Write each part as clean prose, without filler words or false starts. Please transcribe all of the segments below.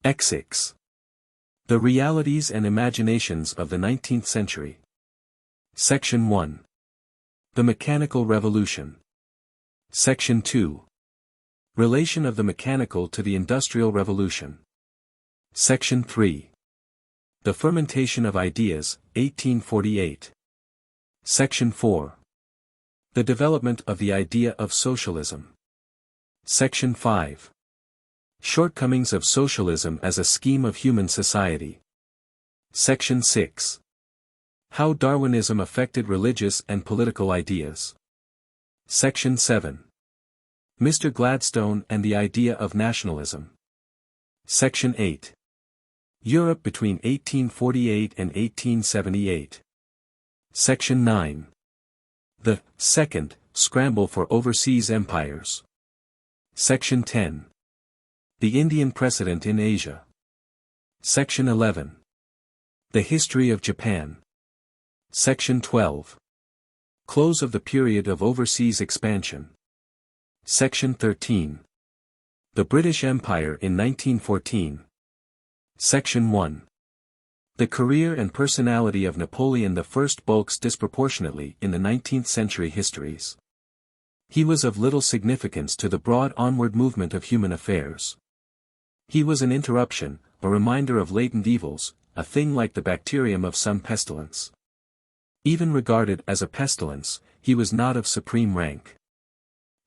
XX. The Realities and Imaginations of the 19th Century. Section 1. The Mechanical Revolution. Section 2. Relation of the mechanical to the Industrial Revolution. Section 3. The Fermentation of Ideas, 1848. Section 4. The Development of the Idea of Socialism. Section 5. Shortcomings of Socialism as a Scheme of Human Society. Section 6. How Darwinism affected religious and political ideas. Section 7. Mr. Gladstone and the idea of nationalism. Section 8. Europe between 1848 and 1878. Section 9. The second scramble for overseas empires. Section 10. The Indian precedent in Asia. Section 11. The history of Japan. Section 12. Close of the period of overseas expansion. Section 13. The British Empire in 1914. Section 1. The career and personality of Napoleon I bulks disproportionately in the 19th century histories. He was of little significance to the broad onward movement of human affairs. He was an interruption, a reminder of latent evils, a thing like the bacterium of some pestilence. Even regarded as a pestilence, he was not of supreme rank.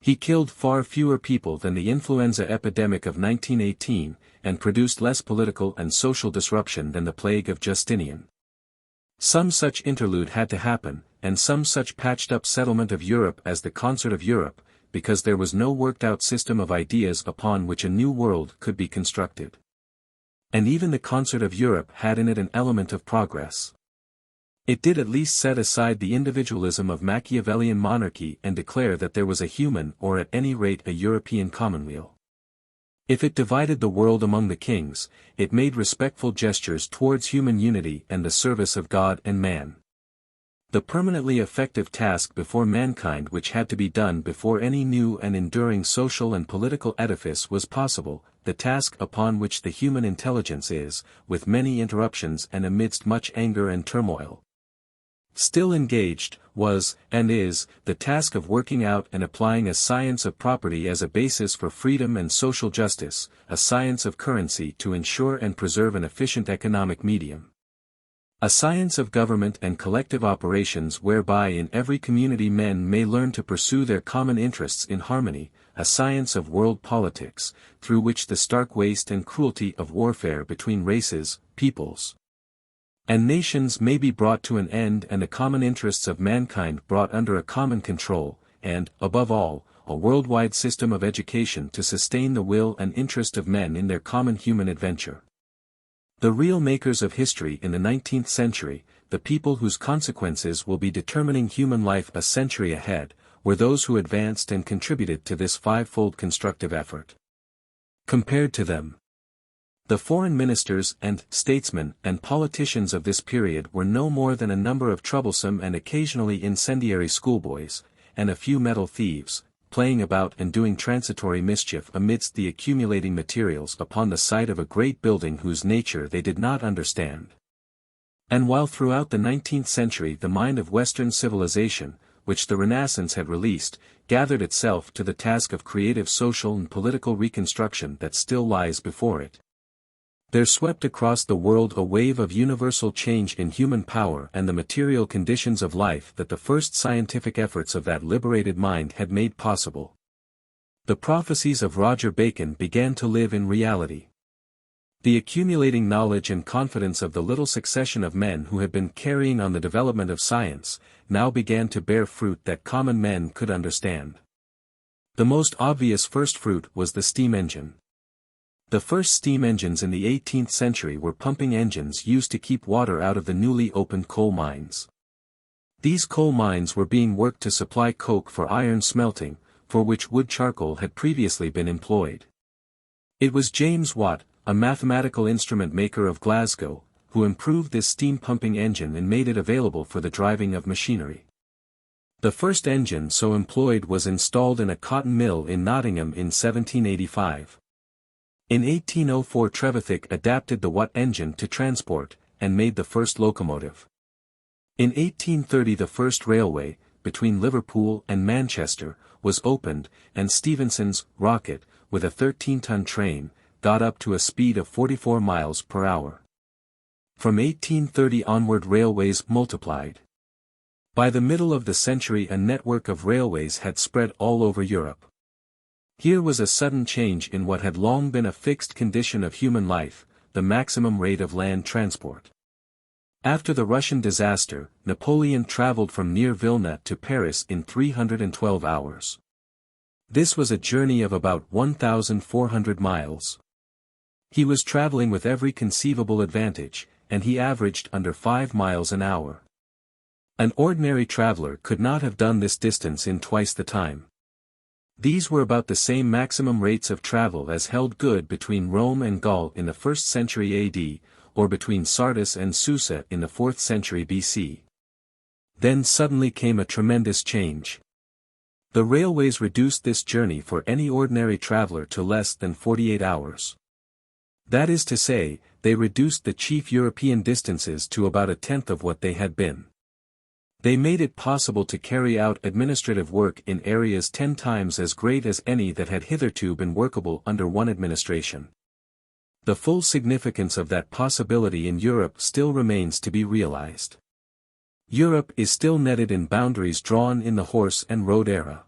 He killed far fewer people than the influenza epidemic of 1918, and produced less political and social disruption than the plague of Justinian. Some such interlude had to happen, and some such patched-up settlement of Europe as the Concert of Europe, because there was no worked-out system of ideas upon which a new world could be constructed. And even the Concert of Europe had in it an element of progress. It did at least set aside the individualism of Machiavellian monarchy and declare that there was a human or at any rate a European commonweal. If it divided the world among the kings, it made respectful gestures towards human unity and the service of God and man. The permanently effective task before mankind which had to be done before any new and enduring social and political edifice was possible, the task upon which the human intelligence is, with many interruptions and amidst much anger and turmoil, still engaged, was, and is, the task of working out and applying a science of property as a basis for freedom and social justice, a science of currency to ensure and preserve an efficient economic medium. A science of government and collective operations whereby in every community men may learn to pursue their common interests in harmony, a science of world politics, through which the stark waste and cruelty of warfare between races, peoples, and nations may be brought to an end and the common interests of mankind brought under a common control, and, above all, a worldwide system of education to sustain the will and interest of men in their common human adventure. The real makers of history in the 19th century, the people whose consequences will be determining human life a century ahead, were those who advanced and contributed to this five-fold constructive effort. Compared to them, the foreign ministers and statesmen and politicians of this period were no more than a number of troublesome and occasionally incendiary schoolboys, and a few metal thieves, playing about and doing transitory mischief amidst the accumulating materials upon the site of a great building whose nature they did not understand. And while throughout the 19th century the mind of Western civilization, which the Renaissance had released, gathered itself to the task of creative social and political reconstruction that still lies before it, there swept across the world a wave of universal change in human power and the material conditions of life that the first scientific efforts of that liberated mind had made possible. The prophecies of Roger Bacon began to live in reality. The accumulating knowledge and confidence of the little succession of men who had been carrying on the development of science, now began to bear fruit that common men could understand. The most obvious first fruit was the steam engine. The first steam engines in the 18th century were pumping engines used to keep water out of the newly opened coal mines. These coal mines were being worked to supply coke for iron smelting, for which wood charcoal had previously been employed. It was James Watt, a mathematical instrument maker of Glasgow, who improved this steam pumping engine and made it available for the driving of machinery. The first engine so employed was installed in a cotton mill in Nottingham in 1785. In 1804 Trevithick adapted the Watt engine to transport, and made the first locomotive. In 1830 the first railway, between Liverpool and Manchester, was opened, and Stephenson's rocket, with a 13-ton train, got up to a speed of 44 miles per hour. From 1830 onward railways multiplied. By the middle of the century a network of railways had spread all over Europe. Here was a sudden change in what had long been a fixed condition of human life, the maximum rate of land transport. After the Russian disaster, Napoleon traveled from near Vilna to Paris in 312 hours. This was a journey of about 1,400 miles. He was traveling with every conceivable advantage, and he averaged under 5 miles an hour. An ordinary traveler could not have done this distance in twice the time. These were about the same maximum rates of travel as held good between Rome and Gaul in the 1st century AD, or between Sardis and Susa in the 4th century BC. Then suddenly came a tremendous change. The railways reduced this journey for any ordinary traveler to less than 48 hours. That is to say, they reduced the chief European distances to about a tenth of what they had been. They made it possible to carry out administrative work in areas 10 times as great as any that had hitherto been workable under one administration. The full significance of that possibility in Europe still remains to be realized. Europe is still netted in boundaries drawn in the horse and road era.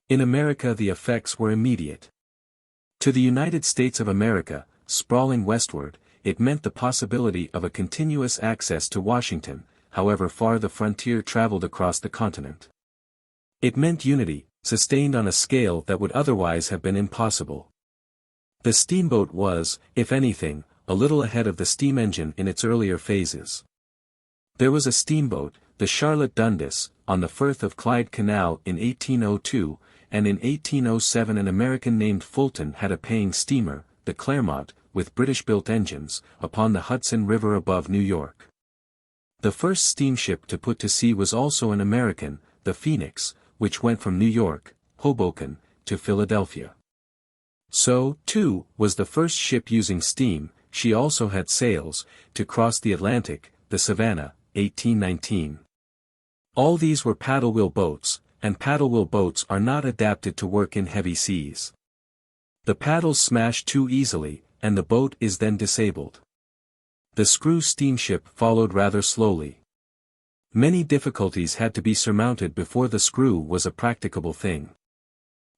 In America the effects were immediate. To the United States of America, sprawling westward, it meant the possibility of a continuous access to Washington, however far the frontier traveled across the continent. It meant unity, sustained on a scale that would otherwise have been impossible. The steamboat was, if anything, a little ahead of the steam engine in its earlier phases. There was a steamboat, the Charlotte Dundas, on the Firth of Clyde Canal in 1802, and in 1807 an American named Fulton had a paying steamer, the Clermont, with British-built engines, upon the Hudson River above New York. The first steamship to put to sea was also an American, the Phoenix, which went from New York, Hoboken, to Philadelphia. So, too, was the first ship using steam. She also had sails, to cross the Atlantic, the Savannah, 1819. All these were paddle-wheel boats, and paddle-wheel boats are not adapted to work in heavy seas. The paddles smash too easily, and the boat is then disabled. The screw steamship followed rather slowly. Many difficulties had to be surmounted before the screw was a practicable thing.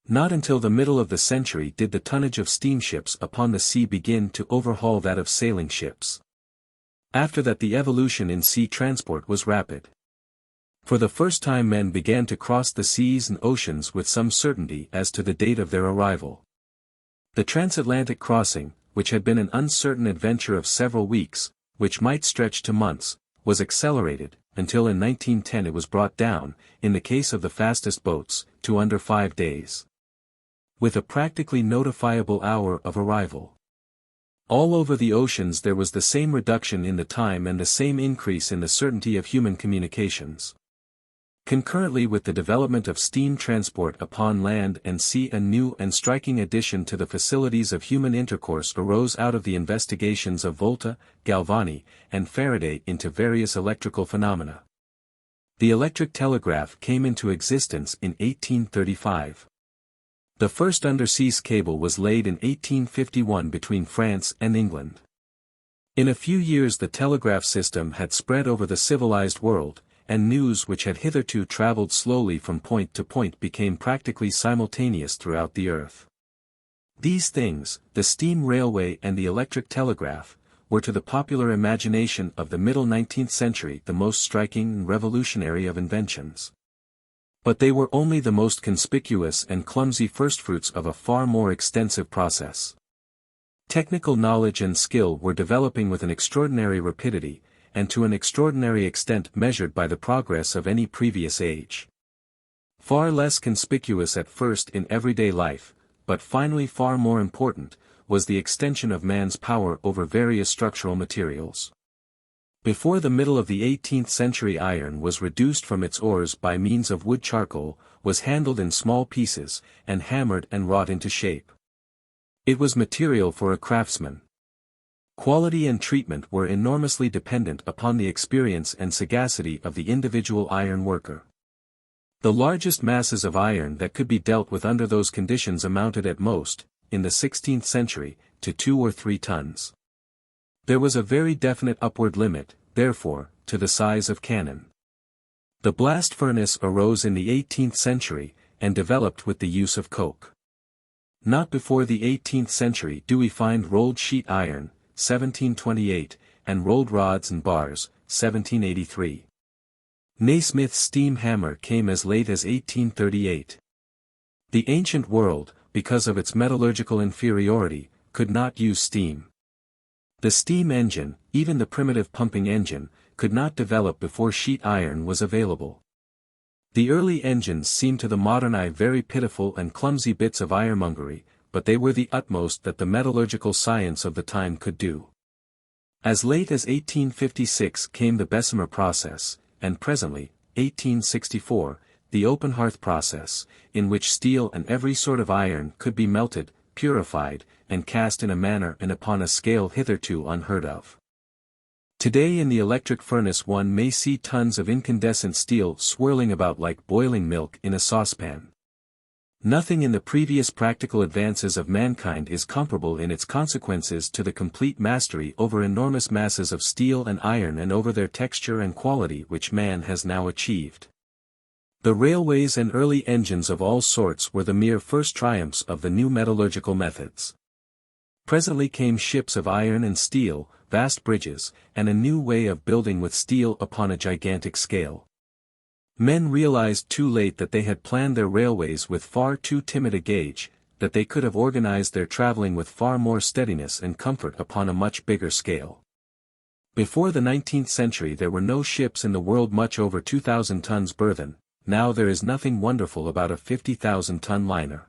Not until the middle of the century did the tonnage of steamships upon the sea begin to overhaul that of sailing ships. After that the evolution in sea transport was rapid. For the first time men began to cross the seas and oceans with some certainty as to the date of their arrival. The transatlantic crossing, which had been an uncertain adventure of several weeks, which might stretch to months, was accelerated, until in 1910 it was brought down, in the case of the fastest boats, to under 5 days. With a practically notifiable hour of arrival. All over the oceans there was the same reduction in the time and the same increase in the certainty of human communications. Concurrently with the development of steam transport upon land and sea, a new and striking addition to the facilities of human intercourse arose out of the investigations of Volta, Galvani, and Faraday into various electrical phenomena. The electric telegraph came into existence in 1835. The first undersea cable was laid in 1851 between France and England. In a few years the telegraph system had spread over the civilized world, and news which had hitherto traveled slowly from point to point became practically simultaneous throughout the earth. These things, the steam railway and the electric telegraph, were to the popular imagination of the middle 19th century the most striking and revolutionary of inventions. But they were only the most conspicuous and clumsy firstfruits of a far more extensive process. Technical knowledge and skill were developing with an extraordinary rapidity, and to an extraordinary extent measured by the progress of any previous age. Far less conspicuous at first in everyday life, but finally far more important, was the extension of man's power over various structural materials. Before the middle of the 18th century iron was reduced from its ores by means of wood charcoal, was handled in small pieces, and hammered and wrought into shape. It was material for a craftsman. Quality and treatment were enormously dependent upon the experience and sagacity of the individual iron worker. The largest masses of iron that could be dealt with under those conditions amounted at most, in the 16th century, to 2 or 3 tons. There was a very definite upward limit, therefore, to the size of cannon. The blast furnace arose in the 18th century, and developed with the use of coke. Not before the 18th century do we find rolled sheet iron, 1728, and rolled rods and bars, 1783. Naismith's steam hammer came as late as 1838. The ancient world, because of its metallurgical inferiority, could not use steam. The steam engine, even the primitive pumping engine, could not develop before sheet iron was available. The early engines seem to the modern eye very pitiful and clumsy bits of ironmongery, but they were the utmost that the metallurgical science of the time could do. As late as 1856 came the Bessemer process, and presently, 1864, the open hearth process, in which steel and every sort of iron could be melted, purified, and cast in a manner and upon a scale hitherto unheard of. Today in the electric furnace one may see tons of incandescent steel swirling about like boiling milk in a saucepan. Nothing in the previous practical advances of mankind is comparable in its consequences to the complete mastery over enormous masses of steel and iron and over their texture and quality which man has now achieved. The railways and early engines of all sorts were the mere first triumphs of the new metallurgical methods. Presently came ships of iron and steel, vast bridges, and a new way of building with steel upon a gigantic scale. Men realized too late that they had planned their railways with far too timid a gauge, that they could have organized their traveling with far more steadiness and comfort upon a much bigger scale. Before the 19th century there were no ships in the world much over 2,000 tons burthen, now there is nothing wonderful about a 50,000-ton liner.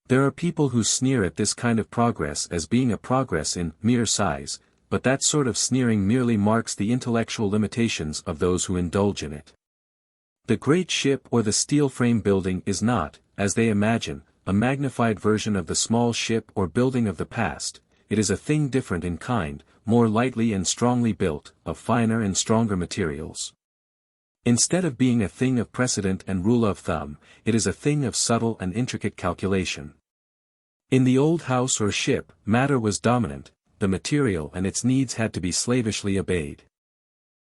There are people who sneer at this kind of progress as being a progress in mere size, but that sort of sneering merely marks the intellectual limitations of those who indulge in it. The great ship or the steel frame building is not, as they imagine, a magnified version of the small ship or building of the past. It is a thing different in kind, more lightly and strongly built, of finer and stronger materials. Instead of being a thing of precedent and rule of thumb, it is a thing of subtle and intricate calculation. In the old house or ship, matter was dominant, the material and its needs had to be slavishly obeyed.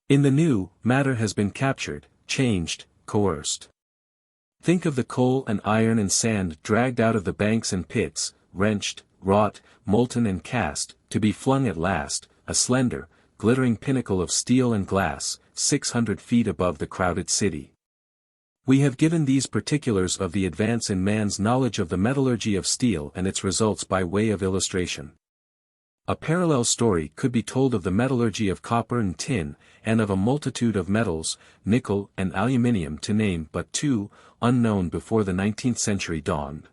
In the new, matter has been captured, changed, coerced. Think of the coal and iron and sand dragged out of the banks and pits, wrenched, wrought, molten and cast, to be flung at last, a slender, glittering pinnacle of steel and glass, 600 feet above the crowded city. We have given these particulars of the advance in man's knowledge of the metallurgy of steel and its results by way of illustration. A parallel story could be told of the metallurgy of copper and tin, and of a multitude of metals, nickel and aluminium to name but 2, unknown before the 19th century dawned.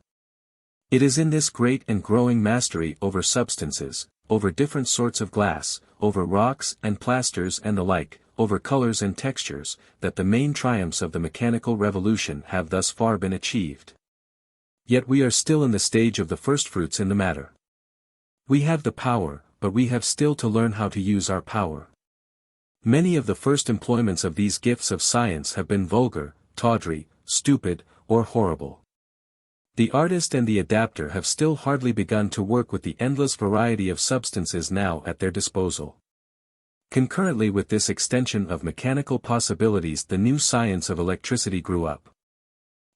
It is in this great and growing mastery over substances, over different sorts of glass, over rocks and plasters and the like, over colors and textures, that the main triumphs of the mechanical revolution have thus far been achieved. Yet we are still in the stage of the firstfruits in the matter. We have the power, but we have still to learn how to use our power. Many of the first employments of these gifts of science have been vulgar, tawdry, stupid, or horrible. The artist and the adapter have still hardly begun to work with the endless variety of substances now at their disposal. Concurrently with this extension of mechanical possibilities the new science of electricity grew up.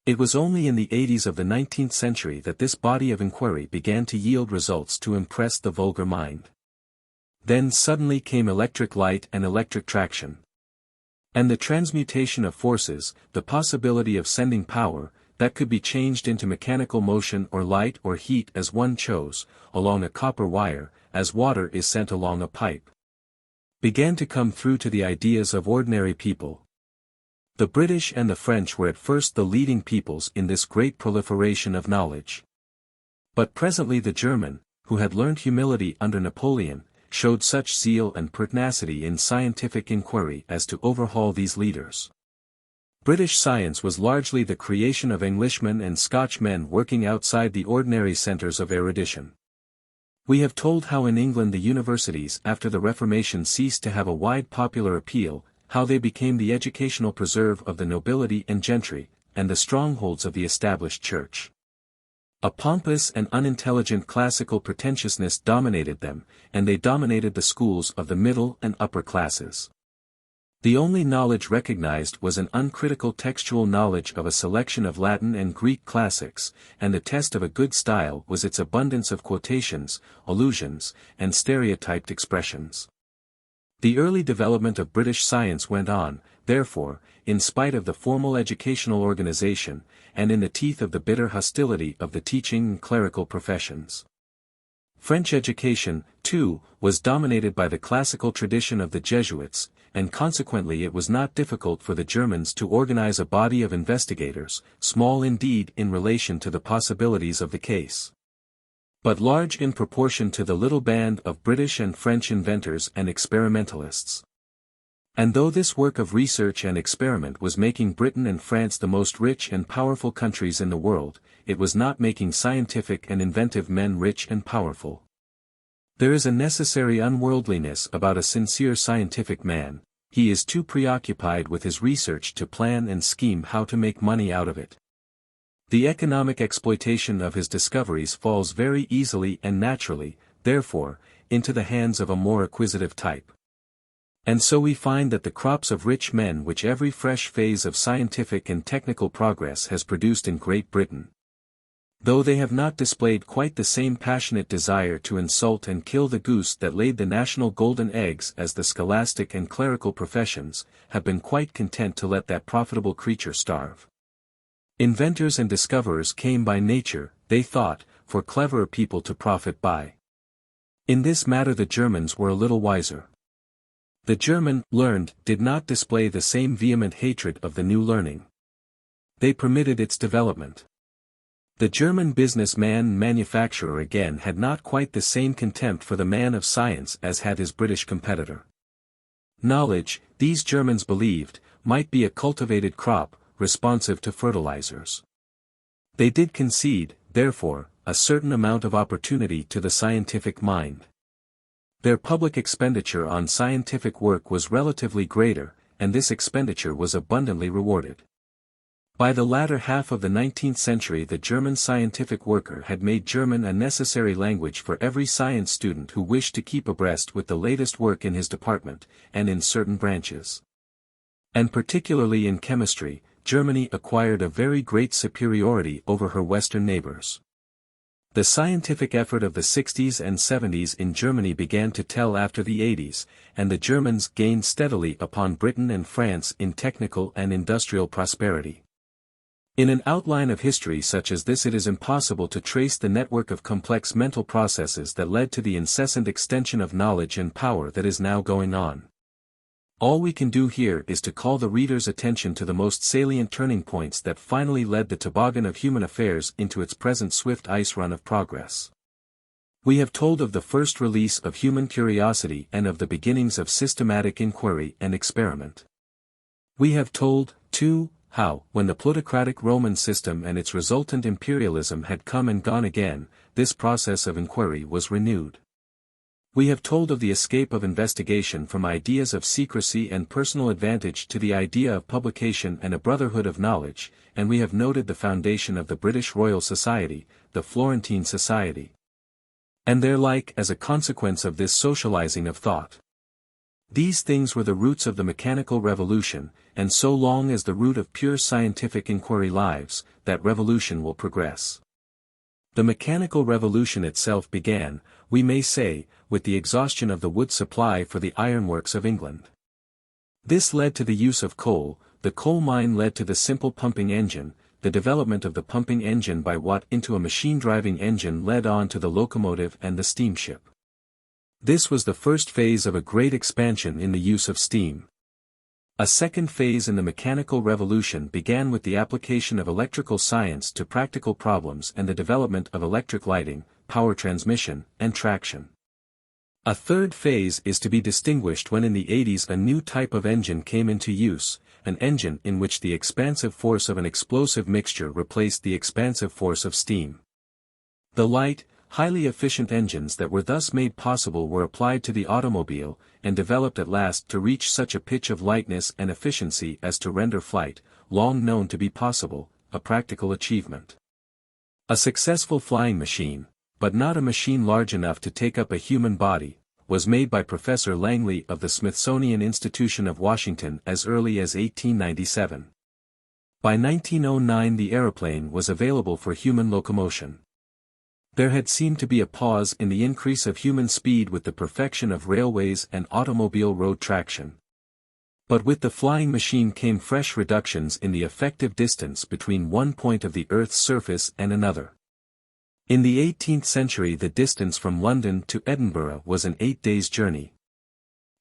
It was only in the 80s of the 19th century that this body of inquiry began to yield results to impress the vulgar mind. Then suddenly came electric light and electric traction. And the transmutation of forces, the possibility of sending power, that could be changed into mechanical motion or light or heat as one chose, along a copper wire, as water is sent along a pipe, began to come through to the ideas of ordinary people. The British and the French were at first the leading peoples in this great proliferation of knowledge. But presently the German, who had learned humility under Napoleon, showed such zeal and pertinacity in scientific inquiry as to overhaul these leaders. British science was largely the creation of Englishmen and Scotchmen working outside the ordinary centers of erudition. We have told how in England the universities after the Reformation ceased to have a wide popular appeal, how they became the educational preserve of the nobility and gentry, and the strongholds of the established church. A pompous and unintelligent classical pretentiousness dominated them, and they dominated the schools of the middle and upper classes. The only knowledge recognized was an uncritical textual knowledge of a selection of Latin and Greek classics, and the test of a good style was its abundance of quotations, allusions, and stereotyped expressions. The early development of British science went on, therefore, in spite of the formal educational organization, and in the teeth of the bitter hostility of the teaching and clerical professions. French education, too, was dominated by the classical tradition of the Jesuits, and consequently it was not difficult for the Germans to organize a body of investigators, small indeed in relation to the possibilities of the case, but large in proportion to the little band of British and French inventors and experimentalists. And though this work of research and experiment was making Britain and France the most rich and powerful countries in the world, it was not making scientific and inventive men rich and powerful. There is a necessary unworldliness about a sincere scientific man. He is too preoccupied with his research to plan and scheme how to make money out of it. The economic exploitation of his discoveries falls very easily and naturally, therefore, into the hands of a more acquisitive type. And so we find that the crops of rich men which every fresh phase of scientific and technical progress has produced in Great Britain, though they have not displayed quite the same passionate desire to insult and kill the goose that laid the national golden eggs as the scholastic and clerical professions, have been quite content to let that profitable creature starve. Inventors and discoverers came by nature, they thought, for cleverer people to profit by. In this matter the Germans were a little wiser. The German, learned, did not display the same vehement hatred of the new learning. They permitted its development. The German business-man and manufacturer again had not quite the same contempt for the man of science as had his British competitor. Knowledge, these Germans believed, might be a cultivated crop, responsive to fertilizers. They did concede, therefore, a certain amount of opportunity to the scientific mind. Their public expenditure on scientific work was relatively greater, and this expenditure was abundantly rewarded. By the latter half of the 19th century the German scientific worker had made German a necessary language for every science student who wished to keep abreast with the latest work in his department, and in certain branches. And particularly in chemistry, Germany acquired a very great superiority over her Western neighbors. The scientific effort of the 60s and 70s in Germany began to tell after the 80s, and the Germans gained steadily upon Britain and France in technical and industrial prosperity. In an outline of history such as this it is impossible to trace the network of complex mental processes that led to the incessant extension of knowledge and power that is now going on. All we can do here is to call the reader's attention to the most salient turning points that finally led the toboggan of human affairs into its present swift ice run of progress. We have told of the first release of human curiosity and of the beginnings of systematic inquiry and experiment. We have told, too, how, when the plutocratic Roman system and its resultant imperialism had come and gone again, this process of inquiry was renewed. We have told of the escape of investigation from ideas of secrecy and personal advantage to the idea of publication and a brotherhood of knowledge, and we have noted the foundation of the British Royal Society, the Florentine Society, and their like as a consequence of this socializing of thought. These things were the roots of the mechanical revolution, and so long as the root of pure scientific inquiry lives, that revolution will progress. The mechanical revolution itself began, we may say, with the exhaustion of the wood supply for the ironworks of England. This led to the use of coal, the coal mine led to the simple pumping engine, the development of the pumping engine by Watt into a machine-driving engine led on to the locomotive and the steamship. This was the first phase of a great expansion in the use of steam. A second phase in the mechanical revolution began with the application of electrical science to practical problems and the development of electric lighting, power transmission, and traction. A third phase is to be distinguished when in the 80s a new type of engine came into use, an engine in which the expansive force of an explosive mixture replaced the expansive force of steam. The light, Highly efficient engines that were thus made possible were applied to the automobile, and developed at last to reach such a pitch of lightness and efficiency as to render flight, long known to be possible, a practical achievement. A successful flying machine, but not a machine large enough to take up a human body, was made by Professor Langley of the Smithsonian Institution of Washington as early as 1897. By 1909 the aeroplane was available for human locomotion. There had seemed to be a pause in the increase of human speed with the perfection of railways and automobile road traction. But with the flying machine came fresh reductions in the effective distance between one point of the Earth's surface and another. In the 18th century the distance from London to Edinburgh was an 8 days' journey.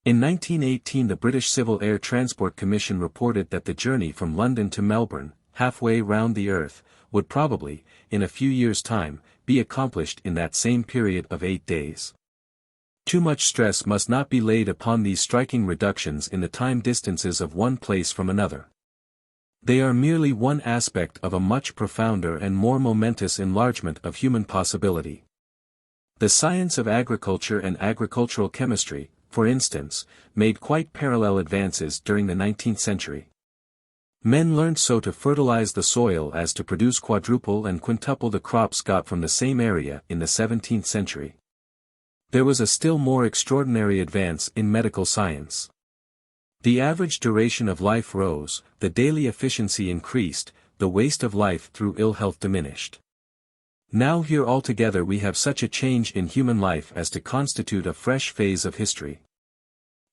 In 1918 the British Civil Air Transport Commission reported that the journey from London to Melbourne, halfway round the Earth, would probably, in a few years' time, be accomplished in that same period of 8 days. Too much stress must not be laid upon these striking reductions in the time distances of one place from another. They are merely one aspect of a much profounder and more momentous enlargement of human possibility. The science of agriculture and agricultural chemistry, for instance, made quite parallel advances during the 19th century. Men learned so to fertilize the soil as to produce quadruple and quintuple the crops got from the same area in the 17th century. There was a still more extraordinary advance in medical science. The average duration of life rose, the daily efficiency increased, the waste of life through ill health diminished. Now here altogether we have such a change in human life as to constitute a fresh phase of history.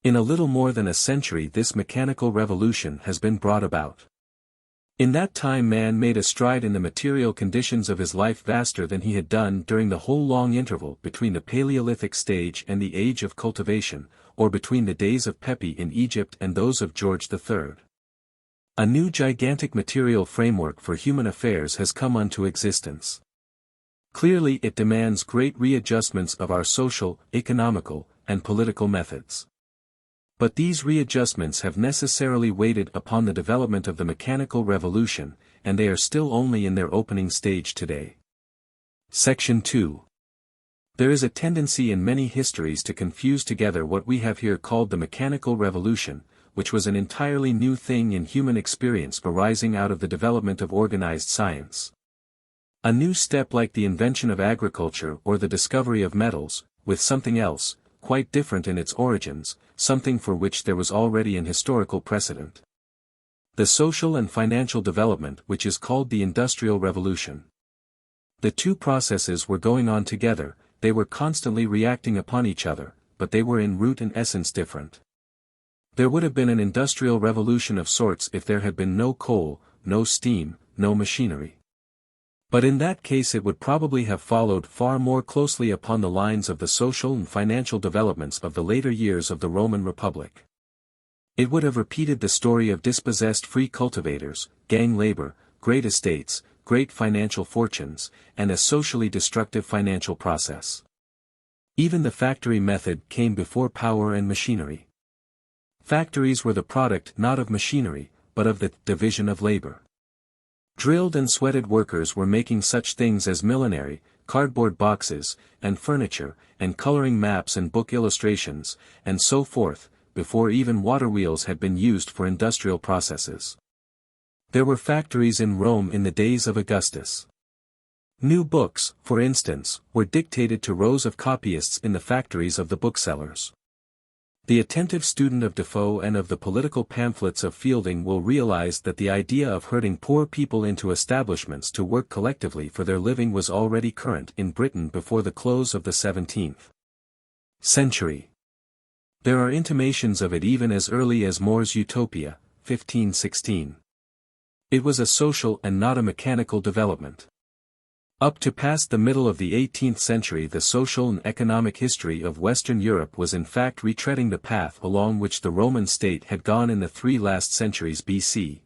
In a little more than a century this mechanical revolution has been brought about. In that time man made a stride in the material conditions of his life vaster than he had done during the whole long interval between the Paleolithic stage and the age of cultivation, or between the days of Pepi in Egypt and those of George III. A new gigantic material framework for human affairs has come unto existence. Clearly it demands great readjustments of our social, economical, and political methods. But these readjustments have necessarily waited upon the development of the mechanical revolution, and they are still only in their opening stage today. Section 2. There is a tendency in many histories to confuse together what we have here called the mechanical revolution, which was an entirely new thing in human experience arising out of the development of organized science. A new step like the invention of agriculture or the discovery of metals, with something else, quite different in its origins, something for which there was already an historical precedent. The social and financial development which is called the Industrial Revolution. The two processes were going on together, they were constantly reacting upon each other, but they were in root and essence different. There would have been an industrial revolution of sorts if there had been no coal, no steam, no machinery. But in that case it would probably have followed far more closely upon the lines of the social and financial developments of the later years of the Roman Republic. It would have repeated the story of dispossessed free cultivators, gang labor, great estates, great financial fortunes, and a socially destructive financial process. Even the factory method came before power and machinery. Factories were the product not of machinery, but of the division of labor. Drilled and sweated workers were making such things as millinery, cardboard boxes, and furniture, and coloring maps and book illustrations, and so forth, before even water wheels had been used for industrial processes. There were factories in Rome in the days of Augustus. New books, for instance, were dictated to rows of copyists in the factories of the booksellers. The attentive student of Defoe and of the political pamphlets of Fielding will realize that the idea of herding poor people into establishments to work collectively for their living was already current in Britain before the close of the 17th century. There are intimations of it even as early as More's Utopia, 1516. It was a social and not a mechanical development. Up to past the middle of the 18th century the social and economic history of Western Europe was in fact retreading the path along which the Roman state had gone in the 3 last centuries BC.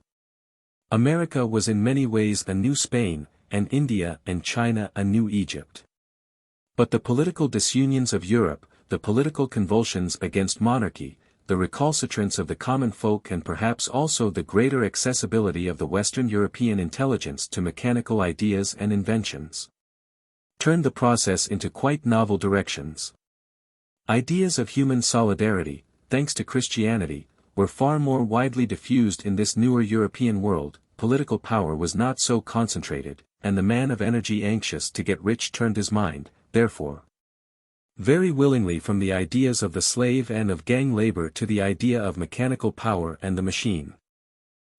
America was in many ways a new Spain, and India and China a new Egypt. But the political disunions of Europe, the political convulsions against monarchy, the recalcitrance of the common folk and perhaps also the greater accessibility of the Western European intelligence to mechanical ideas and inventions, turned the process into quite novel directions. Ideas of human solidarity, thanks to Christianity, were far more widely diffused in this newer European world. Political power was not so concentrated, and the man of energy anxious to get rich turned his mind, therefore, very willingly from the ideas of the slave and of gang labor to the idea of mechanical power and the machine.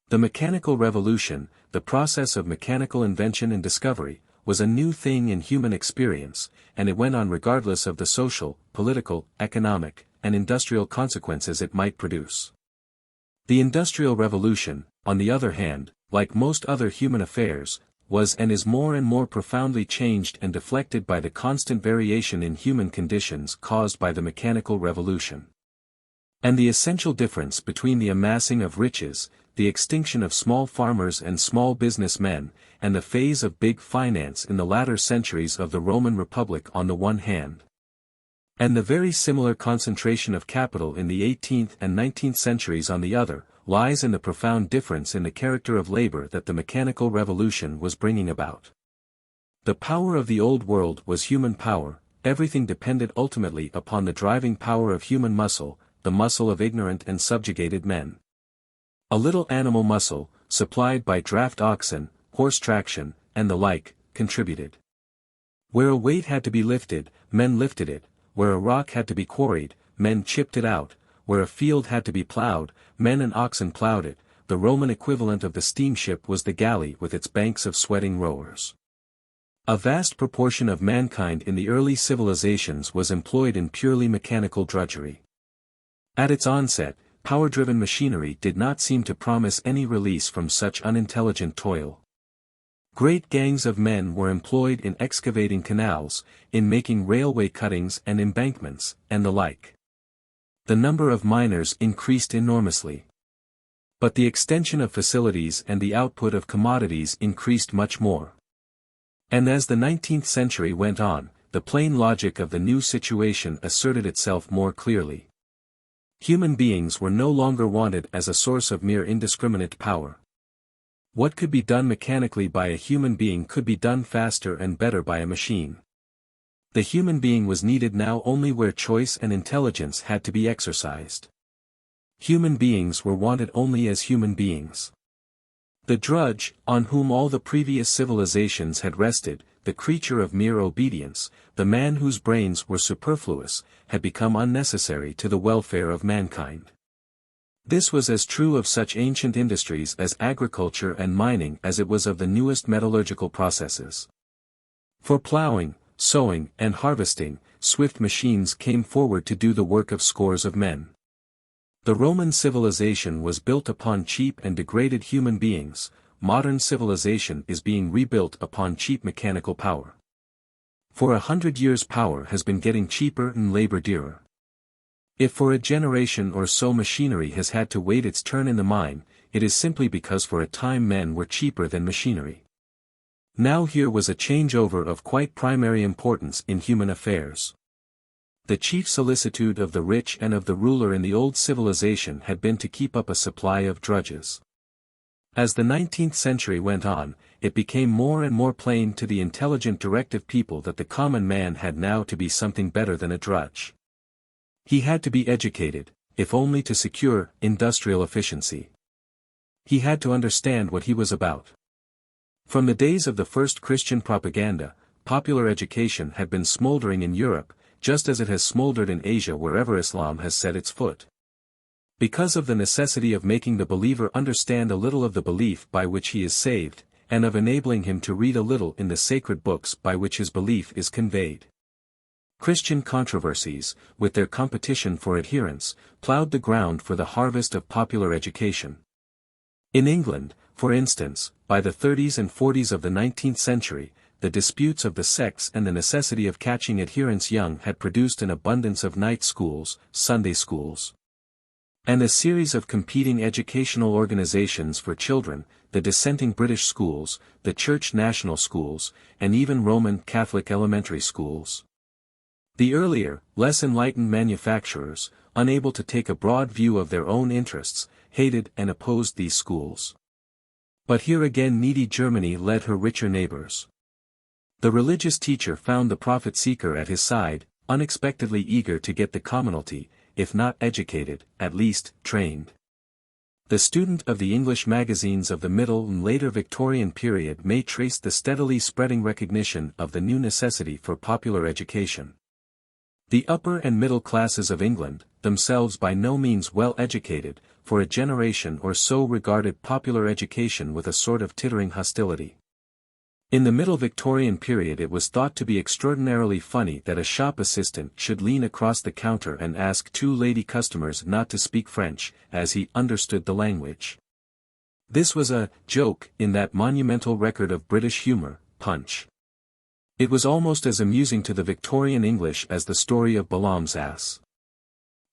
The mechanical revolution, the process of mechanical invention and discovery, was a new thing in human experience, and it went on regardless of the social, political, economic, and industrial consequences it might produce. The Industrial Revolution, on the other hand, like most other human affairs, was and is more and more profoundly changed and deflected by the constant variation in human conditions caused by the mechanical revolution. And the essential difference between the amassing of riches, the extinction of small farmers and small businessmen, and the phase of big finance in the latter centuries of the Roman Republic on the one hand, and the very similar concentration of capital in the 18th and 19th centuries on the other, lies in the profound difference in the character of labor that the mechanical revolution was bringing about. The power of the old world was human power, everything depended ultimately upon the driving power of human muscle, the muscle of ignorant and subjugated men. A little animal muscle, supplied by draft oxen, horse traction, and the like, contributed. Where a weight had to be lifted, men lifted it, where a rock had to be quarried, men chipped it out, where a field had to be plowed, men and oxen plowed it. The Roman equivalent of the steamship was the galley with its banks of sweating rowers. A vast proportion of mankind in the early civilizations was employed in purely mechanical drudgery. At its onset, power-driven machinery did not seem to promise any release from such unintelligent toil. Great gangs of men were employed in excavating canals, in making railway cuttings and embankments, and the like. The number of miners increased enormously. But the extension of facilities and the output of commodities increased much more. And as the 19th century went on, the plain logic of the new situation asserted itself more clearly. Human beings were no longer wanted as a source of mere indiscriminate power. What could be done mechanically by a human being could be done faster and better by a machine. The human being was needed now only where choice and intelligence had to be exercised. Human beings were wanted only as human beings. The drudge, on whom all the previous civilizations had rested, the creature of mere obedience, the man whose brains were superfluous, had become unnecessary to the welfare of mankind. This was as true of such ancient industries as agriculture and mining as it was of the newest metallurgical processes. For plowing, sowing, and harvesting, swift machines came forward to do the work of scores of men. The Roman civilization was built upon cheap and degraded human beings. Modern civilization is being rebuilt upon cheap mechanical power. For 100 years power has been getting cheaper and labor dearer. If for a generation or so machinery has had to wait its turn in the mine, it is simply because for a time men were cheaper than machinery. Now here was a changeover of quite primary importance in human affairs. The chief solicitude of the rich and of the ruler in the old civilization had been to keep up a supply of drudges. As the 19th century went on, it became more and more plain to the intelligent directive people that the common man had now to be something better than a drudge. He had to be educated, if only to secure industrial efficiency. He had to understand what he was about. From the days of the first Christian propaganda, popular education had been smoldering in Europe, just as it has smoldered in Asia wherever Islam has set its foot. Because of the necessity of making the believer understand a little of the belief by which he is saved, and of enabling him to read a little in the sacred books by which his belief is conveyed. Christian controversies, with their competition for adherents, plowed the ground for the harvest of popular education. In England, for instance, by the 30s and 40s of the 19th century, the disputes of the sects and the necessity of catching adherents young had produced an abundance of night schools, Sunday schools, and a series of competing educational organizations for children, the dissenting British schools, the Church national schools, and even Roman Catholic elementary schools. The earlier, less enlightened manufacturers, unable to take a broad view of their own interests, hated and opposed these schools. But here again needy Germany led her richer neighbors. The religious teacher found the profit-seeker at his side, unexpectedly eager to get the commonalty, if not educated, at least, trained. The student of the English magazines of the Middle and later Victorian period may trace the steadily spreading recognition of the new necessity for popular education. The upper and middle classes of England, themselves by no means well educated, for a generation or so regarded popular education with a sort of tittering hostility. In the Middle Victorian period it was thought to be extraordinarily funny that a shop assistant should lean across the counter and ask two lady customers not to speak French, as he understood the language. This was a joke in that monumental record of British humour, Punch. It was almost as amusing to the Victorian English as the story of Balaam's ass.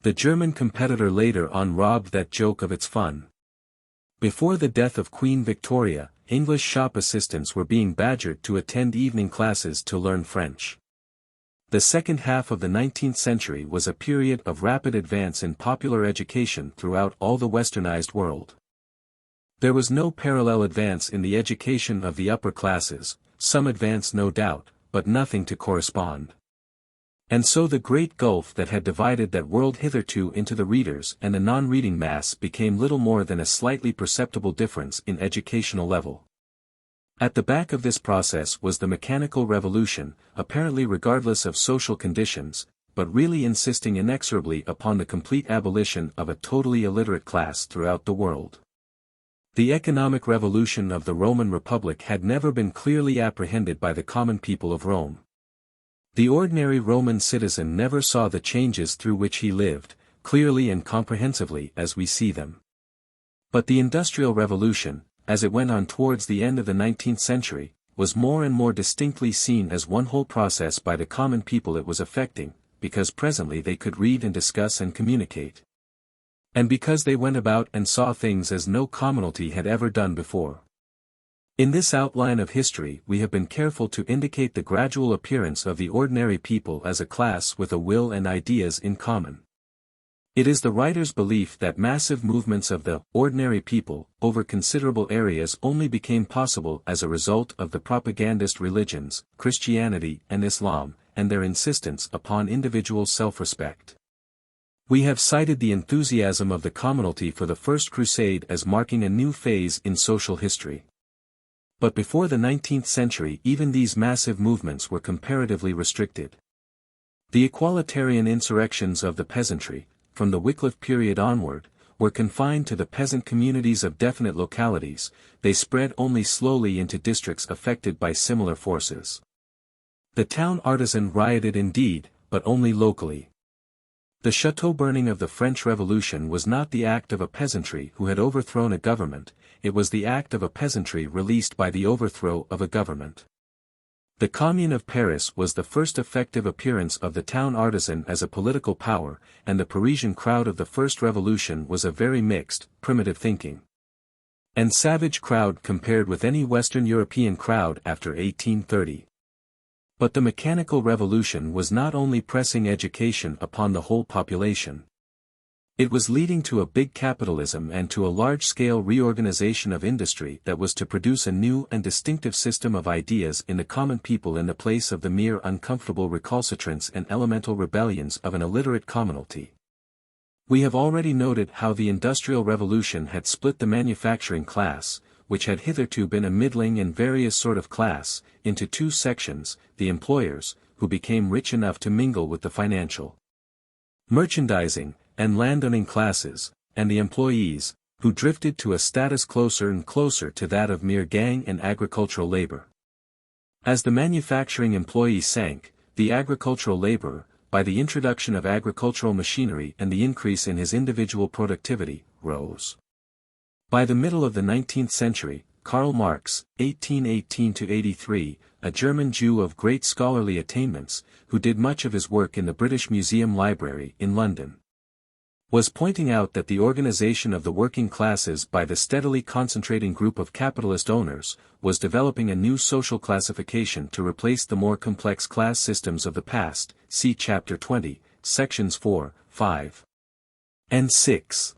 The German competitor later on robbed that joke of its fun. Before the death of Queen Victoria, English shop assistants were being badgered to attend evening classes to learn French. The second half of the 19th century was a period of rapid advance in popular education throughout all the westernized world. There was no parallel advance in the education of the upper classes, some advance no doubt, but nothing to correspond. And so the great gulf that had divided that world hitherto into the readers and the non-reading mass became little more than a slightly perceptible difference in educational level. At the back of this process was the mechanical revolution, apparently regardless of social conditions, but really insisting inexorably upon the complete abolition of a totally illiterate class throughout the world. The economic revolution of the Roman Republic had never been clearly apprehended by the common people of Rome. The ordinary Roman citizen never saw the changes through which he lived, clearly and comprehensively as we see them. But the Industrial Revolution, as it went on towards the end of the 19th century, was more and more distinctly seen as one whole process by the common people it was affecting, because presently they could read and discuss and communicate. And because they went about and saw things as no commonalty had ever done before. In this outline of history we have been careful to indicate the gradual appearance of the ordinary people as a class with a will and ideas in common. It is the writer's belief that massive movements of the ordinary people over considerable areas only became possible as a result of the propagandist religions, Christianity and Islam, and their insistence upon individual self-respect. We have cited the enthusiasm of the commonalty for the First Crusade as marking a new phase in social history. But before the 19th century even these massive movements were comparatively restricted. The equalitarian insurrections of the peasantry, from the Wycliffe period onward, were confined to the peasant communities of definite localities, they spread only slowly into districts affected by similar forces. The town artisan rioted indeed, but only locally. The chateau burning of the French Revolution was not the act of a peasantry who had overthrown a government, it was the act of a peasantry released by the overthrow of a government. The Commune of Paris was the first effective appearance of the town artisan as a political power, and the Parisian crowd of the First Revolution was a very mixed, primitive thinking and savage crowd compared with any Western European crowd after 1830. But the mechanical revolution was not only pressing education upon the whole population. It was leading to a big capitalism and to a large-scale reorganization of industry that was to produce a new and distinctive system of ideas in the common people in the place of the mere uncomfortable recalcitrance and elemental rebellions of an illiterate commonalty. We have already noted how the Industrial Revolution had split the manufacturing class, which had hitherto been a middling and various sort of class, into two sections, the employers, who became rich enough to mingle with the financial, merchandising, and landowning classes, and the employees, who drifted to a status closer and closer to that of mere gang and agricultural labor. As the manufacturing employee sank, the agricultural laborer, by the introduction of agricultural machinery and the increase in his individual productivity, rose. By the middle of the 19th century, Karl Marx, 1818–83, a German Jew of great scholarly attainments, who did much of his work in the British Museum Library in London, was pointing out that the organization of the working classes by the steadily concentrating group of capitalist owners, was developing a new social classification to replace the more complex class systems of the past, see Chapter 20, Sections 4, 5, and 6.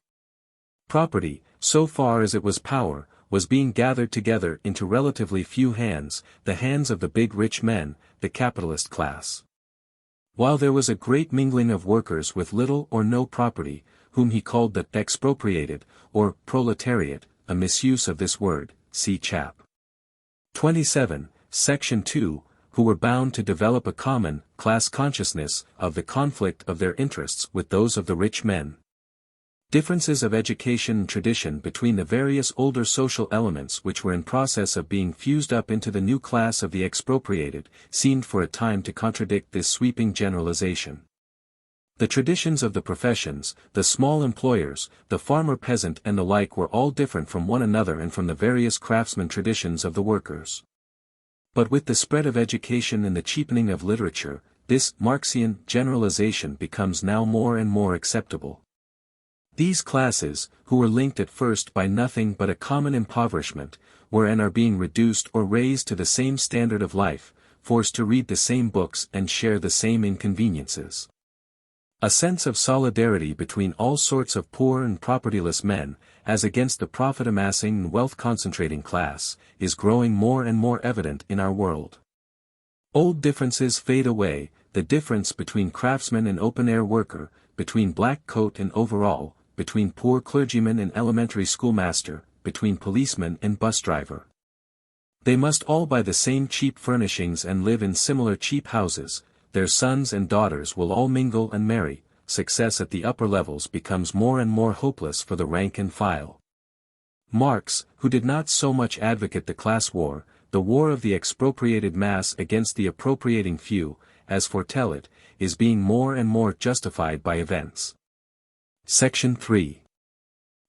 Property, so far as it was power, was being gathered together into relatively few hands, the hands of the big rich men, the capitalist class. While there was a great mingling of workers with little or no property, whom he called the expropriated, or proletariat, a misuse of this word, see chap. 27, section 2, who were bound to develop a common, class consciousness of the conflict of their interests with those of the rich men. Differences of education and tradition between the various older social elements which were in process of being fused up into the new class of the expropriated, seemed for a time to contradict this sweeping generalization. The traditions of the professions, the small employers, the farmer-peasant and the like were all different from one another and from the various craftsman traditions of the workers. But with the spread of education and the cheapening of literature, this Marxian generalization becomes now more and more acceptable. These classes, who were linked at first by nothing but a common impoverishment, were and are being reduced or raised to the same standard of life, forced to read the same books and share the same inconveniences. A sense of solidarity between all sorts of poor and propertyless men, as against the profit-amassing and wealth-concentrating class, is growing more and more evident in our world. Old differences fade away, the difference between craftsman and open-air worker, between black coat and overall, between poor clergyman and elementary schoolmaster, between policeman and bus driver. They must all buy the same cheap furnishings and live in similar cheap houses, their sons and daughters will all mingle and marry. Success at the upper levels becomes more and more hopeless for the rank and file. Marx, who did not so much advocate the class war, the war of the expropriated mass against the appropriating few, as foretell it, is being more and more justified by events. Section 3.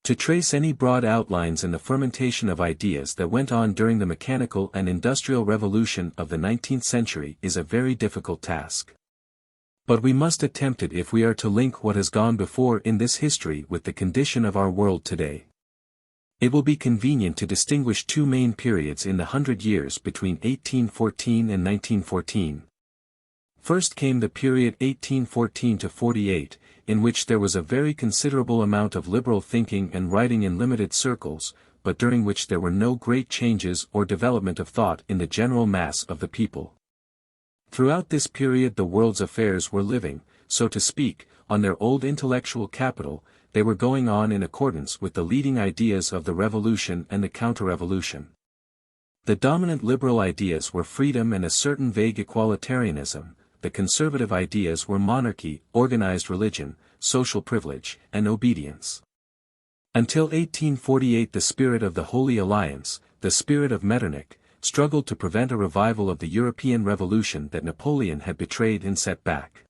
To trace any broad outlines in the fermentation of ideas that went on during the mechanical and industrial revolution of the 19th century is a very difficult task. But we must attempt it if we are to link what has gone before in this history with the condition of our world today. It will be convenient to distinguish two main periods in the 100 years between 1814 and 1914. First came the period 1814 to 48, in which there was a very considerable amount of liberal thinking and writing in limited circles, but during which there were no great changes or development of thought in the general mass of the people. Throughout this period the world's affairs were living, so to speak, on their old intellectual capital, they were going on in accordance with the leading ideas of the revolution and the counter-revolution. The dominant liberal ideas were freedom and a certain vague equalitarianism, the conservative ideas were monarchy, organized religion, social privilege, and obedience. Until 1848 the spirit of the Holy Alliance, the spirit of Metternich, struggled to prevent a revival of the European Revolution that Napoleon had betrayed and set back.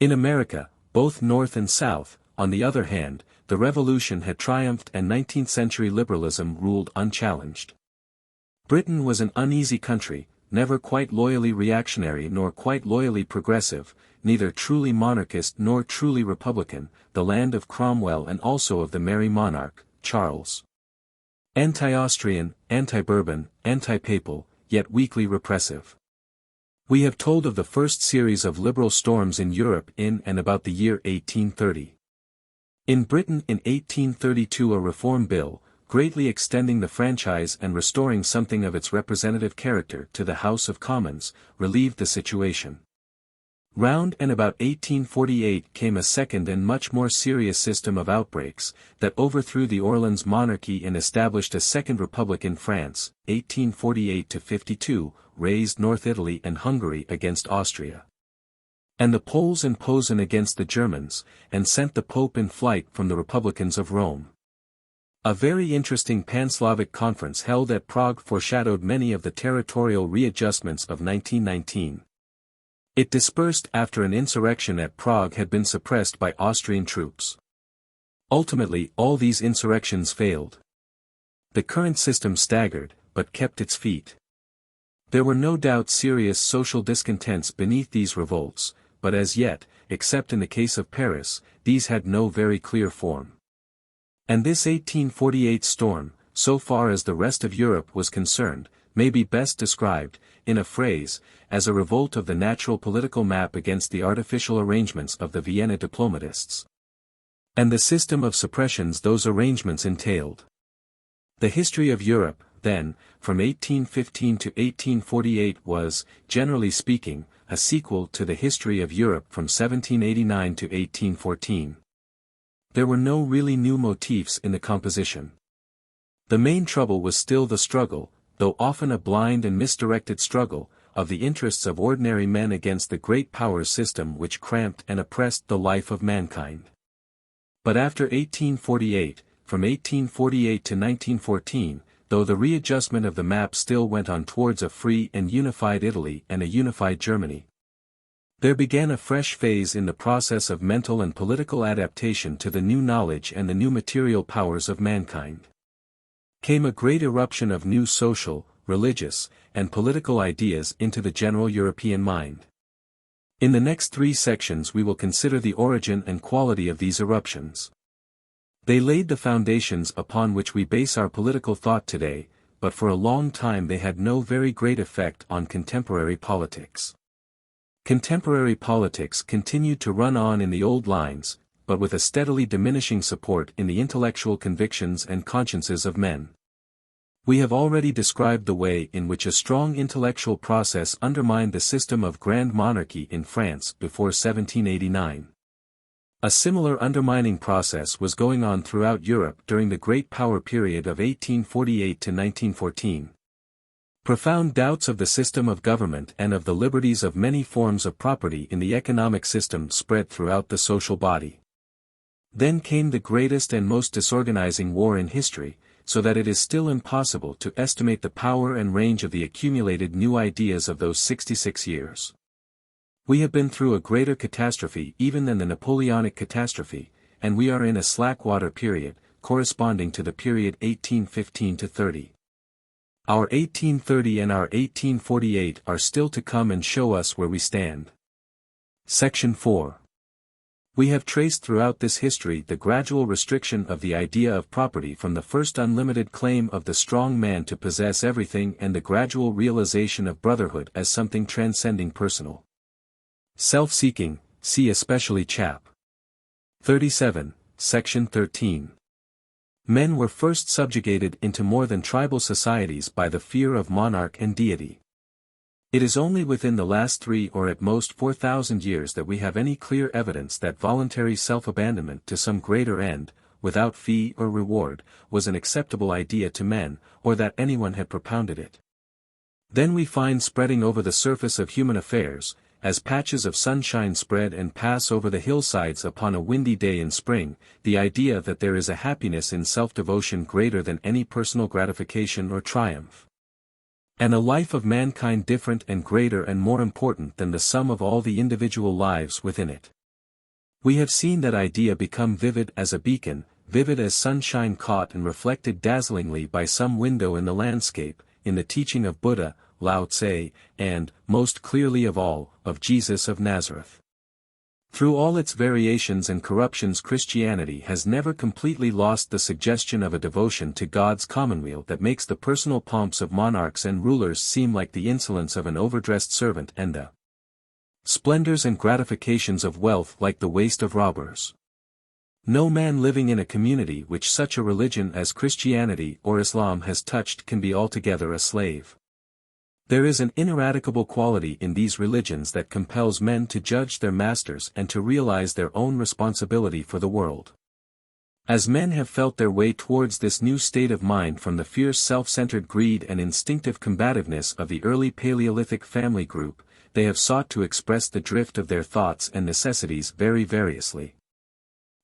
In America, both North and South, on the other hand, the Revolution had triumphed and 19th-century liberalism ruled unchallenged. Britain was an uneasy country, never quite loyally reactionary nor quite loyally progressive, neither truly monarchist nor truly republican, the land of Cromwell and also of the merry monarch, Charles. Anti-Austrian, anti-Bourbon, anti-papal, yet weakly repressive. We have told of the first series of liberal storms in Europe in and about the year 1830. In Britain in 1832 a reform bill, greatly extending the franchise and restoring something of its representative character to the House of Commons, relieved the situation. Round and about 1848 came a second and much more serious system of outbreaks, that overthrew the Orleans monarchy and established a second republic in France, 1848-52, raised North Italy and Hungary against Austria. And the Poles and Posen against the Germans, and sent the Pope in flight from the republicans of Rome. A very interesting Pan-Slavic conference held at Prague foreshadowed many of the territorial readjustments of 1919. It dispersed after an insurrection at Prague had been suppressed by Austrian troops. Ultimately all these insurrections failed. The current system staggered, but kept its feet. There were no doubt serious social discontents beneath these revolts, but as yet, except in the case of Paris, these had no very clear form. And this 1848 storm, so far as the rest of Europe was concerned, may be best described, in a phrase, as a revolt of the natural political map against the artificial arrangements of the Vienna diplomatists. And the system of suppressions those arrangements entailed. The history of Europe, then, from 1815 to 1848 was, generally speaking, a sequel to the history of Europe from 1789 to 1814. There were no really new motifs in the composition. The main trouble was still the struggle, though often a blind and misdirected struggle, of the interests of ordinary men against the great power system which cramped and oppressed the life of mankind. But after 1848, from 1848 to 1914, though the readjustment of the map still went on towards a free and unified Italy and a unified Germany, there began a fresh phase in the process of mental and political adaptation to the new knowledge and the new material powers of mankind. Came a great eruption of new social, religious, and political ideas into the general European mind. In the next 3 sections we will consider the origin and quality of these eruptions. They laid the foundations upon which we base our political thought today, but for a long time they had no very great effect on contemporary politics. Contemporary politics continued to run on in the old lines, but with a steadily diminishing support in the intellectual convictions and consciences of men. We have already described the way in which a strong intellectual process undermined the system of grand monarchy in France before 1789. A similar undermining process was going on throughout Europe during the great power period of 1848 to 1914. Profound doubts of the system of government and of the liberties of many forms of property in the economic system spread throughout the social body. Then came the greatest and most disorganizing war in history, so that it is still impossible to estimate the power and range of the accumulated new ideas of those 66 years. We have been through a greater catastrophe even than the Napoleonic catastrophe, and we are in a slack-water period, corresponding to the period 1815 to 30. Our 1830 and our 1848 are still to come and show us where we stand. Section 4. We have traced throughout this history the gradual restriction of the idea of property from the first unlimited claim of the strong man to possess everything and the gradual realization of brotherhood as something transcending personal self-seeking, see especially chap. 37, Section 13. Men were first subjugated into more than tribal societies by the fear of monarch and deity. It is only within the last 3 or at most 4,000 years that we have any clear evidence that voluntary self-abandonment to some greater end, without fee or reward, was an acceptable idea to men, or that anyone had propounded it. Then we find spreading over the surface of human affairs, as patches of sunshine spread and pass over the hillsides upon a windy day in spring, the idea that there is a happiness in self-devotion greater than any personal gratification or triumph. And a life of mankind different and greater and more important than the sum of all the individual lives within it. We have seen that idea become vivid as a beacon, vivid as sunshine caught and reflected dazzlingly by some window in the landscape, in the teaching of Buddha, Lao Tse, and, most clearly of all, of Jesus of Nazareth. Through all its variations and corruptions Christianity has never completely lost the suggestion of a devotion to God's commonweal that makes the personal pomps of monarchs and rulers seem like the insolence of an overdressed servant and the splendors and gratifications of wealth like the waste of robbers. No man living in a community which such a religion as Christianity or Islam has touched can be altogether a slave. There is an ineradicable quality in these religions that compels men to judge their masters and to realize their own responsibility for the world. As men have felt their way towards this new state of mind from the fierce self-centered greed and instinctive combativeness of the early Paleolithic family group, they have sought to express the drift of their thoughts and necessities very variously.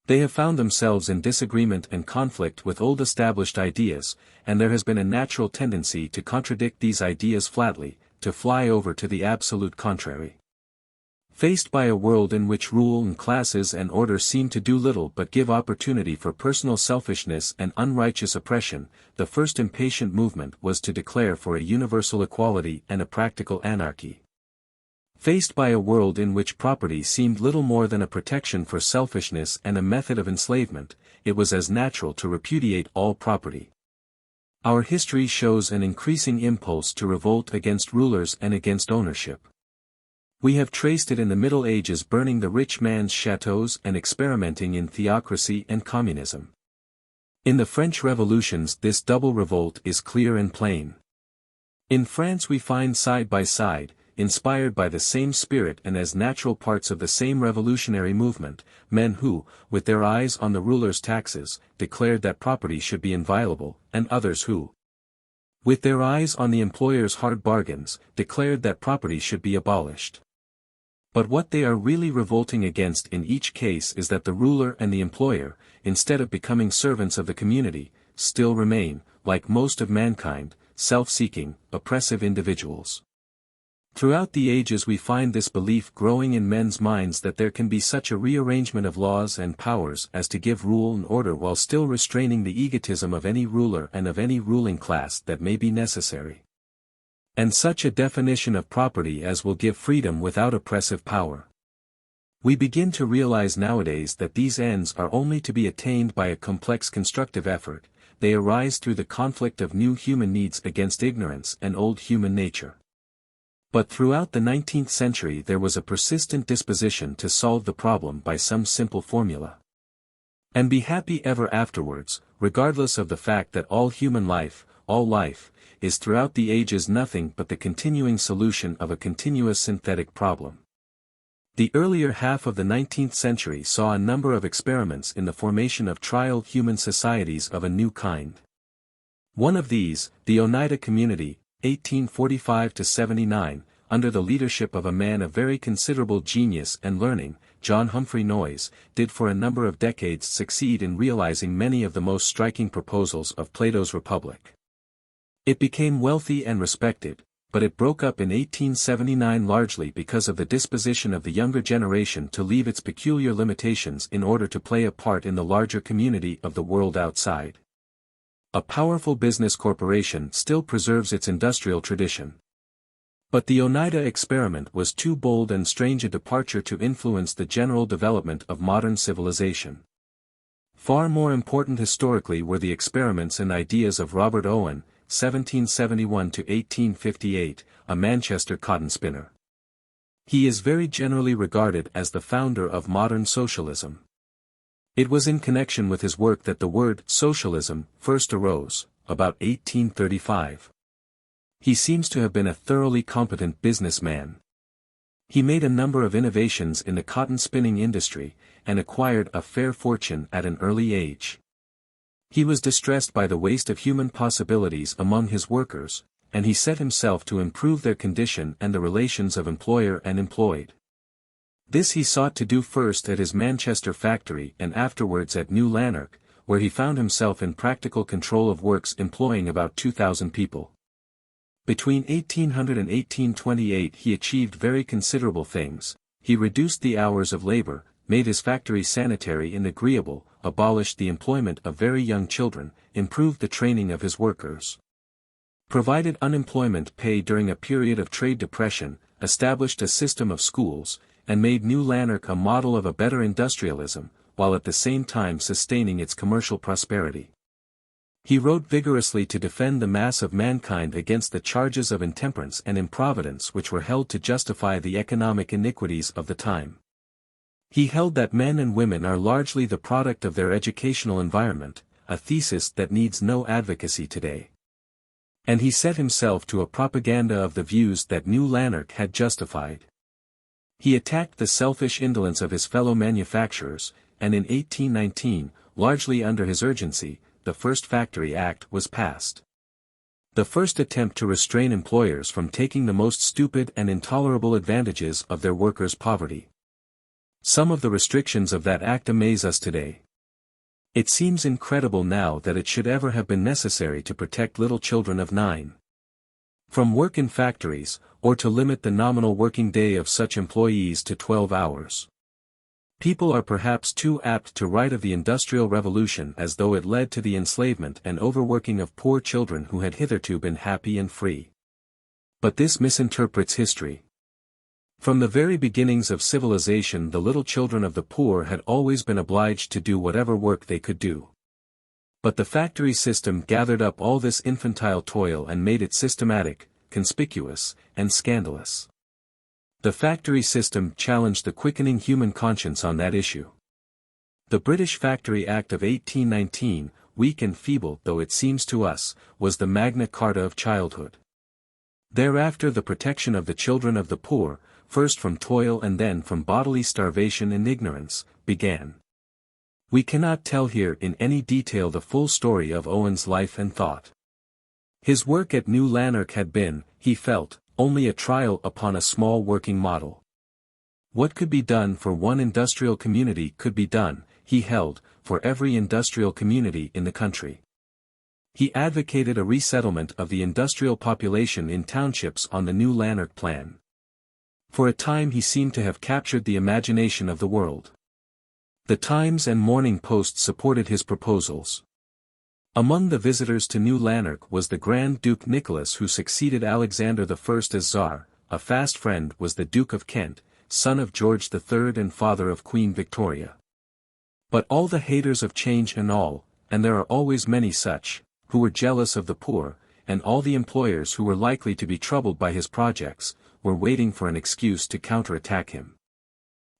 They have found themselves in disagreement and conflict with old established ideas, and there has been a natural tendency to contradict these ideas flatly, to fly over to the absolute contrary. Faced by a world in which rule and classes and order seem to do little but give opportunity for personal selfishness and unrighteous oppression, the first impatient movement was to declare for a universal equality and a practical anarchy. Faced by a world in which property seemed little more than a protection for selfishness and a method of enslavement, it was as natural to repudiate all property. Our history shows an increasing impulse to revolt against rulers and against ownership. We have traced it in the Middle Ages burning the rich man's chateaux and experimenting in theocracy and communism. In the French revolutions this double revolt is clear and plain. In France we find side by side, inspired by the same spirit and as natural parts of the same revolutionary movement, men who, with their eyes on the ruler's taxes, declared that property should be inviolable, and others who, with their eyes on the employer's hard bargains, declared that property should be abolished. But what they are really revolting against in each case is that the ruler and the employer, instead of becoming servants of the community, still remain, like most of mankind, self-seeking, oppressive individuals. Throughout the ages we find this belief growing in men's minds that there can be such a rearrangement of laws and powers as to give rule and order while still restraining the egotism of any ruler and of any ruling class that may be necessary. And such a definition of property as will give freedom without oppressive power. We begin to realize nowadays that these ends are only to be attained by a complex constructive effort, they arise through the conflict of new human needs against ignorance and old human nature. But throughout the 19th century there was a persistent disposition to solve the problem by some simple formula. And be happy ever afterwards, regardless of the fact that all human life, all life, is throughout the ages nothing but the continuing solution of a continuous synthetic problem. The earlier half of the 19th century saw a number of experiments in the formation of trial human societies of a new kind. One of these, the Oneida Community, 1845–79, under the leadership of a man of very considerable genius and learning, John Humphrey Noyes, did for a number of decades succeed in realizing many of the most striking proposals of Plato's Republic. It became wealthy and respected, but it broke up in 1879 largely because of the disposition of the younger generation to leave its peculiar limitations in order to play a part in the larger community of the world outside. A powerful business corporation still preserves its industrial tradition. But the Oneida experiment was too bold and strange a departure to influence the general development of modern civilization. Far more important historically were the experiments and ideas of Robert Owen, 1771–1858, a Manchester cotton spinner. He is very generally regarded as the founder of modern socialism. It was in connection with his work that the word socialism first arose, about 1835. He seems to have been a thoroughly competent businessman. He made a number of innovations in the cotton spinning industry, and acquired a fair fortune at an early age. He was distressed by the waste of human possibilities among his workers, and he set himself to improve their condition and the relations of employer and employed. This he sought to do first at his Manchester factory and afterwards at New Lanark, where he found himself in practical control of works employing about 2,000 people. Between 1800 and 1828 he achieved very considerable things. He reduced the hours of labor, made his factory sanitary and agreeable, abolished the employment of very young children, improved the training of his workers, provided unemployment pay during a period of trade depression, established a system of schools, and made New Lanark a model of a better industrialism, while at the same time sustaining its commercial prosperity. He wrote vigorously to defend the mass of mankind against the charges of intemperance and improvidence which were held to justify the economic iniquities of the time. He held that men and women are largely the product of their educational environment, a thesis that needs no advocacy today. And he set himself to a propaganda of the views that New Lanark had justified. He attacked the selfish indolence of his fellow manufacturers, and in 1819, largely under his urgency, the first Factory Act was passed. The first attempt to restrain employers from taking the most stupid and intolerable advantages of their workers' poverty. Some of the restrictions of that act amaze us today. It seems incredible now that it should ever have been necessary to protect little children of 9 from work in factories, or to limit the nominal working day of such employees to 12 hours. People are perhaps too apt to write of the Industrial Revolution as though it led to the enslavement and overworking of poor children who had hitherto been happy and free. But this misinterprets history. From the very beginnings of civilization the little children of the poor had always been obliged to do whatever work they could do. But the factory system gathered up all this infantile toil and made it systematic, conspicuous, and scandalous. The factory system challenged the quickening human conscience on that issue. The British Factory Act of 1819, weak and feeble though it seems to us, was the Magna Carta of childhood. Thereafter the protection of the children of the poor, first from toil and then from bodily starvation and ignorance, began. We cannot tell here in any detail the full story of Owen's life and thought. His work at New Lanark had been, he felt, only a trial upon a small working model. What could be done for one industrial community could be done, he held, for every industrial community in the country. He advocated a resettlement of the industrial population in townships on the New Lanark plan. For a time he seemed to have captured the imagination of the world. The Times and Morning Post supported his proposals. Among the visitors to New Lanark was the Grand Duke Nicholas who succeeded Alexander I as Tsar. A fast friend was the Duke of Kent, son of George III and father of Queen Victoria. But all the haters of change and there are always many such, who were jealous of the poor, and all the employers who were likely to be troubled by his projects, were waiting for an excuse to counterattack him.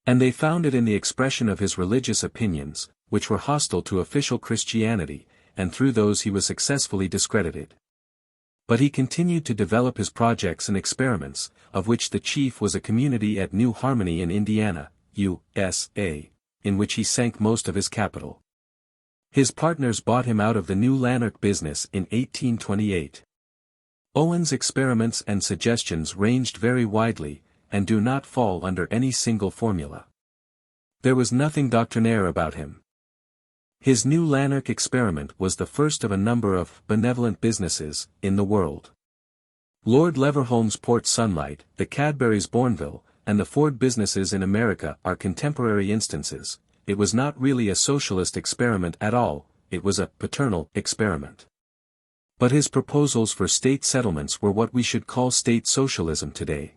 And they found it in the expression of his religious opinions, which were hostile to official Christianity, and through those he was successfully discredited. But he continued to develop his projects and experiments, of which the chief was a community at New Harmony in Indiana, USA, in which he sank most of his capital. His partners bought him out of the New Lanark business in 1828. Owen's experiments and suggestions ranged very widely, and do not fall under any single formula. There was nothing doctrinaire about him. His New Lanark experiment was the first of a number of benevolent businesses in the world. Lord Leverhulme's Port Sunlight, the Cadbury's Bourneville, and the Ford businesses in America are contemporary instances. It was not really a socialist experiment at all, it was a paternal experiment. But his proposals for state settlements were what we should call state socialism today.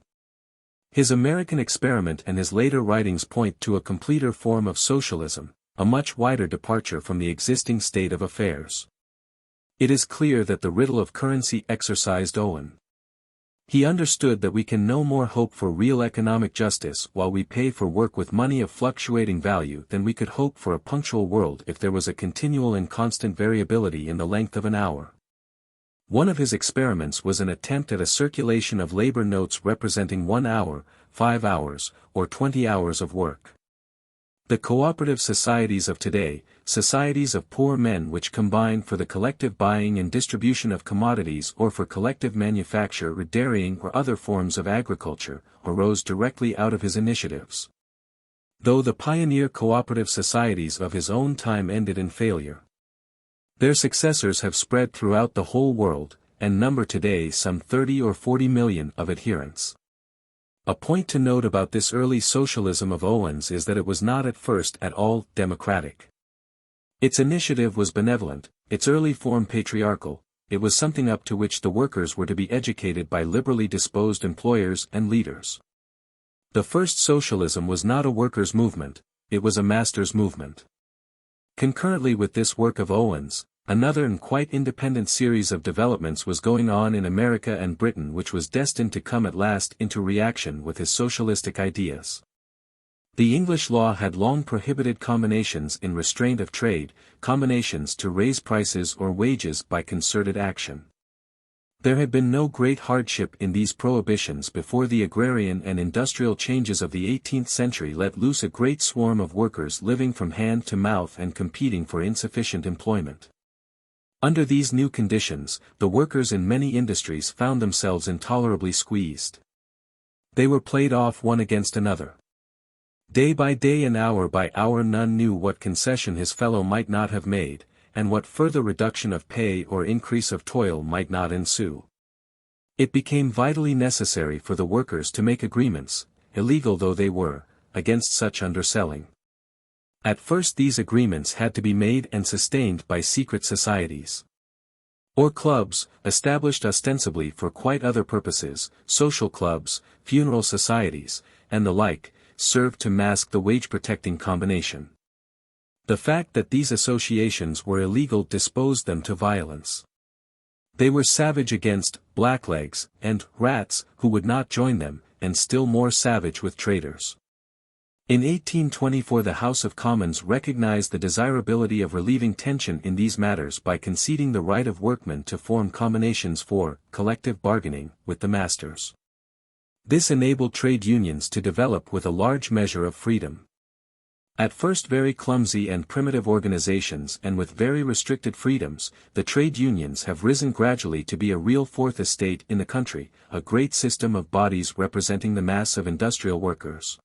His American experiment and his later writings point to a completer form of socialism, a much wider departure from the existing state of affairs. It is clear that the riddle of currency exercised Owen. He understood that we can no more hope for real economic justice while we pay for work with money of fluctuating value than we could hope for a punctual world if there was a continual and constant variability in the length of an hour. One of his experiments was an attempt at a circulation of labor notes representing 1 hour, 5 hours, or 20 hours of work. The cooperative societies of today, societies of poor men which combine for the collective buying and distribution of commodities or for collective manufacture or dairying or other forms of agriculture, arose directly out of his initiatives. Though the pioneer cooperative societies of his own time ended in failure, their successors have spread throughout the whole world, and number today some 30 or 40 million of adherents. A point to note about this early socialism of Owen's is that it was not at first at all democratic. Its initiative was benevolent, its early form patriarchal, it was something up to which the workers were to be educated by liberally disposed employers and leaders. The first socialism was not a workers' movement, it was a masters' movement. Concurrently with this work of Owen's, another and quite independent series of developments was going on in America and Britain which was destined to come at last into reaction with his socialistic ideas. The English law had long prohibited combinations in restraint of trade, combinations to raise prices or wages by concerted action. There had been no great hardship in these prohibitions before the agrarian and industrial changes of the 18th century let loose a great swarm of workers living from hand to mouth and competing for insufficient employment. Under these new conditions, the workers in many industries found themselves intolerably squeezed. They were played off one against another. Day by day and hour by hour none knew what concession his fellow might not have made, and what further reduction of pay or increase of toil might not ensue. It became vitally necessary for the workers to make agreements, illegal though they were, against such underselling. At first these agreements had to be made and sustained by secret societies, or clubs, established ostensibly for quite other purposes. Social clubs, funeral societies, and the like, served to mask the wage-protecting combination. The fact that these associations were illegal disposed them to violence. They were savage against blacklegs and rats who would not join them, and still more savage with traitors. In 1824 the House of Commons recognized the desirability of relieving tension in these matters by conceding the right of workmen to form combinations for collective bargaining with the masters. This enabled trade unions to develop with a large measure of freedom. At first very clumsy and primitive organizations and with very restricted freedoms, the trade unions have risen gradually to be a real fourth estate in the country, a great system of bodies representing the mass of industrial workers.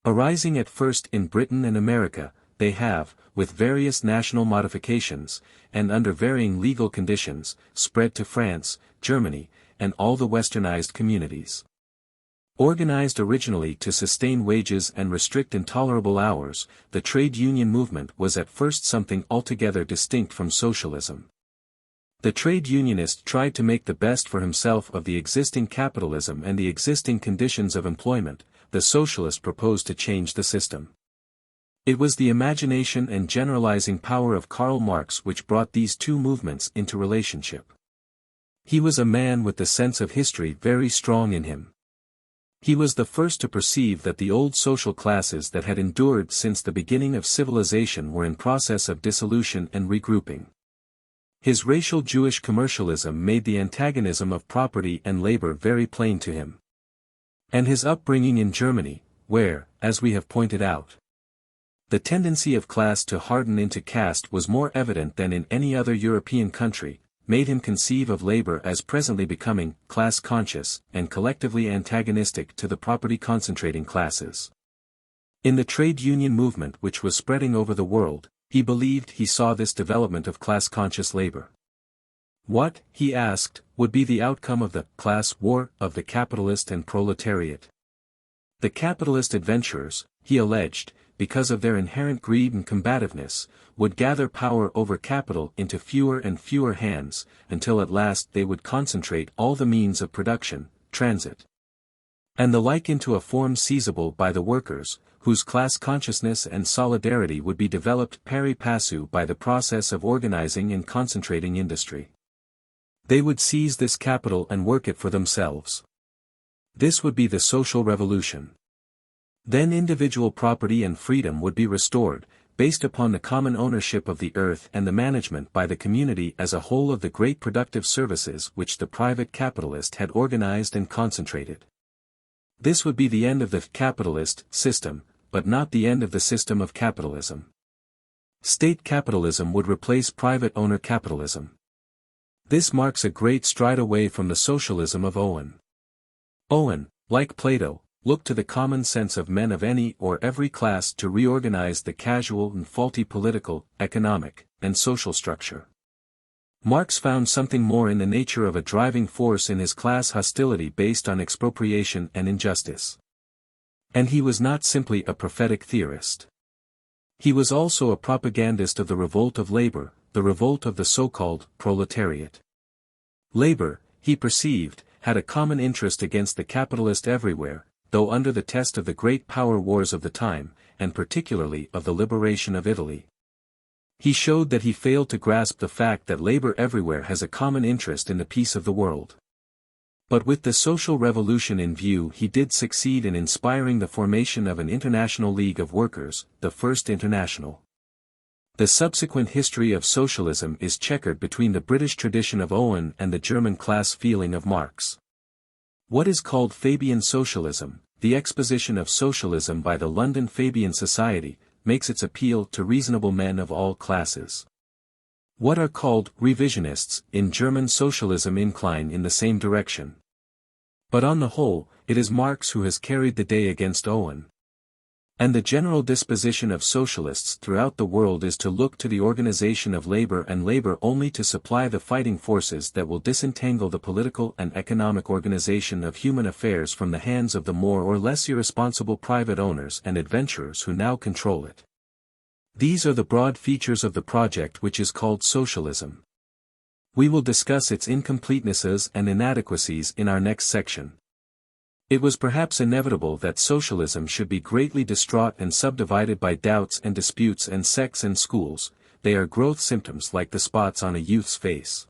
Arising at first in Britain and America, they have, with various national modifications, and under varying legal conditions, spread to France, Germany, and all the westernized communities. Organized originally to sustain wages and restrict intolerable hours, the trade union movement was at first something altogether distinct from socialism. The trade unionist tried to make the best for himself of the existing capitalism and the existing conditions of employment. The socialist proposed to change the system. It was the imagination and generalizing power of Karl Marx which brought these two movements into relationship. He was a man with the sense of history very strong in him. He was the first to perceive that the old social classes that had endured since the beginning of civilization were in process of dissolution and regrouping. His racial Jewish commercialism made the antagonism of property and labor very plain to him. And his upbringing in Germany, where, as we have pointed out, the tendency of class to harden into caste was more evident than in any other European country, made him conceive of labor as presently becoming class-conscious and collectively antagonistic to the property-concentrating classes. In the trade union movement which was spreading over the world, he believed he saw this development of class-conscious labor. What, he asked, would be the outcome of the class war of the capitalist and proletariat? The capitalist adventurers, he alleged, because of their inherent greed and combativeness, would gather power over capital into fewer and fewer hands, until at last they would concentrate all the means of production, transit, and the like into a form seizable by the workers, whose class consciousness and solidarity would be developed pari passu by the process of organizing and concentrating industry. They would seize this capital and work it for themselves. This would be the social revolution. Then individual property and freedom would be restored, based upon the common ownership of the earth and the management by the community as a whole of the great productive services which the private capitalist had organized and concentrated. This would be the end of the capitalist system, but not the end of the system of capitalism. State capitalism would replace private owner capitalism. This marks a great stride away from the socialism of Owen. Owen, like Plato, looked to the common sense of men of any or every class to reorganize the casual and faulty political, economic, and social structure. Marx found something more in the nature of a driving force in his class hostility based on expropriation and injustice. And he was not simply a prophetic theorist. He was also a propagandist of the revolt of labor, the revolt of the so-called proletariat. Labor, he perceived, had a common interest against the capitalist everywhere, though under the test of the great power wars of the time, and particularly of the liberation of Italy. He showed that he failed to grasp the fact that labor everywhere has a common interest in the peace of the world. But with the social revolution in view he did succeed in inspiring the formation of an international league of workers, the First International. The subsequent history of socialism is checkered between the British tradition of Owen and the German class feeling of Marx. What is called Fabian socialism, the exposition of socialism by the London Fabian Society, makes its appeal to reasonable men of all classes. What are called revisionists in German socialism incline in the same direction. But on the whole, it is Marx who has carried the day against Owen. And the general disposition of socialists throughout the world is to look to the organization of labor and labor only to supply the fighting forces that will disentangle the political and economic organization of human affairs from the hands of the more or less irresponsible private owners and adventurers who now control it. These are the broad features of the project which is called socialism. We will discuss its incompletenesses and inadequacies in our next section. It was perhaps inevitable that socialism should be greatly distraught and subdivided by doubts and disputes and sects and schools. They are growth symptoms like the spots on a youth's face.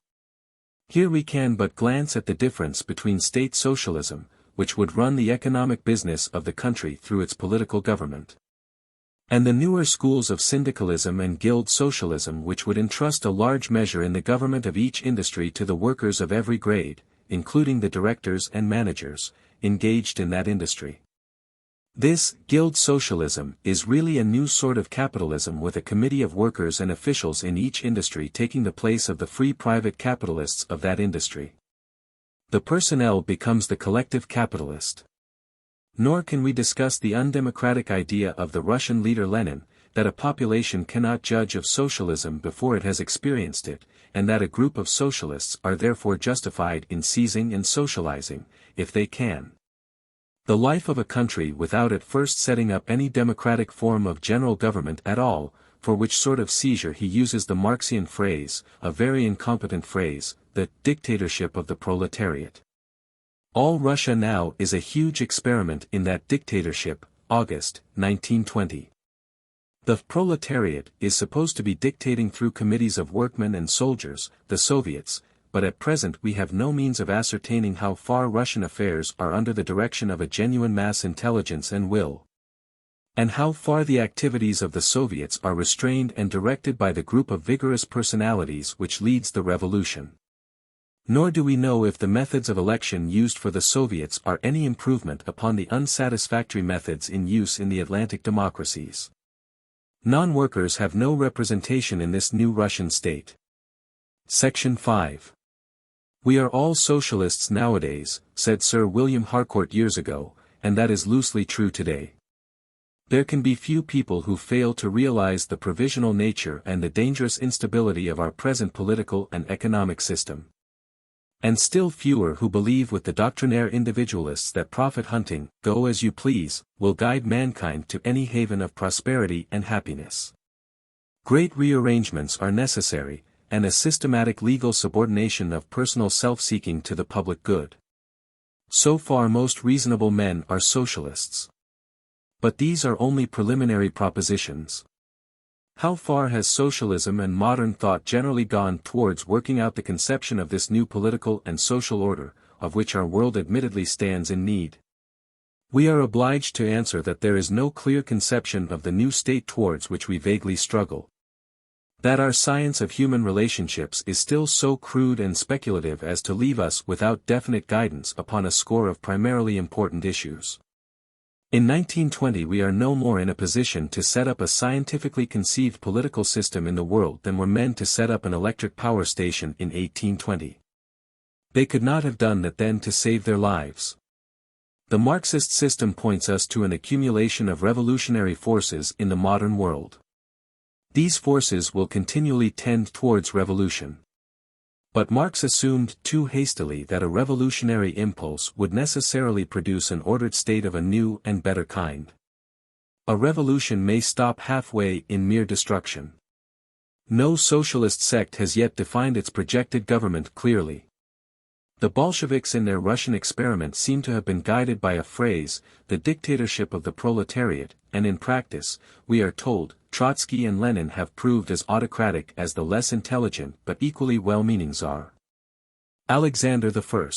Here we can but glance at the difference between state socialism, which would run the economic business of the country through its political government. And the newer schools of syndicalism and guild socialism which would entrust a large measure in the government of each industry to the workers of every grade, including the directors and managers, engaged in that industry. This guild socialism is really a new sort of capitalism with a committee of workers and officials in each industry taking the place of the free private capitalists of that industry. The personnel becomes the collective capitalist. Nor can we discuss the undemocratic idea of the Russian leader Lenin, that a population cannot judge of socialism before it has experienced it, and that a group of socialists are therefore justified in seizing and socializing, if they can, the life of a country without at first setting up any democratic form of general government at all, for which sort of seizure he uses the Marxian phrase, a very incompetent phrase, the dictatorship of the proletariat. All Russia now is a huge experiment in that dictatorship, August, 1920. The proletariat is supposed to be dictating through committees of workmen and soldiers, the Soviets, but at present we have no means of ascertaining how far Russian affairs are under the direction of a genuine mass intelligence and will, and how far the activities of the Soviets are restrained and directed by the group of vigorous personalities which leads the revolution. Nor do we know if the methods of election used for the Soviets are any improvement upon the unsatisfactory methods in use in the Atlantic democracies. Non-workers have no representation in this new Russian state. Section 5. We are all socialists nowadays, said Sir William Harcourt years ago, and that is loosely true today. There can be few people who fail to realize the provisional nature and the dangerous instability of our present political and economic system. And still fewer who believe with the doctrinaire individualists that profit hunting, go as you please, will guide mankind to any haven of prosperity and happiness. Great rearrangements are necessary, and a systematic legal subordination of personal self-seeking to the public good. So far most reasonable men are socialists. But these are only preliminary propositions. How far has socialism and modern thought generally gone towards working out the conception of this new political and social order, of which our world admittedly stands in need? We are obliged to answer that there is no clear conception of the new state towards which we vaguely struggle. That our science of human relationships is still so crude and speculative as to leave us without definite guidance upon a score of primarily important issues. In 1920 we are no more in a position to set up a scientifically conceived political system in the world than were men to set up an electric power station in 1820. They could not have done that then to save their lives. The Marxist system points us to an accumulation of revolutionary forces in the modern world. These forces will continually tend towards revolution. But Marx assumed too hastily that a revolutionary impulse would necessarily produce an ordered state of a new and better kind. A revolution may stop halfway in mere destruction. No socialist sect has yet defined its projected government clearly. The Bolsheviks in their Russian experiment seem to have been guided by a phrase, the dictatorship of the proletariat, and in practice, we are told, Trotsky and Lenin have proved as autocratic as the less intelligent but equally well-meaning Tsar Alexander I.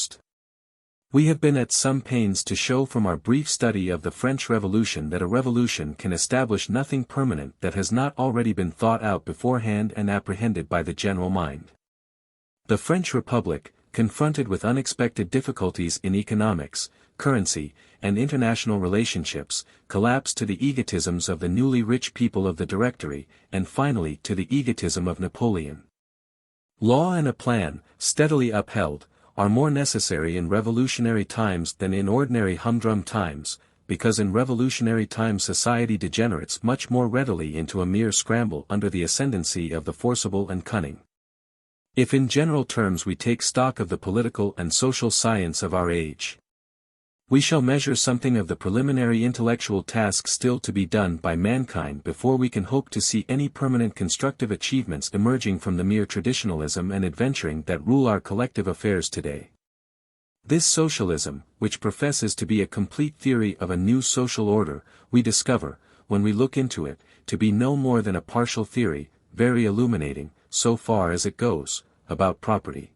We have been at some pains to show from our brief study of the French Revolution that a revolution can establish nothing permanent that has not already been thought out beforehand and apprehended by the general mind. The French Republic, confronted with unexpected difficulties in economics, currency, and international relationships, collapsed to the egotisms of the newly rich people of the Directory, and finally to the egotism of Napoleon. Law and a plan, steadily upheld, are more necessary in revolutionary times than in ordinary humdrum times, because in revolutionary times society degenerates much more readily into a mere scramble under the ascendancy of the forcible and cunning. If in general terms we take stock of the political and social science of our age, we shall measure something of the preliminary intellectual task still to be done by mankind before we can hope to see any permanent constructive achievements emerging from the mere traditionalism and adventuring that rule our collective affairs today. This socialism, which professes to be a complete theory of a new social order, we discover, when we look into it, to be no more than a partial theory, very illuminating, so far as it goes, about property.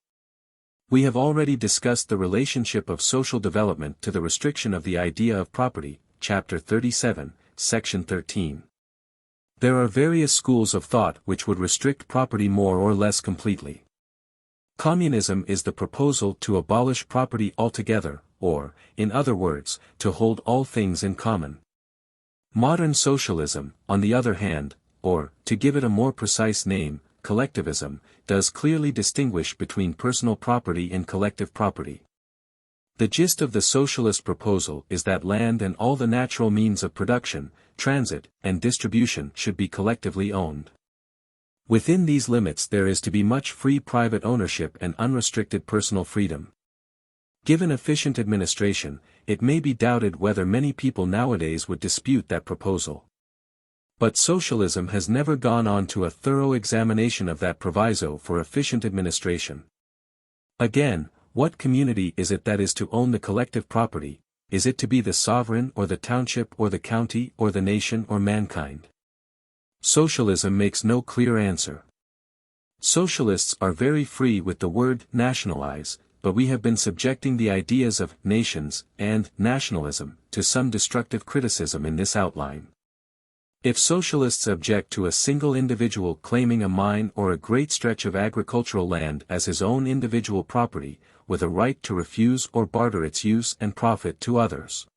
We have already discussed the relationship of social development to the restriction of the idea of property, Chapter 37, Section 13. There are various schools of thought which would restrict property more or less completely. Communism is the proposal to abolish property altogether, or, in other words, to hold all things in common. Modern socialism, on the other hand, or, to give it a more precise name, collectivism, does clearly distinguish between personal property and collective property. The gist of the socialist proposal is that land and all the natural means of production, transit, and distribution should be collectively owned. Within these limits there is to be much free private ownership and unrestricted personal freedom. Given efficient administration, it may be doubted whether many people nowadays would dispute that proposal. But socialism has never gone on to a thorough examination of that proviso for efficient administration. Again, what community is it that is to own the collective property? Is it to be the sovereign or the township or the county or the nation or mankind? Socialism makes no clear answer. Socialists are very free with the word nationalize, but we have been subjecting the ideas of nations and nationalism to some destructive criticism in this outline. If socialists object to a single individual claiming a mine or a great stretch of agricultural land as his own individual property, with a right to refuse or barter its use and profit to others,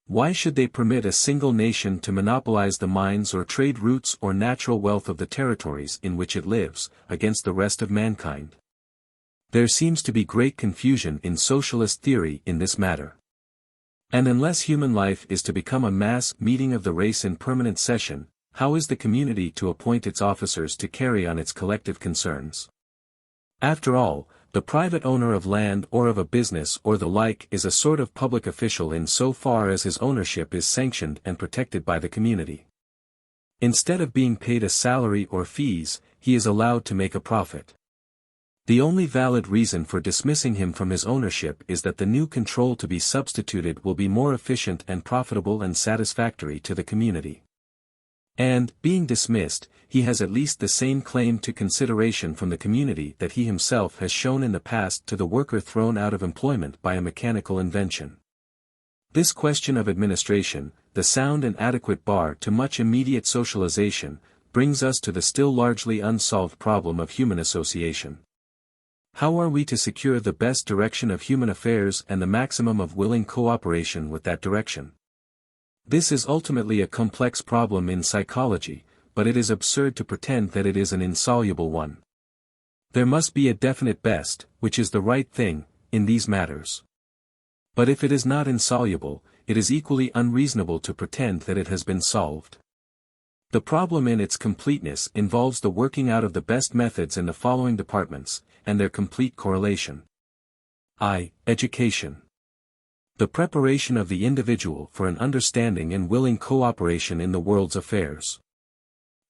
why should they permit a single nation to monopolize the mines or trade routes or natural wealth of the territories in which it lives, against the rest of mankind? There seems to be great confusion in socialist theory in this matter. And unless human life is to become a mass meeting of the race in permanent session, how is the community to appoint its officers to carry on its collective concerns? After all, the private owner of land or of a business or the like is a sort of public official in so far as his ownership is sanctioned and protected by the community. Instead of being paid a salary or fees, he is allowed to make a profit. The only valid reason for dismissing him from his ownership is that the new control to be substituted will be more efficient and profitable and satisfactory to the community. And, being dismissed, he has at least the same claim to consideration from the community that he himself has shown in the past to the worker thrown out of employment by a mechanical invention. This question of administration, the sound and adequate bar to much immediate socialization, brings us to the still largely unsolved problem of human association. How are we to secure the best direction of human affairs and the maximum of willing cooperation with that direction? This is ultimately a complex problem in psychology, but it is absurd to pretend that it is an insoluble one. There must be a definite best, which is the right thing, in these matters. But if it is not insoluble, it is equally unreasonable to pretend that it has been solved. The problem in its completeness involves the working out of the best methods in the following departments, and their complete correlation. I. Education. The preparation of the individual for an understanding and willing cooperation in the world's affairs.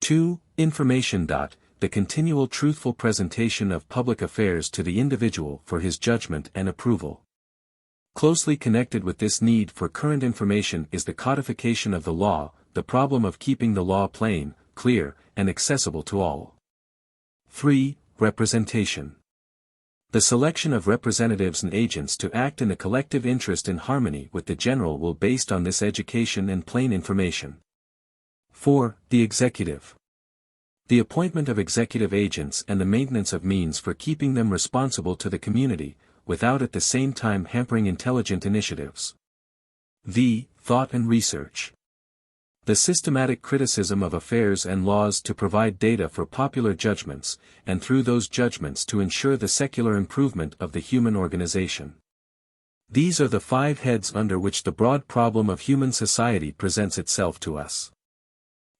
2. Information. The continual truthful presentation of public affairs to the individual for his judgment and approval. Closely connected with this need for current information is the codification of the law, the problem of keeping the law plain, clear, and accessible to all. 3. Representation. The selection of representatives and agents to act in the collective interest in harmony with the general will based on this education and plain information. 4. The executive. The appointment of executive agents and the maintenance of means for keeping them responsible to the community, without at the same time hampering intelligent initiatives. V. Thought and research. The systematic criticism of affairs and laws to provide data for popular judgments, and through those judgments to ensure the secular improvement of the human organization. These are the 5 heads under which the broad problem of human society presents itself to us.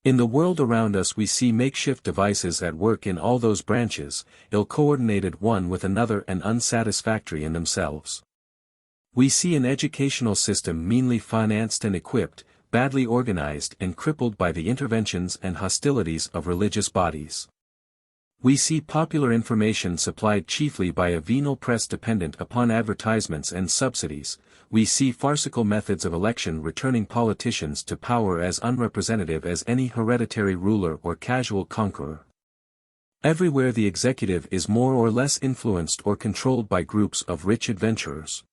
In the world around us we see makeshift devices at work in all those branches, ill-coordinated one with another and unsatisfactory in themselves. We see an educational system meanly financed and equipped, badly organized and crippled by the interventions and hostilities of religious bodies. We see popular information supplied chiefly by a venal press dependent upon advertisements and subsidies. We see farcical methods of election returning politicians to power as unrepresentative as any hereditary ruler or casual conqueror. Everywhere the executive is more or less influenced or controlled by groups of rich adventurers.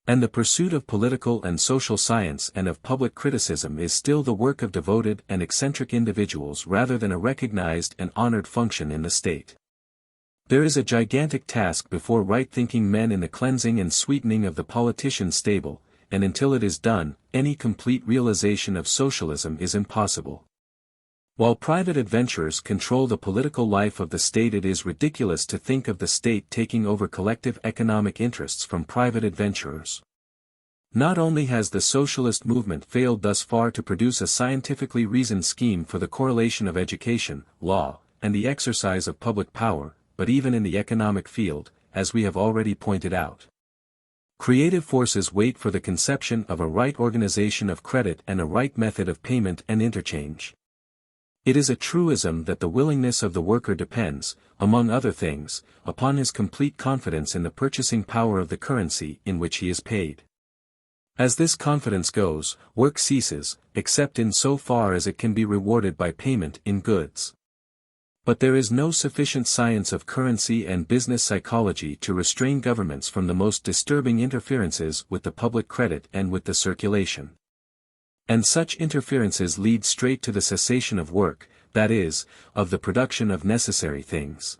And the pursuit of political and social science and of public criticism is still the work of devoted and eccentric individuals rather than a recognized and honored function in the state. There is a gigantic task before right-thinking men in the cleansing and sweetening of the politician stable, and until it is done, any complete realization of socialism is impossible. While private adventurers control the political life of the state, it is ridiculous to think of the state taking over collective economic interests from private adventurers. Not only has the socialist movement failed thus far to produce a scientifically reasoned scheme for the correlation of education, law, and the exercise of public power, but even in the economic field, as we have already pointed out. Creative forces wait for the conception of a right organization of credit and a right method of payment and interchange. It is a truism that the willingness of the worker depends, among other things, upon his complete confidence in the purchasing power of the currency in which he is paid. As this confidence goes, work ceases, except in so far as it can be rewarded by payment in goods. But there is no sufficient science of currency and business psychology to restrain governments from the most disturbing interferences with the public credit and with the circulation. And such interferences lead straight to the cessation of work, that is, of the production of necessary things.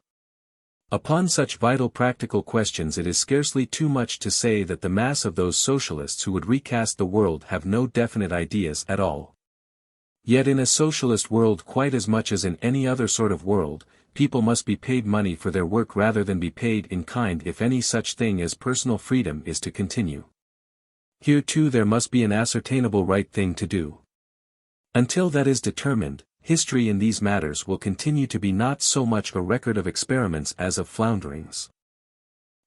Upon such vital practical questions it is scarcely too much to say that the mass of those socialists who would recast the world have no definite ideas at all. Yet in a socialist world, quite as much as in any other sort of world, people must be paid money for their work rather than be paid in kind if any such thing as personal freedom is to continue. Here too there must be an ascertainable right thing to do. Until that is determined, history in these matters will continue to be not so much a record of experiments as of flounderings.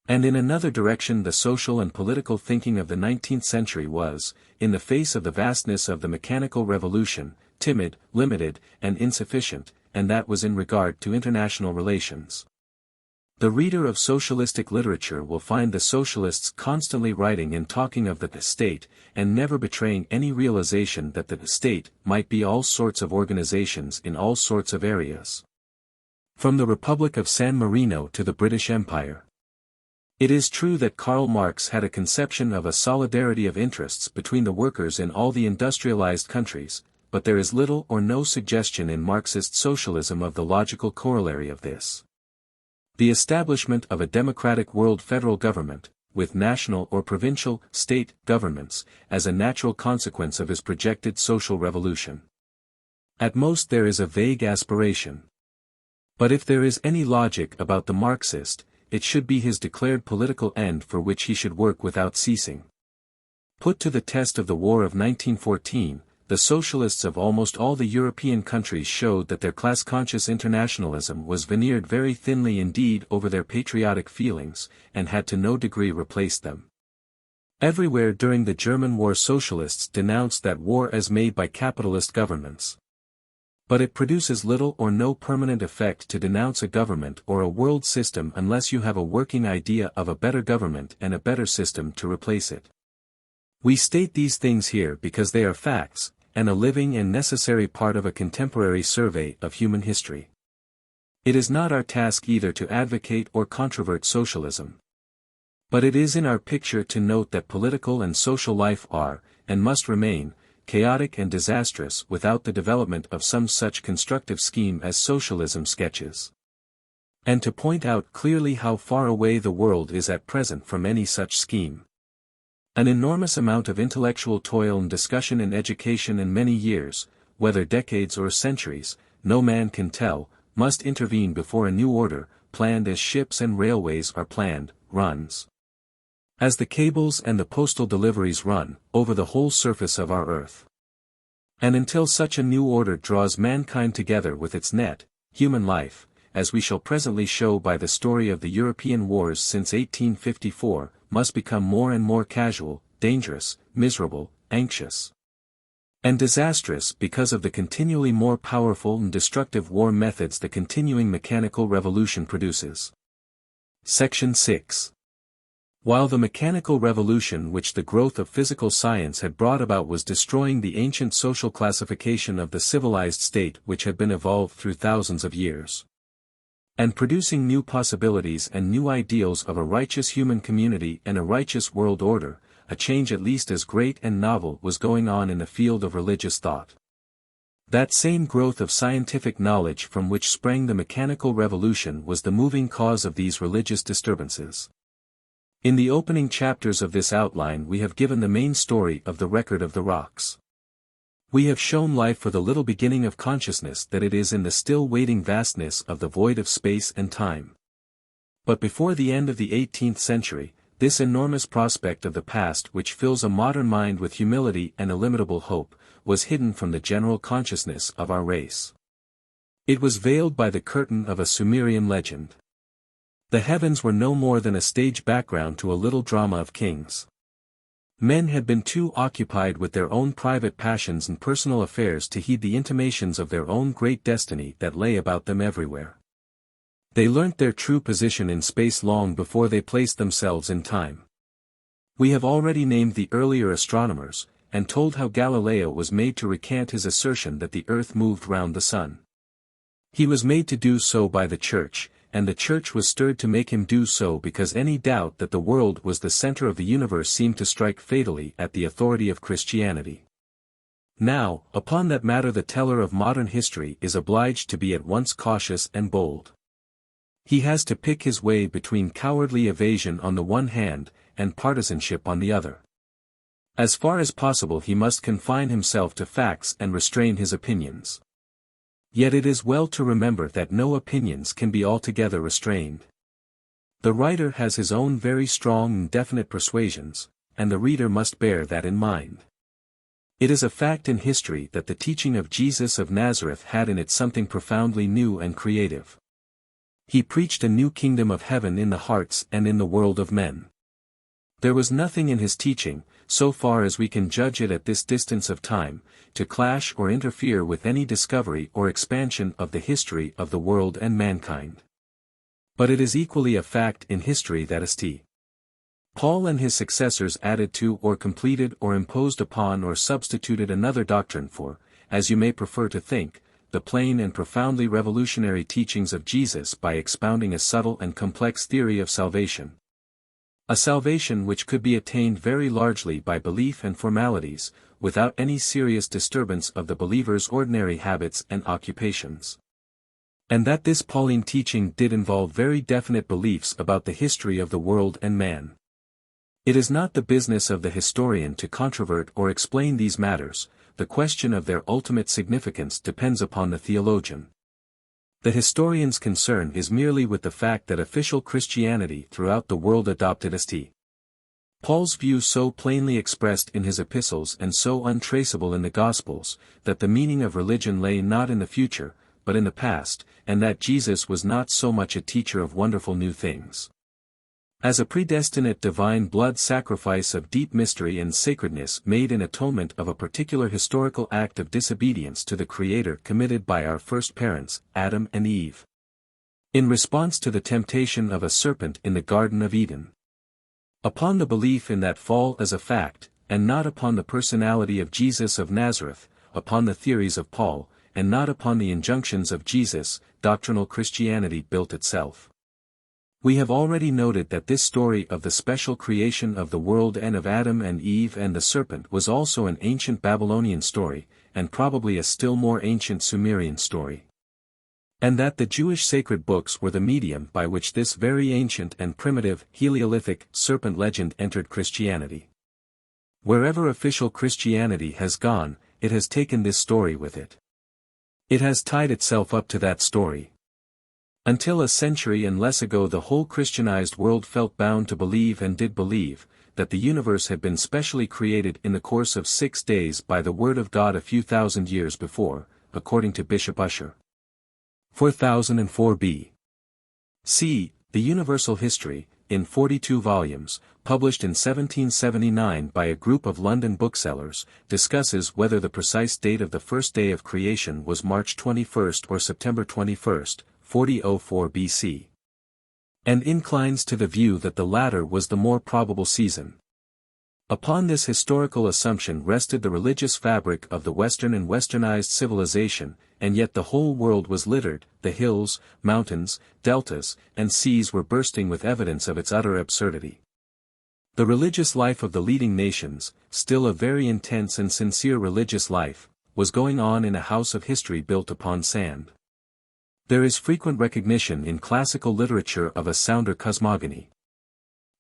And in another direction, the social and political thinking of the 19th century was, in the face of the vastness of the mechanical revolution, timid, limited, and insufficient, and that was in regard to international relations. The reader of socialistic literature will find the socialists constantly writing and talking of the state, and never betraying any realization that the state might be all sorts of organizations in all sorts of areas. From the Republic of San Marino to the British Empire. It is true that Karl Marx had a conception of a solidarity of interests between the workers in all the industrialized countries, but there is little or no suggestion in Marxist socialism of the logical corollary of this. The establishment of a democratic world federal government, with national or provincial, state, governments, as a natural consequence of his projected social revolution. At most there is a vague aspiration. But if there is any logic about the Marxist, it should be his declared political end for which he should work without ceasing. Put to the test of the War of 1914, the socialists of almost all the European countries showed that their class-conscious internationalism was veneered very thinly indeed over their patriotic feelings, and had to no degree replaced them. Everywhere during the German war socialists denounced that war as made by capitalist governments. But it produces little or no permanent effect to denounce a government or a world system unless you have a working idea of a better government and a better system to replace it. We state these things here because they are facts, and a living and necessary part of a contemporary survey of human history. It is not our task either to advocate or controvert socialism. But it is in our picture to note that political and social life are, and must remain, chaotic and disastrous without the development of some such constructive scheme as socialism sketches. And to point out clearly how far away the world is at present from any such scheme. An enormous amount of intellectual toil and discussion and education in many years, whether decades or centuries, no man can tell, must intervene before a new order, planned as ships and railways are planned, runs. As the cables and the postal deliveries run, over the whole surface of our earth. And until such a new order draws mankind together with its net, human life, as we shall presently show by the story of the European wars since 1854, must become more and more casual, dangerous, miserable, anxious, and disastrous because of the continually more powerful and destructive war methods the continuing mechanical revolution produces. Section 6. While the mechanical revolution which the growth of physical science had brought about was destroying the ancient social classification of the civilized state which had been evolved through thousands of years. and producing new possibilities and new ideals of a righteous human community and a righteous world order. A change at least as great and novel was going on in the field of religious thought. That same growth of scientific knowledge from which sprang the mechanical revolution was the moving cause of these religious disturbances. In the opening chapters of this outline we have given the main story of the record of the rocks. We have shown life for the little beginning of consciousness that it is in the still waiting vastness of the void of space and time. But before the end of the 18th century, this enormous prospect of the past which fills a modern mind with humility and illimitable hope, was hidden from the general consciousness of our race. It was veiled by the curtain of a Sumerian legend. The heavens were no more than a stage background to a little drama of kings. Men had been too occupied with their own private passions and personal affairs to heed the intimations of their own great destiny that lay about them everywhere. They learnt their true position in space long before they placed themselves in time. We have already named the earlier astronomers, and told how Galileo was made to recant his assertion that the earth moved round the sun. He was made to do so by the Church, and the Church was stirred to make him do so because any doubt that the world was the center of the universe seemed to strike fatally at the authority of Christianity. Now, upon that matter the teller of modern history is obliged to be at once cautious and bold. He has to pick his way between cowardly evasion on the one hand, and partisanship on the other. As far as possible he must confine himself to facts and restrain his opinions. Yet it is well to remember that no opinions can be altogether restrained. The writer has his own very strong and definite persuasions, and the reader must bear that in mind. It is a fact in history that the teaching of Jesus of Nazareth had in it something profoundly new and creative. He preached a new kingdom of heaven in the hearts and in the world of men. There was nothing in his teaching, so far as we can judge it at this distance of time, to clash or interfere with any discovery or expansion of the history of the world and mankind. But it is equally a fact in history that St. Paul and his successors added to or completed or imposed upon or substituted another doctrine for, as you may prefer to think, the plain and profoundly revolutionary teachings of Jesus by expounding a subtle and complex theory of salvation. A salvation which could be attained very largely by belief and formalities, without any serious disturbance of the believer's ordinary habits and occupations. And that this Pauline teaching did involve very definite beliefs about the history of the world and man. It is not the business of the historian to controvert or explain these matters, the question of their ultimate significance depends upon the theologian. The historian's concern is merely with the fact that official Christianity throughout the world adopted St. Paul's view so plainly expressed in his epistles and so untraceable in the Gospels, that the meaning of religion lay not in the future, but in the past, and that Jesus was not so much a teacher of wonderful new things. As a predestinate divine blood sacrifice of deep mystery and sacredness made in atonement of a particular historical act of disobedience to the Creator committed by our first parents, Adam and Eve. In response to the temptation of a serpent in the Garden of Eden. Upon the belief in that fall as a fact, and not upon the personality of Jesus of Nazareth, upon the theories of Paul, and not upon the injunctions of Jesus, doctrinal Christianity built itself. We have already noted that this story of the special creation of the world and of Adam and Eve and the serpent was also an ancient Babylonian story, and probably a still more ancient Sumerian story. And that the Jewish sacred books were the medium by which this very ancient and primitive Heliolithic serpent legend entered Christianity. Wherever official Christianity has gone, it has taken this story with it. It has tied itself up to that story. Until a century and less ago the whole Christianized world felt bound to believe and did believe, that the universe had been specially created in the course of 6 days by the word of God a few thousand years before, according to Bishop Ussher. 4004 B.C., The Universal History, in 42 volumes, published in 1779 by a group of London booksellers, discusses whether the precise date of the first day of creation was March 21 or September 21, 4004 BC. And inclines to the view that the latter was the more probable season. Upon this historical assumption rested the religious fabric of the Western and Westernized civilization, and yet the whole world was littered, the hills, mountains, deltas, and seas were bursting with evidence of its utter absurdity. The religious life of the leading nations, still a very intense and sincere religious life, was going on in a house of history built upon sand. There is frequent recognition in classical literature of a sounder cosmogony.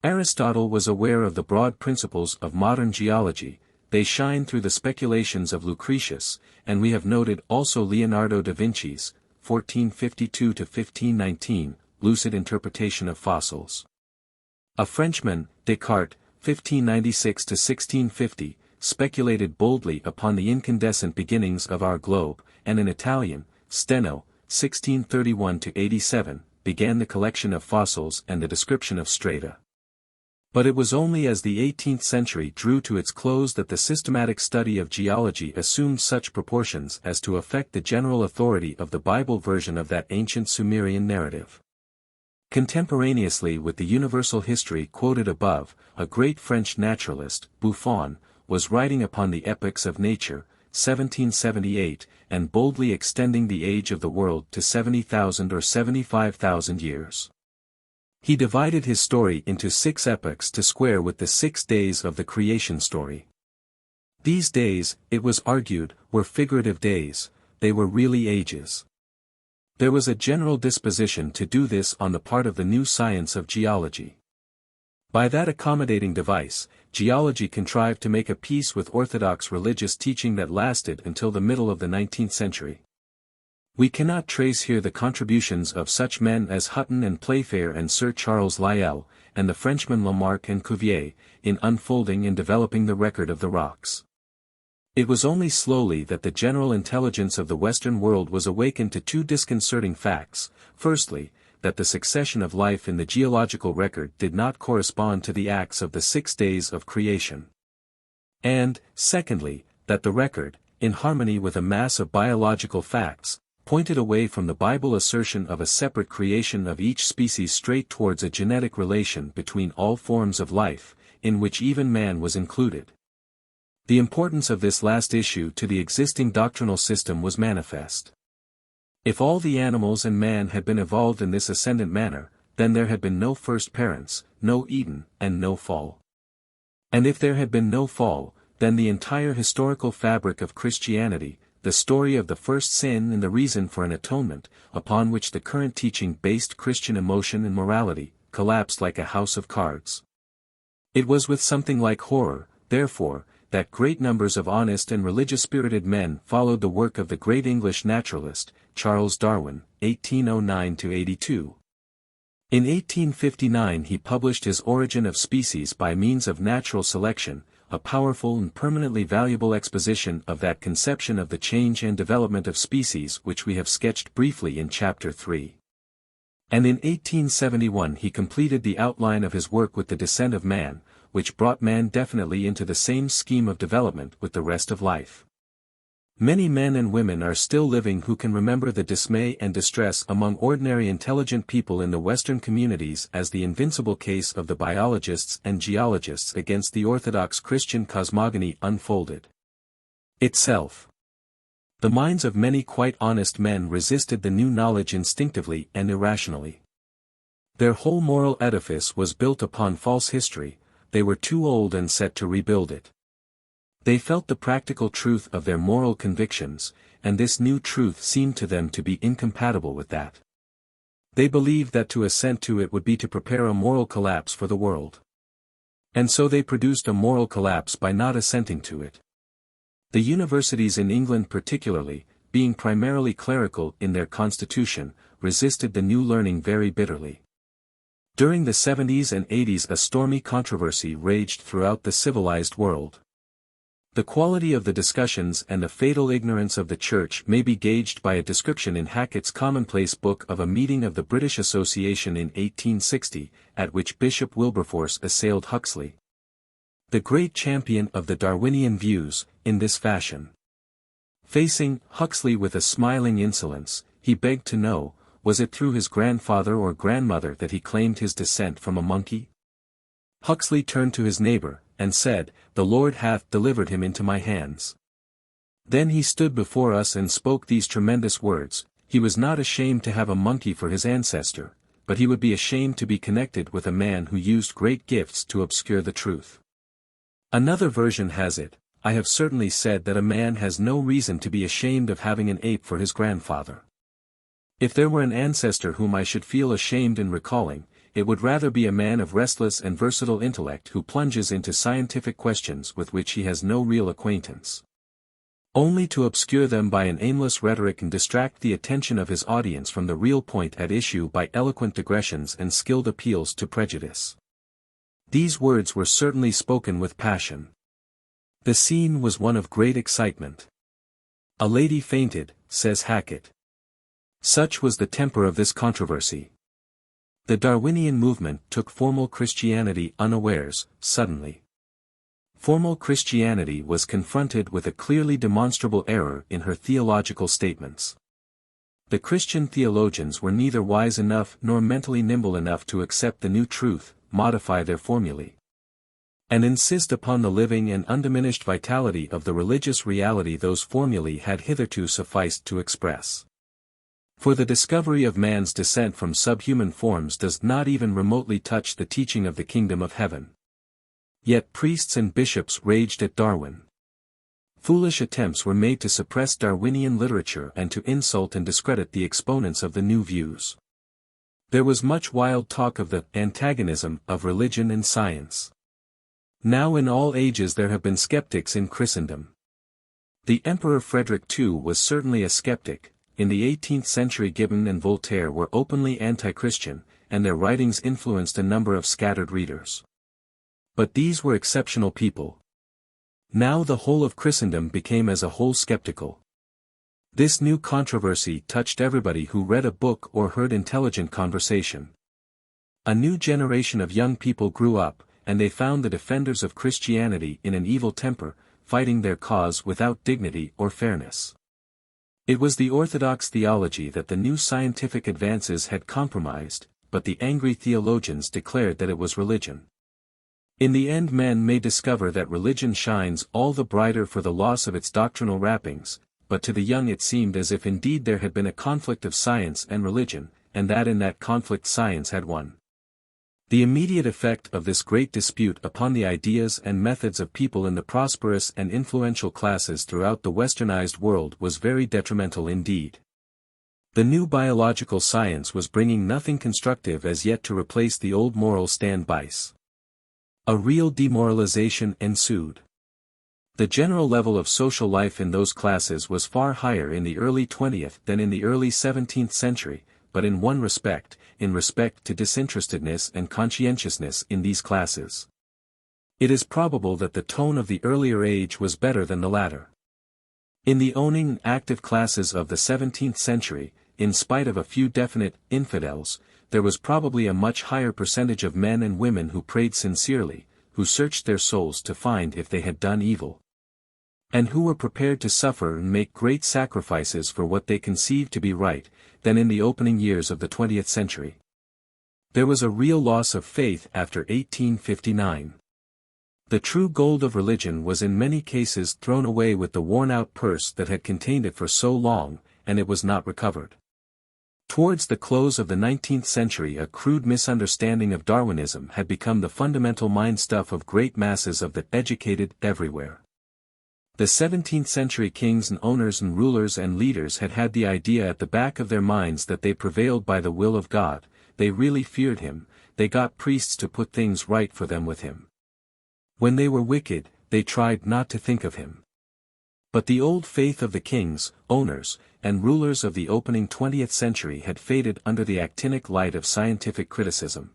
Aristotle was aware of the broad principles of modern geology, they shine through the speculations of Lucretius, and we have noted also Leonardo da Vinci's, 1452–1519, lucid interpretation of fossils. A Frenchman, Descartes, 1596–1650, speculated boldly upon the incandescent beginnings of our globe, and an Italian, Steno, 1631–87, began the collection of fossils and the description of strata. But it was only as the 18th century drew to its close that the systematic study of geology assumed such proportions as to affect the general authority of the Bible version of that ancient Sumerian narrative. Contemporaneously with the universal history quoted above, a great French naturalist, Buffon, was writing upon the epochs of nature, 1778, and boldly extending the age of the world to 70,000 or 75,000 years. He divided his story into 6 epochs to square with the 6 days of the creation story. These days, it was argued, were figurative days, they were really ages. There was a general disposition to do this on the part of the new science of geology. By that accommodating device, geology contrived to make a peace with orthodox religious teaching that lasted until the middle of the 19th century. We cannot trace here the contributions of such men as Hutton and Playfair and Sir Charles Lyell, and the Frenchmen Lamarck and Cuvier, in unfolding and developing the record of the rocks. It was only slowly that the general intelligence of the Western world was awakened to 2 disconcerting facts: firstly, that the succession of life in the geological record did not correspond to the acts of the 6 days of creation. And, secondly, that the record, in harmony with a mass of biological facts, pointed away from the Bible assertion of a separate creation of each species straight towards a genetic relation between all forms of life, in which even man was included. The importance of this last issue to the existing doctrinal system was manifest. If all the animals and man had been evolved in this ascendant manner, then there had been no first parents, no Eden, and no fall. And if there had been no fall, then the entire historical fabric of Christianity, the story of the first sin and the reason for an atonement, upon which the current teaching based Christian emotion and morality, collapsed like a house of cards. It was with something like horror, therefore, that great numbers of honest and religious-spirited men followed the work of the great English naturalist, Charles Darwin, 1809–82. In 1859 he published his Origin of Species by Means of Natural Selection, a powerful and permanently valuable exposition of that conception of the change and development of species which we have sketched briefly in Chapter 3. And in 1871 he completed the outline of his work with The Descent of Man, which brought man definitely into the same scheme of development with the rest of life. Many men and women are still living who can remember the dismay and distress among ordinary intelligent people in the Western communities as the invincible case of the biologists and geologists against the orthodox Christian cosmogony unfolded itself. The minds of many quite honest men resisted the new knowledge instinctively and irrationally. Their whole moral edifice was built upon false history, they were too old and set to rebuild it. They felt the practical truth of their moral convictions, and this new truth seemed to them to be incompatible with that. They believed that to assent to it would be to prepare a moral collapse for the world. And so they produced a moral collapse by not assenting to it. The universities in England particularly, being primarily clerical in their constitution, resisted the new learning very bitterly. During the 70s and 80s a stormy controversy raged throughout the civilized world. The quality of the discussions and the fatal ignorance of the Church may be gauged by a description in Hackett's commonplace book of a meeting of the British Association in 1860, at which Bishop Wilberforce assailed Huxley, the great champion of the Darwinian views, in this fashion. Facing Huxley with a smiling insolence, he begged to know, was it through his grandfather or grandmother that he claimed his descent from a monkey? Huxley turned to his neighbor, and said, "The Lord hath delivered him into my hands." Then he stood before us and spoke these tremendous words. He was not ashamed to have a monkey for his ancestor, but he would be ashamed to be connected with a man who used great gifts to obscure the truth. Another version has it, I have certainly said that a man has no reason to be ashamed of having an ape for his grandfather. If there were an ancestor whom I should feel ashamed in recalling, it would rather be a man of restless and versatile intellect who plunges into scientific questions with which he has no real acquaintance, only to obscure them by an aimless rhetoric and distract the attention of his audience from the real point at issue by eloquent digressions and skilled appeals to prejudice. These words were certainly spoken with passion. The scene was one of great excitement. A lady fainted, says Hackett. Such was the temper of this controversy. The Darwinian movement took formal Christianity unawares, suddenly. Formal Christianity was confronted with a clearly demonstrable error in her theological statements. The Christian theologians were neither wise enough nor mentally nimble enough to accept the new truth, modify their formulae, and insist upon the living and undiminished vitality of the religious reality those formulae had hitherto sufficed to express. For the discovery of man's descent from subhuman forms does not even remotely touch the teaching of the kingdom of heaven. Yet priests and bishops raged at Darwin. Foolish attempts were made to suppress Darwinian literature and to insult and discredit the exponents of the new views. There was much wild talk of the antagonism of religion and science. Now in all ages there have been skeptics in Christendom. The Emperor Frederick II was certainly a skeptic. In the 18th century Gibbon and Voltaire were openly anti-Christian, and their writings influenced a number of scattered readers. But these were exceptional people. Now the whole of Christendom became as a whole skeptical. This new controversy touched everybody who read a book or heard intelligent conversation. A new generation of young people grew up, and they found the defenders of Christianity in an evil temper, fighting their cause without dignity or fairness. It was the orthodox theology that the new scientific advances had compromised, but the angry theologians declared that it was religion. In the end men may discover that religion shines all the brighter for the loss of its doctrinal wrappings, but to the young it seemed as if indeed there had been a conflict of science and religion, and that in that conflict science had won. The immediate effect of this great dispute upon the ideas and methods of people in the prosperous and influential classes throughout the westernized world was very detrimental indeed. The new biological science was bringing nothing constructive as yet to replace the old moral standbys. A real demoralization ensued. The general level of social life in those classes was far higher in the early 20th than in the early 17th century, but in one respect, in respect to disinterestedness and conscientiousness in these classes. It is probable that the tone of the earlier age was better than the latter. In the owning and active classes of the 17th century, in spite of a few definite infidels, there was probably a much higher percentage of men and women who prayed sincerely, who searched their souls to find if they had done evil, and who were prepared to suffer and make great sacrifices for what they conceived to be right, than in the opening years of the 20th century. There was a real loss of faith after 1859. The true gold of religion was in many cases thrown away with the worn-out purse that had contained it for so long, and it was not recovered. Towards the close of the 19th century a crude misunderstanding of Darwinism had become the fundamental mind-stuff of great masses of the educated everywhere. The 17th century kings and owners and rulers and leaders had had the idea at the back of their minds that they prevailed by the will of God, they really feared him, they got priests to put things right for them with him. When they were wicked, they tried not to think of him. But the old faith of the kings, owners, and rulers of the opening 20th century had faded under the actinic light of scientific criticism.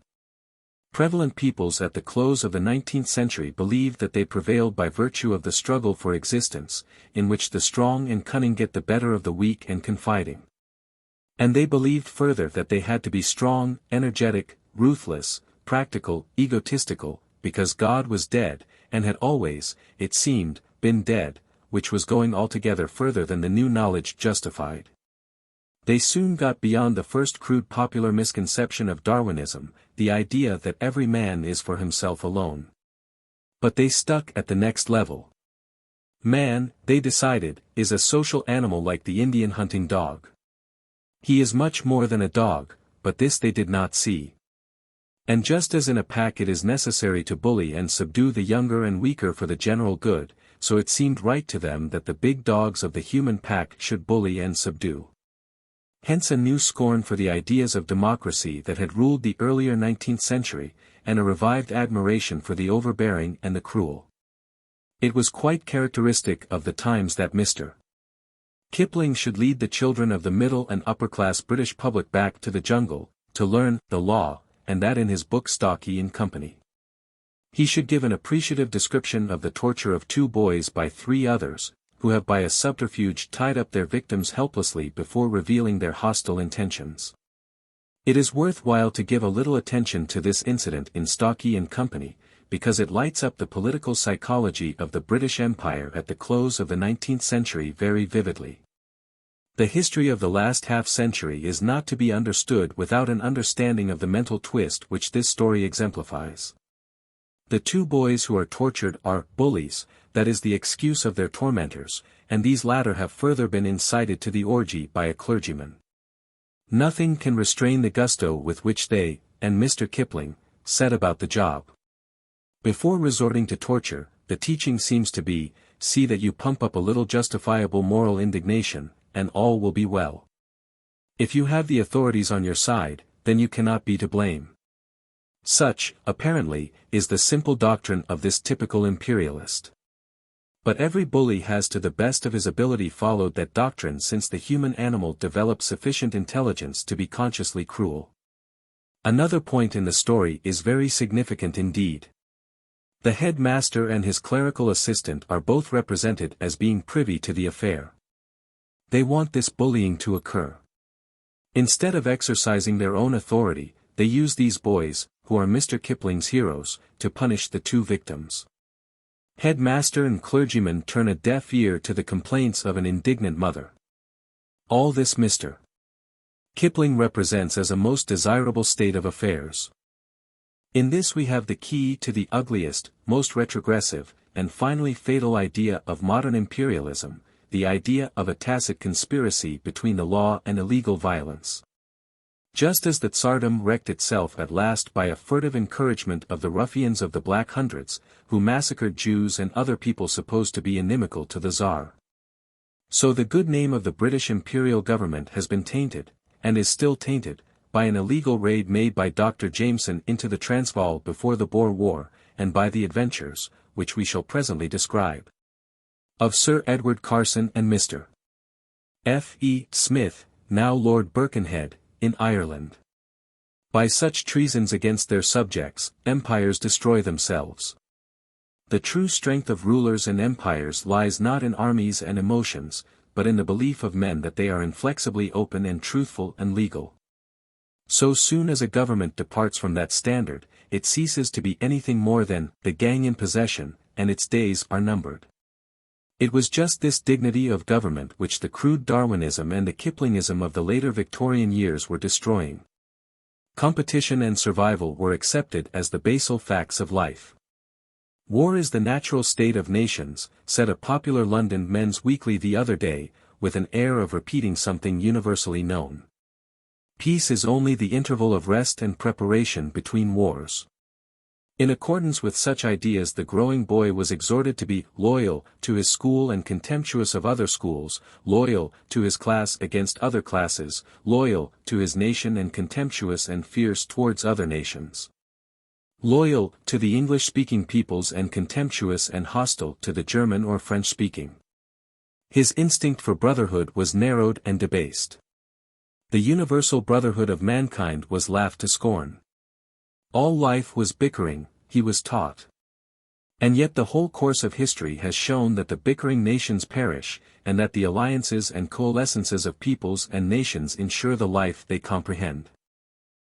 Prevalent peoples at the close of the 19th century believed that they prevailed by virtue of the struggle for existence, in which the strong and cunning get the better of the weak and confiding. And they believed further that they had to be strong, energetic, ruthless, practical, egotistical, because God was dead, and had always, it seemed, been dead, which was going altogether further than the new knowledge justified. They soon got beyond the first crude popular misconception of Darwinism, the idea that every man is for himself alone. But they stuck at the next level. Man, they decided, is a social animal like the Indian hunting dog. He is much more than a dog, but this they did not see. And just as in a pack it is necessary to bully and subdue the younger and weaker for the general good, so it seemed right to them that the big dogs of the human pack should bully and subdue. Hence a new scorn for the ideas of democracy that had ruled the earlier 19th century, and a revived admiration for the overbearing and the cruel. It was quite characteristic of the times that Mr. Kipling should lead the children of the middle and upper-class British public back to the jungle, to learn the law, and that in his book Stocky and Company. He should give an appreciative description of the torture of 2 boys by 3 others, who have by a subterfuge tied up their victims helplessly before revealing their hostile intentions. It is worthwhile to give a little attention to this incident in Stocky and Company, because it lights up the political psychology of the British Empire at the close of the 19th century very vividly. The history of the last half-century is not to be understood without an understanding of the mental twist which this story exemplifies. The 2 boys who are tortured are bullies, that is the excuse of their tormentors, and these latter have further been incited to the orgy by a clergyman. Nothing can restrain the gusto with which they, and Mr. Kipling, set about the job. Before resorting to torture, the teaching seems to be, see that you pump up a little justifiable moral indignation, and all will be well. If you have the authorities on your side, then you cannot be to blame. Such, apparently, is the simple doctrine of this typical imperialist. But every bully has to the best of his ability followed that doctrine since the human animal developed sufficient intelligence to be consciously cruel. Another point in the story is very significant indeed. The headmaster and his clerical assistant are both represented as being privy to the affair. They want this bullying to occur. Instead of exercising their own authority, they use these boys, who are Mr. Kipling's heroes, to punish the 2 victims. Headmaster and clergyman turn a deaf ear to the complaints of an indignant mother. All this Mr. Kipling represents as a most desirable state of affairs. In this we have the key to the ugliest, most retrogressive, and finally fatal idea of modern imperialism, the idea of a tacit conspiracy between the law and illegal violence. Just as the Tsardom wrecked itself at last by a furtive encouragement of the ruffians of the Black Hundreds, who massacred Jews and other people supposed to be inimical to the Tsar. So the good name of the British imperial government has been tainted, and is still tainted, by an illegal raid made by Dr. Jameson into the Transvaal before the Boer War, and by the adventures, which we shall presently describe, of Sir Edward Carson and Mr. F. E. Smith, now Lord Birkenhead, in Ireland. By such treasons against their subjects, empires destroy themselves. The true strength of rulers and empires lies not in armies and emotions, but in the belief of men that they are inflexibly open and truthful and legal. So soon as a government departs from that standard, it ceases to be anything more than the gang in possession, and its days are numbered. It was just this dignity of government which the crude Darwinism and the Kiplingism of the later Victorian years were destroying. Competition and survival were accepted as the basal facts of life. War is the natural state of nations, said a popular London Men's Weekly the other day, with an air of repeating something universally known. Peace is only the interval of rest and preparation between wars. In accordance with such ideas the growing boy was exhorted to be loyal to his school and contemptuous of other schools, loyal to his class against other classes, loyal to his nation and contemptuous and fierce towards other nations. Loyal to the English-speaking peoples and contemptuous and hostile to the German or French-speaking. His instinct for brotherhood was narrowed and debased. The universal brotherhood of mankind was laughed to scorn. All life was bickering, he was taught. And yet the whole course of history has shown that the bickering nations perish, and that the alliances and coalescences of peoples and nations ensure the life they comprehend.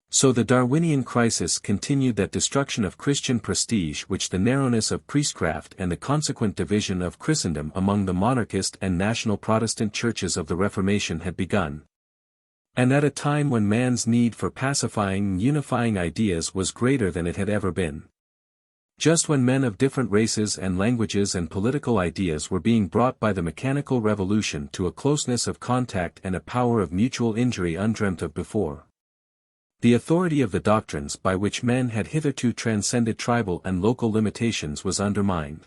So the Darwinian crisis continued that destruction of Christian prestige which the narrowness of priestcraft and the consequent division of Christendom among the monarchist and national Protestant churches of the Reformation had begun. And at a time when man's need for pacifying and unifying ideas was greater than it had ever been. Just when men of different races and languages and political ideas were being brought by the mechanical revolution to a closeness of contact and a power of mutual injury undreamt of before. The authority of the doctrines by which men had hitherto transcended tribal and local limitations was undermined.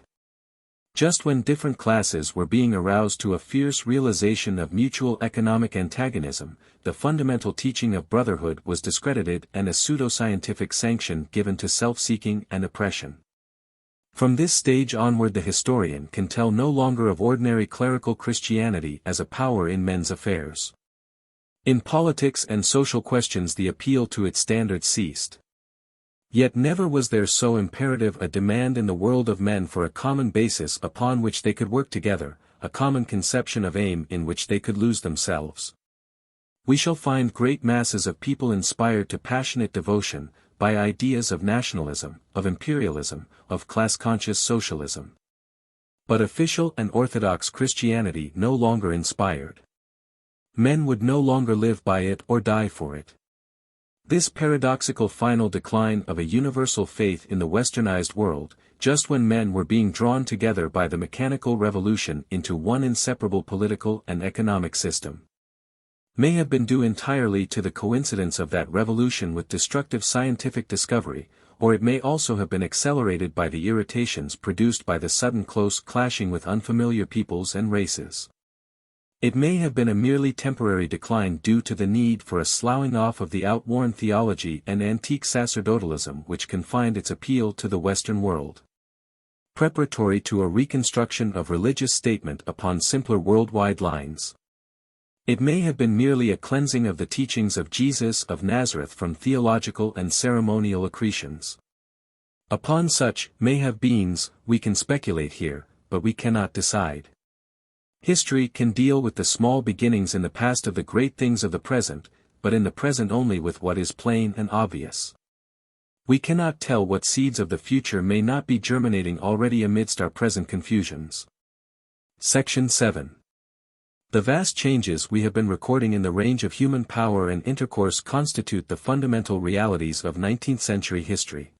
Just when different classes were being aroused to a fierce realization of mutual economic antagonism, the fundamental teaching of brotherhood was discredited and a pseudoscientific sanction given to self-seeking and oppression. From this stage onward the historian can tell no longer of ordinary clerical Christianity as a power in men's affairs. In politics and social questions the appeal to its standards ceased. Yet never was there so imperative a demand in the world of men for a common basis upon which they could work together, a common conception of aim in which they could lose themselves. We shall find great masses of people inspired to passionate devotion, by ideas of nationalism, of imperialism, of class-conscious socialism. But official and orthodox Christianity no longer inspired. Men would no longer live by it or die for it. This paradoxical final decline of a universal faith in the westernized world, just when men were being drawn together by the mechanical revolution into one inseparable political and economic system, may have been due entirely to the coincidence of that revolution with destructive scientific discovery, or it may also have been accelerated by the irritations produced by the sudden close clashing with unfamiliar peoples and races. It may have been a merely temporary decline due to the need for a sloughing off of the outworn theology and antique sacerdotalism which confined its appeal to the Western world, preparatory to a reconstruction of religious statement upon simpler worldwide lines. It may have been merely a cleansing of the teachings of Jesus of Nazareth from theological and ceremonial accretions. Upon such may-have-beens, we can speculate here, but we cannot decide. History can deal with the small beginnings in the past of the great things of the present, but in the present only with what is plain and obvious. We cannot tell what seeds of the future may not be germinating already amidst our present confusions. Section 7. The vast changes we have been recording in the range of human power and intercourse constitute the fundamental realities of 19th-century history.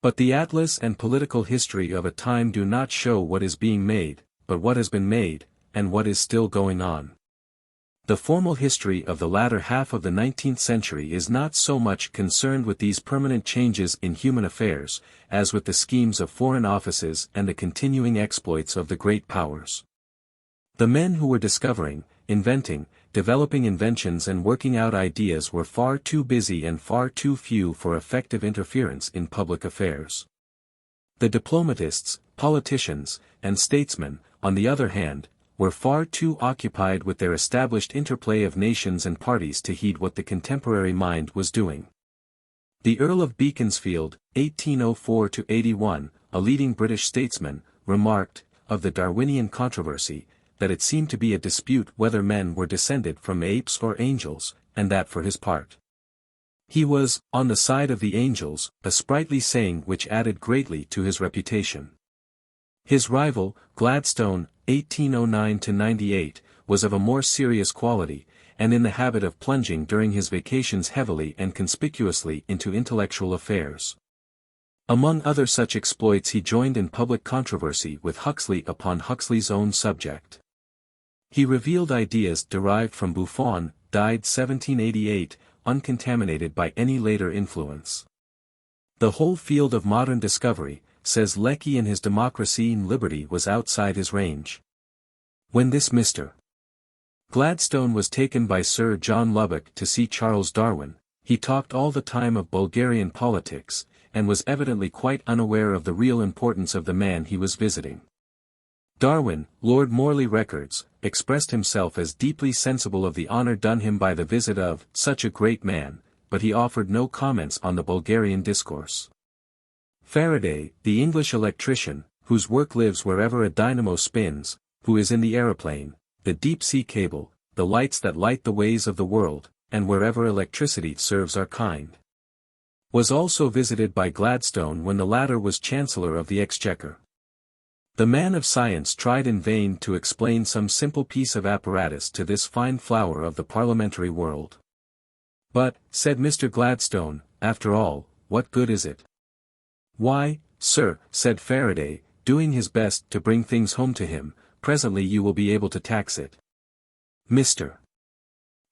But the atlas and political history of a time do not show what is being made, but what has been made, and what is still going on. The formal history of the latter half of the 19th century is not so much concerned with these permanent changes in human affairs, as with the schemes of foreign offices and the continuing exploits of the great powers. The men who were discovering, inventing, developing inventions and working out ideas were far too busy and far too few for effective interference in public affairs. The diplomatists, politicians, and statesmen, on the other hand, were far too occupied with their established interplay of nations and parties to heed what the contemporary mind was doing. The Earl of Beaconsfield, 1804–81, a leading British statesman, remarked, of the Darwinian controversy, that it seemed to be a dispute whether men were descended from apes or angels, and that for his part, he was, on the side of the angels, a sprightly saying which added greatly to his reputation. His rival, Gladstone, 1809–98, was of a more serious quality, and in the habit of plunging during his vacations heavily and conspicuously into intellectual affairs. Among other such exploits he joined in public controversy with Huxley upon Huxley's own subject. He revealed ideas derived from Buffon, died 1788, uncontaminated by any later influence. The whole field of modern discovery, says Lecky in his Democracy and Liberty, was outside his range. When this Mr. Gladstone was taken by Sir John Lubbock to see Charles Darwin, he talked all the time of Bulgarian politics, and was evidently quite unaware of the real importance of the man he was visiting. Darwin, Lord Morley records, expressed himself as deeply sensible of the honor done him by the visit of such a great man, but he offered no comments on the Bulgarian discourse. Faraday, the English electrician, whose work lives wherever a dynamo spins, who is in the aeroplane, the deep-sea cable, the lights that light the ways of the world, and wherever electricity serves our kind, was also visited by Gladstone when the latter was Chancellor of the Exchequer. The man of science tried in vain to explain some simple piece of apparatus to this fine flower of the parliamentary world. But, said Mr. Gladstone, after all, what good is it? Why, "Sir," said Faraday, doing his best to bring things home to him, "presently you will be able to tax it." Mr.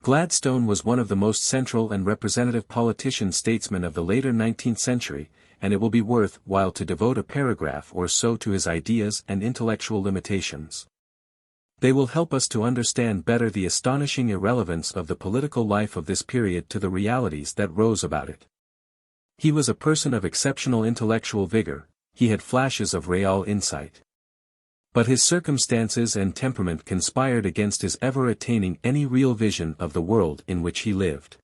Gladstone was one of the most central and representative politician-statesmen of the later 19th century, and it will be worth while to devote a paragraph or so to his ideas and intellectual limitations. They will help us to understand better the astonishing irrelevance of the political life of this period to the realities that rose about it. He was a person of exceptional intellectual vigor, he had flashes of real insight. But his circumstances and temperament conspired against his ever attaining any real vision of the world in which he lived.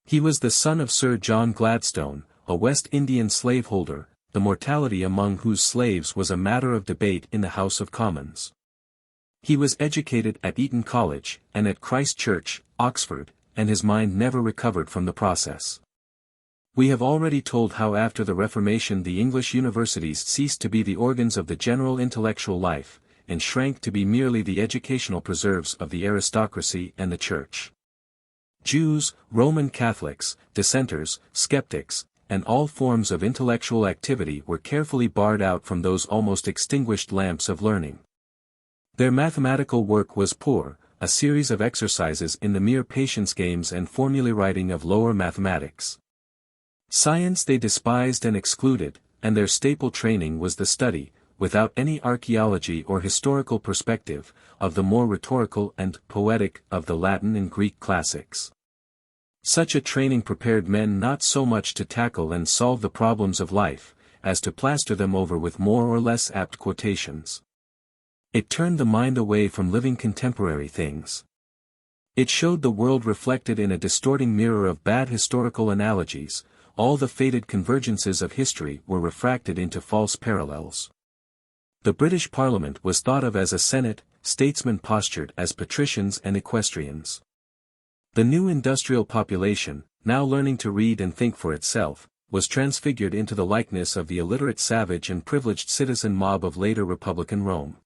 He was the son of Sir John Gladstone, a West Indian slaveholder, the mortality among whose slaves was a matter of debate in the House of Commons. He was educated at Eton College, and at Christ Church, Oxford, and his mind never recovered from the process. We have already told how after the Reformation the English universities ceased to be the organs of the general intellectual life, and shrank to be merely the educational preserves of the aristocracy and the Church. Jews, Roman Catholics, dissenters, skeptics, and all forms of intellectual activity were carefully barred out from those almost extinguished lamps of learning. Their mathematical work was poor, a series of exercises in the mere patience games and formulae writing of lower mathematics. Science they despised and excluded, and their staple training was the study, without any archaeology or historical perspective, of the more rhetorical and poetic of the Latin and Greek classics. Such a training prepared men not so much to tackle and solve the problems of life, as to plaster them over with more or less apt quotations. It turned the mind away from living contemporary things. It showed the world reflected in a distorting mirror of bad historical analogies. All the fated convergences of history were refracted into false parallels. The British Parliament was thought of as a Senate, statesmen postured as patricians and equestrians. The new industrial population, now learning to read and think for itself, was transfigured into the likeness of the illiterate savage and privileged citizen mob of later Republican Rome.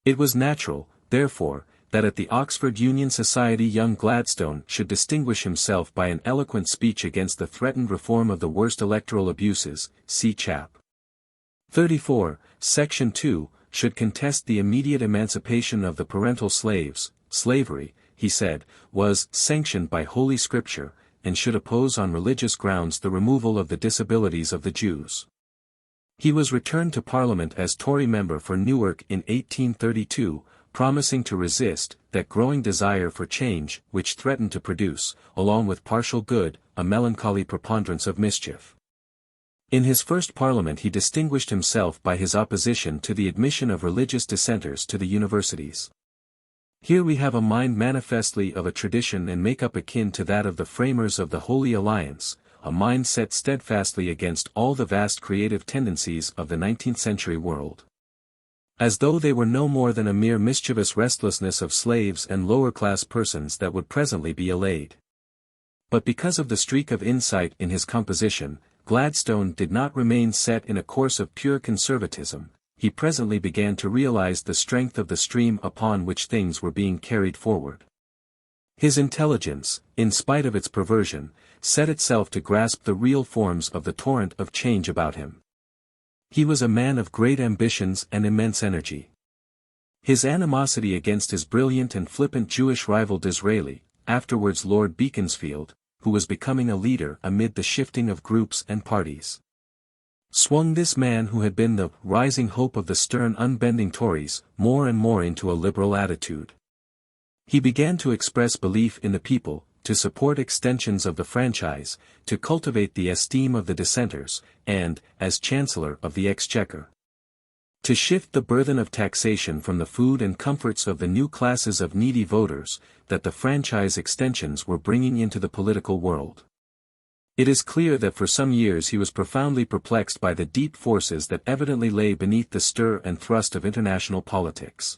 It was natural, therefore, that at the Oxford Union Society young Gladstone should distinguish himself by an eloquent speech against the threatened reform of the worst electoral abuses, see chap. 34, Section 2, should contest the immediate emancipation of the parental slaves. Slavery, he said, was sanctioned by Holy Scripture, and should oppose on religious grounds the removal of the disabilities of the Jews. He was returned to Parliament as Tory member for Newark in 1832, promising to resist that growing desire for change which threatened to produce, along with partial good, a melancholy preponderance of mischief. In his first Parliament he distinguished himself by his opposition to the admission of religious dissenters to the universities. Here we have a mind manifestly of a tradition and make-up akin to that of the framers of the Holy Alliance, a mind set steadfastly against all the vast creative tendencies of the 19th century world. As though they were no more than a mere mischievous restlessness of slaves and lower-class persons that would presently be allayed. But because of the streak of insight in his composition, Gladstone did not remain set in a course of pure conservatism. He presently began to realize the strength of the stream upon which things were being carried forward. His intelligence, in spite of its perversion, set itself to grasp the real forms of the torrent of change about him. He was a man of great ambitions and immense energy. His animosity against his brilliant and flippant Jewish rival Disraeli, afterwards Lord Beaconsfield, who was becoming a leader amid the shifting of groups and parties, swung this man who had been the rising hope of the stern unbending Tories, more and more into a liberal attitude. He began to express belief in the people, to support extensions of the franchise, to cultivate the esteem of the dissenters, and, as Chancellor of the Exchequer, to shift the burthen of taxation from the food and comforts of the new classes of needy voters, that the franchise extensions were bringing into the political world. It is clear that for some years he was profoundly perplexed by the deep forces that evidently lay beneath the stir and thrust of international politics.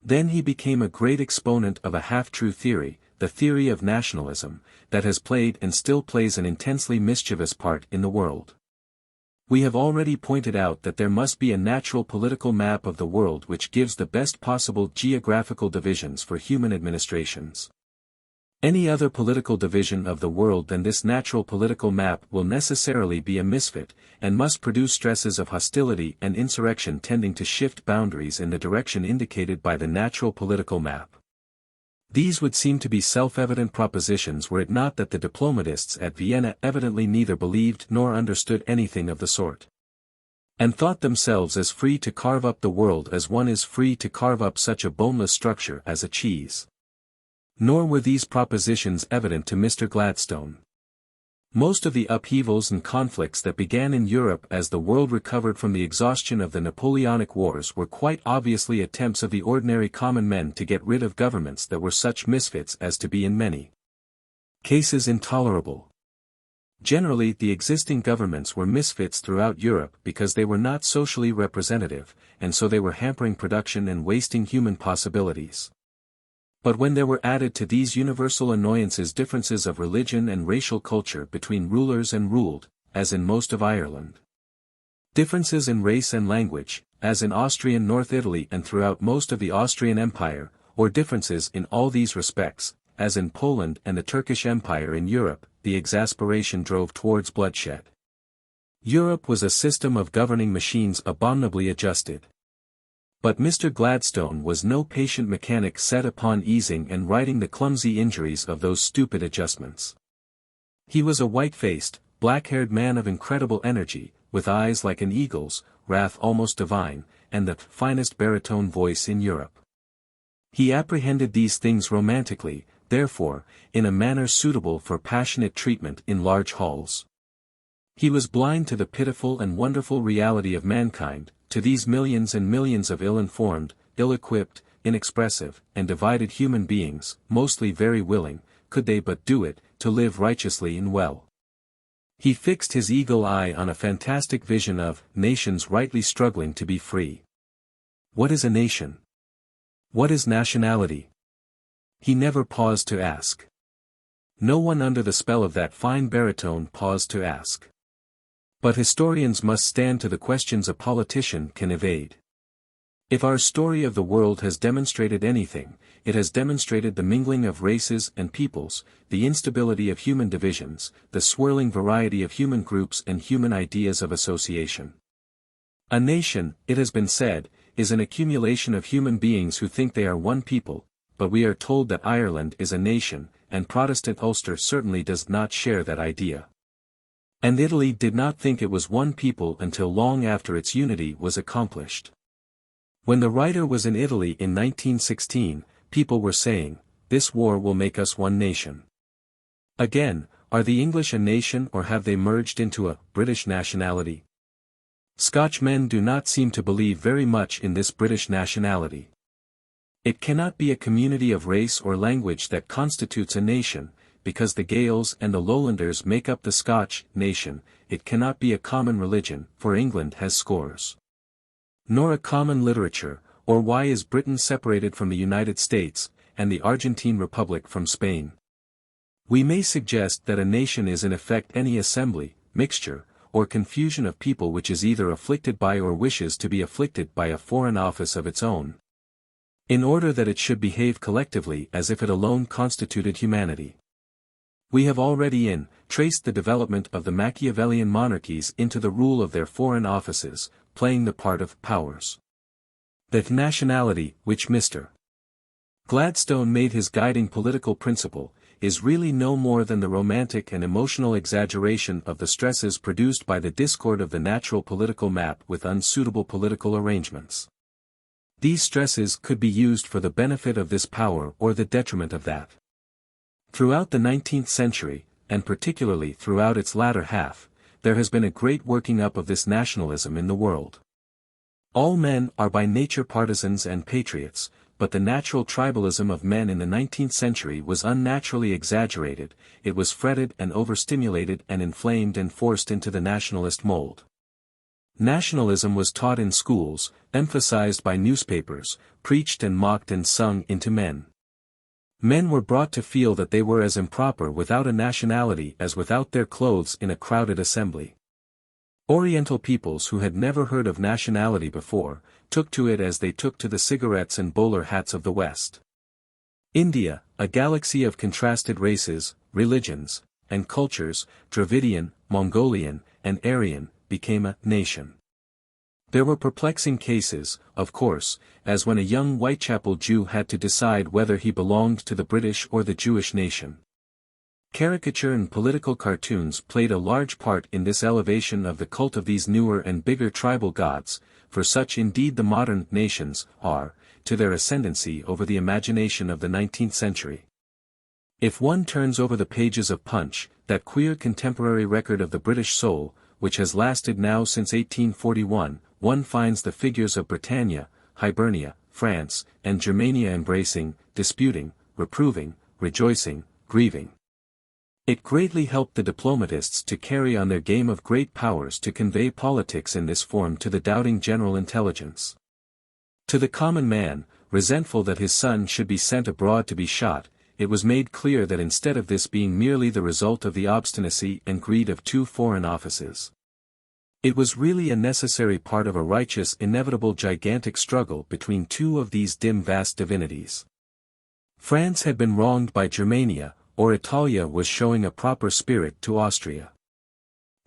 Then he became a great exponent of a half-true theory, the theory of nationalism, that has played and still plays an intensely mischievous part in the world. We have already pointed out that there must be a natural political map of the world which gives the best possible geographical divisions for human administrations. Any other political division of the world than this natural political map will necessarily be a misfit, and must produce stresses of hostility and insurrection tending to shift boundaries in the direction indicated by the natural political map. These would seem to be self-evident propositions were it not that the diplomatists at Vienna evidently neither believed nor understood anything of the sort, and thought themselves as free to carve up the world as one is free to carve up such a boneless structure as a cheese. Nor were these propositions evident to Mr. Gladstone. Most of the upheavals and conflicts that began in Europe as the world recovered from the exhaustion of the Napoleonic Wars were quite obviously attempts of the ordinary common men to get rid of governments that were such misfits as to be in many cases intolerable. Generally, the existing governments were misfits throughout Europe because they were not socially representative, and so they were hampering production and wasting human possibilities. But when there were added to these universal annoyances differences of religion and racial culture between rulers and ruled, as in most of Ireland, differences in race and language, as in Austrian North Italy and throughout most of the Austrian Empire, or differences in all these respects, as in Poland and the Turkish Empire in Europe, the exasperation drove towards bloodshed. Europe was a system of governing machines abominably adjusted. But Mr. Gladstone was no patient mechanic set upon easing and righting the clumsy injuries of those stupid adjustments. He was a white-faced, black-haired man of incredible energy, with eyes like an eagle's, wrath almost divine, and the finest baritone voice in Europe. He apprehended these things romantically, therefore, in a manner suitable for passionate treatment in large halls. He was blind to the pitiful and wonderful reality of mankind, to these millions and millions of ill-informed, ill-equipped, inexpressive, and divided human beings, mostly very willing, could they but do it, to live righteously and well. He fixed his eagle eye on a fantastic vision of nations rightly struggling to be free. What is a nation? What is nationality? He never paused to ask. No one under the spell of that fine baritone paused to ask. But historians must stand to the questions a politician can evade. If our story of the world has demonstrated anything, it has demonstrated the mingling of races and peoples, the instability of human divisions, the swirling variety of human groups and human ideas of association. A nation, it has been said, is an accumulation of human beings who think they are one people, but we are told that Ireland is a nation, and Protestant Ulster certainly does not share that idea. And Italy did not think it was one people until long after its unity was accomplished. When the writer was in Italy in 1916, people were saying, "This war will make us one nation." Again, are the English a nation or have they merged into a British nationality? Scotchmen do not seem to believe very much in this British nationality. It cannot be a community of race or language that constitutes a nation, because the Gaels and the Lowlanders make up the Scotch nation. It cannot be a common religion, for England has scores. Nor a common literature, or why is Britain separated from the United States, and the Argentine Republic from Spain? We may suggest that a nation is in effect any assembly, mixture, or confusion of people which is either afflicted by or wishes to be afflicted by a foreign office of its own, in order that it should behave collectively as if it alone constituted humanity. We have already traced the development of the Machiavellian monarchies into the rule of their foreign offices, playing the part of powers. That nationality, which Mr. Gladstone made his guiding political principle, is really no more than the romantic and emotional exaggeration of the stresses produced by the discord of the natural political map with unsuitable political arrangements. These stresses could be used for the benefit of this power or the detriment of that. Throughout the 19th century, and particularly throughout its latter half, there has been a great working up of this nationalism in the world. All men are by nature partisans and patriots, but the natural tribalism of men in the 19th century was unnaturally exaggerated, it was fretted and overstimulated and inflamed and forced into the nationalist mold. Nationalism was taught in schools, emphasized by newspapers, preached and mocked and sung into men. Men were brought to feel that they were as improper without a nationality as without their clothes in a crowded assembly. Oriental peoples who had never heard of nationality before, took to it as they took to the cigarettes and bowler hats of the West. India, A galaxy of contrasted races, religions, and cultures, Dravidian, Mongolian, and Aryan, became a nation. There were perplexing cases, of course, as when a young Whitechapel Jew had to decide whether he belonged to the British or the Jewish nation. Caricature and political cartoons played a large part in this elevation of the cult of these newer and bigger tribal gods, for such indeed the modern nations are, to their ascendancy over the imagination of the 19th century. If one turns over the pages of Punch, that queer contemporary record of the British soul, which has lasted now since 1841, one finds the figures of Britannia, Hibernia, France, and Germania embracing, disputing, reproving, rejoicing, grieving. It greatly helped the diplomatists to carry on their game of great powers to convey politics in this form to the doubting general intelligence. To the common man, resentful that his son should be sent abroad to be shot, it was made clear that instead of this being merely the result of the obstinacy and greed of two foreign offices, it was really a necessary part of a righteous inevitable gigantic struggle between two of these dim vast divinities. France had been wronged by Germania, or Italia was showing a proper spirit to Austria.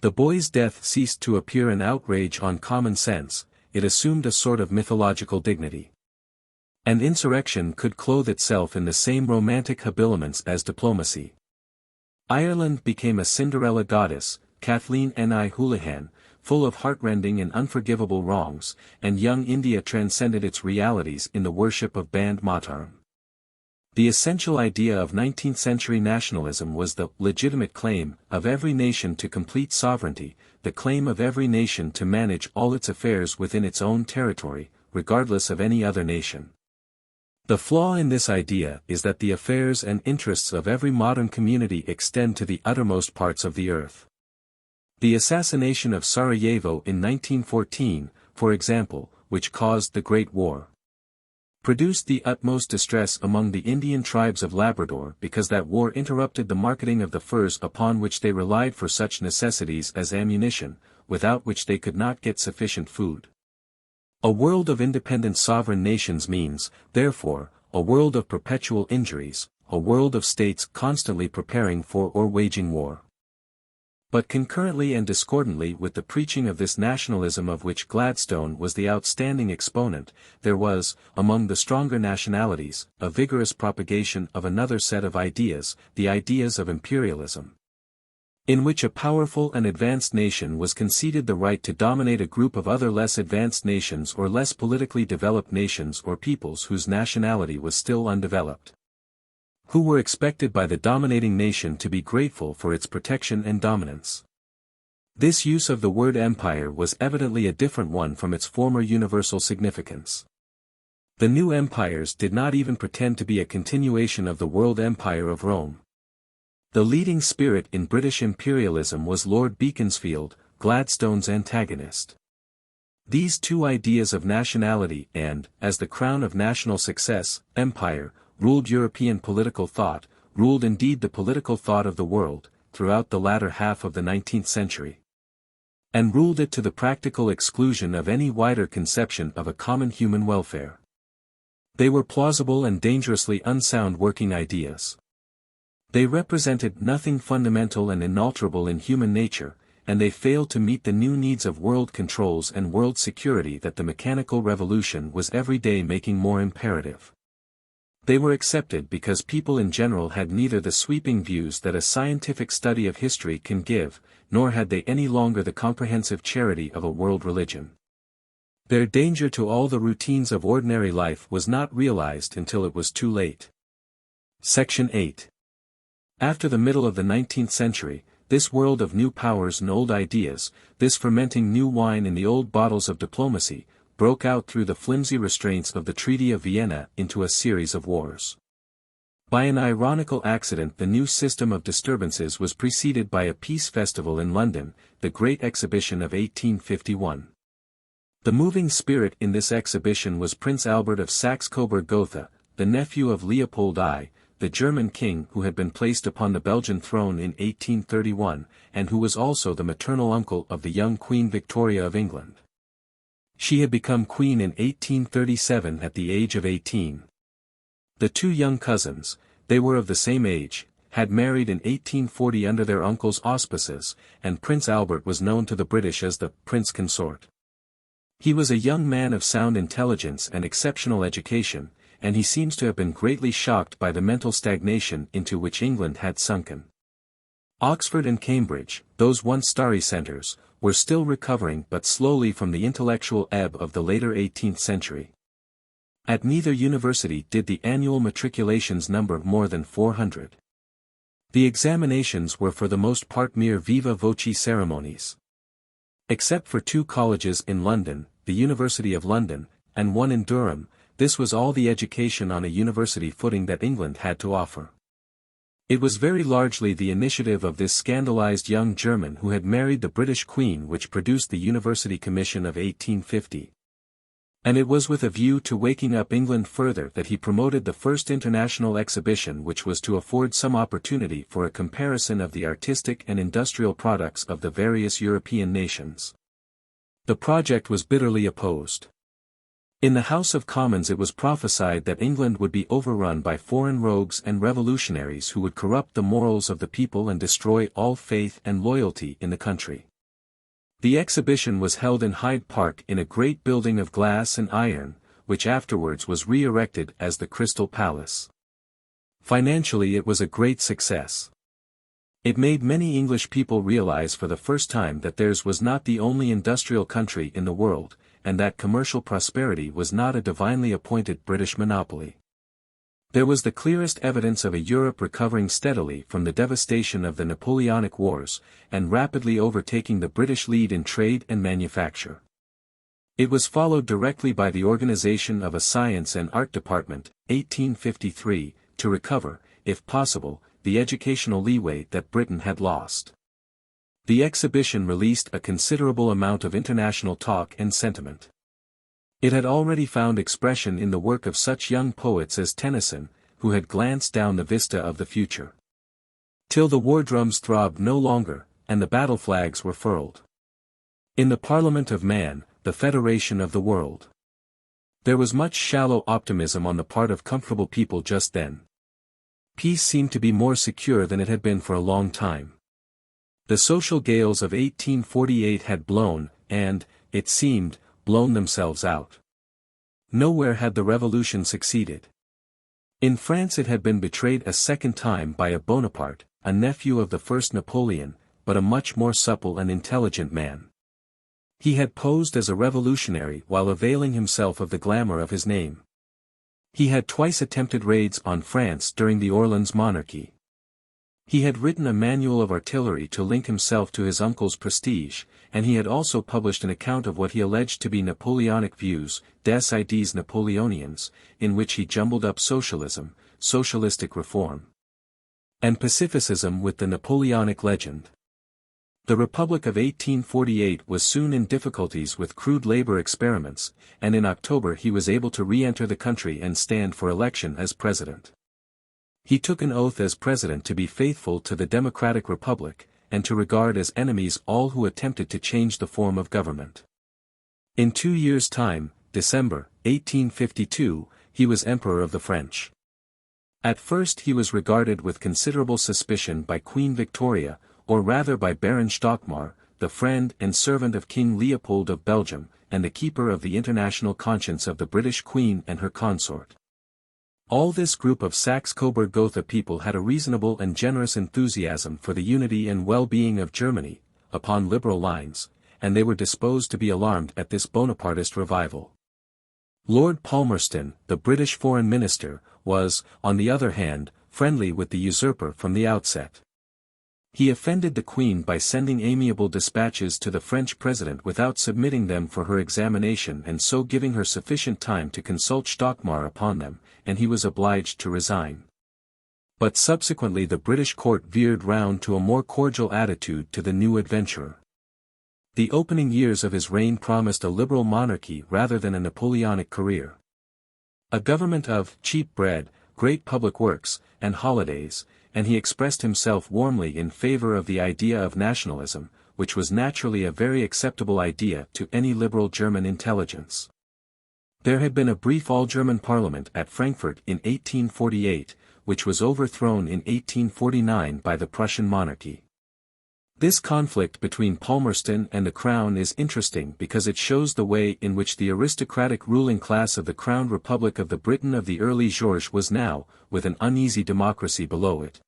The boy's death ceased to appear an outrage on common sense, it assumed a sort of mythological dignity. And insurrection could clothe itself in the same romantic habiliments as diplomacy. Ireland became a Cinderella goddess, Kathleen Ni Houlihan, full of heartrending and unforgivable wrongs, and young India transcended its realities in the worship of Band Mataram. The essential idea of 19th-century nationalism was the legitimate claim of every nation to complete sovereignty, the claim of every nation to manage all its affairs within its own territory, regardless of any other nation. The flaw in this idea is that the affairs and interests of every modern community extend to the uttermost parts of the earth. The assassination of Sarajevo in 1914, for example, which caused the Great War, produced the utmost distress among the Indian tribes of Labrador because that war interrupted the marketing of the furs upon which they relied for such necessities as ammunition, without which they could not get sufficient food. A world of independent sovereign nations means, therefore, a world of perpetual injuries, a world of states constantly preparing for or waging war. But concurrently and discordantly with the preaching of this nationalism of which Gladstone was the outstanding exponent, there was, among the stronger nationalities, a vigorous propagation of another set of ideas, the ideas of imperialism, in which a powerful and advanced nation was conceded the right to dominate a group of other less advanced nations or less politically developed nations or peoples whose nationality was still undeveloped, who were expected by the dominating nation to be grateful for its protection and dominance. This use of the word empire was evidently a different one from its former universal significance. The new empires did not even pretend to be a continuation of the world empire of Rome. The leading spirit in British imperialism was Lord Beaconsfield, Gladstone's antagonist. These two ideas of nationality and, as the crown of national success, empire, ruled European political thought, ruled indeed the political thought of the world, throughout the latter half of the 19th century. And ruled it to the practical exclusion of any wider conception of a common human welfare. They were plausible and dangerously unsound working ideas. They represented nothing fundamental and inalterable in human nature, and they failed to meet the new needs of world controls and world security that the mechanical revolution was every day making more imperative. They were accepted because people in general had neither the sweeping views that a scientific study of history can give, nor had they any longer the comprehensive charity of a world religion. Their danger to all the routines of ordinary life was not realized until it was too late. Section 8. After the middle of the 19th century, this world of new powers and old ideas, this fermenting new wine in the old bottles of diplomacy, broke out through the flimsy restraints of the Treaty of Vienna into a series of wars. By an ironical accident, the new system of disturbances was preceded by a peace festival in London, the Great Exhibition of 1851. The moving spirit in this exhibition was Prince Albert of Saxe-Coburg-Gotha, the nephew of Leopold I, the German king who had been placed upon the Belgian throne in 1831, and who was also the maternal uncle of the young Queen Victoria of England. She had become queen in 1837 at the age of 18. The two young cousins, They were of the same age, had married in 1840 under their uncle's auspices, and Prince Albert was known to the British as the Prince Consort. He was a young man of sound intelligence and exceptional education, and he seems to have been greatly shocked by the mental stagnation into which England had sunken. Oxford and Cambridge, those once starry centres, were still recovering but slowly from the intellectual ebb of the later 18th century. At neither university did the annual matriculations number more than 400. The examinations were for the most part mere viva voce ceremonies. Except for 2 colleges in London, the University of London, and one in Durham, this was all the education on a university footing that England had to offer. It was very largely the initiative of this scandalized young German who had married the British Queen which produced the University Commission of 1850. And it was with a view to waking up England further that he promoted the first international exhibition which was to afford some opportunity for a comparison of the artistic and industrial products of the various European nations. The project was bitterly opposed. In the House of Commons it was prophesied that England would be overrun by foreign rogues and revolutionaries who would corrupt the morals of the people and destroy all faith and loyalty in the country. The exhibition was held in Hyde Park in a great building of glass and iron, which afterwards was re-erected as the Crystal Palace. Financially it was a great success. It made many English people realize for the first time that theirs was not the only industrial country in the world, and that commercial prosperity was not a divinely appointed British monopoly. There was the clearest evidence of a Europe recovering steadily from the devastation of the Napoleonic Wars, and rapidly overtaking the British lead in trade and manufacture. It was followed directly by the organization of a science and art department, 1853, to recover, if possible, the educational leeway that Britain had lost. The exhibition released a considerable amount of international talk and sentiment. It had already found expression in the work of such young poets as Tennyson, who had glanced down the vista of the future. Till the war drums throbbed no longer, and the battle flags were furled. In the Parliament of Man, the Federation of the World. There was much shallow optimism on the part of comfortable people just then. Peace seemed to be more secure than it had been for a long time. The social gales of 1848 had blown, and, it seemed, blown themselves out. Nowhere had the revolution succeeded. In France it had been betrayed a second time by a Bonaparte, a nephew of the first Napoleon, but a much more supple and intelligent man. He had posed as a revolutionary while availing himself of the glamour of his name. He had twice attempted raids on France during the Orleans monarchy. He had written a manual of artillery to link himself to his uncle's prestige, and he had also published an account of what he alleged to be Napoleonic views, Des Idées Napoléoniennes, in which he jumbled up socialism, socialistic reform, and pacificism with the Napoleonic legend. The Republic of 1848 was soon in difficulties with crude labor experiments, and in October he was able to re-enter the country and stand for election as president. He took an oath as president to be faithful to the democratic republic, and to regard as enemies all who attempted to change the form of government. In 2 years' time, December, 1852, he was Emperor of the French. At first he was regarded with considerable suspicion by Queen Victoria, or rather by Baron Stockmar, the friend and servant of King Leopold of Belgium, and the keeper of the international conscience of the British Queen and her consort. All this group of Saxe-Coburg-Gotha people had a reasonable and generous enthusiasm for the unity and well-being of Germany, upon liberal lines, and they were disposed to be alarmed at this Bonapartist revival. Lord Palmerston, the British Foreign Minister, was, on the other hand, friendly with the usurper from the outset. He offended the Queen by sending amiable dispatches to the French President without submitting them for her examination and so giving her sufficient time to consult Stockmar upon them, and he was obliged to resign. But subsequently the British court veered round to a more cordial attitude to the new adventurer. The opening years of his reign promised a liberal monarchy rather than a Napoleonic career. A government of cheap bread, great public works, and holidays, and he expressed himself warmly in favor of the idea of nationalism, which was naturally a very acceptable idea to any liberal German intelligence. There had been a brief all-German parliament at Frankfurt in 1848, which was overthrown in 1849 by the Prussian monarchy. This conflict between Palmerston and the crown is interesting because it shows the way in which the aristocratic ruling class of the crowned Republic of the Britain of the early Georges was now, with an uneasy democracy below it.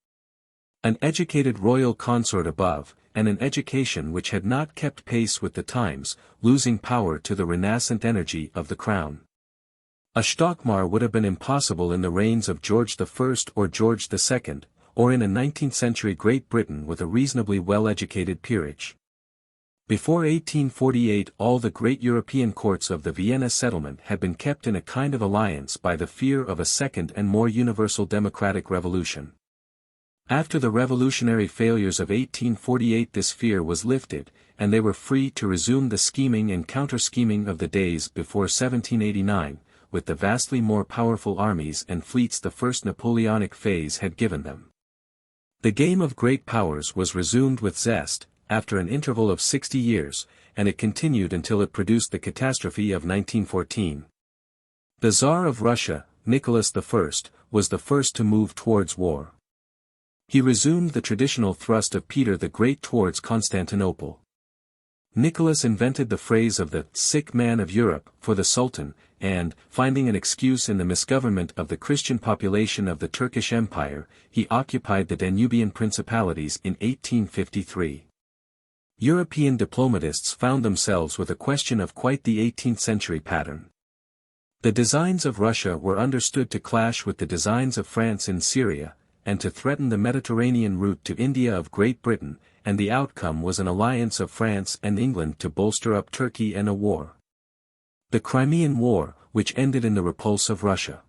An educated royal consort above, and an education which had not kept pace with the times, losing power to the renascent energy of the crown. A Stockmar would have been impossible in the reigns of George I or George II, or in a 19th-century Great Britain with a reasonably well-educated peerage. Before 1848 all the great European courts of the Vienna settlement had been kept in a kind of alliance by the fear of a second and more universal democratic revolution. After the revolutionary failures of 1848 this fear was lifted, and they were free to resume the scheming and counter-scheming of the days before 1789, with the vastly more powerful armies and fleets the first Napoleonic phase had given them. The game of great powers was resumed with zest, after an interval of 60 years, and it continued until it produced the catastrophe of 1914. The Tsar of Russia, Nicholas I, was the first to move towards war. He resumed the traditional thrust of Peter the Great towards Constantinople. Nicholas invented the phrase of the sick man of Europe for the Sultan, and, finding an excuse in the misgovernment of the Christian population of the Turkish Empire, he occupied the Danubian principalities in 1853. European diplomatists found themselves with a question of quite the 18th-century pattern. The designs of Russia were understood to clash with the designs of France in Syria, and to threaten the Mediterranean route to India of Great Britain, and the outcome was an alliance of France and England to bolster up Turkey and a war. The Crimean War, which ended in the repulse of Russia.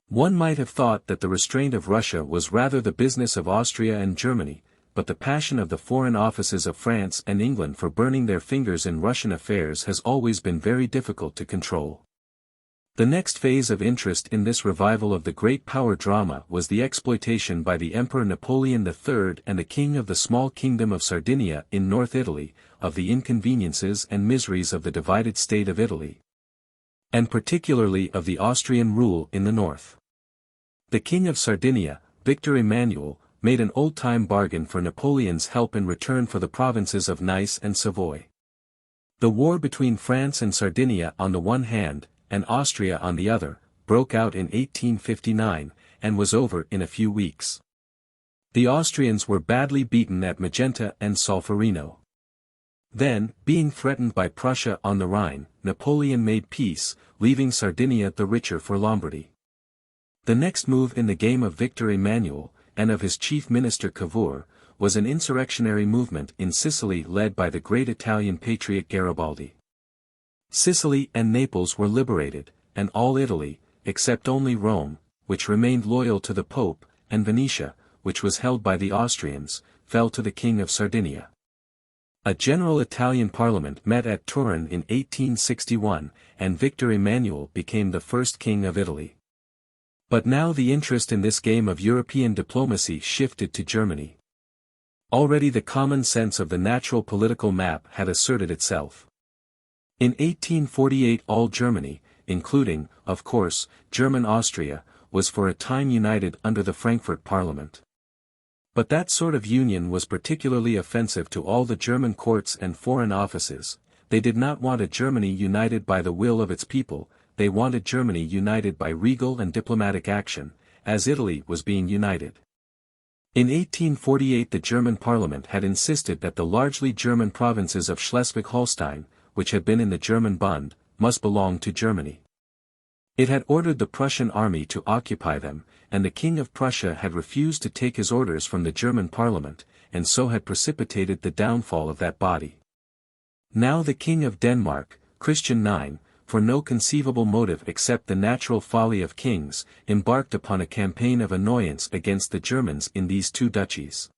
One might have thought that the restraint of Russia was rather the business of Austria and Germany, but the passion of the foreign offices of France and England for burning their fingers in Russian affairs has always been very difficult to control. The next phase of interest in this revival of the great power drama was the exploitation by the Emperor Napoleon III and the King of the small kingdom of Sardinia in North Italy, of the inconveniences and miseries of the divided state of Italy, and particularly of the Austrian rule in the north. The King of Sardinia, Victor Emmanuel, made an old-time bargain for Napoleon's help in return for the provinces of Nice and Savoy. The war between France and Sardinia on the one hand, and Austria on the other, broke out in 1859, and was over in a few weeks. The Austrians were badly beaten at Magenta and Solferino. Then, being threatened by Prussia on the Rhine, Napoleon made peace, leaving Sardinia the richer for Lombardy. The next move in the game of Victor Emmanuel, and of his chief minister Cavour, was an insurrectionary movement in Sicily led by the great Italian patriot Garibaldi. Sicily and Naples were liberated, and all Italy, except only Rome, which remained loyal to the Pope, and Venetia, which was held by the Austrians, fell to the King of Sardinia. A general Italian parliament met at Turin in 1861, and Victor Emmanuel became the first king of Italy. But now the interest in this game of European diplomacy shifted to Germany. Already the common sense of the natural political map had asserted itself. In 1848 all Germany, including, of course, German Austria, was for a time united under the Frankfurt Parliament. But that sort of union was particularly offensive to all the German courts and foreign offices. They did not want a Germany united by the will of its people, they wanted Germany united by regal and diplomatic action, as Italy was being united. In 1848 the German Parliament had insisted that the largely German provinces of Schleswig-Holstein, which had been in the German Bund, must belong to Germany. It had ordered the Prussian army to occupy them, and the King of Prussia had refused to take his orders from the German Parliament, and so had precipitated the downfall of that body. Now the King of Denmark, Christian IX, for no conceivable motive except the natural folly of kings, embarked upon a campaign of annoyance against the Germans in these two duchies.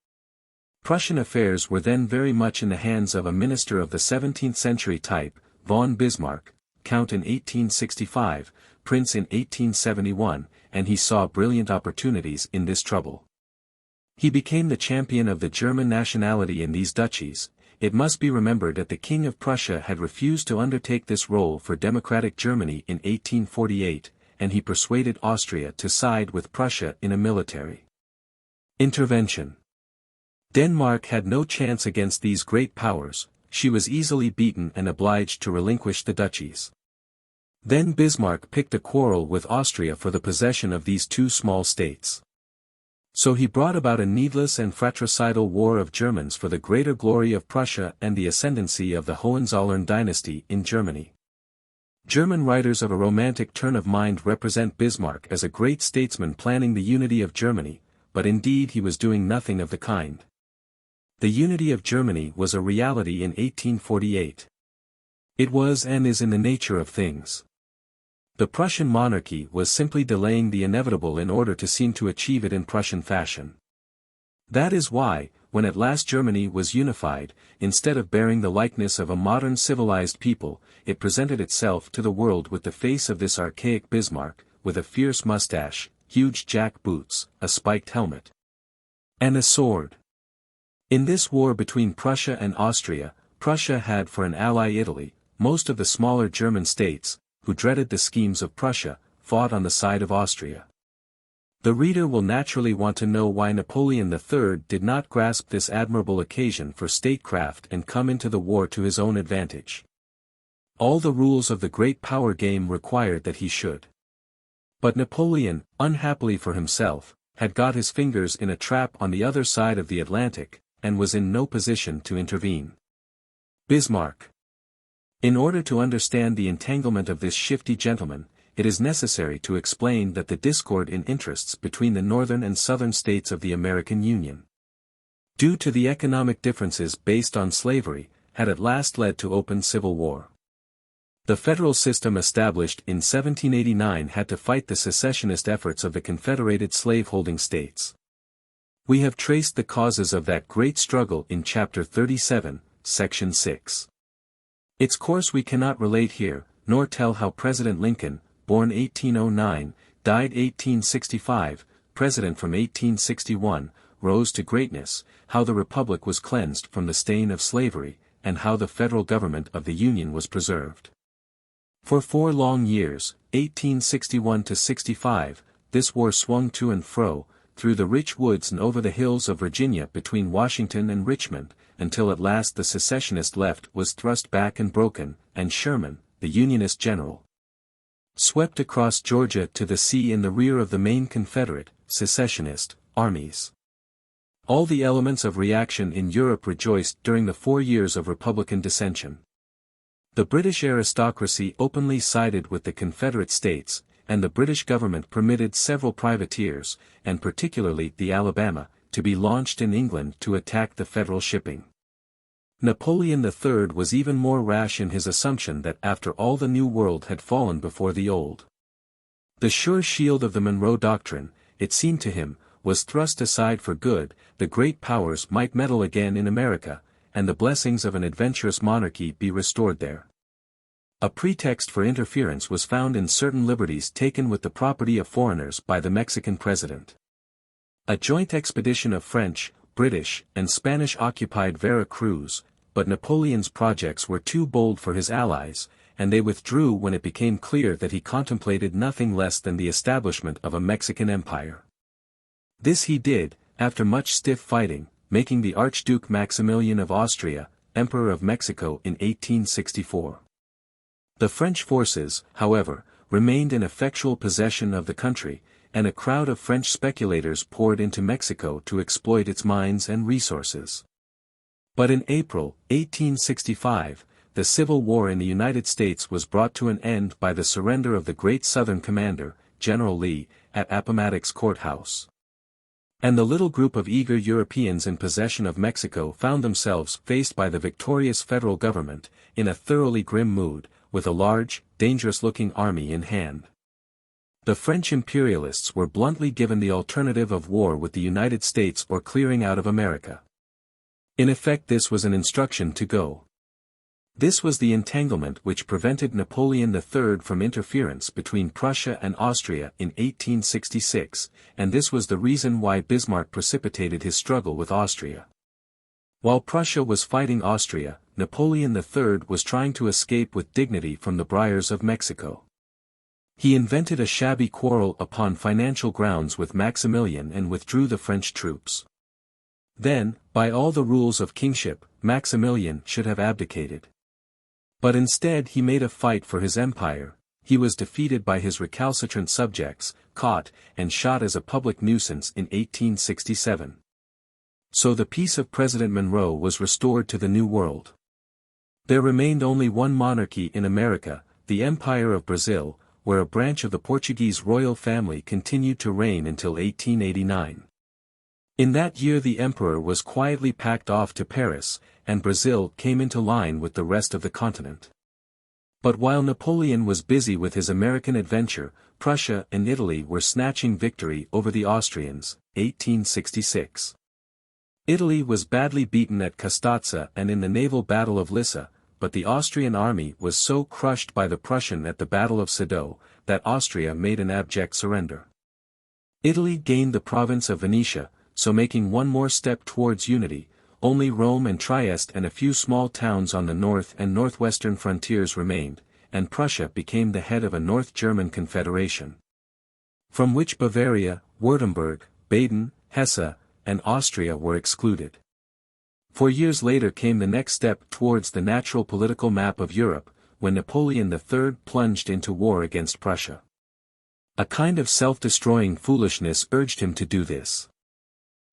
Prussian affairs were then very much in the hands of a minister of the 17th-century type, von Bismarck, Count in 1865, Prince in 1871, and he saw brilliant opportunities in this trouble. He became the champion of the German nationality in these duchies. It must be remembered that the King of Prussia had refused to undertake this role for democratic Germany in 1848, and he persuaded Austria to side with Prussia in a military intervention. Denmark had no chance against these great powers. She was easily beaten and obliged to relinquish the duchies. Then Bismarck picked a quarrel with Austria for the possession of these two small states. So he brought about a needless and fratricidal war of Germans for the greater glory of Prussia and the ascendancy of the Hohenzollern dynasty in Germany. German writers of a romantic turn of mind represent Bismarck as a great statesman planning the unity of Germany, but indeed he was doing nothing of the kind. The unity of Germany was a reality in 1848. It was and is in the nature of things. The Prussian monarchy was simply delaying the inevitable in order to seem to achieve it in Prussian fashion. That is why, when at last Germany was unified, instead of bearing the likeness of a modern civilized people, it presented itself to the world with the face of this archaic Bismarck, with a fierce mustache, huge jack boots, a spiked helmet, and a sword. In this war between Prussia and Austria, Prussia had for an ally Italy. Most of the smaller German states, who dreaded the schemes of Prussia, fought on the side of Austria. The reader will naturally want to know why Napoleon III did not grasp this admirable occasion for statecraft and come into the war to his own advantage. All the rules of the great power game required that he should. But Napoleon, unhappily for himself, had got his fingers in a trap on the other side of the Atlantic, and was in no position to intervene. Bismarck. In order to understand the entanglement of this shifty gentleman, it is necessary to explain that the discord in interests between the northern and southern states of the American Union, due to the economic differences based on slavery, had at last led to open civil war. The federal system established in 1789 had to fight the secessionist efforts of the confederated slaveholding states. We have traced the causes of that great struggle in Chapter 37, Section 6. Its course we cannot relate here, nor tell how President Lincoln, born 1809, died 1865, President from 1861, rose to greatness, how the Republic was cleansed from the stain of slavery, and how the federal government of the Union was preserved. For 4 long years, 1861 to 65, this war swung to and fro, through the rich woods and over the hills of Virginia between Washington and Richmond, until at last the secessionist left was thrust back and broken, and Sherman, the Unionist general, swept across Georgia to the sea in the rear of the main Confederate, secessionist, armies. All the elements of reaction in Europe rejoiced during the 4 years of Republican dissension. The British aristocracy openly sided with the Confederate States, and the British government permitted several privateers, and particularly the Alabama, to be launched in England to attack the federal shipping. Napoleon III was even more rash in his assumption that after all the New World had fallen before the Old. The sure shield of the Monroe Doctrine, it seemed to him, was thrust aside for good, the great powers might meddle again in America, and the blessings of an adventurous monarchy be restored there. A pretext for interference was found in certain liberties taken with the property of foreigners by the Mexican president. A joint expedition of French, British, and Spanish occupied Vera Cruz, but Napoleon's projects were too bold for his allies, and they withdrew when it became clear that he contemplated nothing less than the establishment of a Mexican empire. This he did, after much stiff fighting, making the Archduke Maximilian of Austria, Emperor of Mexico in 1864. The French forces, however, remained in effectual possession of the country, and a crowd of French speculators poured into Mexico to exploit its mines and resources. But in April, 1865, the Civil War in the United States was brought to an end by the surrender of the great Southern commander, General Lee, at Appomattox Courthouse. And the little group of eager Europeans in possession of Mexico found themselves faced by the victorious federal government, in a thoroughly grim mood, with a large, dangerous-looking army in hand. The French imperialists were bluntly given the alternative of war with the United States or clearing out of America. In effect this was an instruction to go. This was the entanglement which prevented Napoleon III from interference between Prussia and Austria in 1866, and this was the reason why Bismarck precipitated his struggle with Austria. While Prussia was fighting Austria, Napoleon III was trying to escape with dignity from the briars of Mexico. He invented a shabby quarrel upon financial grounds with Maximilian and withdrew the French troops. Then, by all the rules of kingship, Maximilian should have abdicated. But instead he made a fight for his empire. He was defeated by his recalcitrant subjects, caught, and shot as a public nuisance in 1867. So the peace of President Monroe was restored to the New World. There remained only one monarchy in America, the Empire of Brazil, where a branch of the Portuguese royal family continued to reign until 1889. In that year the emperor was quietly packed off to Paris, and Brazil came into line with the rest of the continent. But while Napoleon was busy with his American adventure, Prussia and Italy were snatching victory over the Austrians, 1866. Italy was badly beaten at Custazza and in the naval battle of Lissa, but the Austrian army was so crushed by the Prussian at the Battle of Sedan, that Austria made an abject surrender. Italy gained the province of Venetia, so making one more step towards unity, only Rome and Trieste and a few small towns on the north and northwestern frontiers remained, and Prussia became the head of a North German confederation, from which Bavaria, Württemberg, Baden, Hesse, and Austria were excluded. 4 years later came the next step towards the natural political map of Europe, when Napoleon III plunged into war against Prussia. A kind of self-destroying foolishness urged him to do this.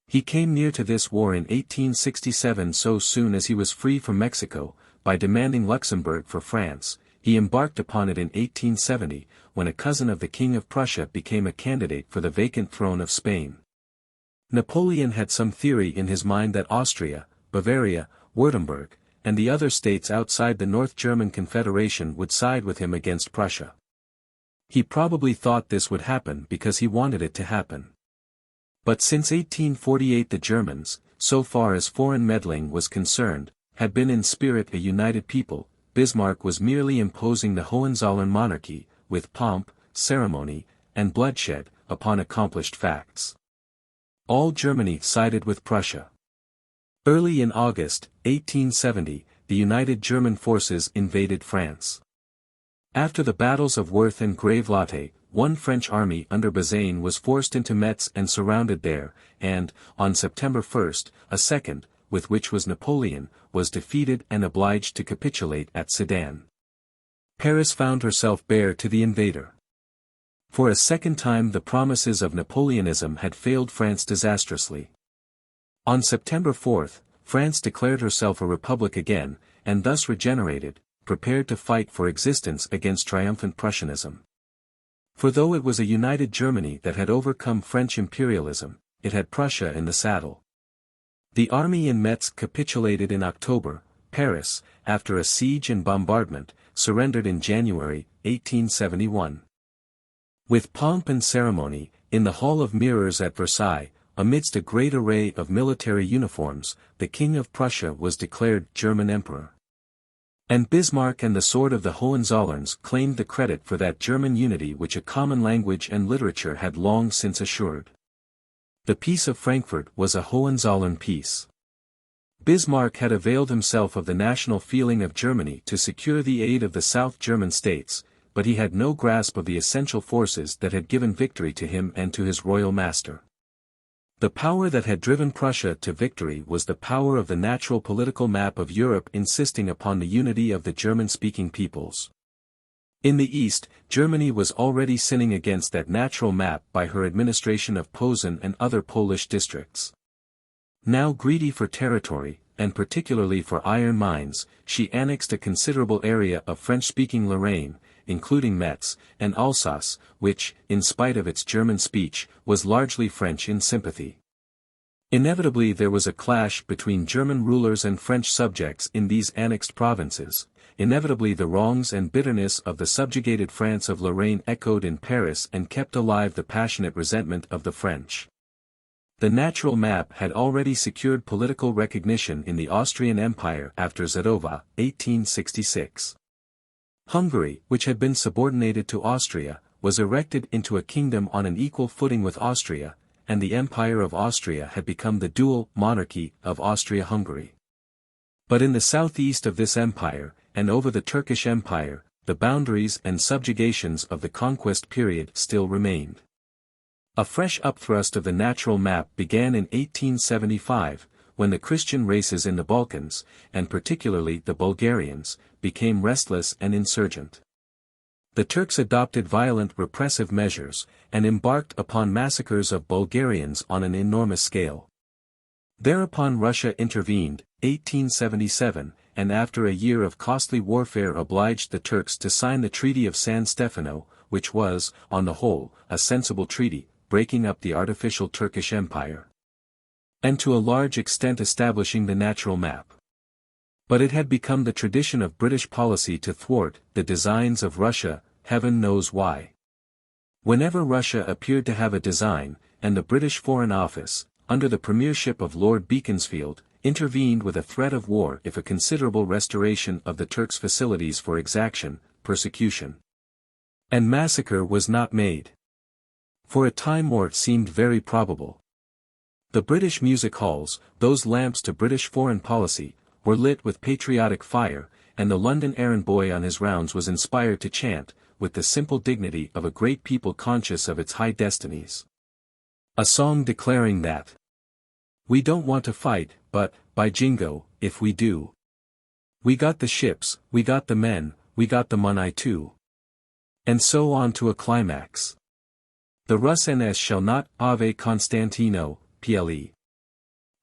He came near to this war in 1867 so soon as he was free from Mexico, by demanding Luxembourg for France. He embarked upon it in 1870, when a cousin of the King of Prussia became a candidate for the vacant throne of Spain. Napoleon had some theory in his mind that Austria, Bavaria, Württemberg, and the other states outside the North German Confederation would side with him against Prussia. He probably thought this would happen because he wanted it to happen. But since 1848 the Germans, so far as foreign meddling was concerned, had been in spirit a united people. Bismarck was merely imposing the Hohenzollern monarchy, with pomp, ceremony, and bloodshed, upon accomplished facts. All Germany sided with Prussia. Early in August, 1870, the united German forces invaded France. After the battles of Worth and Gravelotte, one French army under Bazaine was forced into Metz and surrounded there, and, on September 1, a second, with which was Napoleon, was defeated and obliged to capitulate at Sedan. Paris found herself bare to the invader. For a second time the promises of Napoleonism had failed France disastrously. On September 4, France declared herself a republic again, and thus regenerated, prepared to fight for existence against triumphant Prussianism. For though it was a united Germany that had overcome French imperialism, it had Prussia in the saddle. The army in Metz capitulated in October. Paris, after a siege and bombardment, surrendered in January, 1871. With pomp and ceremony, in the Hall of Mirrors at Versailles, amidst a great array of military uniforms, the King of Prussia was declared German Emperor. And Bismarck and the sword of the Hohenzollerns claimed the credit for that German unity which a common language and literature had long since assured. The Peace of Frankfurt was a Hohenzollern peace. Bismarck had availed himself of the national feeling of Germany to secure the aid of the South German states, but he had no grasp of the essential forces that had given victory to him and to his royal master. The power that had driven Prussia to victory was the power of the natural political map of Europe insisting upon the unity of the German-speaking peoples. In the East, Germany was already sinning against that natural map by her administration of Posen and other Polish districts. Now greedy for territory, and particularly for iron mines, she annexed a considerable area of French-speaking Lorraine, including Metz, and Alsace, which, in spite of its German speech, was largely French in sympathy. Inevitably there was a clash between German rulers and French subjects in these annexed provinces. Inevitably the wrongs and bitterness of the subjugated France of Lorraine echoed in Paris and kept alive the passionate resentment of the French. The natural map had already secured political recognition in the Austrian Empire after Zadova, 1866. Hungary, which had been subordinated to Austria, was erected into a kingdom on an equal footing with Austria, and the Empire of Austria had become the dual monarchy of Austria-Hungary. But in the southeast of this empire, and over the Turkish Empire, the boundaries and subjugations of the conquest period still remained. A fresh upthrust of the natural map began in 1875, when the Christian races in the Balkans, and particularly the Bulgarians, became restless and insurgent. The Turks adopted violent repressive measures, and embarked upon massacres of Bulgarians on an enormous scale. Thereupon Russia intervened, 1877, and after a year of costly warfare obliged the Turks to sign the Treaty of San Stefano, which was, on the whole, a sensible treaty, breaking up the artificial Turkish Empire, and to a large extent establishing the natural map. But it had become the tradition of British policy to thwart the designs of Russia, heaven knows why. Whenever Russia appeared to have a design, and the British Foreign Office, under the premiership of Lord Beaconsfield, intervened with a threat of war if a considerable restoration of the Turks' facilities for exaction, persecution, and massacre was not made. For a time war seemed very probable. The British music halls, those lamps to British foreign policy, were lit with patriotic fire, and the London errand boy on his rounds was inspired to chant, with the simple dignity of a great people conscious of its high destinies, a song declaring that we don't want to fight, but, by jingo, if we do, we got the ships, we got the men, we got the money too. And so on to a climax. The Russ-NS shall not ave Constantino, ple.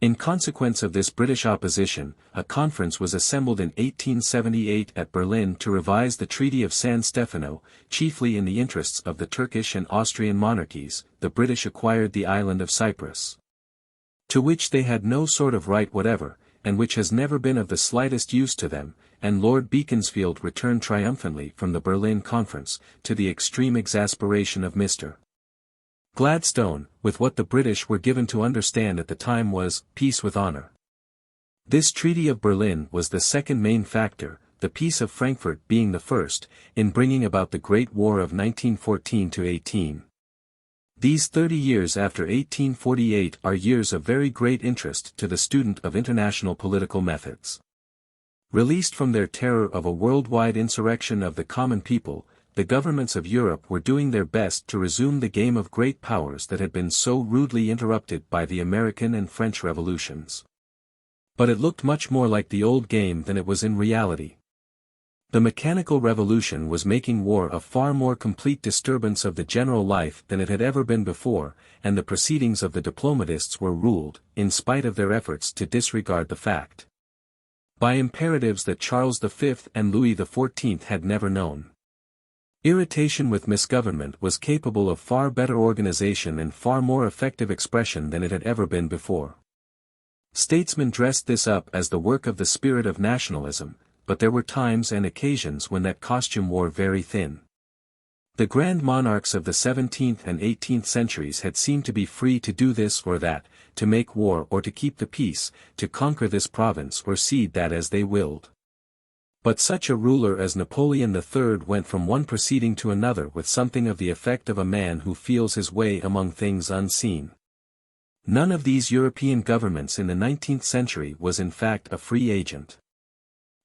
In consequence of this British opposition, a conference was assembled in 1878 at Berlin to revise the Treaty of San Stefano, chiefly in the interests of the Turkish and Austrian monarchies. The British acquired the island of Cyprus, to which they had no sort of right whatever, and which has never been of the slightest use to them, and Lord Beaconsfield returned triumphantly from the Berlin Conference, to the extreme exasperation of Mr. Gladstone, with what the British were given to understand at the time was, peace with honor. This Treaty of Berlin was the second main factor, the Peace of Frankfurt being the first, in bringing about the Great War of 1914–18. These 30 years after 1848 are years of very great interest to the student of international political methods. Released from their terror of a worldwide insurrection of the common people, the governments of Europe were doing their best to resume the game of great powers that had been so rudely interrupted by the American and French revolutions. But it looked much more like the old game than it was in reality. The mechanical revolution was making war a far more complete disturbance of the general life than it had ever been before, and the proceedings of the diplomatists were ruled, in spite of their efforts to disregard the fact, by imperatives that Charles V and Louis XIV had never known. Irritation with misgovernment was capable of far better organization and far more effective expression than it had ever been before. Statesmen dressed this up as the work of the spirit of nationalism, but there were times and occasions when that costume wore very thin. The grand monarchs of the 17th and 18th centuries had seemed to be free to do this or that, to make war or to keep the peace, to conquer this province or cede that as they willed. But such a ruler as Napoleon III went from one proceeding to another with something of the effect of a man who feels his way among things unseen. None of these European governments in the 19th century was in fact a free agent.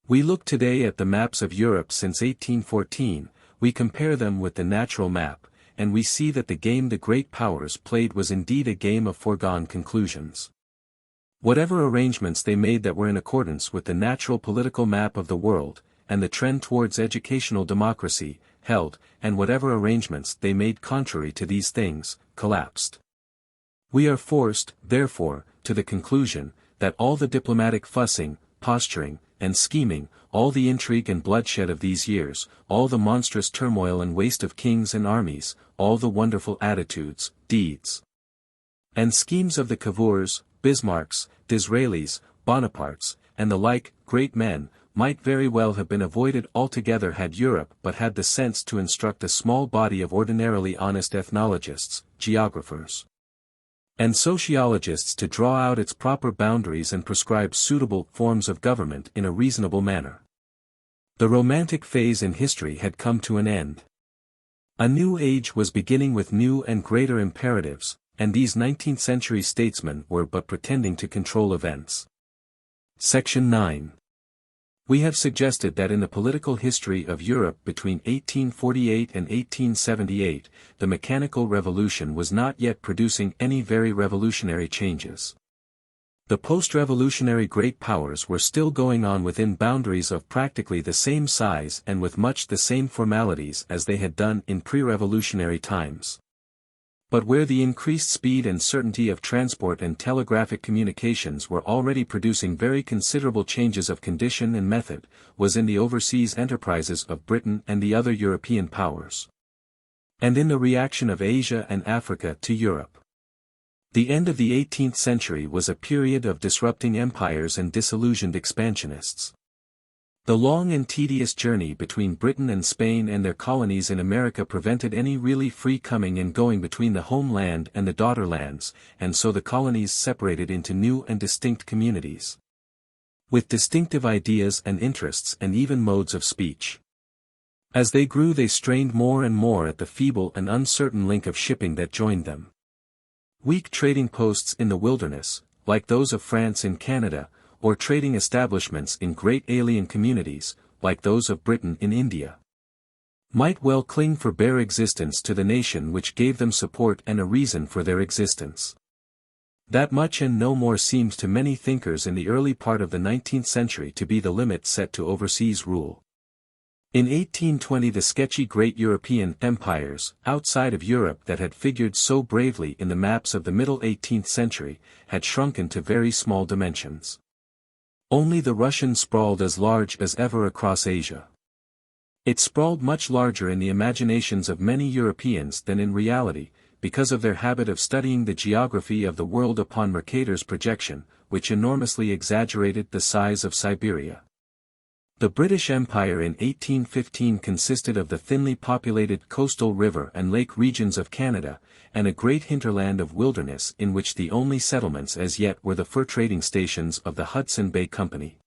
We look today at the maps of Europe since 1814, we compare them with the natural map, and we see that the game the great powers played was indeed a game of foregone conclusions. Whatever arrangements they made that were in accordance with the natural political map of the world, and the trend towards educational democracy, held, and whatever arrangements they made contrary to these things, collapsed. We are forced, therefore, to the conclusion, that all the diplomatic fussing, posturing, and scheming, all the intrigue and bloodshed of these years, all the monstrous turmoil and waste of kings and armies, all the wonderful attitudes, deeds, and schemes of the Cavours, Bismarcks, Disraelis, Bonapartes, and the like, great men, might very well have been avoided altogether had Europe but had the sense to instruct a small body of ordinarily honest ethnologists, geographers, and sociologists to draw out its proper boundaries and prescribe suitable forms of government in a reasonable manner. The romantic phase in history had come to an end. A new age was beginning with new and greater imperatives, and these 19th-century statesmen were but pretending to control events. Section 9. We have suggested that in the political history of Europe between 1848 and 1878, the mechanical revolution was not yet producing any very revolutionary changes. The post-revolutionary great powers were still going on within boundaries of practically the same size and with much the same formalities as they had done in pre-revolutionary times. But where the increased speed and certainty of transport and telegraphic communications were already producing very considerable changes of condition and method, was in the overseas enterprises of Britain and the other European powers. And in the reaction of Asia and Africa to Europe. The end of the 18th century was a period of disrupting empires and disillusioned expansionists. The long and tedious journey between Britain and Spain and their colonies in America prevented any really free coming and going between the homeland and the daughterlands, and so the colonies separated into new and distinct communities. With distinctive ideas and interests and even modes of speech. As they grew they strained more and more at the feeble and uncertain link of shipping that joined them. Weak trading posts in the wilderness, like those of France in Canada, or trading establishments in great alien communities, like those of Britain in India, might well cling for bare existence to the nation which gave them support and a reason for their existence. That much and no more seemed to many thinkers in the early part of the 19th century to be the limit set to overseas rule. In 1820 the sketchy great European empires, outside of Europe that had figured so bravely in the maps of the middle 18th century, had shrunken to very small dimensions. Only the Russian sprawled as large as ever across Asia. It sprawled much larger in the imaginations of many Europeans than in reality, because of their habit of studying the geography of the world upon Mercator's projection, which enormously exaggerated the size of Siberia. The British Empire in 1815 consisted of the thinly populated coastal river and lake regions of Canada, and a great hinterland of wilderness in which the only settlements as yet were the fur trading stations of the Hudson Bay Company.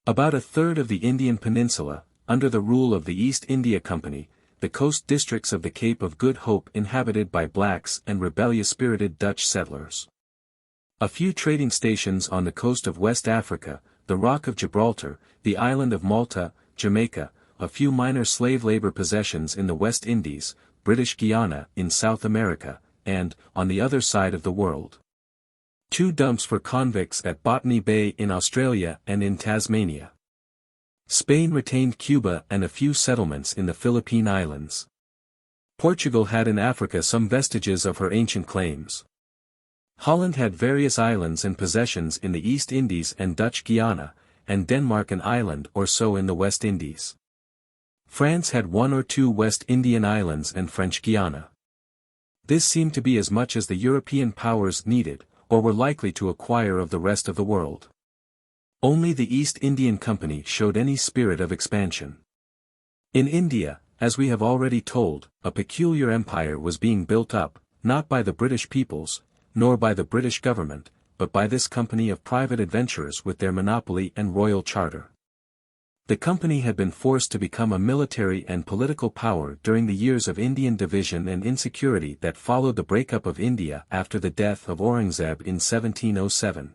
About a third of the Indian Peninsula, under the rule of the East India Company, the coast districts of the Cape of Good Hope inhabited by blacks and rebellious-spirited Dutch settlers. A few trading stations on the coast of West Africa, the Rock of Gibraltar, the island of Malta, Jamaica, a few minor slave labor possessions in the West Indies, British Guiana in South America, and, on the other side of the world, 2 dumps for convicts at Botany Bay in Australia and in Tasmania. Spain retained Cuba and a few settlements in the Philippine Islands. Portugal had in Africa some vestiges of her ancient claims. Holland had various islands and possessions in the East Indies and Dutch Guiana, and Denmark an island or so in the West Indies. France had 1 or 2 West Indian islands and French Guiana. This seemed to be as much as the European powers needed, or were likely to acquire of the rest of the world. Only the East Indian Company showed any spirit of expansion. In India, as we have already told, a peculiar empire was being built up, not by the British peoples, nor by the British government, but by this company of private adventurers with their monopoly and royal charter. The company had been forced to become a military and political power during the years of Indian division and insecurity that followed the breakup of India after the death of Aurangzeb in 1707.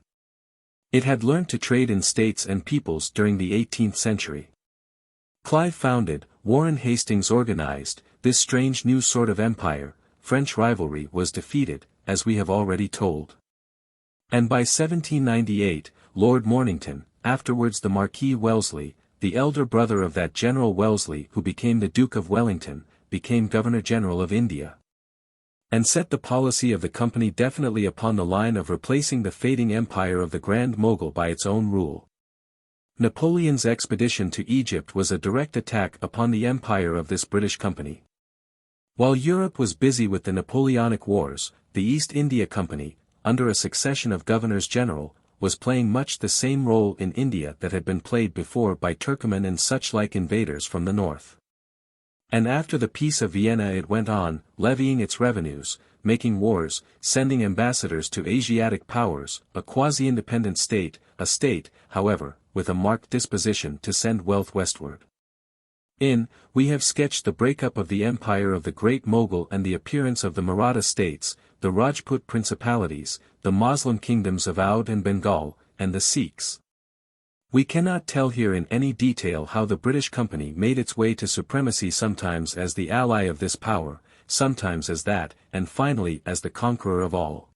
It had learnt to trade in states and peoples during the 18th century. Clive founded, Warren Hastings organized, this strange new sort of empire. French rivalry was defeated, as we have already told. And by 1798, Lord Mornington, afterwards the Marquis Wellesley, the elder brother of that General Wellesley who became the Duke of Wellington, became Governor-General of India. And set the policy of the company definitely upon the line of replacing the fading empire of the Grand Mogul by its own rule. Napoleon's expedition to Egypt was a direct attack upon the empire of this British company. While Europe was busy with the Napoleonic Wars, the East India Company, under a succession of governors-general, was playing much the same role in India that had been played before by Turcoman and such-like invaders from the north. And after the Peace of Vienna it went on, levying its revenues, making wars, sending ambassadors to Asiatic powers, a quasi-independent state, a state, however, with a marked disposition to send wealth westward. We have sketched the breakup of the empire of the Great Mogul and the appearance of the Maratha states, the Rajput principalities, the Moslem kingdoms of Oudh and Bengal, and the Sikhs. We cannot tell here in any detail how the British Company made its way to supremacy, sometimes as the ally of this power, sometimes as that, and finally as the conqueror of all.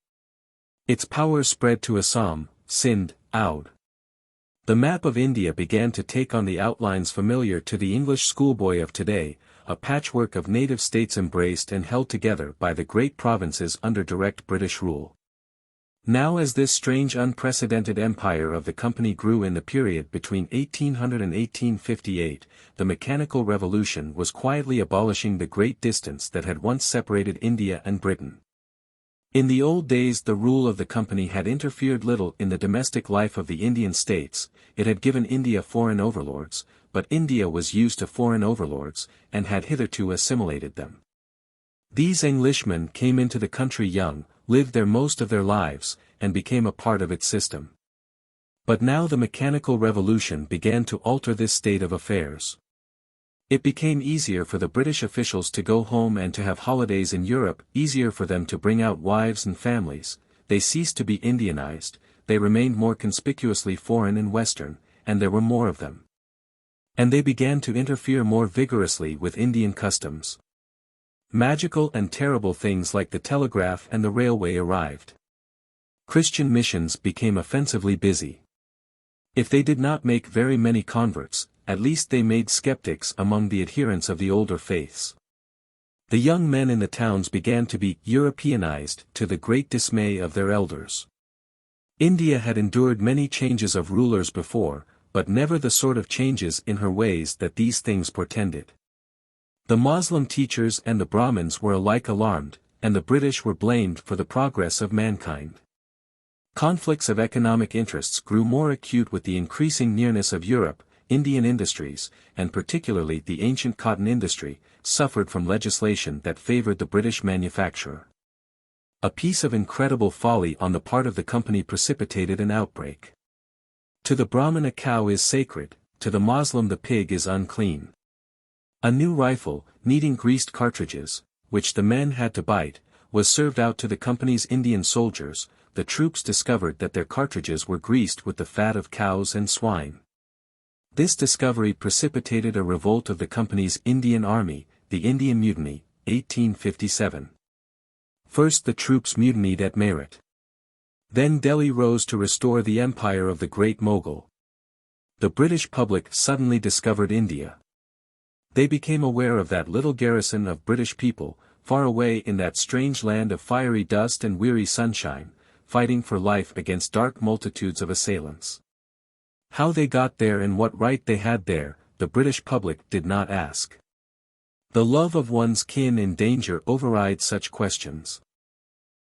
Its power spread to Assam, Sindh, Oudh. The map of India began to take on the outlines familiar to the English schoolboy of today, a patchwork of native states embraced and held together by the great provinces under direct British rule. Now as this strange unprecedented empire of the company grew in the period between 1800 and 1858, the mechanical revolution was quietly abolishing the great distance that had once separated India and Britain. In the old days the rule of the company had interfered little in the domestic life of the Indian states, it had given India foreign overlords, but India was used to foreign overlords, and had hitherto assimilated them. These Englishmen came into the country young, lived there most of their lives, and became a part of its system. But now the mechanical revolution began to alter this state of affairs. It became easier for the British officials to go home and to have holidays in Europe, easier for them to bring out wives and families, they ceased to be Indianized, they remained more conspicuously foreign and Western, and there were more of them. And they began to interfere more vigorously with Indian customs. Magical and terrible things like the telegraph and the railway arrived. Christian missions became offensively busy. If they did not make very many converts, at least they made skeptics among the adherents of the older faiths. The young men in the towns began to be Europeanized to the great dismay of their elders. India had endured many changes of rulers before, but never the sort of changes in her ways that these things portended. The Moslem teachers and the Brahmins were alike alarmed, and the British were blamed for the progress of mankind. Conflicts of economic interests grew more acute with the increasing nearness of Europe. Indian industries, and particularly the ancient cotton industry, suffered from legislation that favored the British manufacturer. A piece of incredible folly on the part of the company precipitated an outbreak. To the Brahmin a cow is sacred, to the Moslem the pig is unclean. A new rifle, needing greased cartridges, which the men had to bite, was served out to the company's Indian soldiers. The troops discovered that their cartridges were greased with the fat of cows and swine. This discovery precipitated a revolt of the company's Indian army, the Indian Mutiny, 1857. First the troops mutinied at Meerut. Then Delhi rose to restore the empire of the Great Mogul. The British public suddenly discovered India. They became aware of that little garrison of British people, far away in that strange land of fiery dust and weary sunshine, fighting for life against dark multitudes of assailants. How they got there and what right they had there, the British public did not ask. The love of one's kin in danger overrides such questions.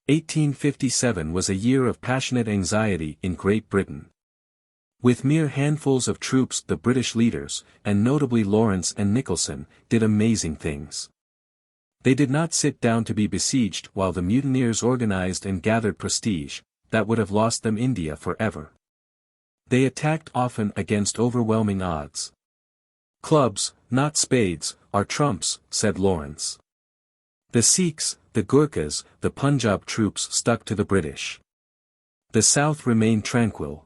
1857 was a year of passionate anxiety in Great Britain. With mere handfuls of troops the British leaders, and notably Lawrence and Nicholson, did amazing things. They did not sit down to be besieged while the mutineers organized and gathered prestige, that would have lost them India forever. They attacked often against overwhelming odds. Clubs, not spades, are trumps, said Lawrence. The Sikhs, the Gurkhas, the Punjab troops stuck to the British. The South remained tranquil.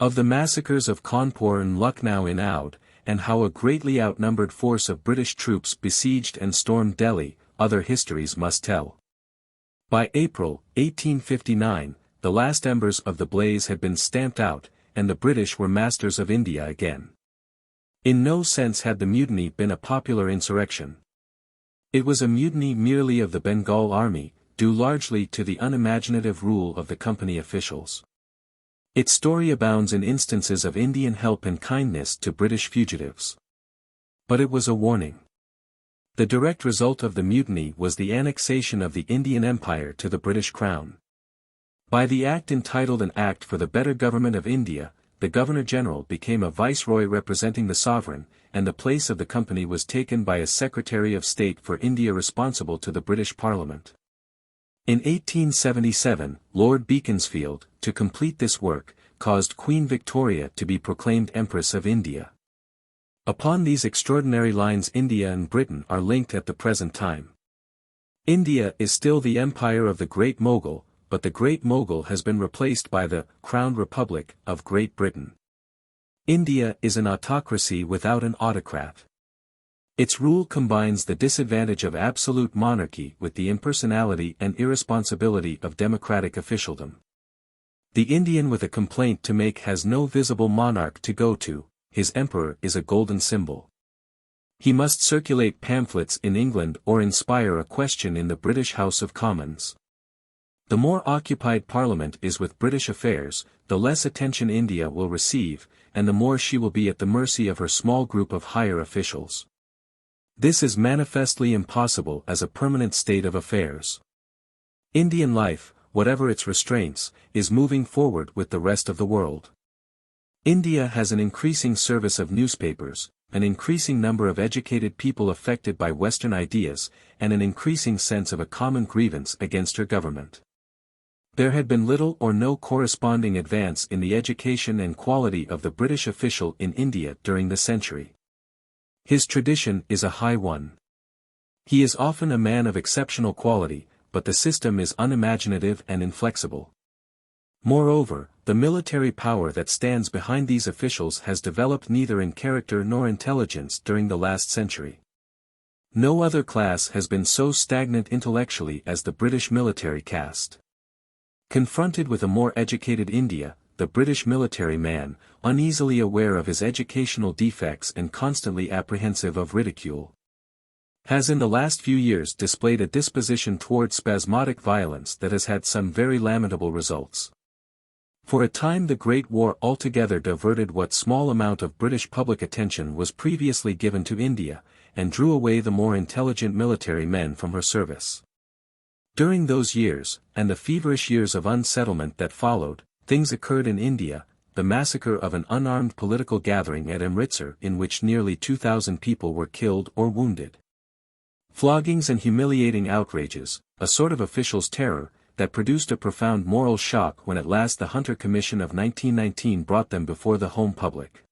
Of the massacres of Cawnpur and Lucknow in Oudh, and how a greatly outnumbered force of British troops besieged and stormed Delhi, other histories must tell. By April, 1859, the last embers of the blaze had been stamped out, and the British were masters of India again. In no sense had the mutiny been a popular insurrection. It was a mutiny merely of the Bengal army, due largely to the unimaginative rule of the company officials. Its story abounds in instances of Indian help and kindness to British fugitives. But it was a warning. The direct result of the mutiny was the annexation of the Indian Empire to the British Crown. By the act entitled An Act for the Better Government of India, the Governor-General became a viceroy representing the sovereign, and the place of the company was taken by a Secretary of State for India responsible to the British Parliament. In 1877, Lord Beaconsfield, to complete this work, caused Queen Victoria to be proclaimed Empress of India. Upon these extraordinary lines India and Britain are linked at the present time. India is still the empire of the Great Mogul, but the Great Mogul has been replaced by the Crowned Republic of Great Britain. India is an autocracy without an autocrat. Its rule combines the disadvantage of absolute monarchy with the impersonality and irresponsibility of democratic officialdom. The Indian with a complaint to make has no visible monarch to go to, his emperor is a golden symbol. He must circulate pamphlets in England or inspire a question in the British House of Commons. The more occupied Parliament is with British affairs, the less attention India will receive, and the more she will be at the mercy of her small group of higher officials. This is manifestly impossible as a permanent state of affairs. Indian life, whatever its restraints, is moving forward with the rest of the world. India has an increasing service of newspapers, an increasing number of educated people affected by Western ideas, and an increasing sense of a common grievance against her government. There had been little or no corresponding advance in the education and quality of the British official in India during the century. His tradition is a high one. He is often a man of exceptional quality, but the system is unimaginative and inflexible. Moreover, the military power that stands behind these officials has developed neither in character nor intelligence during the last century. No other class has been so stagnant intellectually as the British military caste. Confronted with a more educated India, the British military man, uneasily aware of his educational defects and constantly apprehensive of ridicule, has in the last few years displayed a disposition toward spasmodic violence that has had some very lamentable results. For a time the Great War altogether diverted what small amount of British public attention was previously given to India, and drew away the more intelligent military men from her service. During those years, and the feverish years of unsettlement that followed, things occurred in India, the massacre of an unarmed political gathering at Amritsar in which nearly 2,000 people were killed or wounded. Floggings and humiliating outrages, a sort of official's terror, that produced a profound moral shock when at last the Hunter Commission of 1919 brought them before the home public.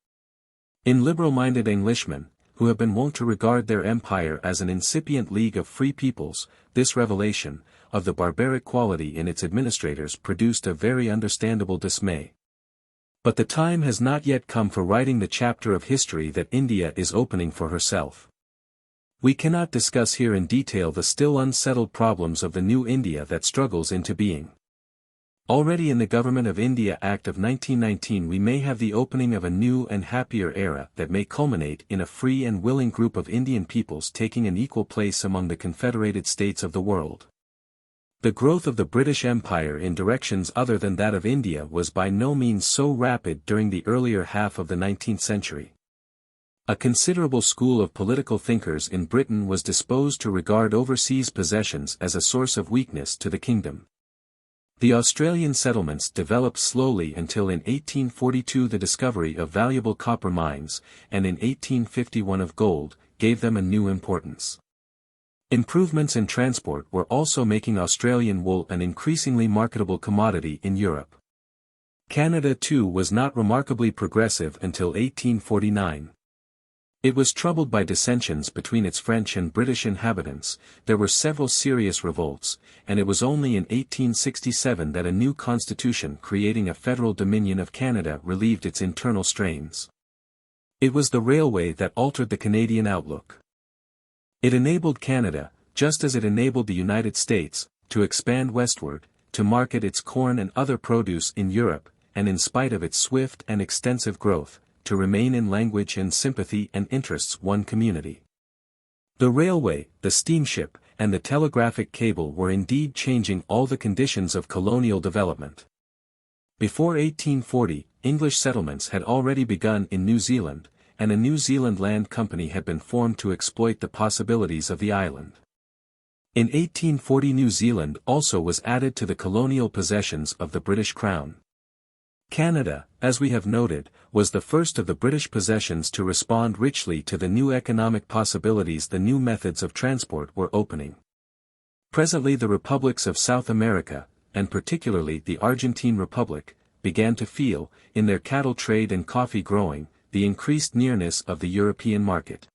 In liberal-minded Englishmen, who have been wont to regard their empire as an incipient league of free peoples, this revelation, of the barbaric quality in its administrators produced a very understandable dismay. But the time has not yet come for writing the chapter of history that India is opening for herself. We cannot discuss here in detail the still unsettled problems of the new India that struggles into being. Already in the Government of India Act of 1919 we may have the opening of a new and happier era that may culminate in a free and willing group of Indian peoples taking an equal place among the confederated states of the world. The growth of the British Empire in directions other than that of India was by no means so rapid during the earlier half of the 19th century. A considerable school of political thinkers in Britain was disposed to regard overseas possessions as a source of weakness to the kingdom. The Australian settlements developed slowly until in 1842 the discovery of valuable copper mines, and in 1851 of gold, gave them a new importance. Improvements in transport were also making Australian wool an increasingly marketable commodity in Europe. Canada too was not remarkably progressive until 1849. It was troubled by dissensions between its French and British inhabitants, there were several serious revolts, and it was only in 1867 that a new constitution creating a federal dominion of Canada relieved its internal strains. It was the railway that altered the Canadian outlook. It enabled Canada, just as it enabled the United States, to expand westward, to market its corn and other produce in Europe, and in spite of its swift and extensive growth, to remain in language and sympathy and interests one community. The railway, the steamship, and the telegraphic cable were indeed changing all the conditions of colonial development. Before 1840, English settlements had already begun in New Zealand, and a New Zealand Land Company had been formed to exploit the possibilities of the island. In 1840 New Zealand also was added to the colonial possessions of the British Crown. Canada, as we have noted, was the first of the British possessions to respond richly to the new economic possibilities the new methods of transport were opening. Presently the republics of South America, and particularly the Argentine Republic, began to feel, in their cattle trade and coffee growing, the increased nearness of the European market.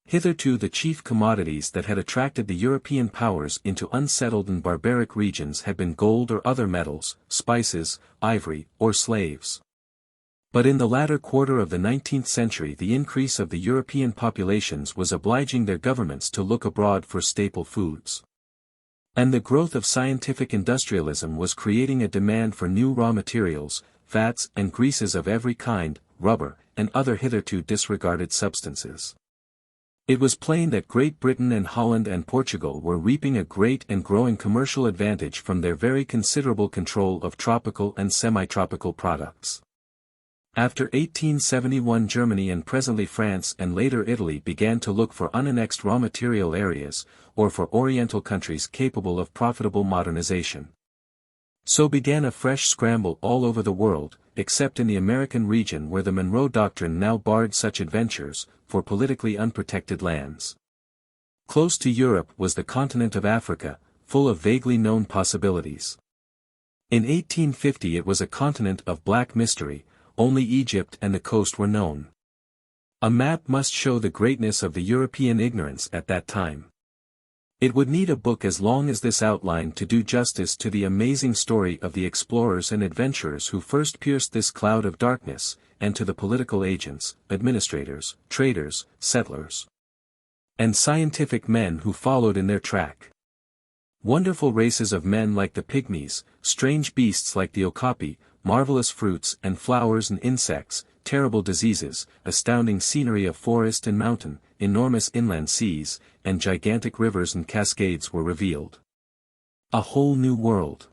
Hitherto the chief commodities that had attracted the European powers into unsettled and barbaric regions had been gold or other metals, spices, ivory, or slaves. But in the latter quarter of the 19th century the increase of the European populations was obliging their governments to look abroad for staple foods. And the growth of scientific industrialism was creating a demand for new raw materials, fats and greases of every kind, rubber, and other hitherto disregarded substances. It was plain that Great Britain and Holland and Portugal were reaping a great and growing commercial advantage from their very considerable control of tropical and semi-tropical products. After 1871 Germany and presently France and later Italy began to look for unannexed raw material areas, or for Oriental countries capable of profitable modernization. So began a fresh scramble all over the world, except in the American region where the Monroe Doctrine now barred such adventures, for politically unprotected lands. Close to Europe was the continent of Africa, full of vaguely known possibilities. In 1850 it was a continent of black mystery, only Egypt and the coast were known. A map must show the greatness of the European ignorance at that time. It would need a book as long as this outline to do justice to the amazing story of the explorers and adventurers who first pierced this cloud of darkness, and to the political agents, administrators, traders, settlers, and scientific men who followed in their track. Wonderful races of men like the pygmies, strange beasts like the okapi, marvelous fruits and flowers and insects, terrible diseases, astounding scenery of forest and mountain, enormous inland seas, and gigantic rivers and cascades were revealed. A whole new world.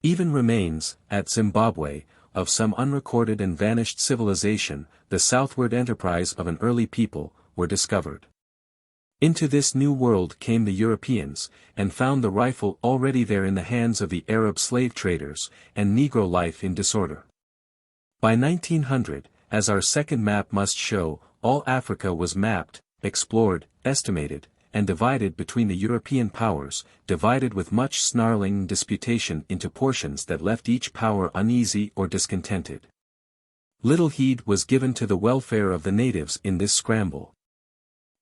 Even remains, at Zimbabwe, of some unrecorded and vanished civilization, the southward enterprise of an early people, were discovered. Into this new world came the Europeans, and found the rifle already there in the hands of the Arab slave traders, and Negro life in disorder. By 1900, as our second map must show, all Africa was mapped, explored, estimated, and divided between the European powers, divided with much snarling and disputation into portions that left each power uneasy or discontented. Little heed was given to the welfare of the natives in this scramble.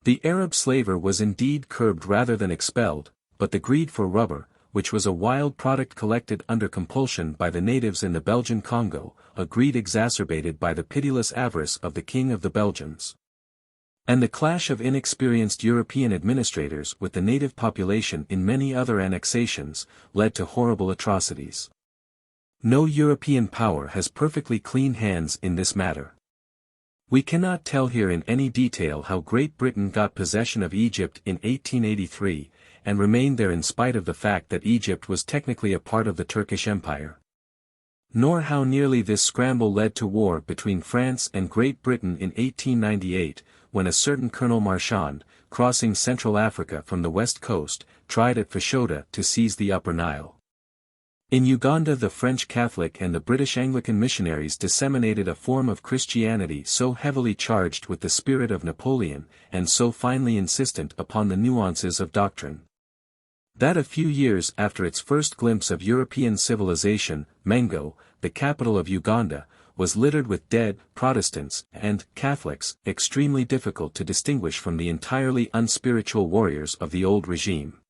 The Arab slaver was indeed curbed rather than expelled, but the greed for rubber, which was a wild product collected under compulsion by the natives in the Belgian Congo, a greed exacerbated by the pitiless avarice of the king of the Belgians, and the clash of inexperienced European administrators with the native population in many other annexations, led to horrible atrocities. No European power has perfectly clean hands in this matter. We cannot tell here in any detail how Great Britain got possession of Egypt in 1883, and remained there in spite of the fact that Egypt was technically a part of the Turkish Empire. Nor how nearly this scramble led to war between France and Great Britain in 1898, when a certain Colonel Marchand, crossing Central Africa from the west coast, tried at Fashoda to seize the Upper Nile. In Uganda the French Catholic and the British Anglican missionaries disseminated a form of Christianity so heavily charged with the spirit of Napoleon, and so finely insistent upon the nuances of doctrine, that a few years after its first glimpse of European civilization, Mengo, the capital of Uganda, was littered with dead Protestants and Catholics, extremely difficult to distinguish from the entirely unspiritual warriors of the old regime.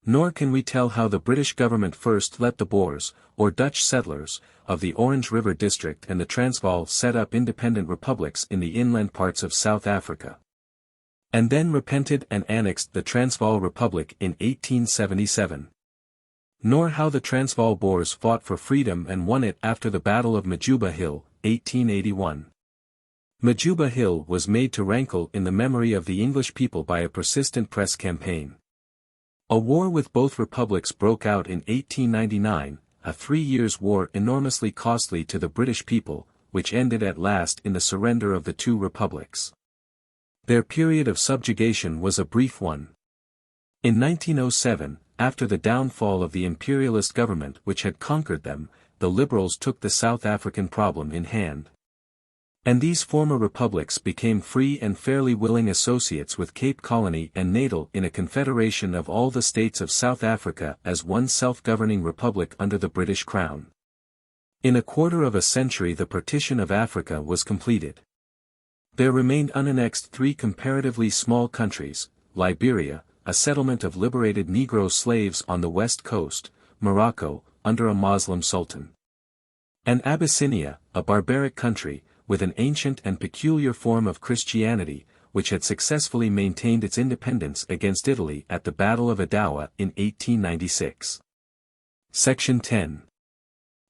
Nor can we tell how the British government first let the Boers, or Dutch settlers, of the Orange River district and the Transvaal set up independent republics in the inland parts of South Africa, and then repented and annexed the Transvaal Republic in 1877. Nor how the Transvaal Boers fought for freedom and won it after the Battle of Majuba Hill, 1881. Majuba Hill was made to rankle in the memory of the English people by a persistent press campaign. A war with both republics broke out in 1899, a 3 years' war enormously costly to the British people, which ended at last in the surrender of the two republics. Their period of subjugation was a brief one. In 1907, after the downfall of the imperialist government which had conquered them, the Liberals took the South African problem in hand. And these former republics became free and fairly willing associates with Cape Colony and Natal in a confederation of all the states of South Africa as one self-governing republic under the British Crown. In a quarter of a century the partition of Africa was completed. There remained unannexed 3 comparatively small countries: Liberia, a settlement of liberated Negro slaves on the west coast; Morocco, under a Moslem sultan. And Abyssinia, a barbaric country, with an ancient and peculiar form of Christianity, which had successfully maintained its independence against Italy at the Battle of Adowa in 1896. Section 10.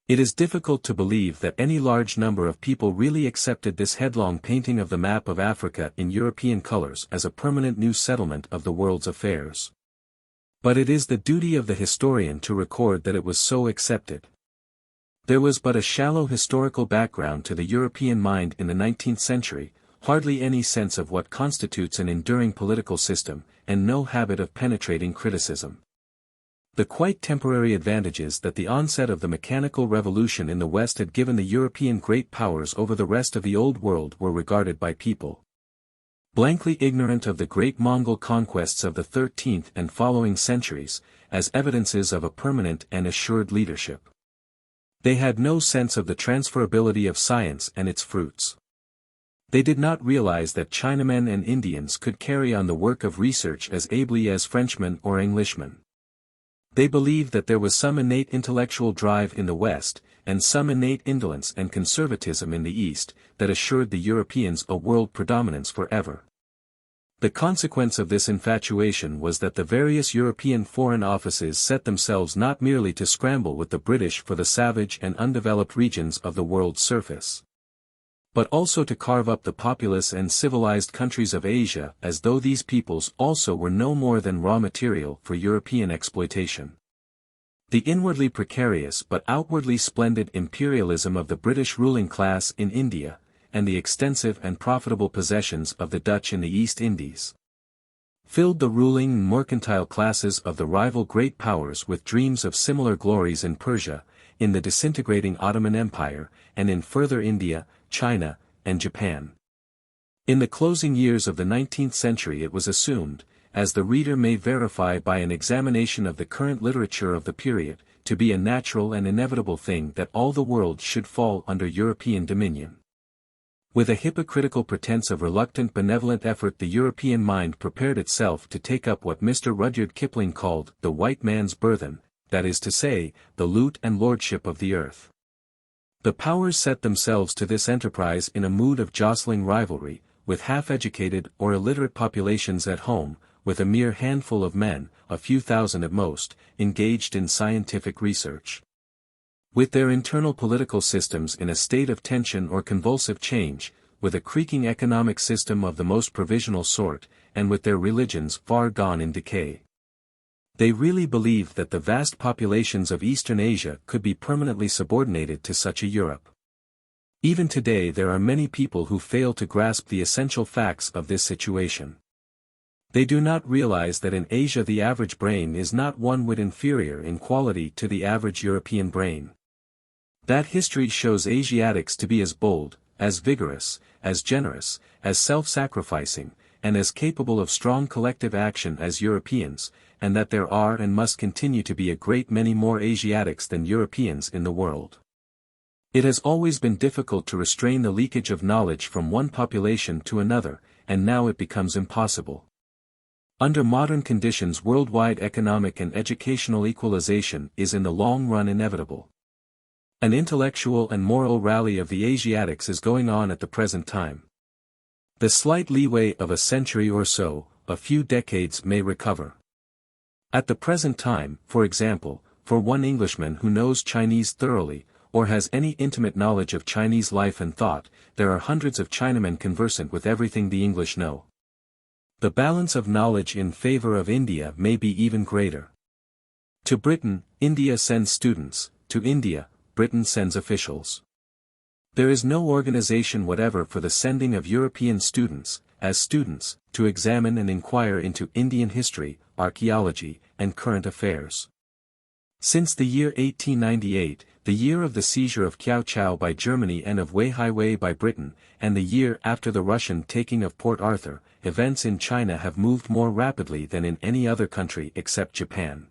It is difficult to believe that any large number of people really accepted this headlong painting of the map of Africa in European colors as a permanent new settlement of the world's affairs. But it is the duty of the historian to record that it was so accepted. There was but a shallow historical background to the European mind in the 19th century, hardly any sense of what constitutes an enduring political system, and no habit of penetrating criticism. The quite temporary advantages that the onset of the mechanical revolution in the West had given the European great powers over the rest of the Old World were regarded by people blankly ignorant of the great Mongol conquests of the 13th and following centuries, as evidences of a permanent and assured leadership. They had no sense of the transferability of science and its fruits. They did not realize that Chinamen and Indians could carry on the work of research as ably as Frenchmen or Englishmen. They believed that there was some innate intellectual drive in the West, and some innate indolence and conservatism in the East, that assured the Europeans a world predominance forever. The consequence of this infatuation was that the various European foreign offices set themselves not merely to scramble with the British for the savage and undeveloped regions of the world's surface, but also to carve up the populous and civilized countries of Asia as though these peoples also were no more than raw material for European exploitation. The inwardly precarious but outwardly splendid imperialism of the British ruling class in India, and the extensive and profitable possessions of the Dutch in the East Indies, filled the ruling and mercantile classes of the rival great powers with dreams of similar glories in Persia, in the disintegrating Ottoman Empire, and in further India, China, and Japan. In the closing years of the 19th century it was assumed, as the reader may verify by an examination of the current literature of the period, to be a natural and inevitable thing that all the world should fall under European dominion. With a hypocritical pretense of reluctant benevolent effort the European mind prepared itself to take up what Mr. Rudyard Kipling called the white man's burthen, that is to say, the loot and lordship of the earth. The powers set themselves to this enterprise in a mood of jostling rivalry, with half-educated or illiterate populations at home, with a mere handful of men, a few thousand at most, engaged in scientific research. With their internal political systems in a state of tension or convulsive change, with a creaking economic system of the most provisional sort, and with their religions far gone in decay. They really believed that the vast populations of Eastern Asia could be permanently subordinated to such a Europe. Even today there are many people who fail to grasp the essential facts of this situation. They do not realize that in Asia the average brain is not one whit inferior in quality to the average European brain. That history shows Asiatics to be as bold, as vigorous, as generous, as self-sacrificing, and as capable of strong collective action as Europeans, and that there are and must continue to be a great many more Asiatics than Europeans in the world. It has always been difficult to restrain the leakage of knowledge from one population to another, and now it becomes impossible. Under modern conditions worldwide economic and educational equalization is in the long run inevitable. An intellectual and moral rally of the Asiatics is going on at the present time. The slight leeway of a century or so, a few decades may recover. At the present time, for example, for one Englishman who knows Chinese thoroughly, or has any intimate knowledge of Chinese life and thought, there are hundreds of Chinamen conversant with everything the English know. The balance of knowledge in favor of India may be even greater. To Britain, India sends students, to India, Britain sends officials. There is no organization whatever for the sending of European students, as students, to examine and inquire into Indian history, archaeology, and current affairs. Since the year 1898, the year of the seizure of Kiao Chau by Germany and of Weihaiwei by Britain, and the year after the Russian taking of Port Arthur, events in China have moved more rapidly than in any other country except Japan.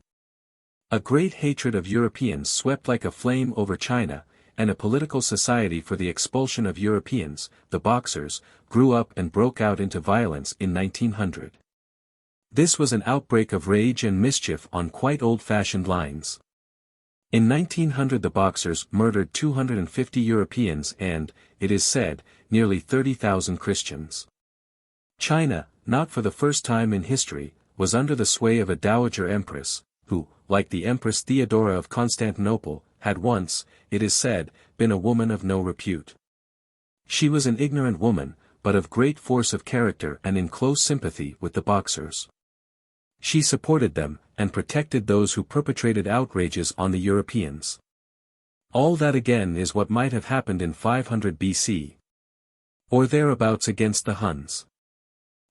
A great hatred of Europeans swept like a flame over China, and a political society for the expulsion of Europeans, the Boxers, grew up and broke out into violence in 1900. This was an outbreak of rage and mischief on quite old-fashioned lines. In 1900 the Boxers murdered 250 Europeans and, it is said, nearly 30,000 Christians. China, not for the first time in history, was under the sway of a dowager empress, who, like the Empress Theodora of Constantinople, had once, it is said, been a woman of no repute. She was an ignorant woman, but of great force of character and in close sympathy with the Boxers. She supported them, and protected those who perpetrated outrages on the Europeans. All that again is what might have happened in 500 BC. Or thereabouts against the Huns.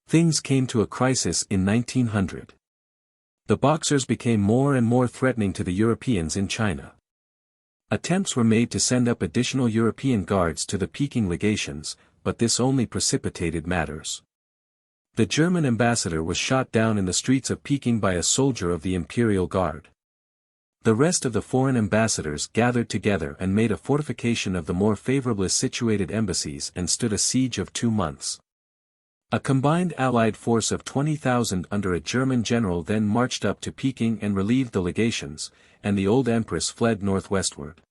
Things came to a crisis in 1900. The Boxers became more and more threatening to the Europeans in China. Attempts were made to send up additional European guards to the Peking legations, but this only precipitated matters. The German ambassador was shot down in the streets of Peking by a soldier of the Imperial Guard. The rest of the foreign ambassadors gathered together and made a fortification of the more favorably situated embassies and stood a siege of 2 months. A combined Allied force of 20,000 under a German general then marched up to Peking and relieved the legations, and the old empress fled northwestward.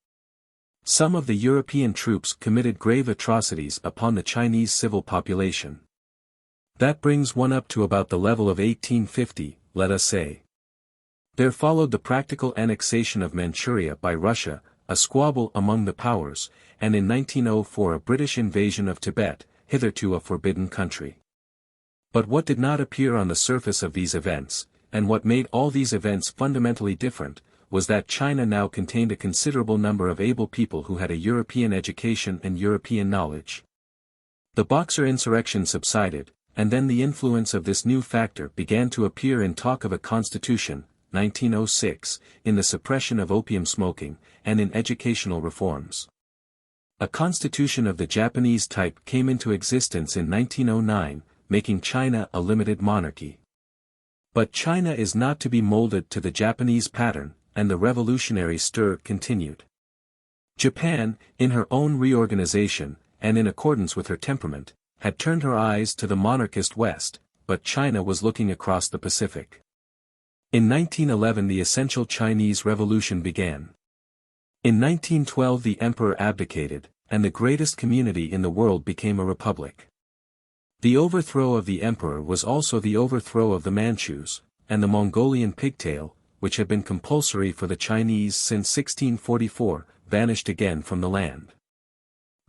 Some of the European troops committed grave atrocities upon the Chinese civil population. That brings one up to about the level of 1850, let us say. There followed the practical annexation of Manchuria by Russia, a squabble among the powers, and in 1904 a British invasion of Tibet, hitherto a forbidden country. But what did not appear on the surface of these events, and what made all these events fundamentally different, was that China now contained a considerable number of able people who had a European education and European knowledge. The Boxer insurrection subsided, and then the influence of this new factor began to appear in talk of a constitution, 1906, in the suppression of opium smoking, and in educational reforms. A constitution of the Japanese type came into existence in 1909, making China a limited monarchy. But China is not to be molded to the Japanese pattern, and the revolutionary stir continued. Japan, in her own reorganization, and in accordance with her temperament, had turned her eyes to the monarchist West, but China was looking across the Pacific. In 1911 the essential Chinese Revolution began. In 1912 the emperor abdicated, and the greatest community in the world became a republic. The overthrow of the emperor was also the overthrow of the Manchus, and the Mongolian pigtail, which had been compulsory for the Chinese since 1644, vanished again from the land.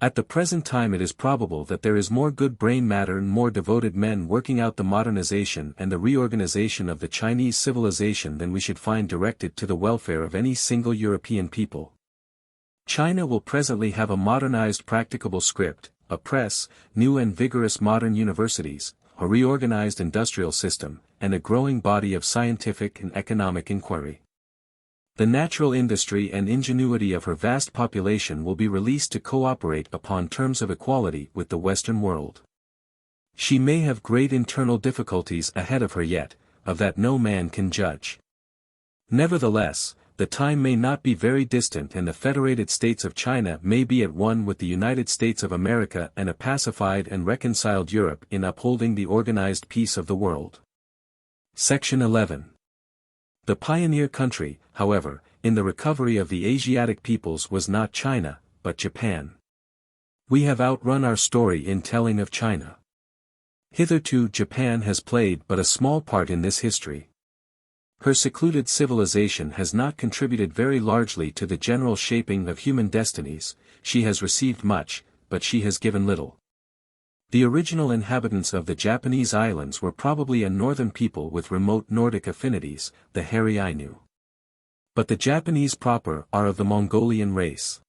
At the present time it is probable that there is more good brain matter and more devoted men working out the modernization and the reorganization of the Chinese civilization than we should find directed to the welfare of any single European people. China will presently have a modernized practicable script, a press, new and vigorous modern universities, a reorganized industrial system, and a growing body of scientific and economic inquiry. The natural industry and ingenuity of her vast population will be released to cooperate upon terms of equality with the Western world. She may have great internal difficulties ahead of her yet, of that no man can judge. Nevertheless, the time may not be very distant and the Federated States of China may be at one with the United States of America and a pacified and reconciled Europe in upholding the organized peace of the world. Section 11. The pioneer country, however, in the recovery of the Asiatic peoples was not China, but Japan. We have outrun our story in telling of China. Hitherto Japan has played but a small part in this history. Her secluded civilization has not contributed very largely to the general shaping of human destinies. She has received much, but she has given little. The original inhabitants of the Japanese islands were probably a northern people with remote Nordic affinities, the hairy Ainu. But the Japanese proper are of the Mongolian race.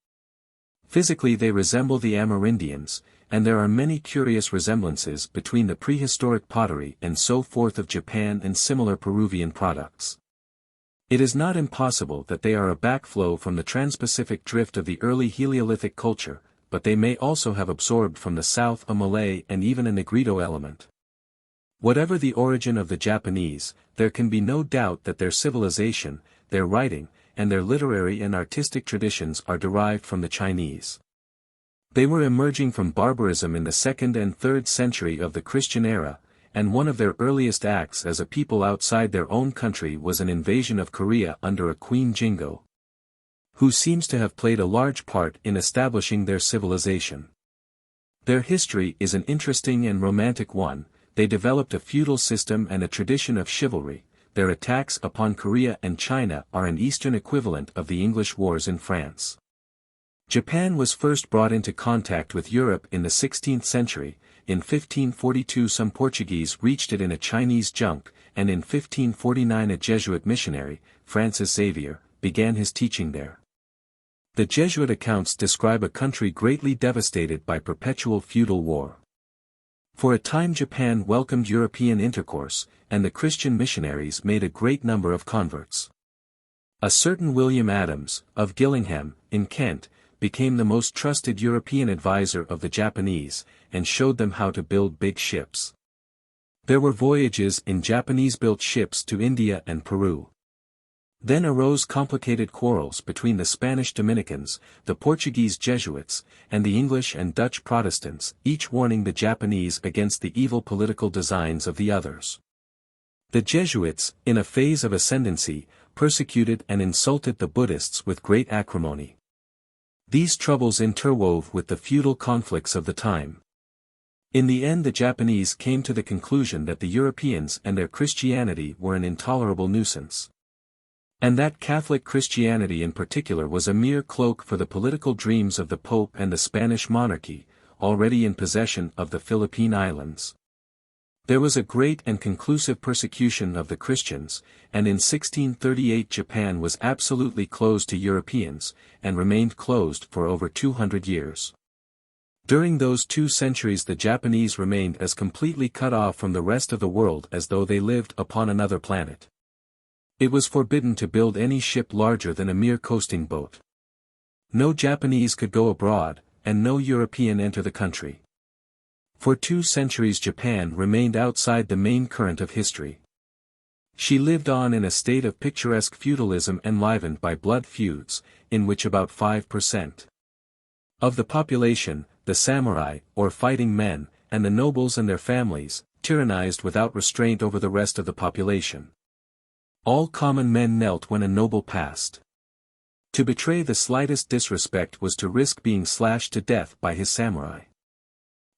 Physically they resemble the Amerindians, and there are many curious resemblances between the prehistoric pottery and so forth of Japan and similar Peruvian products. It is not impossible that they are a backflow from the Trans-Pacific drift of the early Heliolithic culture, but they may also have absorbed from the south a Malay and even a Negrito element. Whatever the origin of the Japanese, there can be no doubt that their civilization, their writing, and their literary and artistic traditions are derived from the Chinese. They were emerging from barbarism in the 2nd and 3rd century of the Christian era, and one of their earliest acts as a people outside their own country was an invasion of Korea under a Queen Jingo. who seems to have played a large part in establishing their civilization. Their history is an interesting and romantic one. They developed a feudal system and a tradition of chivalry. Their attacks upon Korea and China are an Eastern equivalent of the English wars in France. Japan was first brought into contact with Europe in the 16th century. In 1542 some Portuguese reached it in a Chinese junk, and in 1549 a Jesuit missionary, Francis Xavier, began his teaching there. The Jesuit accounts describe a country greatly devastated by perpetual feudal war. For a time Japan welcomed European intercourse, and the Christian missionaries made a great number of converts. A certain William Adams, of Gillingham, in Kent, became the most trusted European advisor of the Japanese, and showed them how to build big ships. There were voyages in Japanese-built ships to India and Peru. Then arose complicated quarrels between the Spanish Dominicans, the Portuguese Jesuits, and the English and Dutch Protestants, each warning the Japanese against the evil political designs of the others. The Jesuits, in a phase of ascendancy, persecuted and insulted the Buddhists with great acrimony. These troubles interwove with the feudal conflicts of the time. In the end the Japanese came to the conclusion that the Europeans and their Christianity were an intolerable nuisance. And that Catholic Christianity in particular was a mere cloak for the political dreams of the Pope and the Spanish monarchy, already in possession of the Philippine Islands. There was a great and conclusive persecution of the Christians, and in 1638 Japan was absolutely closed to Europeans, and remained closed for over 200 years. During those 2 centuries the Japanese remained as completely cut off from the rest of the world as though they lived upon another planet. It was forbidden to build any ship larger than a mere coasting boat. No Japanese could go abroad, and no European enter the country. For 2 centuries Japan remained outside the main current of history. She lived on in a state of picturesque feudalism enlivened by blood feuds, in which about 5% of the population, the samurai, or fighting men, and the nobles and their families, tyrannized without restraint over the rest of the population. All common men knelt when a noble passed. To betray the slightest disrespect was to risk being slashed to death by his samurai.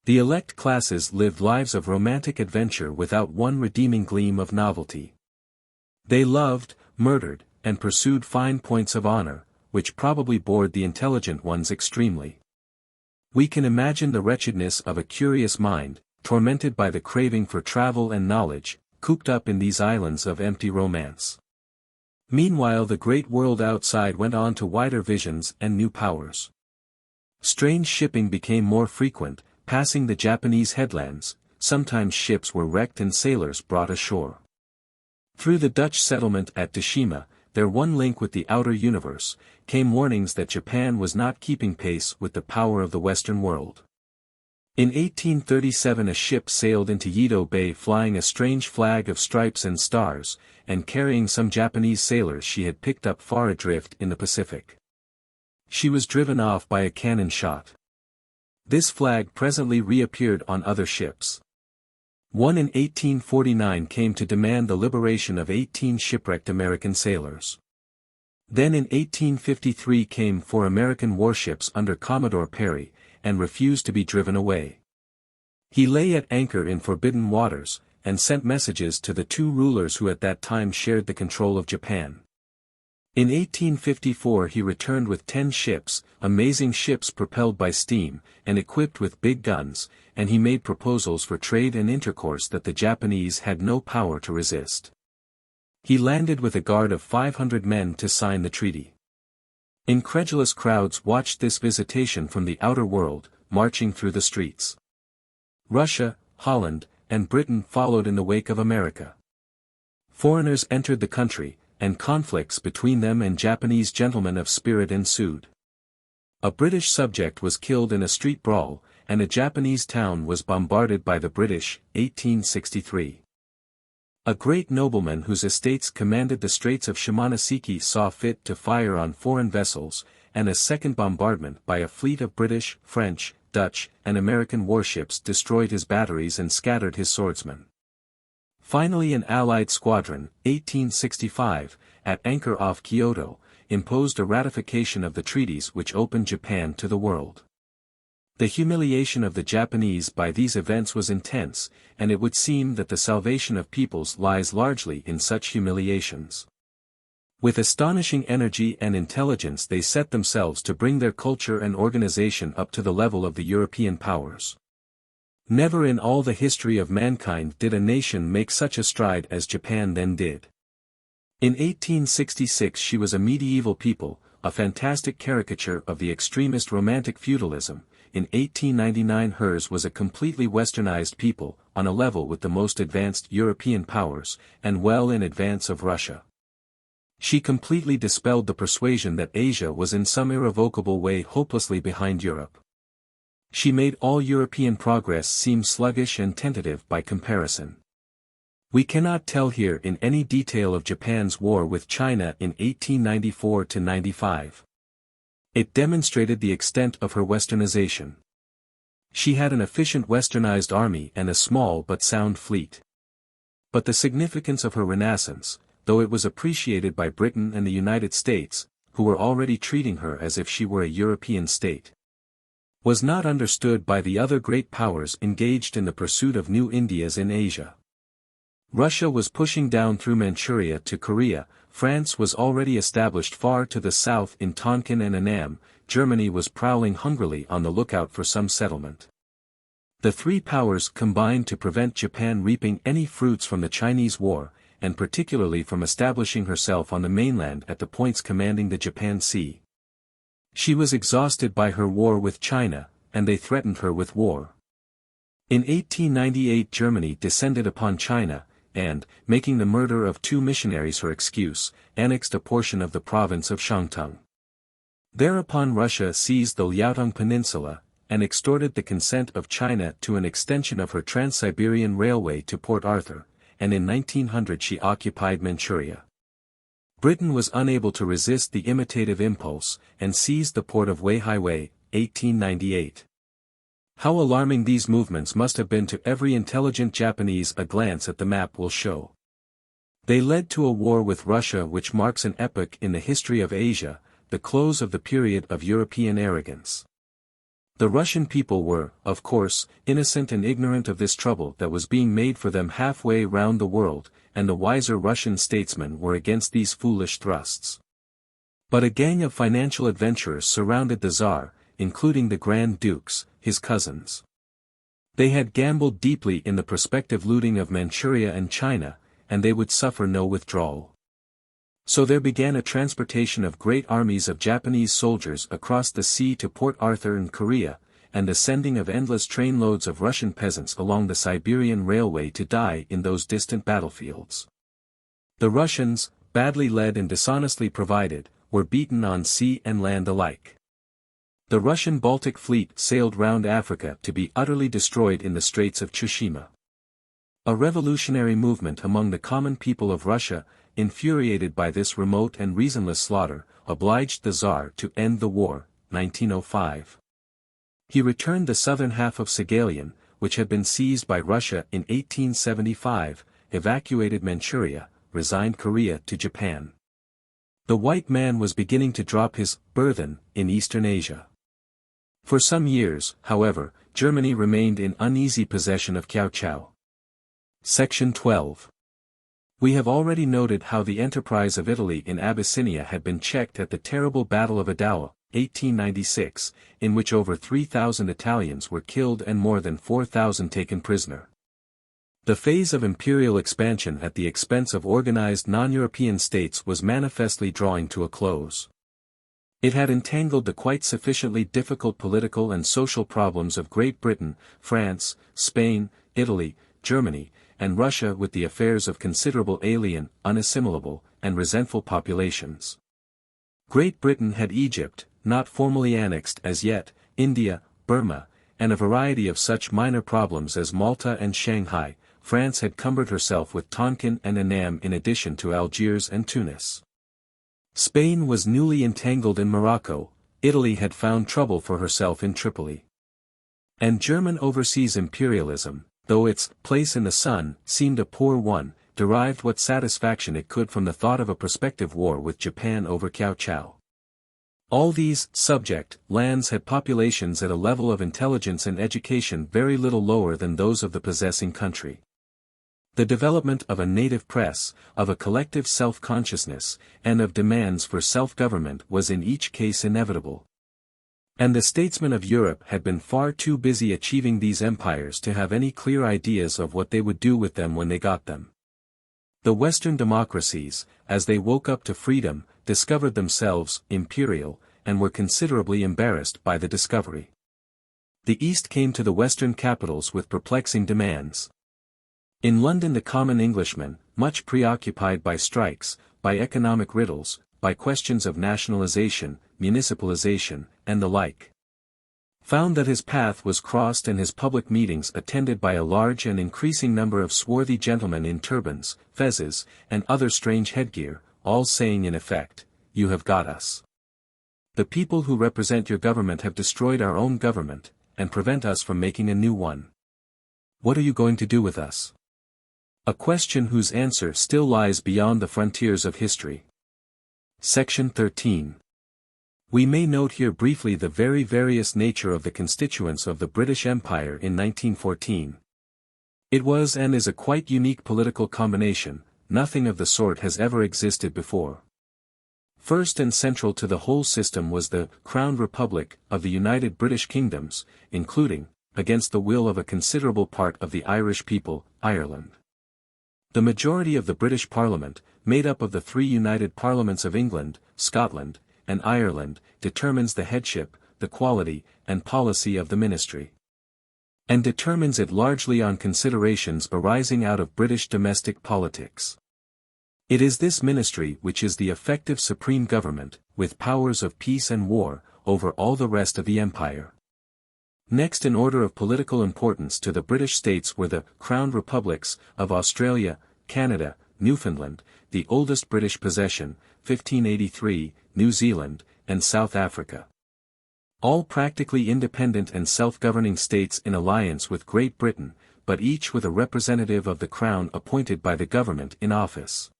The elect classes lived lives of romantic adventure without one redeeming gleam of novelty. They loved, murdered, and pursued fine points of honor, which probably bored the intelligent ones extremely. We can imagine the wretchedness of a curious mind, tormented by the craving for travel and knowledge, cooped up in these islands of empty romance. Meanwhile the great world outside went on to wider visions and new powers. Strange shipping became more frequent, passing the Japanese headlands. Sometimes ships were wrecked and sailors brought ashore. Through the Dutch settlement at Tsushima, their one link with the outer universe, came warnings that Japan was not keeping pace with the power of the Western world. In 1837 a ship sailed into Yedo Bay flying a strange flag of stripes and stars, and carrying some Japanese sailors she had picked up far adrift in the Pacific. She was driven off by a cannon shot. This flag presently reappeared on other ships. One in 1849 came to demand the liberation of 18 shipwrecked American sailors. Then in 1853 came 4 American warships under Commodore Perry, and refused to be driven away. He lay at anchor in forbidden waters, and sent messages to the 2 rulers who at that time shared the control of Japan. In 1854 he returned with 10 ships, amazing ships propelled by steam, and equipped with big guns, and he made proposals for trade and intercourse that the Japanese had no power to resist. He landed with a guard of 500 men to sign the treaty. Incredulous crowds watched this visitation from the outer world, marching through the streets. Russia, Holland, and Britain followed in the wake of America. Foreigners entered the country, and conflicts between them and Japanese gentlemen of spirit ensued. A British subject was killed in a street brawl, and a Japanese town was bombarded by the British, 1863. A great nobleman whose estates commanded the Straits of Shimonoseki saw fit to fire on foreign vessels, and a second bombardment by a fleet of British, French, Dutch, and American warships destroyed his batteries and scattered his swordsmen. Finally an Allied squadron, 1865, at anchor off Kyoto, imposed a ratification of the treaties which opened Japan to the world. The humiliation of the Japanese by these events was intense, and it would seem that the salvation of peoples lies largely in such humiliations. With astonishing energy and intelligence they set themselves to bring their culture and organization up to the level of the European powers. Never in all the history of mankind did a nation make such a stride as Japan then did. In 1866 she was a medieval people, a fantastic caricature of the extremist romantic feudalism. In 1899 hers was a completely westernized people, on a level with the most advanced European powers, and well in advance of Russia. She completely dispelled the persuasion that Asia was in some irrevocable way hopelessly behind Europe. She made all European progress seem sluggish and tentative by comparison. We cannot tell here in any detail of Japan's war with China in 1894–95. It demonstrated the extent of her westernization. She had an efficient westernized army and a small but sound fleet. But the significance of her renaissance, though it was appreciated by Britain and the United States, who were already treating her as if she were a European state, was not understood by the other great powers engaged in the pursuit of new Indias in Asia. Russia was pushing down through Manchuria to Korea, France was already established far to the south in Tonkin and Annam, Germany was prowling hungrily on the lookout for some settlement. The three powers combined to prevent Japan reaping any fruits from the Chinese War, and particularly from establishing herself on the mainland at the points commanding the Japan Sea. She was exhausted by her war with China, and they threatened her with war. In 1898 Germany descended upon China, and, making the murder of 2 missionaries her excuse, annexed a portion of the province of Shantung. Thereupon Russia seized the Liaotung Peninsula, and extorted the consent of China to an extension of her Trans-Siberian Railway to Port Arthur, and in 1900 she occupied Manchuria. Britain was unable to resist the imitative impulse, and seized the port of Weihaiwei, 1898. How alarming these movements must have been to every intelligent Japanese a glance at the map will show. They led to a war with Russia which marks an epoch in the history of Asia, the close of the period of European arrogance. The Russian people were, of course, innocent and ignorant of this trouble that was being made for them halfway round the world, and the wiser Russian statesmen were against these foolish thrusts. But a gang of financial adventurers surrounded the Tsar, including the Grand Dukes, his cousins. They had gambled deeply in the prospective looting of Manchuria and China, and they would suffer no withdrawal. So there began a transportation of great armies of Japanese soldiers across the sea to Port Arthur in Korea, and the sending of endless trainloads of Russian peasants along the Siberian Railway to die in those distant battlefields. The Russians, badly led and dishonestly provided, were beaten on sea and land alike. The Russian Baltic fleet sailed round Africa to be utterly destroyed in the Straits of Tsushima. A revolutionary movement among the common people of Russia, infuriated by this remote and reasonless slaughter, obliged the Tsar to end the war, 1905. He returned the southern half of Saghalien, which had been seized by Russia in 1875, evacuated Manchuria, resigned Korea to Japan. The white man was beginning to drop his burthen in Eastern Asia. For some years, however, Germany remained in uneasy possession of Kiaochou. Section 12. We have already noted how the enterprise of Italy in Abyssinia had been checked at the terrible Battle of Adowa, 1896, in which over 3,000 Italians were killed and more than 4,000 taken prisoner. The phase of imperial expansion at the expense of organized non-European states was manifestly drawing to a close. It had entangled the quite sufficiently difficult political and social problems of Great Britain, France, Spain, Italy, Germany, and Russia with the affairs of considerable alien, unassimilable, and resentful populations. Great Britain had Egypt, not formally annexed as yet, India, Burma, and a variety of such minor problems as Malta and Shanghai. France had cumbered herself with Tonkin and Annam in addition to Algiers and Tunis. Spain was newly entangled in Morocco, Italy had found trouble for herself in Tripoli. And German overseas imperialism, though its place in the sun seemed a poor one, derived what satisfaction it could from the thought of a prospective war with Japan over Kiao Chao. All these subject lands had populations at a level of intelligence and education very little lower than those of the possessing country. The development of a native press, of a collective self-consciousness, and of demands for self-government was in each case inevitable. And the statesmen of Europe had been far too busy achieving these empires to have any clear ideas of what they would do with them when they got them. The Western democracies, as they woke up to freedom, discovered themselves imperial, and were considerably embarrassed by the discovery. The East came to the Western capitals with perplexing demands. In London the common Englishman, much preoccupied by strikes, by economic riddles, by questions of nationalization, municipalization, and the like, found that his path was crossed and his public meetings attended by a large and increasing number of swarthy gentlemen in turbans, fezzes, and other strange headgear, all saying in effect, "You have got us. The people who represent your government have destroyed our own government, and prevent us from making a new one. What are you going to do with us?" A question whose answer still lies beyond the frontiers of history. Section 13. We may note here briefly the very various nature of the constituents of the British Empire in 1914. It was and is a quite unique political combination, nothing of the sort has ever existed before. First and central to the whole system was the Crown Republic of the United British Kingdoms, including, against the will of a considerable part of the Irish people, Ireland. The majority of the British Parliament, made up of the three united parliaments of England, Scotland, and Ireland, determines the headship, the quality, and policy of the ministry. And determines it largely on considerations arising out of British domestic politics. It is this ministry which is the effective supreme government, with powers of peace and war, over all the rest of the empire. Next in order of political importance to the British states were the Crown Republics of Australia, Canada, Newfoundland, the oldest British possession, 1583, New Zealand, and South Africa. All practically independent and self-governing states in alliance with Great Britain, but each with a representative of the Crown appointed by the government in office.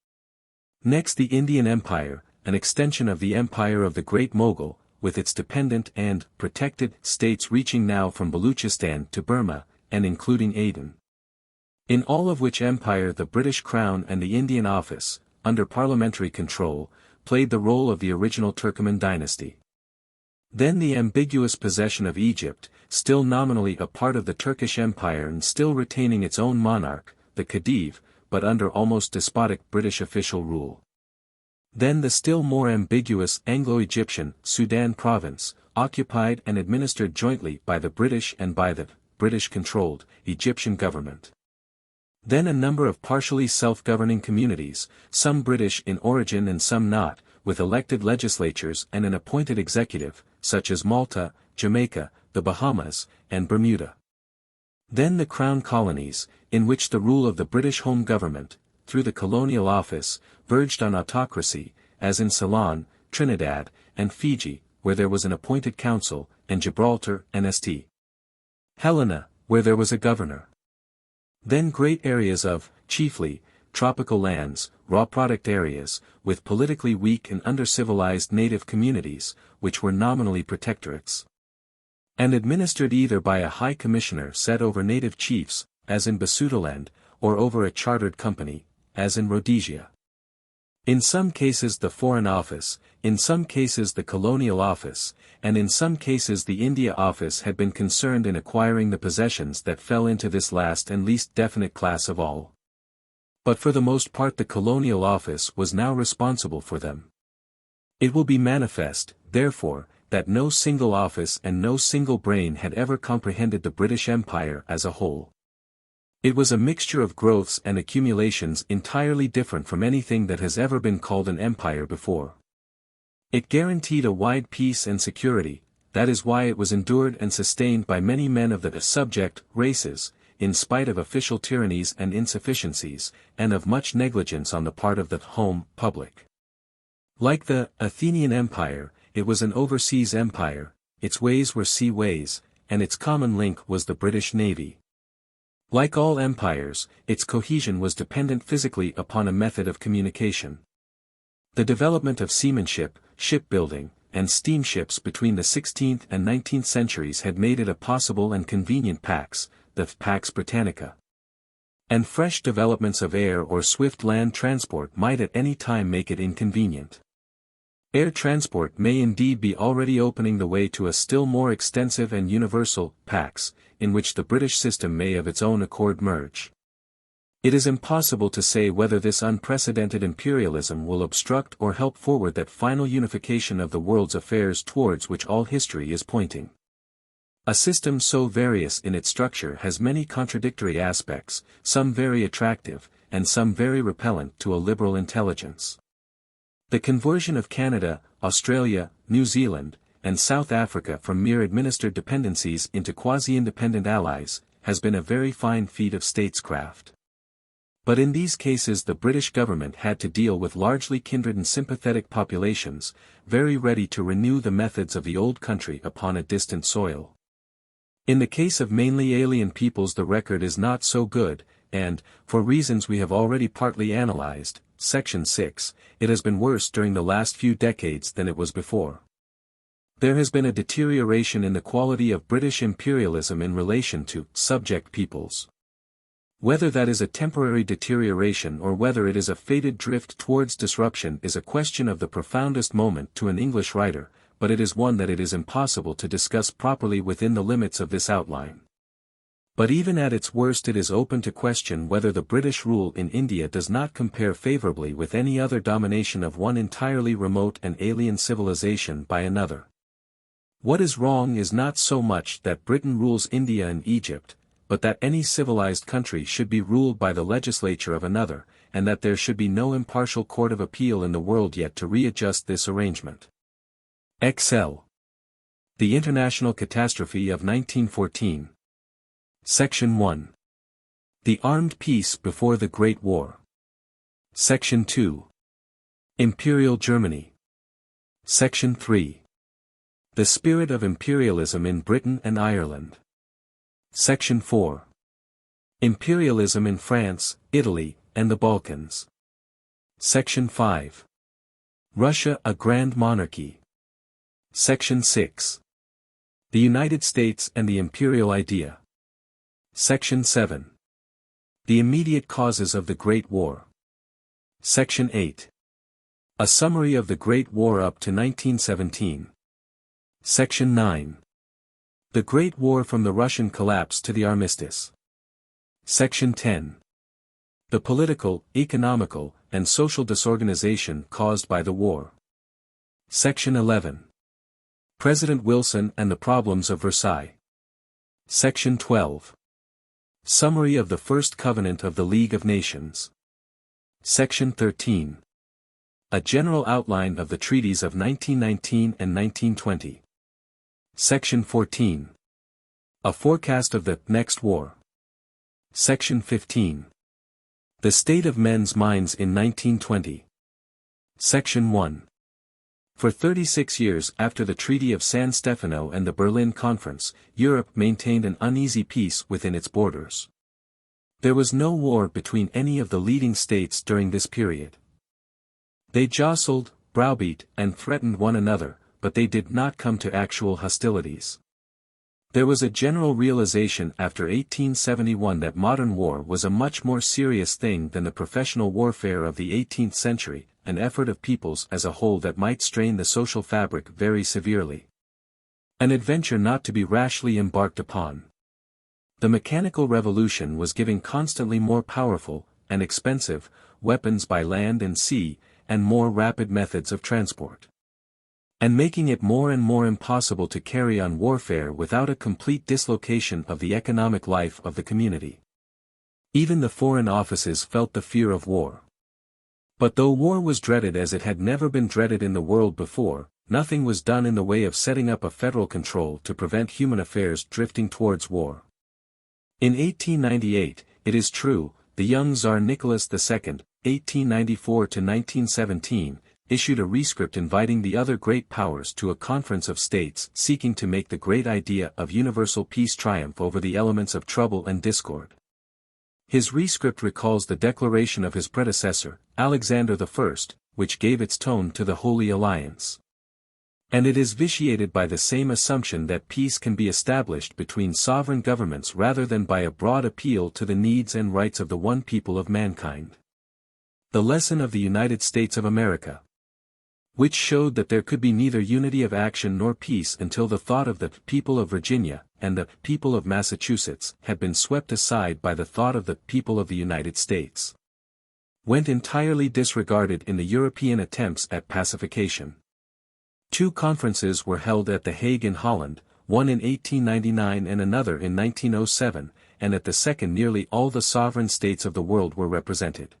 Next the Indian Empire, an extension of the empire of the Great Mogul, with its dependent and protected states reaching now from Baluchistan to Burma, and including Aden. In all of which empire the British Crown and the Indian Office, under parliamentary control, played the role of the original Turkoman dynasty. Then the ambiguous possession of Egypt, still nominally a part of the Turkish Empire and still retaining its own monarch, the Khedive, but under almost despotic British official rule. Then the still more ambiguous Anglo-Egyptian Sudan province, occupied and administered jointly by the British and by the British-controlled Egyptian government. Then a number of partially self-governing communities, some British in origin and some not, with elected legislatures and an appointed executive, such as Malta, Jamaica, the Bahamas, and Bermuda. Then the Crown Colonies, in which the rule of the British Home Government, through the Colonial Office, verged on autocracy, as in Ceylon, Trinidad, and Fiji, where there was an appointed council, and Gibraltar and St. Helena, where there was a governor. Then great areas of, chiefly, tropical lands, raw product areas, with politically weak and under-civilized native communities, which were nominally protectorates. And administered either by a high commissioner set over native chiefs, as in Basutoland, or over a chartered company, as in Rhodesia. In some cases the Foreign Office, in some cases the Colonial Office, and in some cases the India Office had been concerned in acquiring the possessions that fell into this last and least definite class of all. But for the most part the Colonial Office was now responsible for them. It will be manifest, therefore, that no single office and no single brain had ever comprehended the British Empire as a whole. It was a mixture of growths and accumulations entirely different from anything that has ever been called an empire before. It guaranteed a wide peace and security, that is why it was endured and sustained by many men of the subject races, in spite of official tyrannies and insufficiencies, and of much negligence on the part of the home public. Like the Athenian Empire, it was an overseas empire, its ways were sea ways, and its common link was the British Navy. Like all empires, its cohesion was dependent physically upon a method of communication. The development of seamanship, shipbuilding, and steamships between the 16th and 19th centuries had made it a possible and convenient pax, the Pax Britannica. And fresh developments of air or swift land transport might at any time make it inconvenient. Air transport may indeed be already opening the way to a still more extensive and universal pax, in which the British system may of its own accord merge. It is impossible to say whether this unprecedented imperialism will obstruct or help forward that final unification of the world's affairs towards which all history is pointing. A system so various in its structure has many contradictory aspects, some very attractive, and some very repellent to a liberal intelligence. The conversion of Canada, Australia, New Zealand, and South Africa from mere administered dependencies into quasi-independent allies, has been a very fine feat of statescraft. But in these cases the British government had to deal with largely kindred and sympathetic populations, very ready to renew the methods of the old country upon a distant soil. In the case of mainly alien peoples the record is not so good, and, for reasons we have already partly analyzed, Section 6, it has been worse during the last few decades than it was before. There has been a deterioration in the quality of British imperialism in relation to subject peoples. Whether that is a temporary deterioration or whether it is a fated drift towards disruption is a question of the profoundest moment to an English writer, but it is one that it is impossible to discuss properly within the limits of this outline. But even at its worst it is open to question whether the British rule in India does not compare favorably with any other domination of one entirely remote and alien civilization by another. What is wrong is not so much that Britain rules India and Egypt, but that any civilized country should be ruled by the legislature of another, and that there should be no impartial court of appeal in the world yet to readjust this arrangement. XL. The International Catastrophe of 1914. Section 1. The Armed Peace before the Great War. Section 2. Imperial Germany. Section 3. The Spirit of Imperialism in Britain and Ireland. Section 4. Imperialism in France, Italy, and the Balkans. Section 5. Russia a Grand Monarchy. Section 6. The United States and the Imperial Idea. Section 7. The Immediate Causes of the Great War. Section 8. A Summary of the Great War up to 1917. Section 9. The Great War from the Russian collapse to the armistice. Section 10. The political, economical, and social disorganization caused by the war. Section 11. President Wilson and the problems of Versailles. Section 12. Summary of the First Covenant of the League of Nations. Section 13. A general outline of the treaties of 1919 and 1920. Section 14. A forecast of the next war. Section 15. The state of men's minds in 1920. Section 1. For 36 years after the Treaty of San Stefano and the Berlin Conference, Europe maintained an uneasy peace within its borders. There was no war between any of the leading states during this period. They jostled, browbeat, and threatened one another, but they did not come to actual hostilities. There was a general realization after 1871 that modern war was a much more serious thing than the professional warfare of the 18th century, an effort of peoples as a whole that might strain the social fabric very severely. An adventure not to be rashly embarked upon. The mechanical revolution was giving constantly more powerful, and expensive, weapons by land and sea, and more rapid methods of transport. And making it more and more impossible to carry on warfare without a complete dislocation of the economic life of the community. Even the foreign offices felt the fear of war. But though war was dreaded as it had never been dreaded in the world before, nothing was done in the way of setting up a federal control to prevent human affairs drifting towards war. In 1898, it is true, the young Tsar Nicholas II, 1894 to 1917, issued a rescript inviting the other great powers to a conference of states seeking to make the great idea of universal peace triumph over the elements of trouble and discord. His rescript recalls the declaration of his predecessor, Alexander I, which gave its tone to the Holy Alliance. And it is vitiated by the same assumption that peace can be established between sovereign governments rather than by a broad appeal to the needs and rights of the one people of mankind. The lesson of the United States of America, which showed that there could be neither unity of action nor peace until the thought of the people of Virginia and the people of Massachusetts had been swept aside by the thought of the people of the United States, went entirely disregarded in the European attempts at pacification. Two conferences were held at The Hague in Holland, one in 1899 and another in 1907, and at the second nearly all the sovereign states of the world were represented.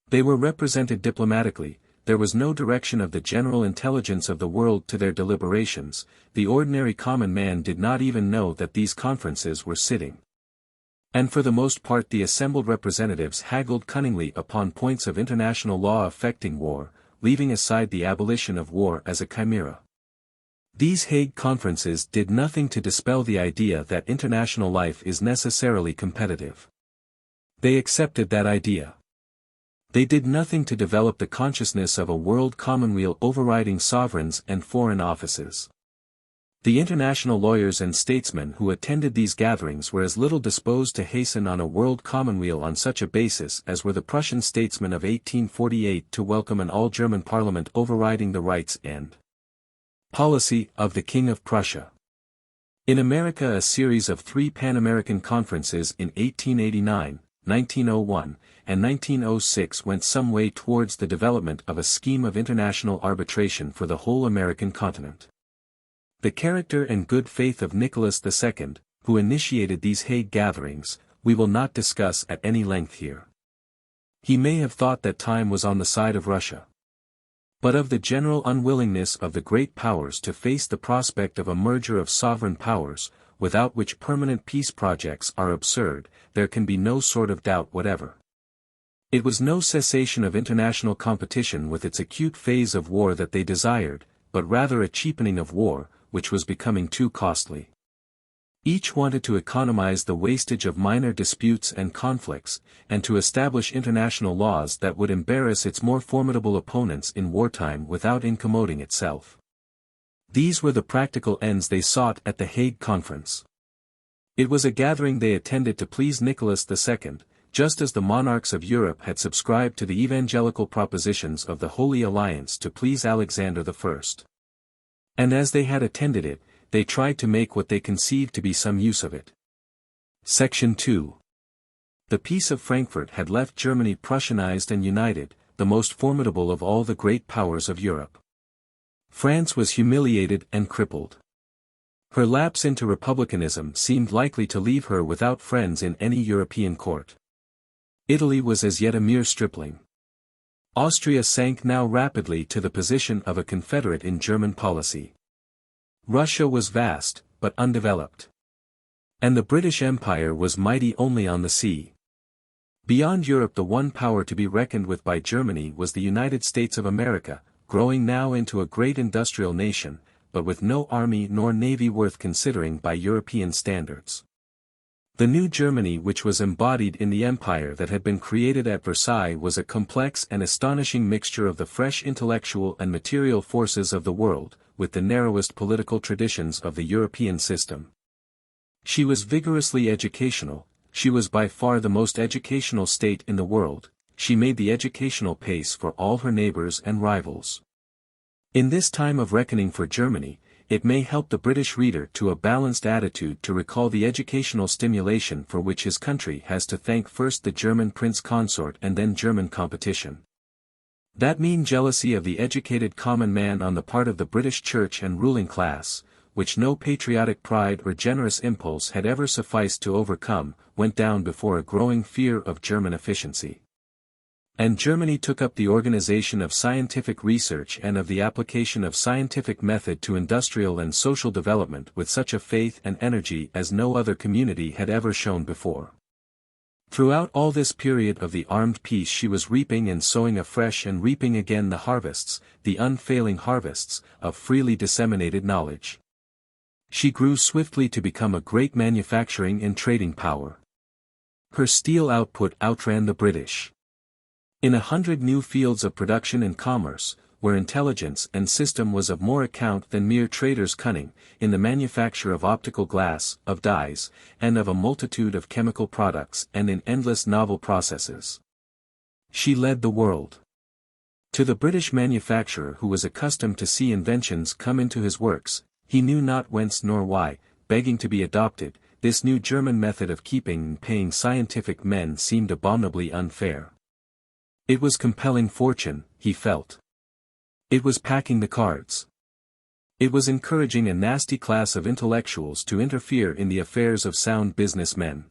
They were represented diplomatically. There was no direction of the general intelligence of the world to their deliberations. The ordinary common man did not even know that these conferences were sitting. And for the most part the assembled representatives haggled cunningly upon points of international law affecting war, leaving aside the abolition of war as a chimera. These Hague conferences did nothing to dispel the idea that international life is necessarily competitive. They accepted that idea. They did nothing to develop the consciousness of a world commonweal overriding sovereigns and foreign offices. The international lawyers and statesmen who attended these gatherings were as little disposed to hasten on a world commonweal on such a basis as were the Prussian statesmen of 1848 to welcome an all-German parliament overriding the rights and policy of the King of Prussia. In America, a series of 3 Pan-American conferences in 1889, 1901, and 1906 went some way towards the development of a scheme of international arbitration for the whole American continent. The character and good faith of Nicholas II, who initiated these Hague gatherings, we will not discuss at any length here. He may have thought that time was on the side of Russia. But of the general unwillingness of the great powers to face the prospect of a merger of sovereign powers, without which permanent peace projects are absurd, there can be no sort of doubt whatever. It was no cessation of international competition with its acute phase of war that they desired, but rather a cheapening of war, which was becoming too costly. Each wanted to economize the wastage of minor disputes and conflicts, and to establish international laws that would embarrass its more formidable opponents in wartime without incommoding itself. These were the practical ends they sought at the Hague Conference. It was a gathering they attended to please Nicholas II, just as the monarchs of Europe had subscribed to the evangelical propositions of the Holy Alliance to please Alexander I. And as they had attended it, they tried to make what they conceived to be some use of it. Section 2. The Peace of Frankfurt had left Germany Prussianized and united, the most formidable of all the great powers of Europe. France was humiliated and crippled. Her lapse into republicanism seemed likely to leave her without friends in any European court. Italy was as yet a mere stripling. Austria sank now rapidly to the position of a confederate in German policy. Russia was vast, but undeveloped. And the British Empire was mighty only on the sea. Beyond Europe, the one power to be reckoned with by Germany was the United States of America, growing now into a great industrial nation, but with no army nor navy worth considering by European standards. The new Germany which was embodied in the empire that had been created at Versailles was a complex and astonishing mixture of the fresh intellectual and material forces of the world, with the narrowest political traditions of the European system. She was vigorously educational, she was by far the most educational state in the world, she made the educational pace for all her neighbors and rivals. In this time of reckoning for Germany, it may help the British reader to a balanced attitude to recall the educational stimulation for which his country has to thank first the German prince consort and then German competition. That mean jealousy of the educated common man on the part of the British Church and ruling class, which no patriotic pride or generous impulse had ever sufficed to overcome, went down before a growing fear of German efficiency. And Germany took up the organization of scientific research and of the application of scientific method to industrial and social development with such a faith and energy as no other community had ever shown before. Throughout all this period of the armed peace she was reaping and sowing afresh and reaping again the harvests, the unfailing harvests, of freely disseminated knowledge. She grew swiftly to become a great manufacturing and trading power. Her steel output outran the British. In 100 new fields of production and commerce, where intelligence and system was of more account than mere traders' cunning, in the manufacture of optical glass, of dyes, and of a multitude of chemical products and in endless novel processes. She led the world. To the British manufacturer who was accustomed to see inventions come into his works, he knew not whence nor why, begging to be adopted, this new German method of keeping and paying scientific men seemed abominably unfair. It was compelling fortune, he felt. It was packing the cards. It was encouraging a nasty class of intellectuals to interfere in the affairs of sound business men.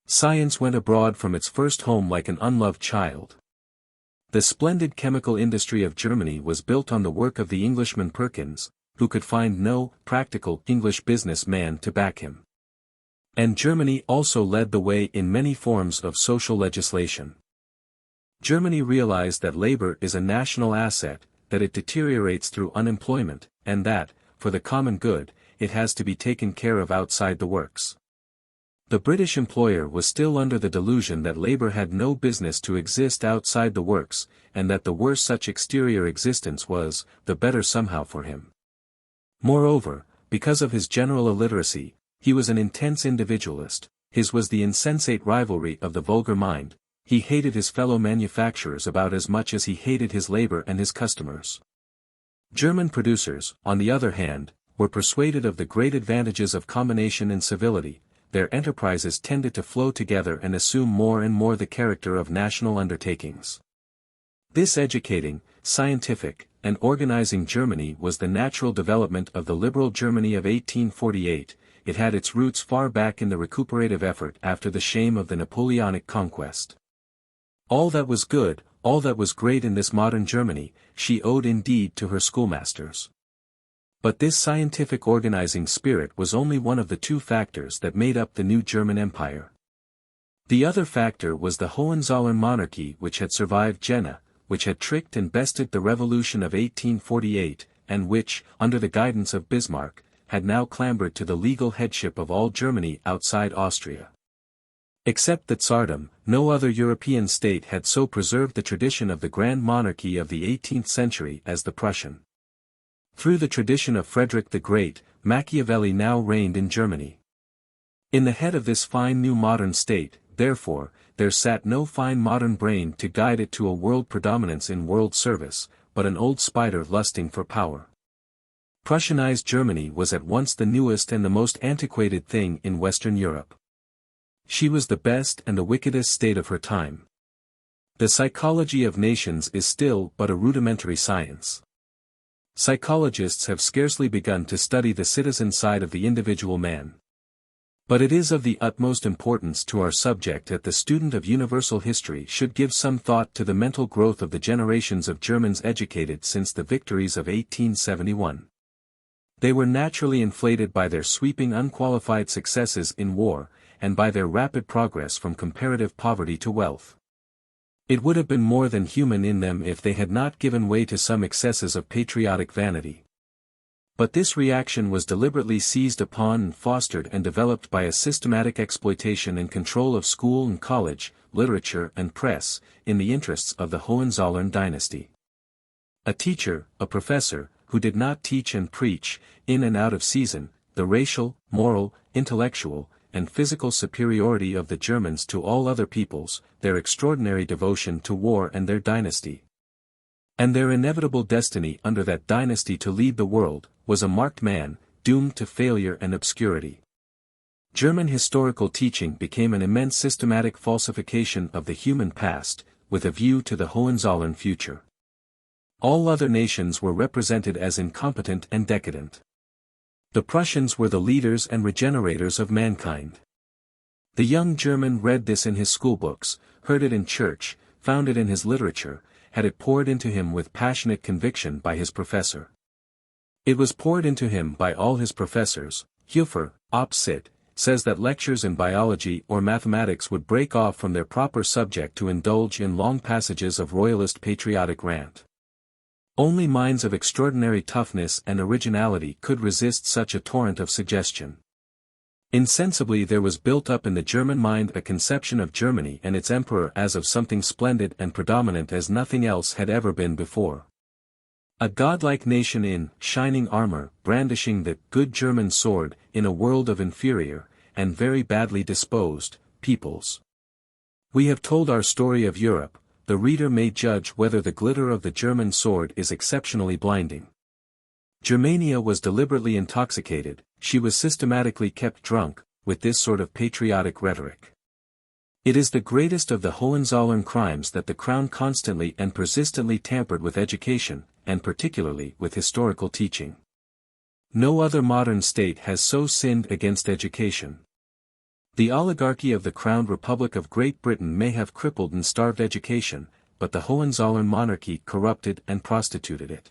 Science went abroad from its first home like an unloved child. The splendid chemical industry of Germany was built on the work of the Englishman Perkins, who could find no practical English business man to back him. And Germany also led the way in many forms of social legislation. Germany realized that labor is a national asset, that it deteriorates through unemployment, and that, for the common good, it has to be taken care of outside the works. The British employer was still under the delusion that labor had no business to exist outside the works, and that the worse such exterior existence was, the better somehow for him. Moreover, because of his general illiteracy, he was an intense individualist, his was the insensate rivalry of the vulgar mind. He hated his fellow manufacturers about as much as he hated his labor and his customers. German producers, on the other hand, were persuaded of the great advantages of combination and civility. Their enterprises tended to flow together and assume more and more the character of national undertakings. This educating, scientific, and organizing Germany was the natural development of the liberal Germany of 1848. It had its roots far back in the recuperative effort after the shame of the Napoleonic conquest. All that was good, all that was great in this modern Germany, she owed indeed to her schoolmasters. But this scientific organizing spirit was only one of the two factors that made up the new German Empire. The other factor was the Hohenzollern monarchy which had survived Jena, which had tricked and bested the revolution of 1848, and which, under the guidance of Bismarck, had now clambered to the legal headship of all Germany outside Austria. Except the Tsardom, no other European state had so preserved the tradition of the grand monarchy of the 18th century as the Prussian. Through the tradition of Frederick the Great, Machiavelli now reigned in Germany. In the head of this fine new modern state, therefore, there sat no fine modern brain to guide it to a world predominance in world service, but an old spider lusting for power. Prussianized Germany was at once the newest and the most antiquated thing in Western Europe. She was the best and the wickedest state of her time. The psychology of nations is still but a rudimentary science. Psychologists have scarcely begun to study the citizen side of the individual man. But it is of the utmost importance to our subject that the student of universal history should give some thought to the mental growth of the generations of Germans educated since the victories of 1871. They were naturally inflated by their sweeping unqualified successes in war, and by their rapid progress from comparative poverty to wealth. It would have been more than human in them if they had not given way to some excesses of patriotic vanity. But this reaction was deliberately seized upon and fostered and developed by a systematic exploitation and control of school and college, literature and press, in the interests of the Hohenzollern dynasty. A teacher, a professor, who did not teach and preach, in and out of season, the racial, moral, intellectual, and physical superiority of the Germans to all other peoples, their extraordinary devotion to war and their dynasty, and their inevitable destiny under that dynasty to lead the world, was a marked man, doomed to failure and obscurity. German historical teaching became an immense systematic falsification of the human past, with a view to the Hohenzollern future. All other nations were represented as incompetent and decadent. The Prussians were the leaders and regenerators of mankind. The young German read this in his schoolbooks, heard it in church, found it in his literature, had it poured into him with passionate conviction by his professor. It was poured into him by all his professors. Hofer, op. cit., says that lectures in biology or mathematics would break off from their proper subject to indulge in long passages of royalist patriotic rant. Only minds of extraordinary toughness and originality could resist such a torrent of suggestion. Insensibly there was built up in the German mind a conception of Germany and its emperor as of something splendid and predominant as nothing else had ever been before. A godlike nation in shining armor, brandishing the good German sword in a world of inferior, and very badly disposed, peoples. We have told our story of Europe, the reader may judge whether the glitter of the German sword is exceptionally blinding. Germania was deliberately intoxicated, she was systematically kept drunk, with this sort of patriotic rhetoric. It is the greatest of the Hohenzollern crimes that the crown constantly and persistently tampered with education, and particularly with historical teaching. No other modern state has so sinned against education. The oligarchy of the crowned Republic of Great Britain may have crippled and starved education, but the Hohenzollern monarchy corrupted and prostituted it.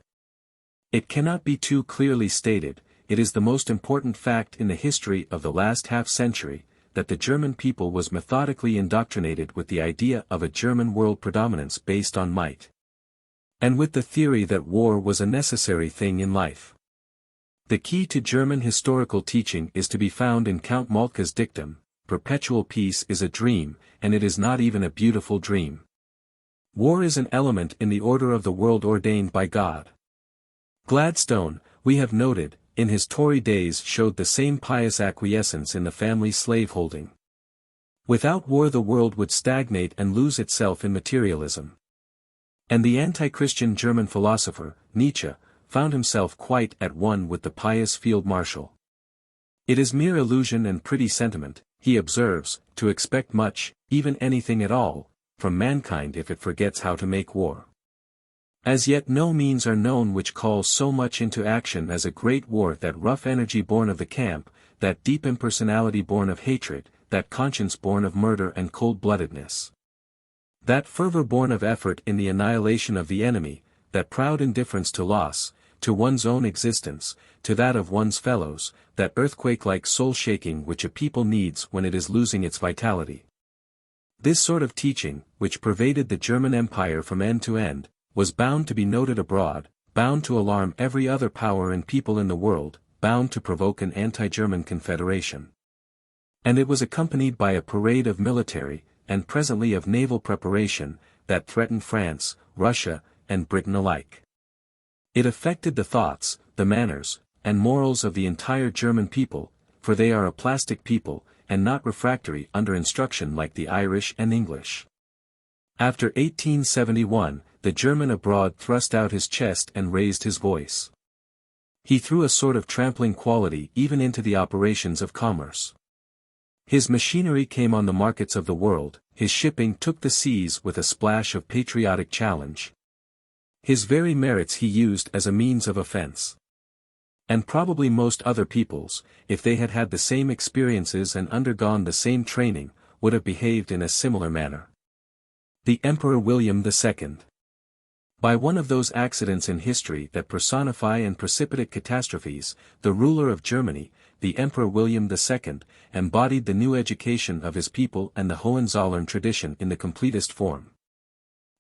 It cannot be too clearly stated, it is the most important fact in the history of the last half-century, that the German people was methodically indoctrinated with the idea of a German world predominance based on might. And with the theory that war was a necessary thing in life. The key to German historical teaching is to be found in Count Moltke's dictum, perpetual peace is a dream, and it is not even a beautiful dream. War is an element in the order of the world ordained by God. Gladstone, we have noted, in his Tory days showed the same pious acquiescence in the family slaveholding. Without war the world would stagnate and lose itself in materialism. And the anti-Christian German philosopher, Nietzsche, found himself quite at one with the pious field marshal. It is mere illusion and pretty sentiment, he observes, to expect much, even anything at all, from mankind if it forgets how to make war. As yet no means are known which calls so much into action as a great war, that rough energy born of the camp, that deep impersonality born of hatred, that conscience born of murder and cold-bloodedness. That fervor born of effort in the annihilation of the enemy, that proud indifference to loss, to one's own existence, to that of one's fellows, that earthquake-like soul-shaking which a people needs when it is losing its vitality. This sort of teaching, which pervaded the German Empire from end to end, was bound to be noted abroad, bound to alarm every other power and people in the world, bound to provoke an anti-German confederation. And it was accompanied by a parade of military, and presently of naval preparation, that threatened France, Russia, and Britain alike. It affected the thoughts, the manners, and morals of the entire German people, for they are a plastic people, and not refractory under instruction like the Irish and English. After 1871, the German abroad thrust out his chest and raised his voice. He threw a sort of trampling quality even into the operations of commerce. His machinery came on the markets of the world, his shipping took the seas with a splash of patriotic challenge. His very merits he used as a means of offense. And probably most other peoples, if they had had the same experiences and undergone the same training, would have behaved in a similar manner. The Emperor William II. By one of those accidents in history that personify and precipitate catastrophes, the ruler of Germany, the Emperor William II, embodied the new education of his people and the Hohenzollern tradition in the completest form.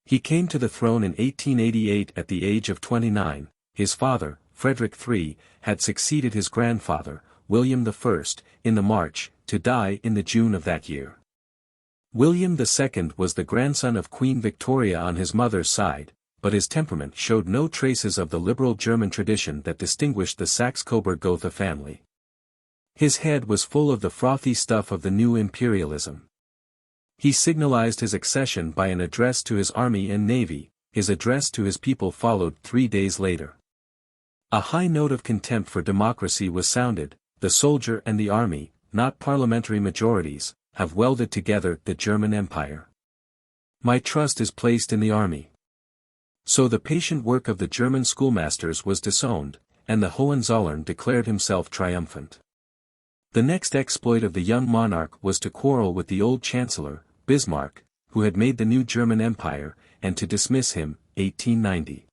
He came to the throne in 1888 at the age of 29, his father, Frederick III, had succeeded his grandfather, William I, in the March, to die in the June of that year. William II was the grandson of Queen Victoria on his mother's side, but his temperament showed no traces of the liberal German tradition that distinguished the Saxe-Coburg-Gotha family. His head was full of the frothy stuff of the new imperialism. He signalized his accession by an address to his army and navy, his address to his people followed 3 days later. A high note of contempt for democracy was sounded, the soldier and the army, not parliamentary majorities, have welded together the German Empire. My trust is placed in the army. So the patient work of the German schoolmasters was disowned, and the Hohenzollern declared himself triumphant. The next exploit of the young monarch was to quarrel with the old chancellor, Bismarck, who had made the new German Empire, and to dismiss him, 1890.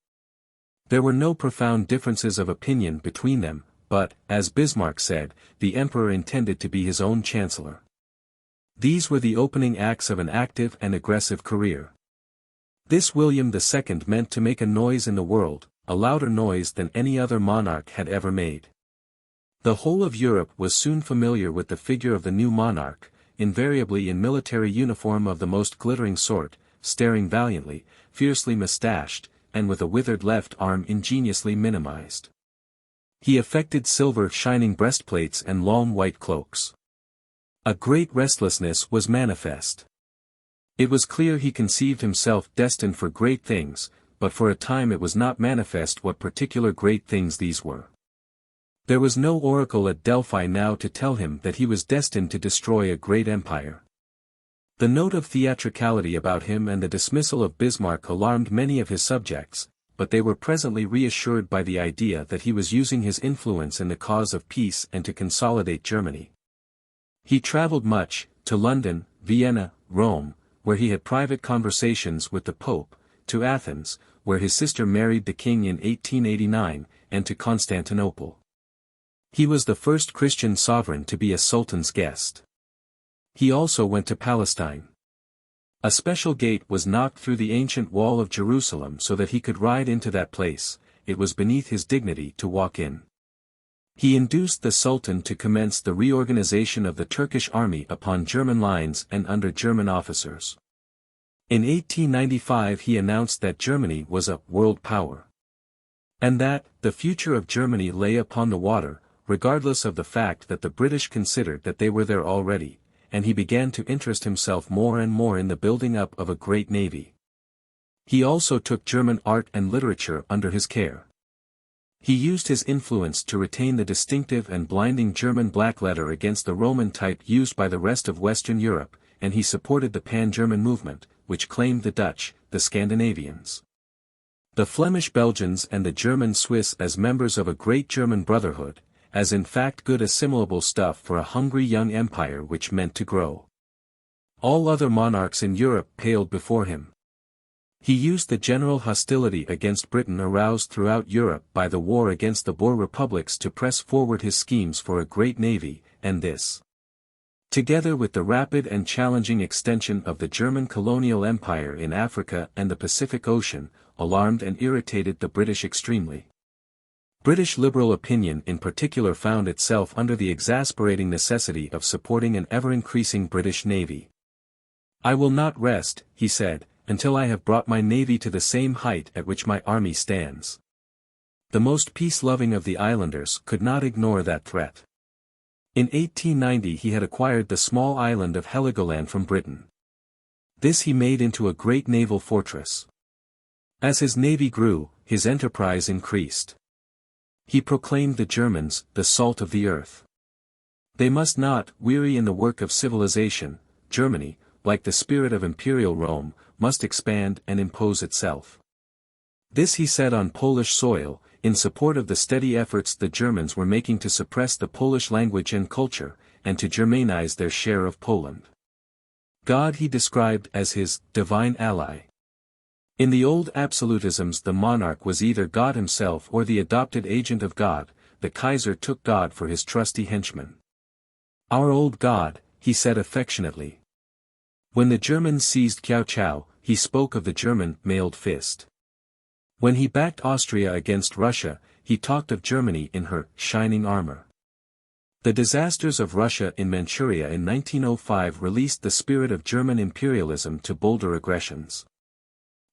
There were no profound differences of opinion between them, but, as Bismarck said, the emperor intended to be his own chancellor. These were the opening acts of an active and aggressive career. This William II meant to make a noise in the world, a louder noise than any other monarch had ever made. The whole of Europe was soon familiar with the figure of the new monarch, invariably in military uniform of the most glittering sort, staring valiantly, fiercely moustached, and with a withered left arm ingeniously minimized. He affected silver shining breastplates and long white cloaks. A great restlessness was manifest. It was clear he conceived himself destined for great things, but for a time it was not manifest what particular great things these were. There was no oracle at Delphi now to tell him that he was destined to destroy a great empire. The note of theatricality about him and the dismissal of Bismarck alarmed many of his subjects, but they were presently reassured by the idea that he was using his influence in the cause of peace and to consolidate Germany. He traveled much, to London, Vienna, Rome, where he had private conversations with the Pope, to Athens, where his sister married the king in 1889, and to Constantinople. He was the first Christian sovereign to be a sultan's guest. He also went to Palestine. A special gate was knocked through the ancient wall of Jerusalem so that he could ride into that place. It was beneath his dignity to walk in. He induced the Sultan to commence the reorganization of the Turkish army upon German lines and under German officers. In 1895 he announced that Germany was a world power. And that, the future of Germany lay upon the water, regardless of the fact that the British considered that they were there already, and he began to interest himself more and more in the building up of a great navy. He also took German art and literature under his care. He used his influence to retain the distinctive and blinding German blackletter against the Roman type used by the rest of Western Europe, and he supported the pan-German movement, which claimed the Dutch, the Scandinavians, the Flemish Belgians and the German Swiss as members of a great German brotherhood, as in fact good assimilable stuff for a hungry young empire which meant to grow. All other monarchs in Europe paled before him. He used the general hostility against Britain aroused throughout Europe by the war against the Boer republics to press forward his schemes for a great navy, and this, together with the rapid and challenging extension of the German colonial empire in Africa and the Pacific Ocean, alarmed and irritated the British extremely. British liberal opinion in particular found itself under the exasperating necessity of supporting an ever-increasing British navy. "I will not rest," he said, "until I have brought my navy to the same height at which my army stands." The most peace-loving of the islanders could not ignore that threat. In 1890 he had acquired the small island of Heligoland from Britain. This he made into a great naval fortress. As his navy grew, his enterprise increased. He proclaimed the Germans the salt of the earth. They must not weary in the work of civilization. Germany, like the spirit of imperial Rome, must expand and impose itself. This he said on Polish soil, in support of the steady efforts the Germans were making to suppress the Polish language and culture, and to Germanize their share of Poland. God he described as his divine ally. In the old absolutisms the monarch was either God himself or the adopted agent of God. The Kaiser took God for his trusty henchman. "Our old God," he said affectionately. When the Germans seized Kiao Chau, he spoke of the German mailed fist. When he backed Austria against Russia, he talked of Germany in her shining armor. The disasters of Russia in Manchuria in 1905 released the spirit of German imperialism to bolder aggressions.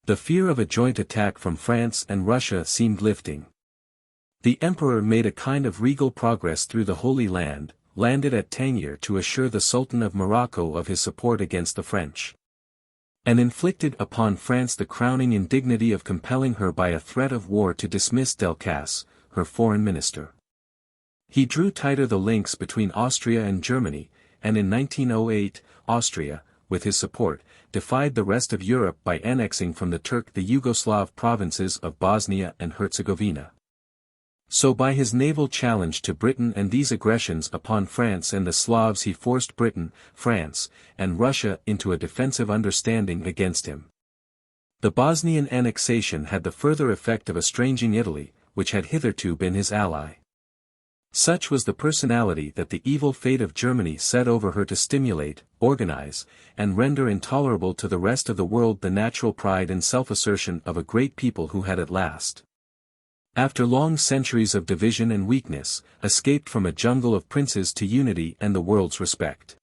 The fear of a joint attack from France and Russia seemed lifting. The emperor made a kind of regal progress through the Holy Land, landed at Tangier to assure the Sultan of Morocco of his support against the French, and inflicted upon France the crowning indignity of compelling her by a threat of war to dismiss Delcasse, her foreign minister. He drew tighter the links between Austria and Germany, and in 1908, Austria, with his support, defied the rest of Europe by annexing from the Turk the Yugoslav provinces of Bosnia and Herzegovina. So by his naval challenge to Britain and these aggressions upon France and the Slavs he forced Britain, France, and Russia into a defensive understanding against him. The Bosnian annexation had the further effect of estranging Italy, which had hitherto been his ally. Such was the personality that the evil fate of Germany set over her to stimulate, organize, and render intolerable to the rest of the world the natural pride and self-assertion of a great people who had at last After long centuries of division and weakness, escaped from a jungle of princes to unity and the world's respect.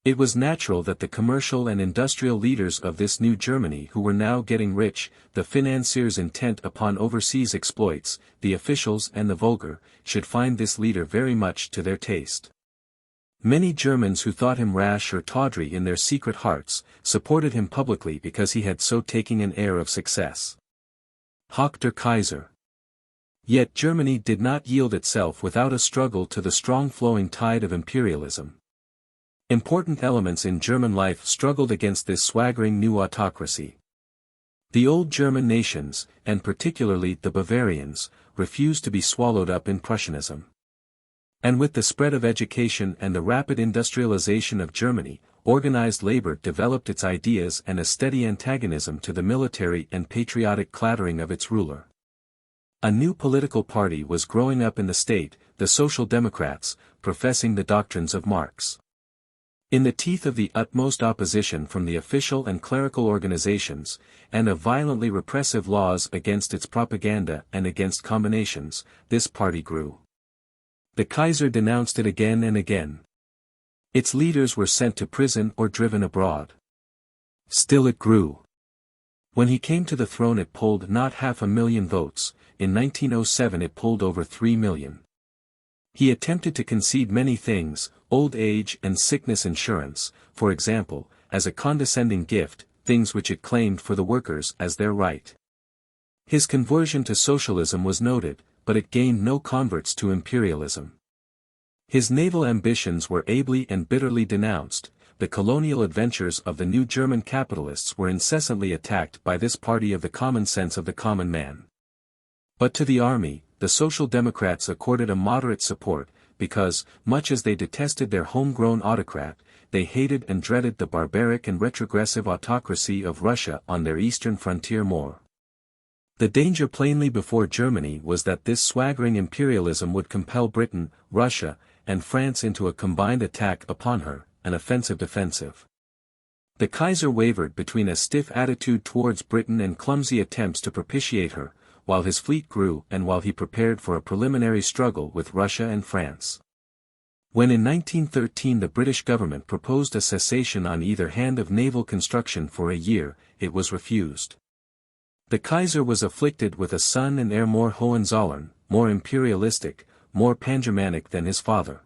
It was natural that the commercial and industrial leaders of this new Germany who were now getting rich, the financiers intent upon overseas exploits, the officials and the vulgar, should find this leader very much to their taste. Many Germans who thought him rash or tawdry in their secret hearts, supported him publicly because he had so taking an air of success. Hoch der Kaiser. Yet Germany did not yield itself without a struggle to the strong flowing tide of imperialism. Important elements in German life struggled against this swaggering new autocracy. The old German nations, and particularly the Bavarians, refused to be swallowed up in Prussianism. And with the spread of education and the rapid industrialization of Germany, organized labor developed its ideas and a steady antagonism to the military and patriotic clattering of its ruler. A new political party was growing up in the state, the Social Democrats, professing the doctrines of Marx. In the teeth of the utmost opposition from the official and clerical organizations, and of violently repressive laws against its propaganda and against combinations, this party grew. The Kaiser denounced it again and again. Its leaders were sent to prison or driven abroad. Still it grew. When he came to the throne it polled not 500,000 votes, in 1907 it polled over 3 million. He attempted to concede many things, old age and sickness insurance, for example, as a condescending gift, things which it claimed for the workers as their right. His conversion to socialism was noted, but it gained no converts to imperialism. His naval ambitions were ably and bitterly denounced, the colonial adventures of the new German capitalists were incessantly attacked by this party of the common sense of the common man. But to the army, the Social Democrats accorded a moderate support, because, much as they detested their homegrown autocrat, they hated and dreaded the barbaric and retrogressive autocracy of Russia on their eastern frontier more. The danger plainly before Germany was that this swaggering imperialism would compel Britain, Russia, and France into a combined attack upon her, an offensive-defensive. The Kaiser wavered between a stiff attitude towards Britain and clumsy attempts to propitiate her, while his fleet grew and while he prepared for a preliminary struggle with Russia and France. When in 1913 the British government proposed a cessation on either hand of naval construction for a year, it was refused. The Kaiser was afflicted with a son and heir more Hohenzollern, more imperialistic, more pan-Germanic than his father.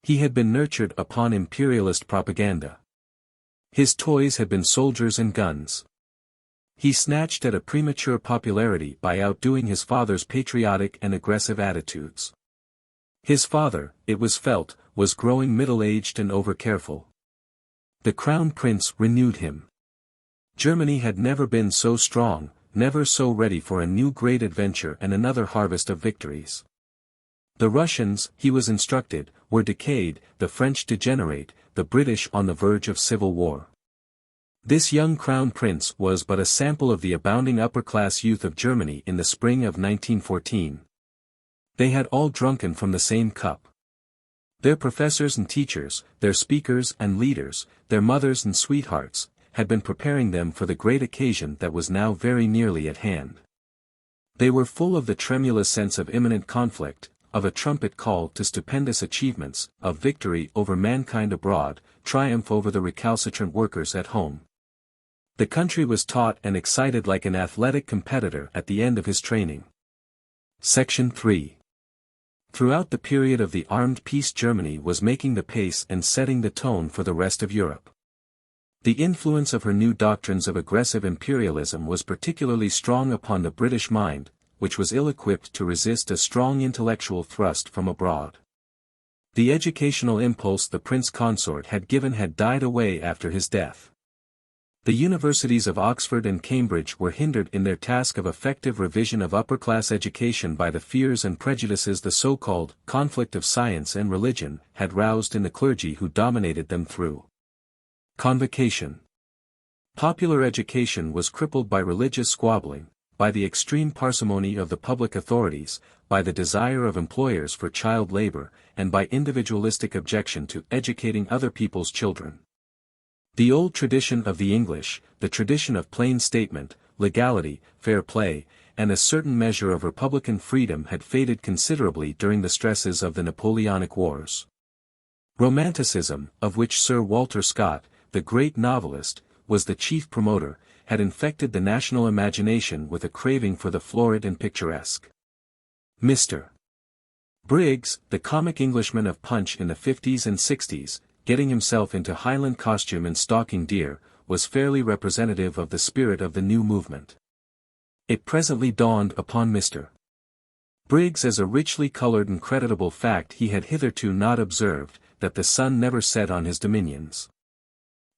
He had been nurtured upon imperialist propaganda. His toys had been soldiers and guns. He snatched at a premature popularity by outdoing his father's patriotic and aggressive attitudes. His father, it was felt, was growing middle-aged and over-careful. The Crown Prince renewed him. Germany had never been so strong, never so ready for a new great adventure and another harvest of victories. The Russians, he was instructed, were decayed, the French degenerate, the British on the verge of civil war. This young Crown Prince was but a sample of the abounding upper-class youth of Germany in the spring of 1914. They had all drunken from the same cup. Their professors and teachers, their speakers and leaders, their mothers and sweethearts, had been preparing them for the great occasion that was now very nearly at hand. They were full of the tremulous sense of imminent conflict, of a trumpet call to stupendous achievements, of victory over mankind abroad, triumph over the recalcitrant workers at home. The country was taught and excited like an athletic competitor at the end of his training. Section 3. Throughout the period of the armed peace Germany was making the pace and setting the tone for the rest of Europe. The influence of her new doctrines of aggressive imperialism was particularly strong upon the British mind, which was ill-equipped to resist a strong intellectual thrust from abroad. The educational impulse the Prince Consort had given had died away after his death. The universities of Oxford and Cambridge were hindered in their task of effective revision of upper-class education by the fears and prejudices the so-called conflict of science and religion had roused in the clergy who dominated them through convocation. Popular education was crippled by religious squabbling, by the extreme parsimony of the public authorities, by the desire of employers for child labor, and by individualistic objection to educating other people's children. The old tradition of the English, the tradition of plain statement, legality, fair play, and a certain measure of republican freedom had faded considerably during the stresses of the Napoleonic Wars. Romanticism, of which Sir Walter Scott, the great novelist, was the chief promoter, had infected the national imagination with a craving for the florid and picturesque. Mr. Briggs, the comic Englishman of Punch in the 50s and 60s, getting himself into Highland costume and stalking deer, was fairly representative of the spirit of the new movement. It presently dawned upon Mr. Briggs as a richly colored and creditable fact he had hitherto not observed, that the sun never set on his dominions.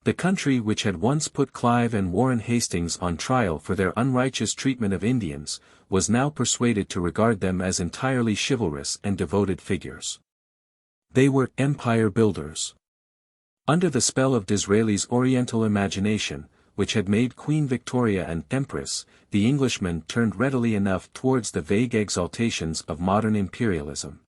The country which had once put Clive and Warren Hastings on trial for their unrighteous treatment of Indians, was now persuaded to regard them as entirely chivalrous and devoted figures. They were empire builders. Under the spell of Disraeli's Oriental imagination, which had made Queen Victoria an empress, the Englishman turned readily enough towards the vague exaltations of modern imperialism.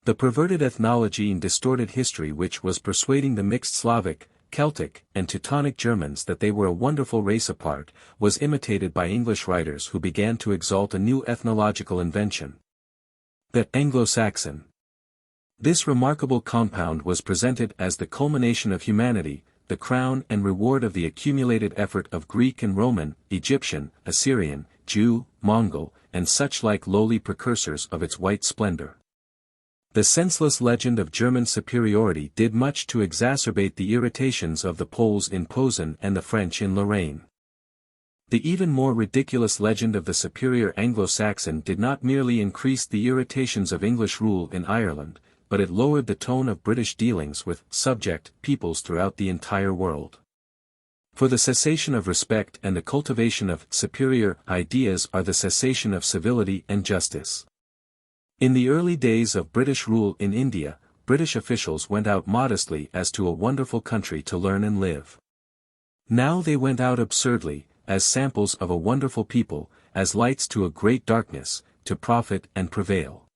The perverted ethnology and distorted history which was persuading the mixed Slavic, Celtic, and Teutonic Germans that they were a wonderful race apart, was imitated by English writers who began to exalt a new ethnological invention: the Anglo-Saxon. This remarkable compound was presented as the culmination of humanity, the crown and reward of the accumulated effort of Greek and Roman, Egyptian, Assyrian, Jew, Mongol, and such like lowly precursors of its white splendor. The senseless legend of German superiority did much to exacerbate the irritations of the Poles in Posen and the French in Lorraine. The even more ridiculous legend of the superior Anglo-Saxon did not merely increase the irritations of English rule in Ireland, but it lowered the tone of British dealings with subject peoples throughout the entire world. For the cessation of respect and the cultivation of superior ideas are the cessation of civility and justice. In the early days of British rule in India, British officials went out modestly as to a wonderful country to learn and live. Now they went out absurdly, as samples of a wonderful people, as lights to a great darkness, to profit and prevail.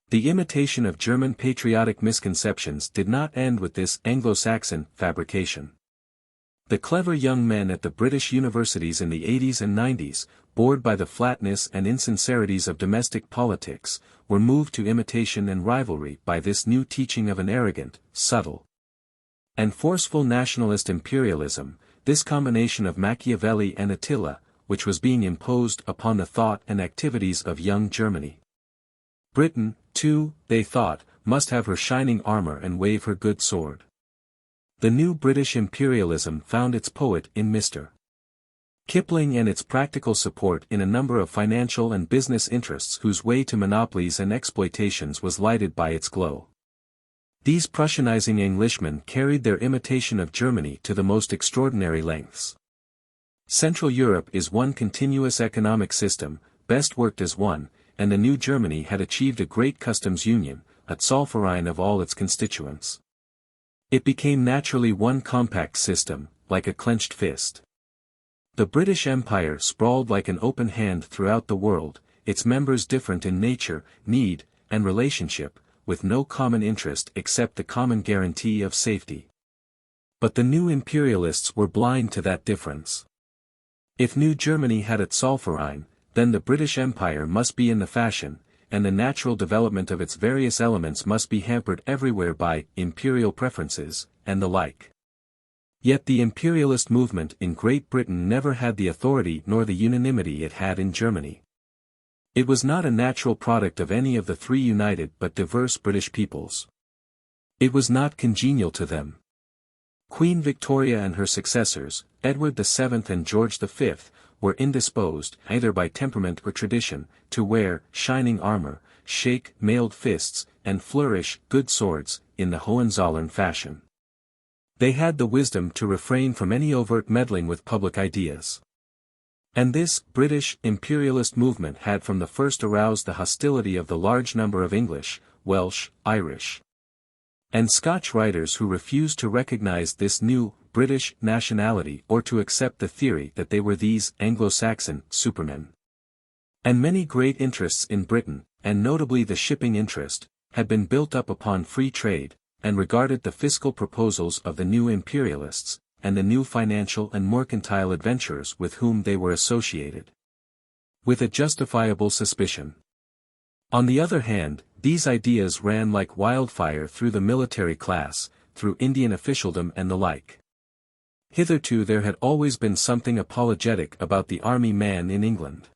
The imitation of German patriotic misconceptions did not end with this Anglo-Saxon fabrication. The clever young men at the British universities in the 80s and 90s, bored by the flatness and insincerities of domestic politics, were moved to imitation and rivalry by this new teaching of an arrogant, subtle, and forceful nationalist imperialism, this combination of Machiavelli and Attila, which was being imposed upon the thought and activities of young Germany. Britain, too, they thought, must have her shining armor and wave her good sword. The new British imperialism found its poet in Mr. Kipling and its practical support in a number of financial and business interests whose way to monopolies and exploitations was lighted by its glow. These Prussianizing Englishmen carried their imitation of Germany to the most extraordinary lengths. Central Europe is one continuous economic system, best worked as one, and the new Germany had achieved a great customs union, a zollverein of all its constituents. It became naturally one compact system, like a clenched fist. The British Empire sprawled like an open hand throughout the world, its members different in nature, need, and relationship, with no common interest except the common guarantee of safety. But the new imperialists were blind to that difference. If New Germany had its zollverein, then the British Empire must be in the fashion, and the natural development of its various elements must be hampered everywhere by imperial preferences, and the like. Yet the imperialist movement in Great Britain never had the authority nor the unanimity it had in Germany. It was not a natural product of any of the three united but diverse British peoples. It was not congenial to them. Queen Victoria and her successors, Edward VII and George V, were indisposed, either by temperament or tradition, to wear shining armor, shake mailed fists, and flourish good swords, in the Hohenzollern fashion. They had the wisdom to refrain from any overt meddling with public ideas. And this British imperialist movement had from the first aroused the hostility of the large number of English, Welsh, Irish, and Scotch writers who refused to recognize this new British nationality or to accept the theory that they were these Anglo-Saxon supermen. And many great interests in Britain, and notably the shipping interest, had been built up upon free trade, and regarded the fiscal proposals of the new imperialists, and the new financial and mercantile adventurers with whom they were associated, with a justifiable suspicion. On the other hand, these ideas ran like wildfire through the military class, through Indian officialdom and the like. Hitherto there had always been something apologetic about the army man in England.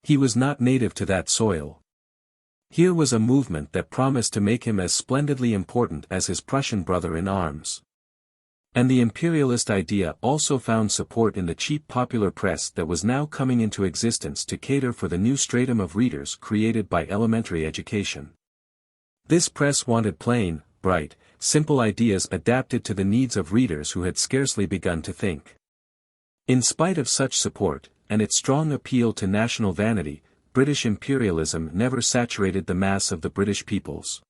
He was not native to that soil. Here was a movement that promised to make him as splendidly important as his Prussian brother in arms. And the imperialist idea also found support in the cheap popular press that was now coming into existence to cater for the new stratum of readers created by elementary education. This press wanted plain, bright, simple ideas adapted to the needs of readers who had scarcely begun to think. In spite of such support, and its strong appeal to national vanity, British imperialism never saturated the mass of the British peoples.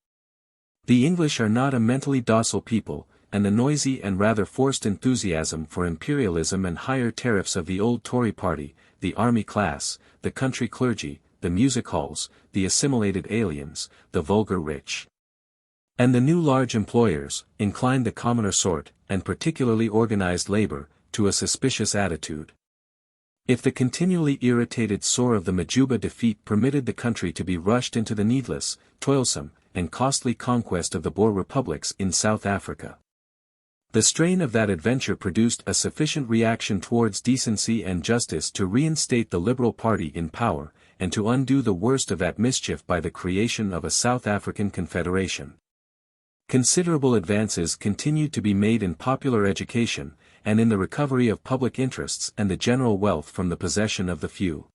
The English are not a mentally docile people, and the noisy and rather forced enthusiasm for imperialism and higher tariffs of the old Tory party, the army class, the country clergy, the music halls, the assimilated aliens, the vulgar rich, and the new large employers, inclined the commoner sort, and particularly organized labor, to a suspicious attitude. If the continually irritated sore of the Majuba defeat permitted the country to be rushed into the needless, toilsome, and costly conquest of the Boer republics in South Africa, the strain of that adventure produced a sufficient reaction towards decency and justice to reinstate the Liberal Party in power, and to undo the worst of that mischief by the creation of a South African Confederation. Considerable advances continued to be made in popular education, and in the recovery of public interests and the general wealth from the possession of the few.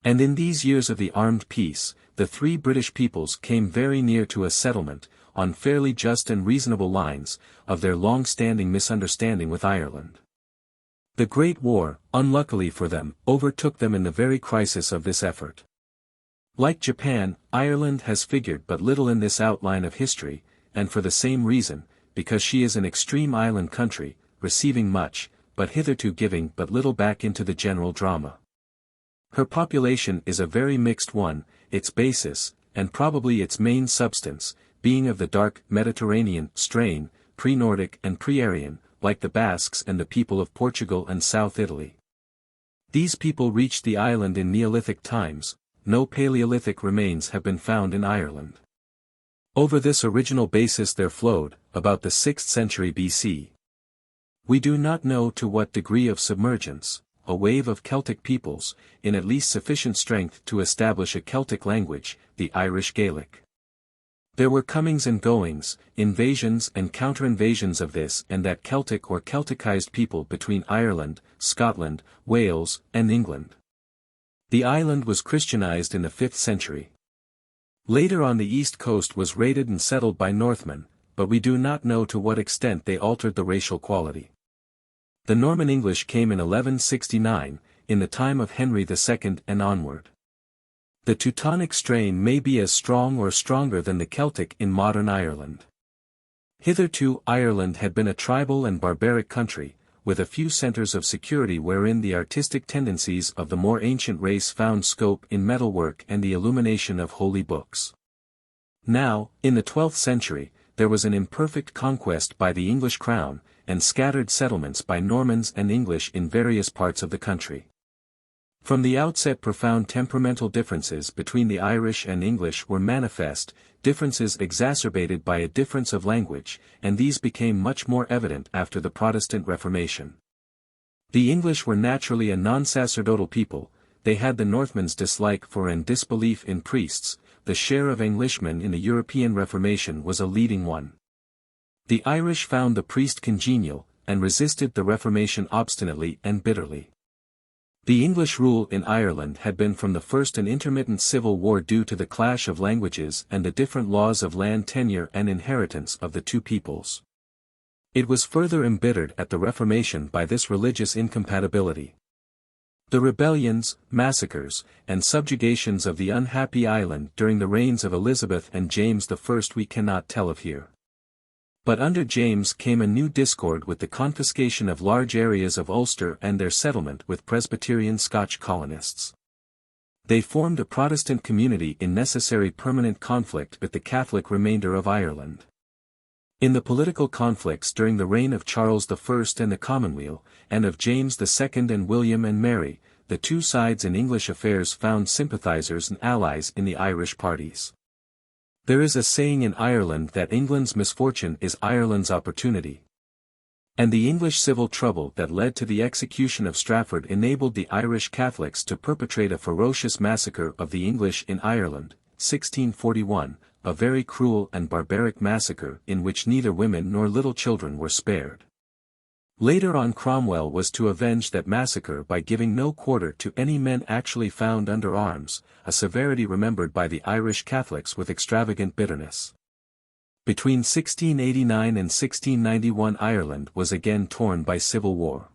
And in these years of the armed peace, the three British peoples came very near to a settlement, on fairly just and reasonable lines, of their long-standing misunderstanding with Ireland. The Great War, unluckily for them, overtook them in the very crisis of this effort. Like Japan, Ireland has figured but little in this outline of history, and for the same reason, because she is an extreme island country, receiving much, but hitherto giving but little back into the general drama. Her population is a very mixed one, its basis, and probably its main substance, being of the dark Mediterranean strain, pre-Nordic and pre-Aryan, like the Basques and the people of Portugal and South Italy. These people reached the island in Neolithic times. No Paleolithic remains have been found in Ireland. Over this original basis there flowed, about the 6th century BC. We do not know to what degree of submergence, a wave of Celtic peoples, in at least sufficient strength to establish a Celtic language, the Irish Gaelic. There were comings and goings, invasions and counter-invasions of this and that Celtic or Celticized people between Ireland, Scotland, Wales, and England. The island was Christianized in the 5th century. Later on the east coast was raided and settled by Northmen, but we do not know to what extent they altered the racial quality. The Norman English came in 1169, in the time of Henry II and onward. The Teutonic strain may be as strong or stronger than the Celtic in modern Ireland. Hitherto Ireland had been a tribal and barbaric country, with a few centres of security wherein the artistic tendencies of the more ancient race found scope in metalwork and the illumination of holy books. Now, in the 12th century, there was an imperfect conquest by the English crown, and scattered settlements by Normans and English in various parts of the country. From the outset profound temperamental differences between the Irish and English were manifest, differences exacerbated by a difference of language, and these became much more evident after the Protestant Reformation. The English were naturally a non-sacerdotal people, they had the Northmen's dislike for and disbelief in priests, the share of Englishmen in the European Reformation was a leading one. The Irish found the priest congenial, and resisted the Reformation obstinately and bitterly. The English rule in Ireland had been from the first an intermittent civil war due to the clash of languages and the different laws of land tenure and inheritance of the two peoples. It was further embittered at the Reformation by this religious incompatibility. The rebellions, massacres, and subjugations of the unhappy island during the reigns of Elizabeth and James I we cannot tell of here. But under James came a new discord with the confiscation of large areas of Ulster and their settlement with Presbyterian Scotch colonists. They formed a Protestant community in necessary permanent conflict with the Catholic remainder of Ireland. In the political conflicts during the reign of Charles I and the Commonweal, and of James II and William and Mary, the two sides in English affairs found sympathizers and allies in the Irish parties. There is a saying in Ireland that England's misfortune is Ireland's opportunity. And the English civil trouble that led to the execution of Strafford enabled the Irish Catholics to perpetrate a ferocious massacre of the English in Ireland, 1641, a very cruel and barbaric massacre in which neither women nor little children were spared. Later on Cromwell was to avenge that massacre by giving no quarter to any men actually found under arms, a severity remembered by the Irish Catholics with extravagant bitterness. Between 1689 and 1691 Ireland was again torn by civil war.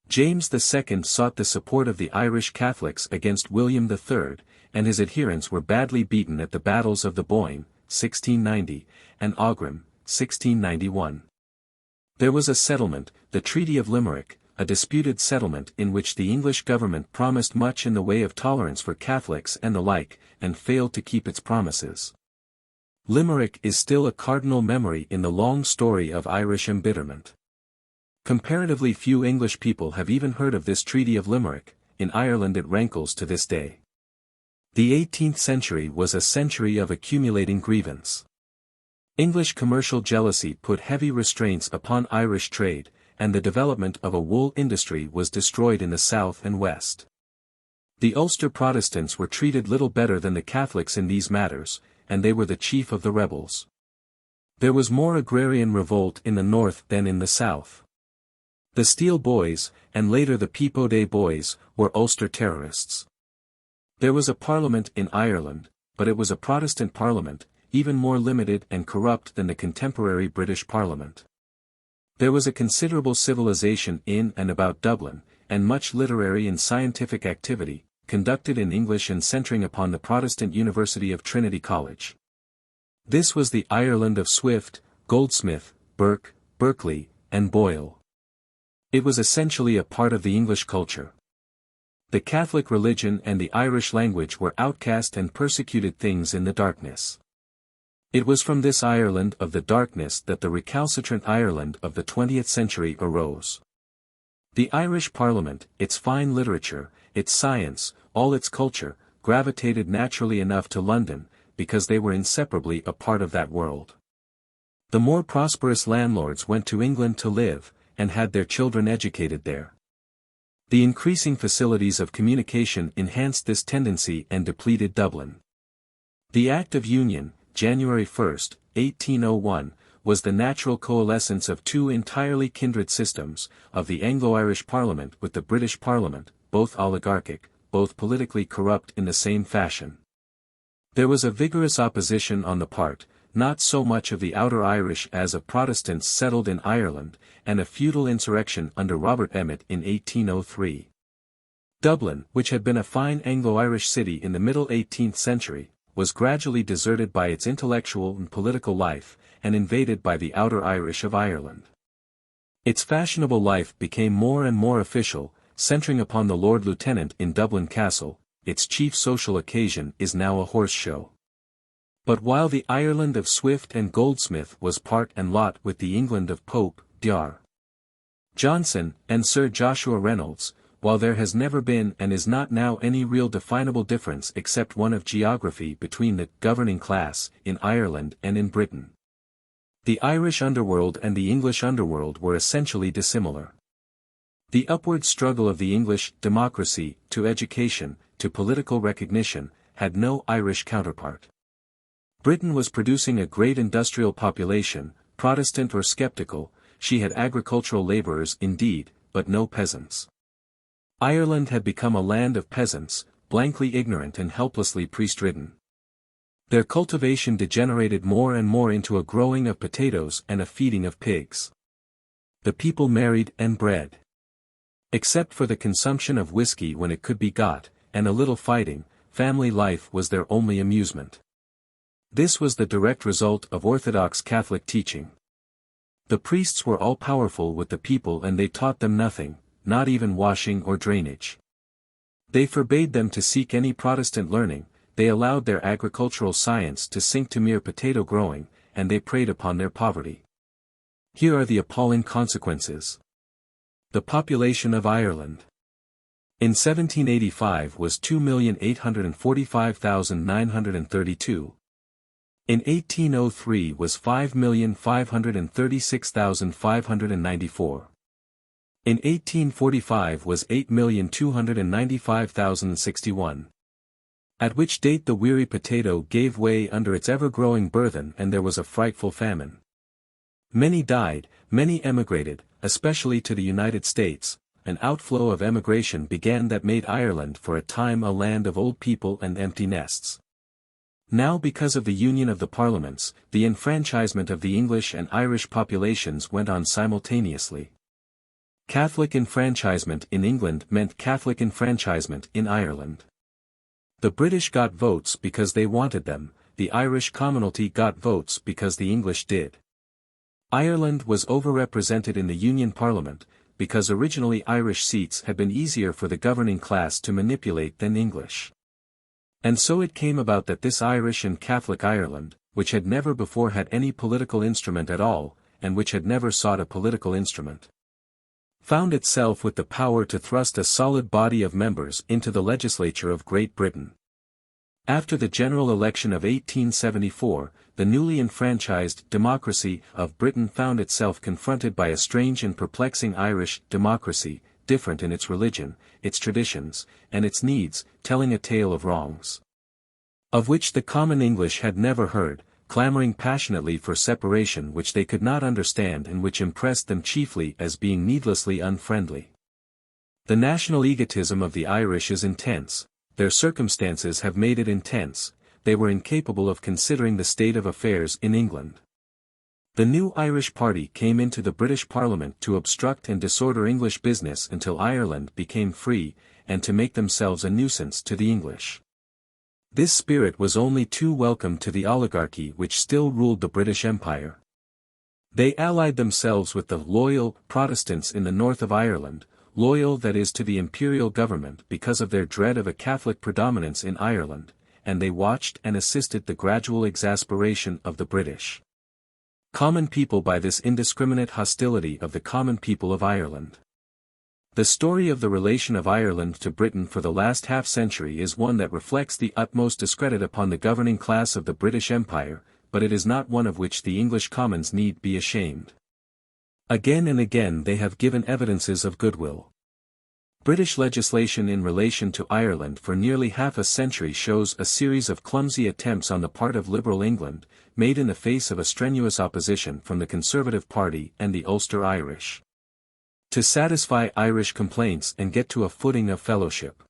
James II sought the support of the Irish Catholics against William III, and his adherents were badly beaten at the battles of the Boyne, 1690, and Aughrim, 1691. There was a settlement, the Treaty of Limerick, a disputed settlement in which the English government promised much in the way of tolerance for Catholics and the like, and failed to keep its promises. Limerick is still a cardinal memory in the long story of Irish embitterment. Comparatively few English people have even heard of this Treaty of Limerick. In Ireland it rankles to this day. The 18th century was a century of accumulating grievance. English commercial jealousy put heavy restraints upon Irish trade, and the development of a wool industry was destroyed in the south and west. The Ulster Protestants were treated little better than the Catholics in these matters, and they were the chief of the rebels. There was more agrarian revolt in the north than in the south. The Steel Boys, and later the Peabody Boys, were Ulster terrorists. There was a parliament in Ireland, but it was a Protestant parliament, even more limited and corrupt than the contemporary British Parliament. There was a considerable civilization in and about Dublin, and much literary and scientific activity, conducted in English and centering upon the Protestant University of Trinity College. This was the Ireland of Swift, Goldsmith, Burke, Berkeley, and Boyle. It was essentially a part of the English culture. The Catholic religion and the Irish language were outcast and persecuted things in the darkness. It was from this Ireland of the darkness that the recalcitrant Ireland of the 20th century arose. The Irish Parliament, its fine literature, its science, all its culture, gravitated naturally enough to London, because they were inseparably a part of that world. The more prosperous landlords went to England to live, and had their children educated there. The increasing facilities of communication enhanced this tendency and depleted Dublin. The Act of Union, January 1, 1801, was the natural coalescence of two entirely kindred systems, of the Anglo-Irish Parliament with the British Parliament, both oligarchic, both politically corrupt in the same fashion. There was a vigorous opposition on the part, not so much of the outer Irish as of Protestants settled in Ireland, and a feudal insurrection under Robert Emmet in 1803. Dublin, which had been a fine Anglo-Irish city in the middle 18th century, was gradually deserted by its intellectual and political life, and invaded by the outer Irish of Ireland. Its fashionable life became more and more official, centering upon the Lord Lieutenant in Dublin Castle. Its chief social occasion is now a horse show. But while the Ireland of Swift and Goldsmith was part and lot with the England of Pope, Dr. Johnson, and Sir Joshua Reynolds, while there has never been and is not now any real definable difference except one of geography between the governing class in Ireland and in Britain, the Irish underworld and the English underworld were essentially dissimilar. The upward struggle of the English democracy to education, to political recognition, had no Irish counterpart. Britain was producing a great industrial population, Protestant or skeptical. She had agricultural laborers indeed, but no peasants. Ireland had become a land of peasants, blankly ignorant and helplessly priest-ridden. Their cultivation degenerated more and more into a growing of potatoes and a feeding of pigs. The people married and bred. Except for the consumption of whiskey when it could be got, and a little fighting, family life was their only amusement. This was the direct result of Orthodox Catholic teaching. The priests were all-powerful with the people and they taught them nothing, not even washing or drainage. They forbade them to seek any Protestant learning, they allowed their agricultural science to sink to mere potato growing, and they preyed upon their poverty. Here are the appalling consequences. The population of Ireland. In 1785 was 2,845,932. In 1803 was 5,536,594. In 1845 was 8,295,061. At which date the weary potato gave way under its ever-growing burthen and there was a frightful famine. Many died, many emigrated, especially to the United States. An outflow of emigration began that made Ireland for a time a land of old people and empty nests. Now because of the union of the parliaments, the enfranchisement of the English and Irish populations went on simultaneously. Catholic enfranchisement in England meant Catholic enfranchisement in Ireland. The British got votes because they wanted them, the Irish commonalty got votes because the English did. Ireland was overrepresented in the Union Parliament, because originally Irish seats had been easier for the governing class to manipulate than English. And so it came about that this Irish and Catholic Ireland, which had never before had any political instrument at all, and which had never sought a political instrument, found itself with the power to thrust a solid body of members into the legislature of Great Britain. After the general election of 1874, the newly enfranchised democracy of Britain found itself confronted by a strange and perplexing Irish democracy, different in its religion, its traditions, and its needs, telling a tale of wrongs of which the common English had never heard, clamoring passionately for separation which they could not understand and which impressed them chiefly as being needlessly unfriendly. The national egotism of the Irish is intense, their circumstances have made it intense, they were incapable of considering the state of affairs in England. The new Irish party came into the British Parliament to obstruct and disorder English business until Ireland became free, and to make themselves a nuisance to the English. This spirit was only too welcome to the oligarchy which still ruled the British Empire. They allied themselves with the loyal Protestants in the north of Ireland, loyal that is to the imperial government because of their dread of a Catholic predominance in Ireland, and they watched and assisted the gradual exasperation of the British common people by this indiscriminate hostility of the common people of Ireland. The story of the relation of Ireland to Britain for the last half-century is one that reflects the utmost discredit upon the governing class of the British Empire, but it is not one of which the English commons need be ashamed. Again and again they have given evidences of goodwill. British legislation in relation to Ireland for nearly half a century shows a series of clumsy attempts on the part of liberal England, made in the face of a strenuous opposition from the Conservative Party and the Ulster Irish, to satisfy Irish complaints and get to a footing of fellowship.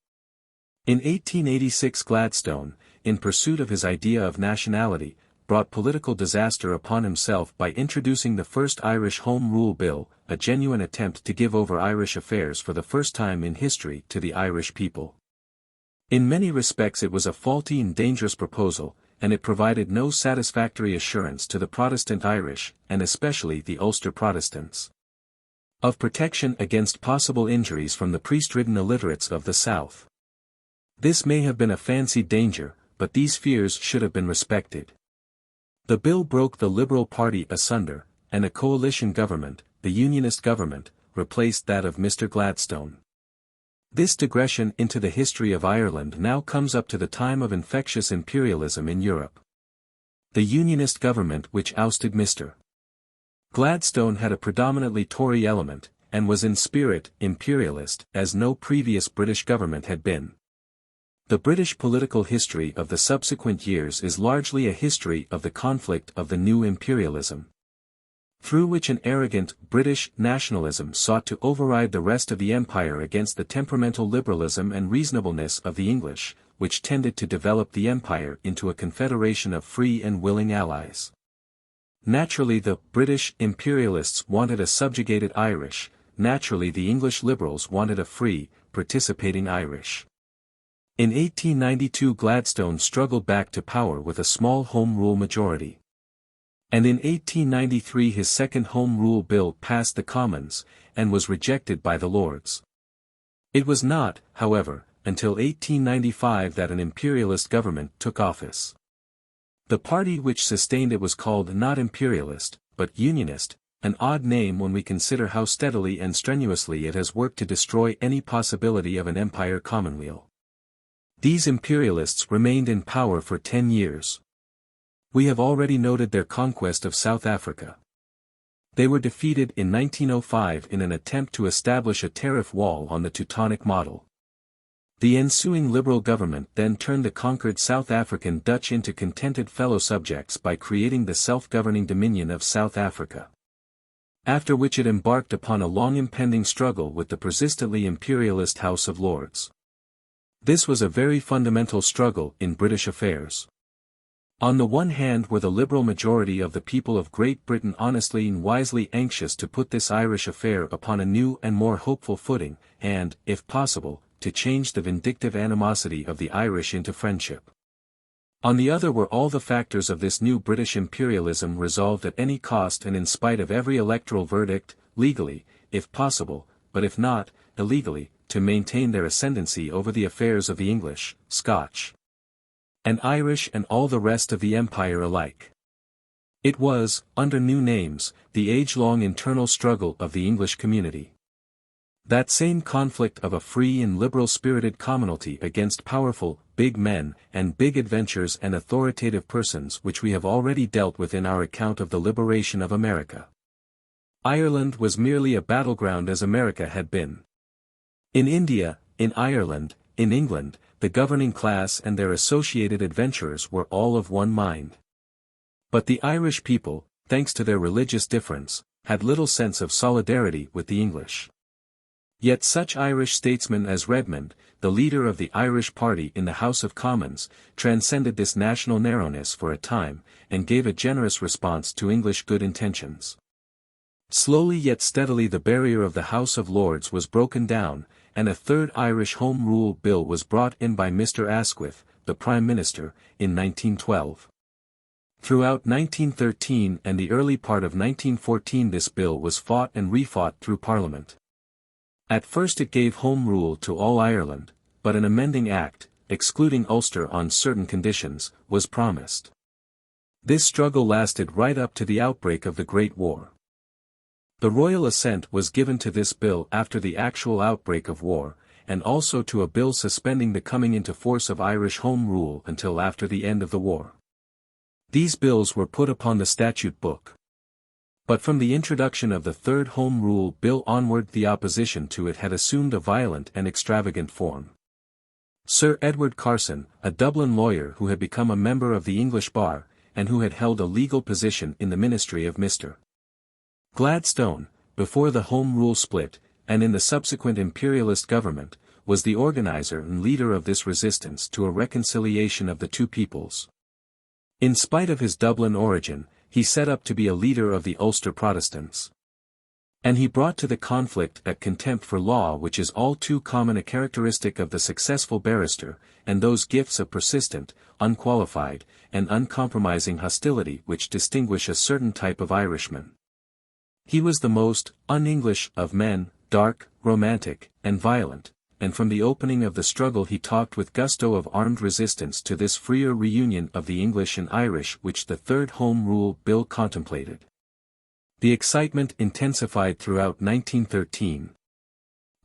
In 1886 Gladstone, in pursuit of his idea of nationality, brought political disaster upon himself by introducing the first Irish Home Rule Bill, a genuine attempt to give over Irish affairs for the first time in history to the Irish people. In many respects it was a faulty and dangerous proposal, and it provided no satisfactory assurance to the Protestant Irish, and especially the Ulster Protestants, of protection against possible injuries from the priest-ridden illiterates of the South. This may have been a fancied danger, but these fears should have been respected. The bill broke the Liberal Party asunder, and a coalition government, the Unionist government, replaced that of Mr. Gladstone. This digression into the history of Ireland now comes up to the time of infectious imperialism in Europe. The Unionist government which ousted Mr. Gladstone had a predominantly Tory element, and was in spirit imperialist, as no previous British government had been. The British political history of the subsequent years is largely a history of the conflict of the new imperialism, through which an arrogant British nationalism sought to override the rest of the empire against the temperamental liberalism and reasonableness of the English, which tended to develop the empire into a confederation of free and willing allies. Naturally the British imperialists wanted a subjugated Irish, naturally the English liberals wanted a free, participating Irish. In 1892 Gladstone struggled back to power with a small Home Rule majority. And in 1893 his second Home Rule Bill passed the Commons, and was rejected by the Lords. It was not, however, until 1895 that an imperialist government took office. The party which sustained it was called not imperialist, but unionist, An odd name when we consider how steadily and strenuously it has worked to destroy any possibility of an empire commonweal. These imperialists remained in power for 10 years. We have already noted their conquest of South Africa. They were defeated in 1905 in an attempt to establish a tariff wall on the Teutonic model. The ensuing liberal government then turned the conquered South African Dutch into contented fellow subjects by creating the self-governing Dominion of South Africa. After which it embarked upon a long impending struggle with the persistently imperialist House of Lords. This was a very fundamental struggle in British affairs. On the one hand were the liberal majority of the people of Great Britain honestly and wisely anxious to put this Irish affair upon a new and more hopeful footing, and, if possible, to change the vindictive animosity of the Irish into friendship. On the other were all the factors of this new British imperialism resolved at any cost and in spite of every electoral verdict, legally, if possible, but if not, illegally, to maintain their ascendancy over the affairs of the English, Scotch, and Irish and all the rest of the empire alike. It was, under new names, the age-long internal struggle of the English community. That same conflict of a free and liberal-spirited commonalty against powerful, big men, and big adventures and authoritative persons which we have already dealt with in our account of the liberation of America. Ireland was merely a battleground as America had been. In India, in Ireland, in England, the governing class and their associated adventurers were all of one mind. But the Irish people, thanks to their religious difference, had little sense of solidarity with the English. Yet such Irish statesmen as Redmond, the leader of the Irish party in the House of Commons, transcended this national narrowness for a time, and gave a generous response to English good intentions. Slowly yet steadily the barrier of the House of Lords was broken down, and a third Irish Home Rule Bill was brought in by Mr. Asquith, the Prime Minister, in 1912. Throughout 1913 and the early part of 1914 this bill was fought and refought through Parliament. At first it gave Home Rule to all Ireland, but an amending act, excluding Ulster on certain conditions, was promised. This struggle lasted right up to the outbreak of the Great War. The royal assent was given to this bill after the actual outbreak of war, and also to a bill suspending the coming into force of Irish Home Rule until after the end of the war. These bills were put upon the statute book. But from the introduction of the Third Home Rule Bill onward the opposition to it had assumed a violent and extravagant form. Sir Edward Carson, a Dublin lawyer who had become a member of the English bar, and who had held a legal position in the ministry of Mr. Gladstone, before the Home Rule split, and in the subsequent imperialist government, was the organizer and leader of this resistance to a reconciliation of the two peoples. In spite of his Dublin origin, he set up to be a leader of the Ulster Protestants. And he brought to the conflict that contempt for law which is all too common a characteristic of the successful barrister, and those gifts of persistent, unqualified, and uncompromising hostility which distinguish a certain type of Irishman. He was the most un-English of men, dark, romantic, and violent, and from the opening of the struggle he talked with gusto of armed resistance to this freer reunion of the English and Irish which the Third Home Rule Bill contemplated. The excitement intensified throughout 1913.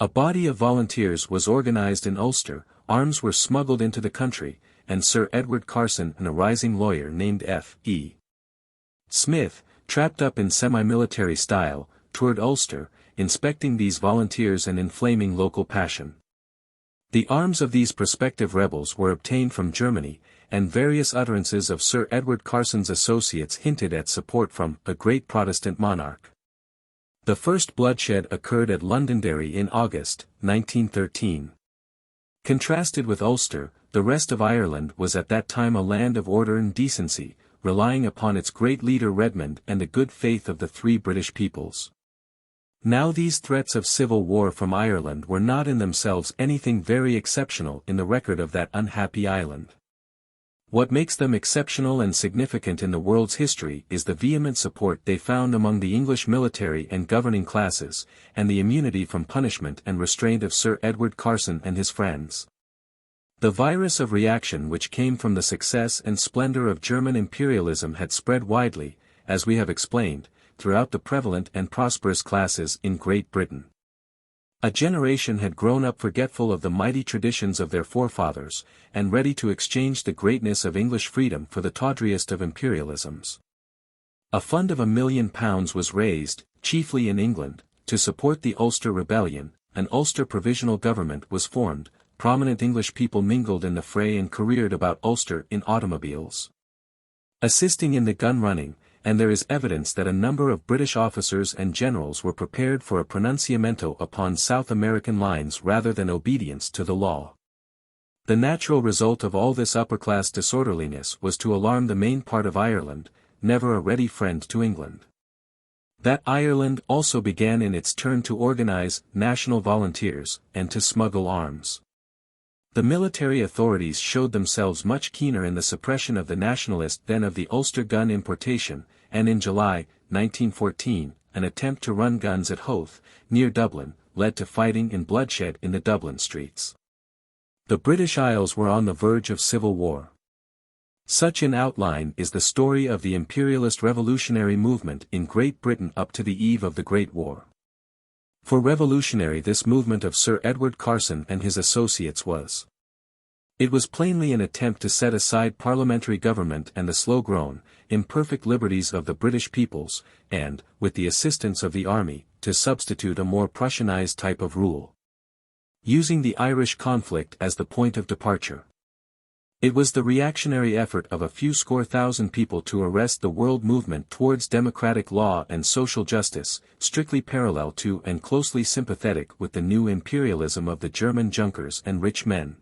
A body of volunteers was organized in Ulster, arms were smuggled into the country, and Sir Edward Carson and a rising lawyer named F.E. Smith, trapped up in semi-military style, toured Ulster, inspecting these volunteers and inflaming local passion. The arms of these prospective rebels were obtained from Germany, and various utterances of Sir Edward Carson's associates hinted at support from a great Protestant monarch. The first bloodshed occurred at Londonderry in August, 1913. Contrasted with Ulster, the rest of Ireland was at that time a land of order and decency, relying upon its great leader Redmond and the good faith of the three British peoples. Now these threats of civil war from Ireland were not in themselves anything very exceptional in the record of that unhappy island. What makes them exceptional and significant in the world's history is the vehement support they found among the English military and governing classes, and the immunity from punishment and restraint of Sir Edward Carson and his friends. The virus of reaction which came from the success and splendor of German imperialism had spread widely, as we have explained, throughout the prevalent and prosperous classes in Great Britain. A generation had grown up forgetful of the mighty traditions of their forefathers, and ready to exchange the greatness of English freedom for the tawdriest of imperialisms. A fund of £1 million was raised, chiefly in England, to support the Ulster Rebellion. An Ulster Provisional Government was formed, prominent English people mingled in the fray and careered about Ulster in automobiles, assisting in the gun running, and there is evidence that a number of British officers and generals were prepared for a pronunciamento upon South American lines rather than obedience to the law. The natural result of all this upper-class disorderliness was to alarm the main part of Ireland, never a ready friend to England. That Ireland also began in its turn to organize national volunteers, and to smuggle arms. The military authorities showed themselves much keener in the suppression of the nationalist than of the Ulster gun importation, and in July, 1914, an attempt to run guns at Howth, near Dublin, led to fighting and bloodshed in the Dublin streets. The British Isles were on the verge of civil war. Such in outline is the story of the imperialist revolutionary movement in Great Britain up to the eve of the Great War. For revolutionary this movement of Sir Edward Carson and his associates was. It was plainly an attempt to set aside parliamentary government and the slow-grown, imperfect liberties of the British peoples, and, with the assistance of the army, to substitute a more Prussianized type of rule. Using the Irish conflict as the point of departure. It was the reactionary effort of a few score thousand people to arrest the world movement towards democratic law and social justice, strictly parallel to and closely sympathetic with the new imperialism of the German Junkers and rich men.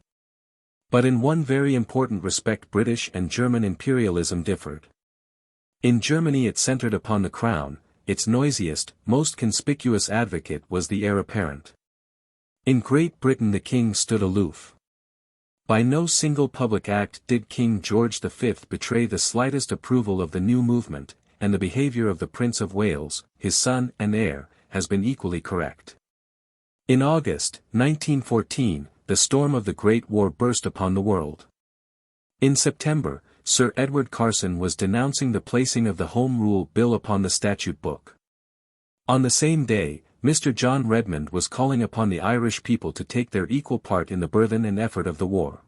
But in one very important respect British and German imperialism differed. In Germany it centered upon the crown, its noisiest, most conspicuous advocate was the heir apparent. In Great Britain the king stood aloof. By no single public act did King George V betray the slightest approval of the new movement, and the behavior of the Prince of Wales, his son and heir, has been equally correct. In August, 1914, the storm of the Great War burst upon the world. In September, Sir Edward Carson was denouncing the placing of the Home Rule Bill upon the statute book. On the same day, Mr. John Redmond was calling upon the Irish people to take their equal part in the burthen and effort of the war.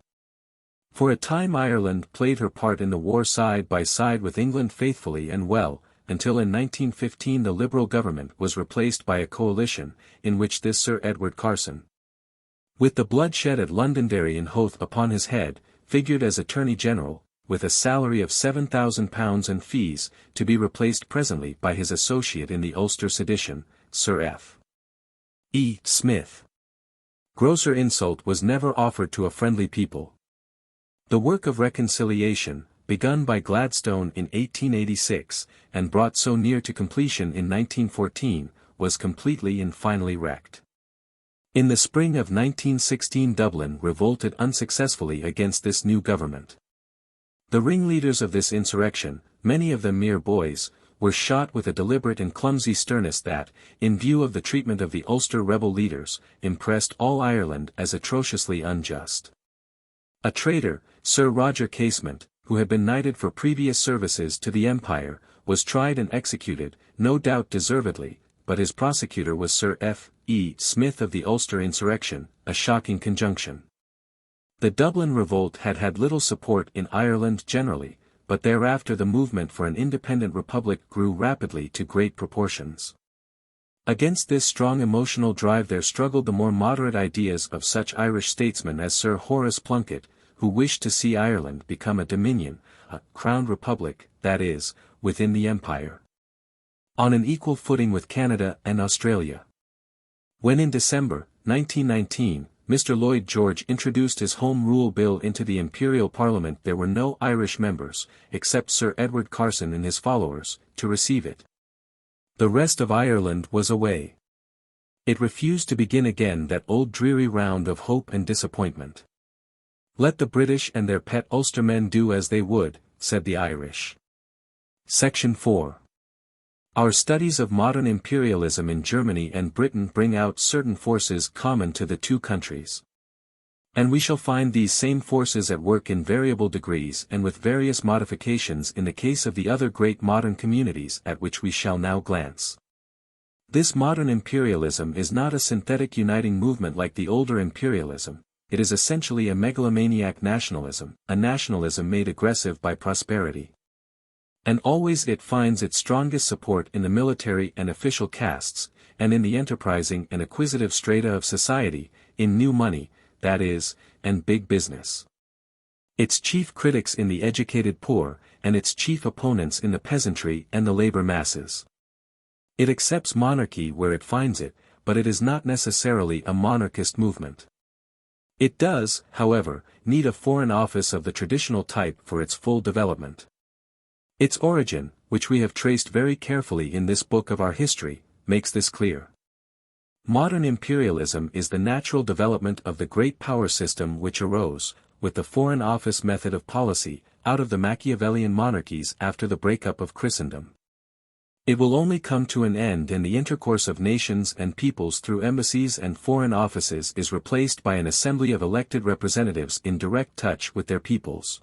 For a time Ireland played her part in the war side by side with England faithfully and well, until in 1915 the Liberal government was replaced by a coalition, in which this Sir Edward Carson, with the bloodshed at Londonderry and Howth upon his head, figured as Attorney General, with a salary of £7,000 and fees, to be replaced presently by his associate in the Ulster sedition, Sir F. E. Smith. Grosser insult was never offered to a friendly people. The work of reconciliation, begun by Gladstone in 1886, and brought so near to completion in 1914, was completely and finally wrecked. In the spring of 1916 Dublin revolted unsuccessfully against this new government. The ringleaders of this insurrection, many of them mere boys, were shot with a deliberate and clumsy sternness that, in view of the treatment of the Ulster rebel leaders, impressed all Ireland as atrociously unjust. A traitor, Sir Roger Casement, who had been knighted for previous services to the Empire, was tried and executed, no doubt deservedly, but his prosecutor was Sir F. E. Smith of the Ulster insurrection, a shocking conjunction. The Dublin revolt had had little support in Ireland generally, but thereafter the movement for an independent republic grew rapidly to great proportions. Against this strong emotional drive there struggled the more moderate ideas of such Irish statesmen as Sir Horace Plunkett, who wished to see Ireland become a dominion, a crowned republic, that is, within the empire, on an equal footing with Canada and Australia. When in December, 1919, Mr. Lloyd George introduced his Home Rule Bill into the Imperial Parliament there were no Irish members, except Sir Edward Carson and his followers, to receive it. The rest of Ireland was away. It refused to begin again that old dreary round of hope and disappointment. Let the British and their pet Ulstermen do as they would, said the Irish. Section 4. Our studies of modern imperialism in Germany and Britain bring out certain forces common to the two countries. And we shall find these same forces at work in variable degrees and with various modifications in the case of the other great modern communities at which we shall now glance. This modern imperialism is not a synthetic uniting movement like the older imperialism, it is essentially a megalomaniac nationalism, a nationalism made aggressive by prosperity. And always it finds its strongest support in the military and official castes, and in the enterprising and acquisitive strata of society, in new money, that is, and big business. Its chief critics in the educated poor, and its chief opponents in the peasantry and the labor masses. It accepts monarchy where it finds it, but it is not necessarily a monarchist movement. It does, however, need a foreign office of the traditional type for its full development. Its origin, which we have traced very carefully in this book of our history, makes this clear. Modern imperialism is the natural development of the great power system which arose, with the foreign office method of policy, out of the Machiavellian monarchies after the breakup of Christendom. It will only come to an end in the intercourse of nations and peoples through embassies and foreign offices is replaced by an assembly of elected representatives in direct touch with their peoples.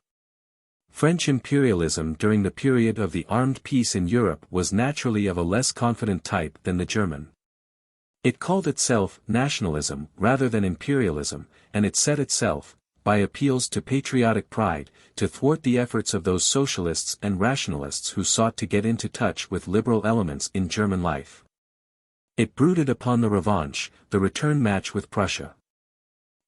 French imperialism during the period of the armed peace in Europe was naturally of a less confident type than the German. It called itself nationalism rather than imperialism, and it set itself, by appeals to patriotic pride, to thwart the efforts of those socialists and rationalists who sought to get into touch with liberal elements in German life. It brooded upon the revanche, the return match with Prussia.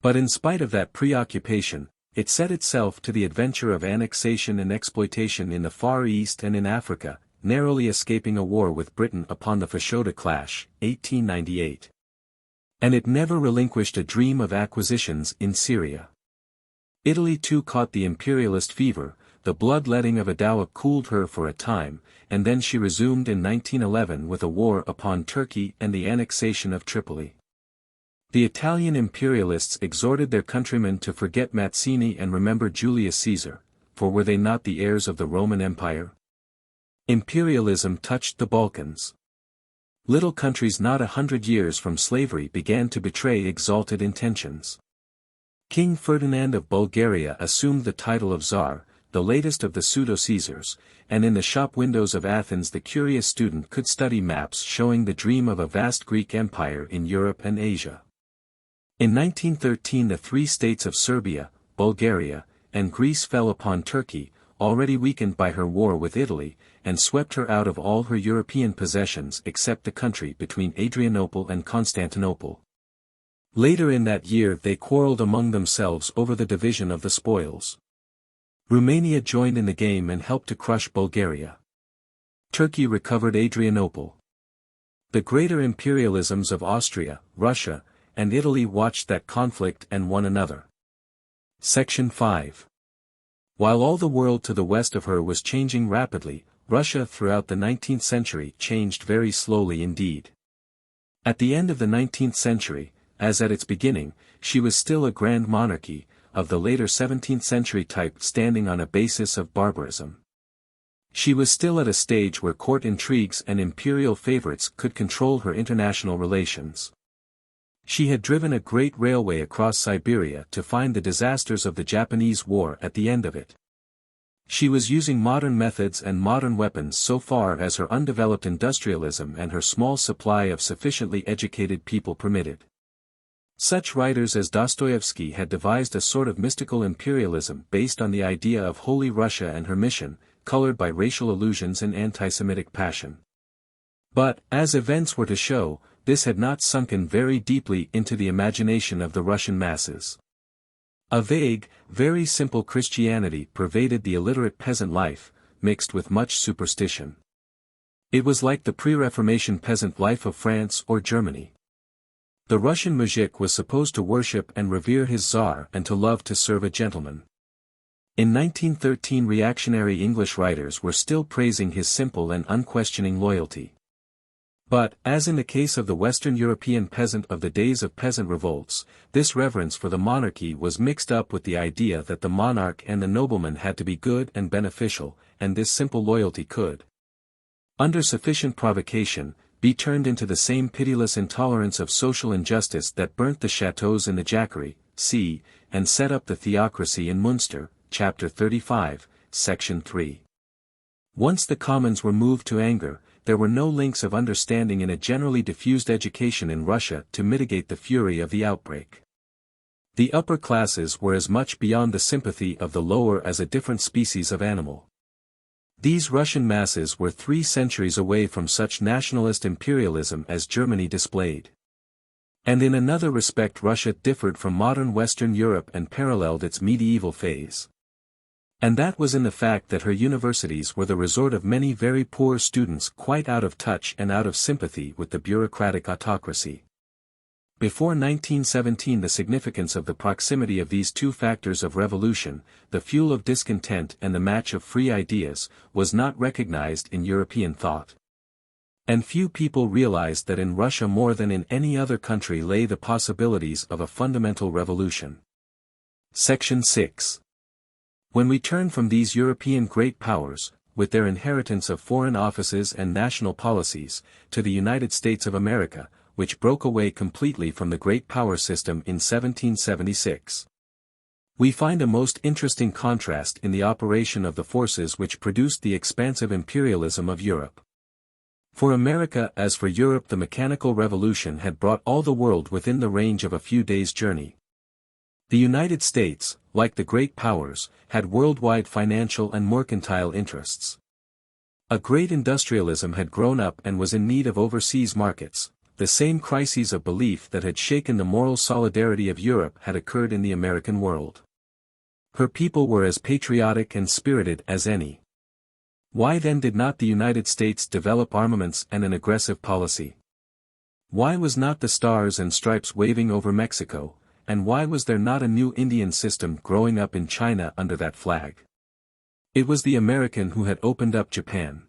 But in spite of that preoccupation, it set itself to the adventure of annexation and exploitation in the Far East and in Africa, narrowly escaping a war with Britain upon the Fashoda clash, 1898. And it never relinquished a dream of acquisitions in Syria. Italy too caught the imperialist fever, the blood-letting of Adowa cooled her for a time, and then she resumed in 1911 with a war upon Turkey and the annexation of Tripoli. The Italian imperialists exhorted their countrymen to forget Mazzini and remember Julius Caesar, for were they not the heirs of the Roman Empire? Imperialism touched the Balkans. Little countries not 100 years from slavery began to betray exalted intentions. King Ferdinand of Bulgaria assumed the title of Tsar, the latest of the pseudo-Caesars, and in the shop windows of Athens the curious student could study maps showing the dream of a vast Greek empire in Europe and Asia. In 1913 the three states of Serbia, Bulgaria, and Greece fell upon Turkey, already weakened by her war with Italy, and swept her out of all her European possessions except the country between Adrianople and Constantinople. Later in that year they quarreled among themselves over the division of the spoils. Romania joined in the game and helped to crush Bulgaria. Turkey recovered Adrianople. The greater imperialisms of Austria, Russia, and Italy watched that conflict and one another. Section 5. While all the world to the west of her was changing rapidly, Russia throughout the 19th century changed very slowly indeed. At the end of the 19th century, as at its beginning, she was still a grand monarchy, of the later 17th century type standing on a basis of barbarism. She was still at a stage where court intrigues and imperial favorites could control her international relations. She had driven a great railway across Siberia to find the disasters of the Japanese War at the end of it. She was using modern methods and modern weapons so far as her undeveloped industrialism and her small supply of sufficiently educated people permitted. Such writers as Dostoevsky had devised a sort of mystical imperialism based on the idea of Holy Russia and her mission, colored by racial allusions and anti-Semitic passion. But, as events were to show, this had not sunken very deeply into the imagination of the Russian masses. A vague, very simple Christianity pervaded the illiterate peasant life, mixed with much superstition. It was like the pre-Reformation peasant life of France or Germany. The Russian muzhik was supposed to worship and revere his czar and to love to serve a gentleman. In 1913 reactionary English writers were still praising his simple and unquestioning loyalty. But, as in the case of the Western European peasant of the days of peasant revolts, this reverence for the monarchy was mixed up with the idea that the monarch and the nobleman had to be good and beneficial, and this simple loyalty could, under sufficient provocation, be turned into the same pitiless intolerance of social injustice that burnt the chateaux in the Jacquerie, c. and set up the theocracy in Munster, chapter 35, section 3. Once the commons were moved to anger, there were no links of understanding in a generally diffused education in Russia to mitigate the fury of the outbreak. The upper classes were as much beyond the sympathy of the lower as a different species of animal. These Russian masses were 3 centuries away from such nationalist imperialism as Germany displayed. And in another respect Russia differed from modern Western Europe and paralleled its medieval phase. And that was in the fact that her universities were the resort of many very poor students quite out of touch and out of sympathy with the bureaucratic autocracy. Before 1917 the significance of the proximity of these 2 factors of revolution, the fuel of discontent and the match of free ideas, was not recognized in European thought. And few people realized that in Russia more than in any other country lay the possibilities of a fundamental revolution. Section 6. When we turn from these European great powers, with their inheritance of foreign offices and national policies, to the United States of America, which broke away completely from the great power system in 1776. We find a most interesting contrast in the operation of the forces which produced the expansive imperialism of Europe. For America as for Europe the mechanical revolution had brought all the world within the range of a few days' journey. The United States, like the great powers, had worldwide financial and mercantile interests. A great industrialism had grown up and was in need of overseas markets. The same crises of belief that had shaken the moral solidarity of Europe had occurred in the American world. Her people were as patriotic and spirited as any. Why then did not the United States develop armaments and an aggressive policy? Why was not the stars and stripes waving over Mexico, and why was there not a new Indian system growing up in China under that flag? It was the American who had opened up Japan.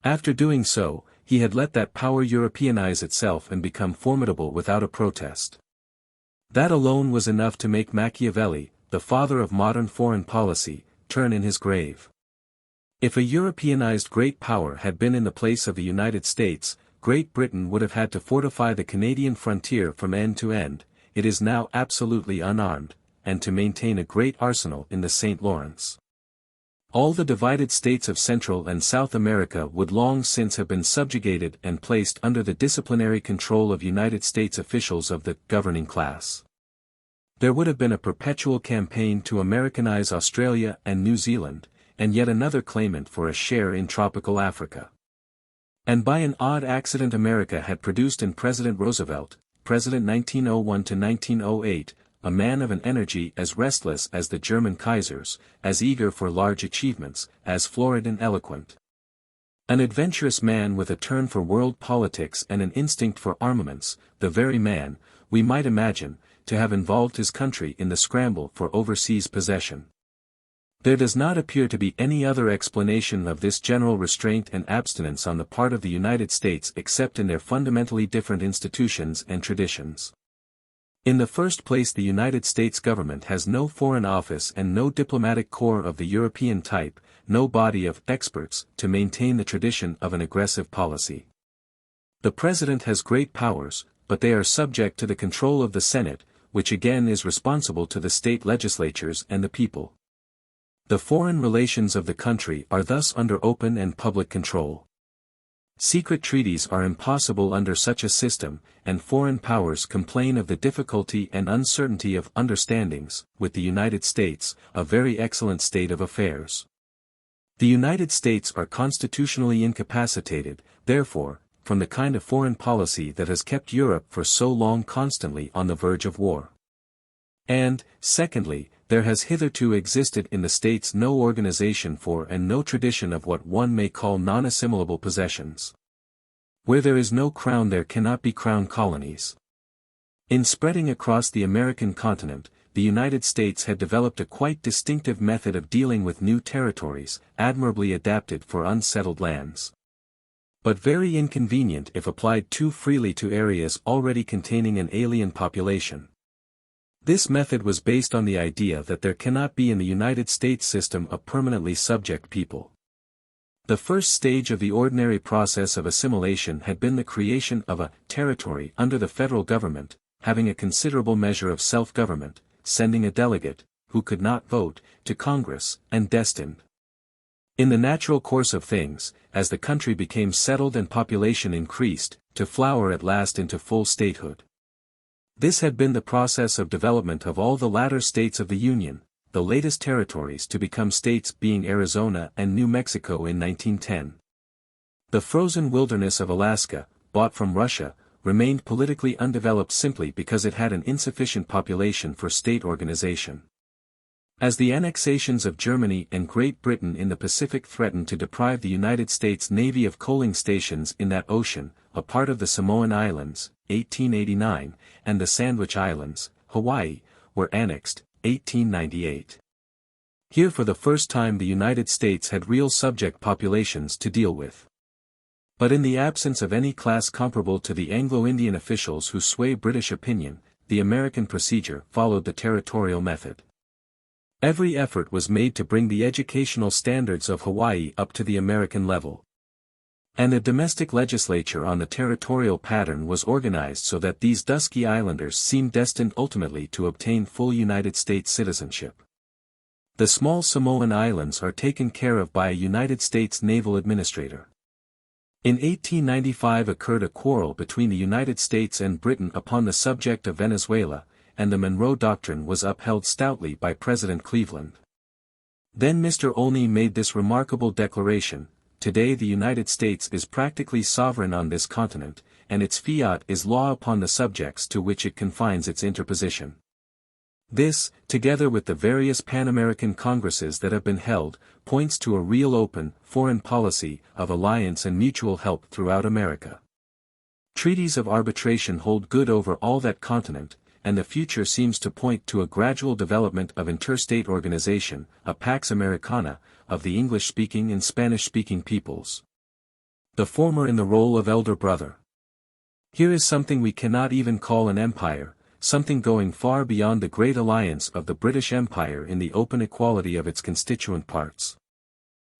After doing so, he had let that power Europeanize itself and become formidable without a protest. That alone was enough to make Machiavelli, the father of modern foreign policy, turn in his grave. If a Europeanized great power had been in the place of the United States, Great Britain would have had to fortify the Canadian frontier from end to end. It is now absolutely unarmed, and to maintain a great arsenal in the St. Lawrence. All the divided states of Central and South America would long since have been subjugated and placed under the disciplinary control of United States officials of the governing class. There would have been a perpetual campaign to Americanize Australia and New Zealand, and yet another claimant for a share in tropical Africa. And by an odd accident America had produced in President Roosevelt, President 1901 to 1908, a man of an energy as restless as the German Kaisers, as eager for large achievements, as florid and eloquent. An adventurous man with a turn for world politics and an instinct for armaments, the very man, we might imagine, to have involved his country in the scramble for overseas possession. There does not appear to be any other explanation of this general restraint and abstinence on the part of the United States except in their fundamentally different institutions and traditions. In the first place, the United States government has no foreign office and no diplomatic corps of the European type, no body of experts to maintain the tradition of an aggressive policy. The President has great powers, but they are subject to the control of the Senate, which again is responsible to the state legislatures and the people. The foreign relations of the country are thus under open and public control. Secret treaties are impossible under such a system, and foreign powers complain of the difficulty and uncertainty of understandings, with the United States, a very excellent state of affairs. The United States are constitutionally incapacitated, therefore, from the kind of foreign policy that has kept Europe for so long constantly on the verge of war. And, secondly, there has hitherto existed in the States no organization for and no tradition of what one may call non-assimilable possessions. Where there is no crown there cannot be crown colonies. In spreading across the American continent, the United States had developed a quite distinctive method of dealing with new territories, admirably adapted for unsettled lands. But very inconvenient if applied too freely to areas already containing an alien population. This method was based on the idea that there cannot be in the United States system a permanently subject people. The first stage of the ordinary process of assimilation had been the creation of a territory under the federal government, having a considerable measure of self-government, sending a delegate, who could not vote, to Congress, and destined, in the natural course of things, as the country became settled and population increased, to flower at last into full statehood. This had been the process of development of all the latter states of the Union, the latest territories to become states being Arizona and New Mexico in 1910. The frozen wilderness of Alaska, bought from Russia, remained politically undeveloped simply because it had an insufficient population for state organization. As the annexations of Germany and Great Britain in the Pacific threatened to deprive the United States Navy of coaling stations in that ocean, a part of the Samoan Islands, 1889, and the Sandwich Islands, Hawaii, were annexed, 1898. Here for the first time the United States had real subject populations to deal with. But in the absence of any class comparable to the Anglo-Indian officials who sway British opinion, the American procedure followed the territorial method. Every effort was made to bring the educational standards of Hawaii up to the American level. And a domestic legislature on the territorial pattern was organized so that these dusky islanders seemed destined ultimately to obtain full United States citizenship. The small Samoan Islands are taken care of by a United States naval administrator. In 1895 occurred a quarrel between the United States and Britain upon the subject of Venezuela, and the Monroe Doctrine was upheld stoutly by President Cleveland. Then Mr. Olney made this remarkable declaration: "Today the United States is practically sovereign on this continent, and its fiat is law upon the subjects to which it confines its interposition." This, together with the various Pan-American Congresses that have been held, points to a real open, foreign policy, of alliance and mutual help throughout America. Treaties of arbitration hold good over all that continent, and the future seems to point to a gradual development of interstate organization, a Pax Americana, of the English-speaking and Spanish-speaking peoples. The former in the role of elder brother. Here is something we cannot even call an empire, something going far beyond the great alliance of the British Empire in the open equality of its constituent parts.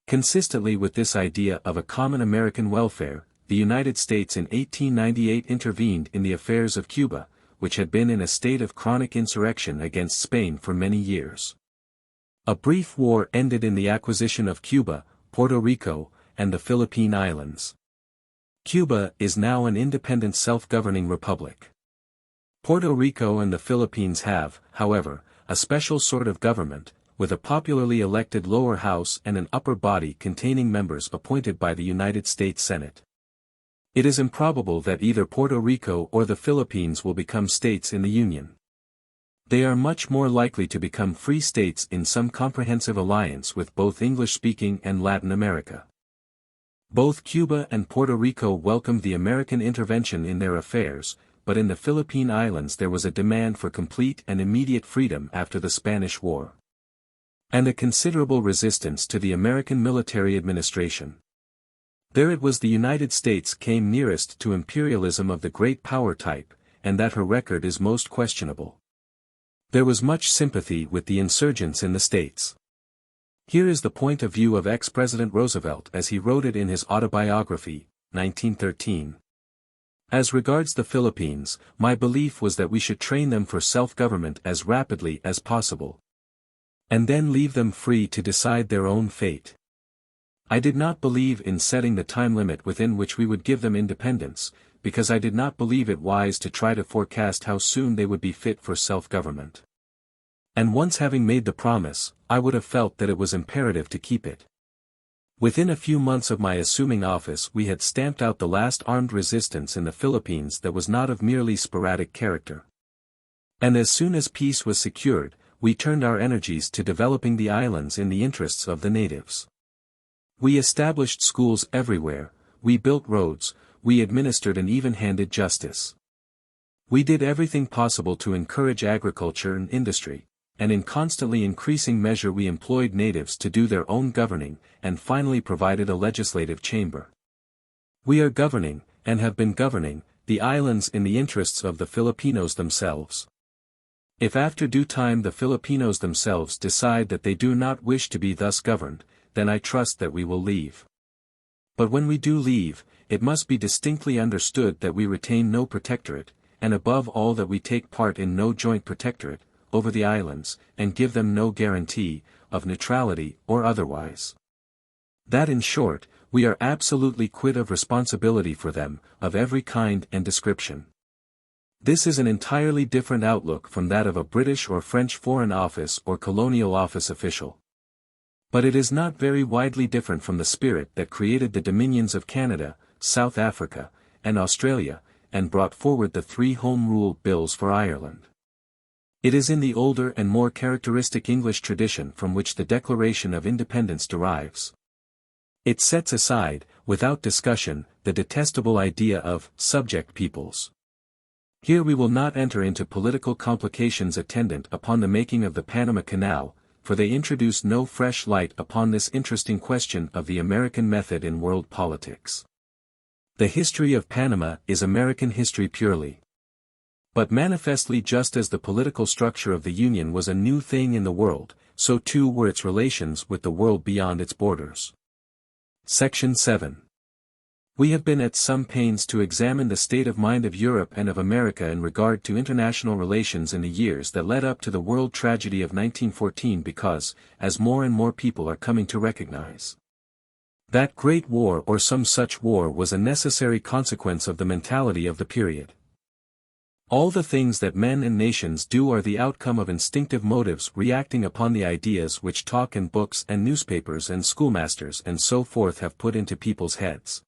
Consistently with this idea of a common American welfare, the United States in 1898 intervened in the affairs of Cuba, which had been in a state of chronic insurrection against Spain for many years. A brief war ended in the acquisition of Cuba, Puerto Rico, and the Philippine Islands. Cuba is now an independent self-governing republic. Puerto Rico and the Philippines have, however, a special sort of government, with a popularly elected lower house and an upper body containing members appointed by the United States Senate. It is improbable that either Puerto Rico or the Philippines will become states in the Union. They are much more likely to become free states in some comprehensive alliance with both English-speaking and Latin America. Both Cuba and Puerto Rico welcomed the American intervention in their affairs, but in the Philippine Islands there was a demand for complete and immediate freedom after the Spanish War, and a considerable resistance to the American military administration. There it was the United States came nearest to imperialism of the great power type, and that her record is most questionable. There was much sympathy with the insurgents in the States. Here is the point of view of ex-President Roosevelt as he wrote it in his autobiography, 1913. As regards the Philippines, my belief was that we should train them for self-government as rapidly as possible, and then leave them free to decide their own fate. I did not believe in setting the time limit within which we would give them independence, because I did not believe it wise to try to forecast how soon they would be fit for self-government. And once having made the promise, I would have felt that it was imperative to keep it. Within a few months of my assuming office we had stamped out the last armed resistance in the Philippines that was not of merely sporadic character. And as soon as peace was secured, we turned our energies to developing the islands in the interests of the natives. We established schools everywhere, we built roads, we administered an even-handed justice. We did everything possible to encourage agriculture and industry, and in constantly increasing measure we employed natives to do their own governing, and finally provided a legislative chamber. We are governing, and have been governing, the islands in the interests of the Filipinos themselves. If after due time the Filipinos themselves decide that they do not wish to be thus governed, then I trust that we will leave. But when we do leave, it must be distinctly understood that we retain no protectorate, and above all that we take part in no joint protectorate, over the islands, and give them no guarantee, of neutrality or otherwise. That in short, we are absolutely quit of responsibility for them, of every kind and description. This is an entirely different outlook from that of a British or French Foreign Office or Colonial Office official. But it is not very widely different from the spirit that created the dominions of Canada, South Africa, and Australia, and brought forward the 3 Home Rule Bills for Ireland. It is in the older and more characteristic English tradition from which the Declaration of Independence derives. It sets aside, without discussion, the detestable idea of subject peoples. Here we will not enter into political complications attendant upon the making of the Panama Canal, for they introduce no fresh light upon this interesting question of the American method in world politics. The history of Panama is American history purely. But manifestly, just as the political structure of the Union was a new thing in the world, so too were its relations with the world beyond its borders. Section 7. We have been at some pains to examine the state of mind of Europe and of America in regard to international relations in the years that led up to the world tragedy of 1914 because, as more and more people are coming to recognize, that Great War or some such war was a necessary consequence of the mentality of the period. All the things that men and nations do are the outcome of instinctive motives reacting upon the ideas which talk and books and newspapers and schoolmasters and so forth have put into people's heads.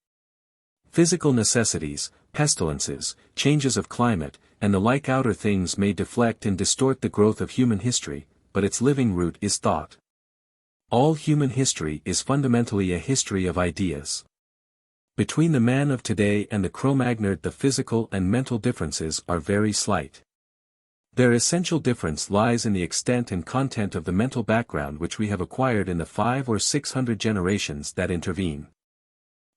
Physical necessities, pestilences, changes of climate, and the like outer things may deflect and distort the growth of human history, but its living root is thought. All human history is fundamentally a history of ideas. Between the man of today and the Cro-Magnon the physical and mental differences are very slight. Their essential difference lies in the extent and content of the mental background which we have acquired in the 500 or 600 generations that intervene.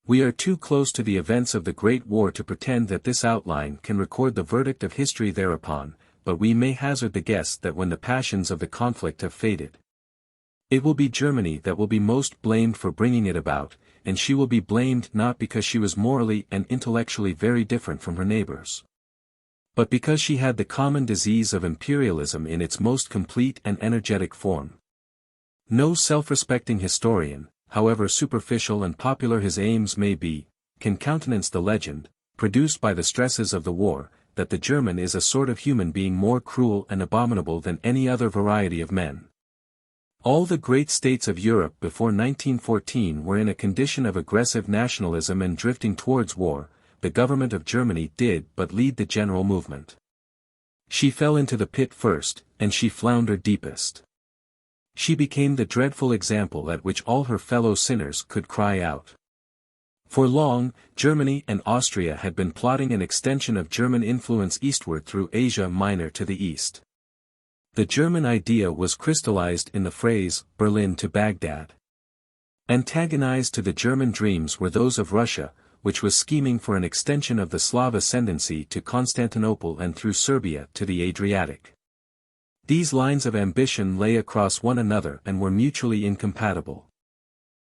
We are too close to the events of the Great War to pretend that this outline can record the verdict of history thereupon, but we may hazard the guess that when the passions of the conflict have faded, it will be Germany that will be most blamed for bringing it about, and she will be blamed not because she was morally and intellectually very different from her neighbors, but because she had the common disease of imperialism in its most complete and energetic form. No self-respecting historian, however superficial and popular his aims may be, can countenance the legend, produced by the stresses of the war, that the German is a sort of human being more cruel and abominable than any other variety of men. All the great states of Europe before 1914 were in a condition of aggressive nationalism and drifting towards war. The government of Germany did but lead the general movement. She fell into the pit first, and she floundered deepest. She became the dreadful example at which all her fellow sinners could cry out. For long, Germany and Austria had been plotting an extension of German influence eastward through Asia Minor to the east. The German idea was crystallized in the phrase, Berlin to Baghdad. Antagonized to the German dreams were those of Russia, which was scheming for an extension of the Slav ascendancy to Constantinople and through Serbia to the Adriatic. These lines of ambition lay across one another and were mutually incompatible.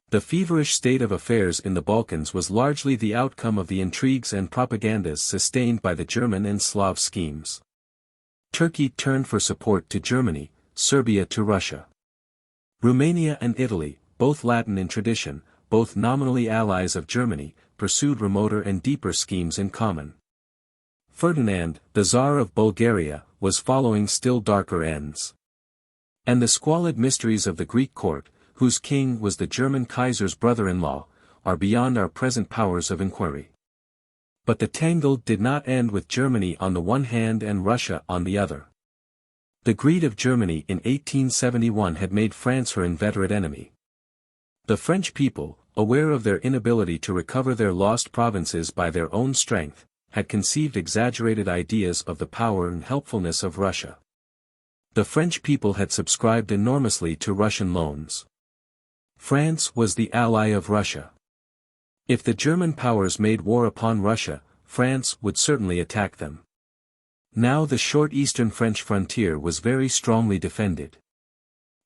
The feverish state of affairs in the Balkans was largely the outcome of the intrigues and propagandas sustained by the German and Slav schemes. Turkey turned for support to Germany, Serbia to Russia. Romania and Italy, both Latin in tradition, both nominally allies of Germany, pursued remoter and deeper schemes in common. Ferdinand, the Tsar of Bulgaria, was following still darker ends. And the squalid mysteries of the Greek court, whose king was the German Kaiser's brother-in-law, are beyond our present powers of inquiry. But the tangle did not end with Germany on the one hand and Russia on the other. The greed of Germany in 1871 had made France her inveterate enemy. The French people, aware of their inability to recover their lost provinces by their own strength, had conceived exaggerated ideas of the power and helpfulness of Russia. The French people had subscribed enormously to Russian loans. France was the ally of Russia. If the German powers made war upon Russia, France would certainly attack them. Now the short eastern French frontier was very strongly defended.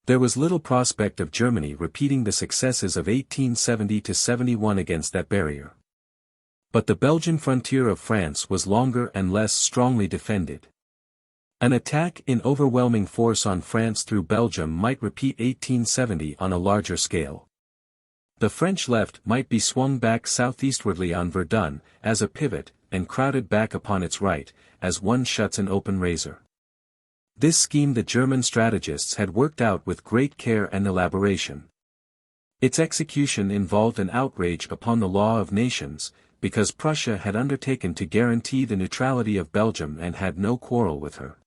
There was little prospect of Germany repeating the successes of 1870–71 against that barrier. But the Belgian frontier of France was longer and less strongly defended. An attack in overwhelming force on France through Belgium might repeat 1870 on a larger scale. The French left might be swung back southeastwardly on Verdun, as a pivot, and crowded back upon its right, as one shuts an open razor. This scheme the German strategists had worked out with great care and elaboration. Its execution involved an outrage upon the law of nations, because Prussia had undertaken to guarantee the neutrality of Belgium and had no quarrel with her.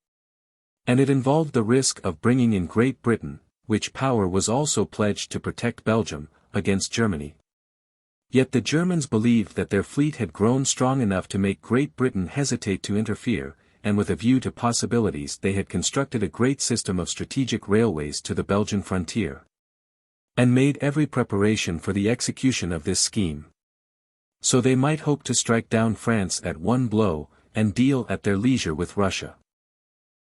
And it involved the risk of bringing in Great Britain, which power was also pledged to protect Belgium, against Germany. Yet the Germans believed that their fleet had grown strong enough to make Great Britain hesitate to interfere, and with a view to possibilities they had constructed a great system of strategic railways to the Belgian frontier. And made every preparation for the execution of this scheme. So they might hope to strike down France at one blow, and deal at their leisure with Russia.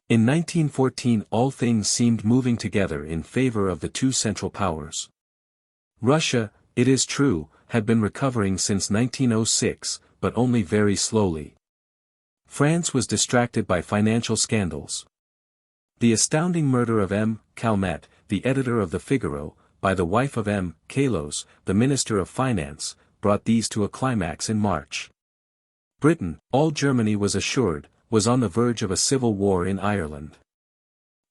In 1914 all things seemed moving together in favor of the two Central Powers. Russia, it is true, had been recovering since 1906, but only very slowly. France was distracted by financial scandals. The astounding murder of M. Calmette, the editor of the Figaro, by the wife of M. Calos, the Minister of Finance, brought these to a climax in March. Britain, all Germany was assured, was on the verge of a civil war in Ireland.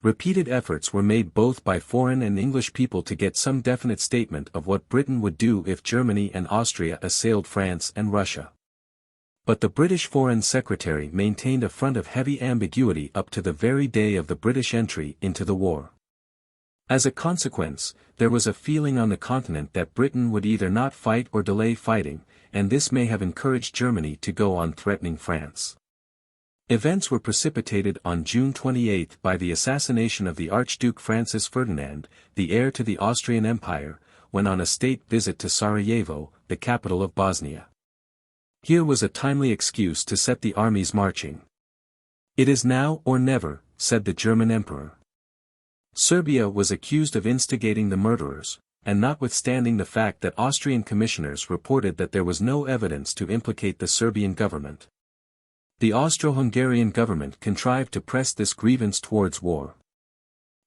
Repeated efforts were made both by foreign and English people to get some definite statement of what Britain would do if Germany and Austria assailed France and Russia. But the British Foreign Secretary maintained a front of heavy ambiguity up to the very day of the British entry into the war. As a consequence, there was a feeling on the continent that Britain would either not fight or delay fighting, and this may have encouraged Germany to go on threatening France. Events were precipitated on June 28 by the assassination of the Archduke Francis Ferdinand, the heir to the Austrian Empire, when on a state visit to Sarajevo, the capital of Bosnia. Here was a timely excuse to set the armies marching. "It is now or never," said the German emperor. Serbia was accused of instigating the murderers, and notwithstanding the fact that Austrian commissioners reported that there was no evidence to implicate the Serbian government, the Austro-Hungarian government contrived to press this grievance towards war.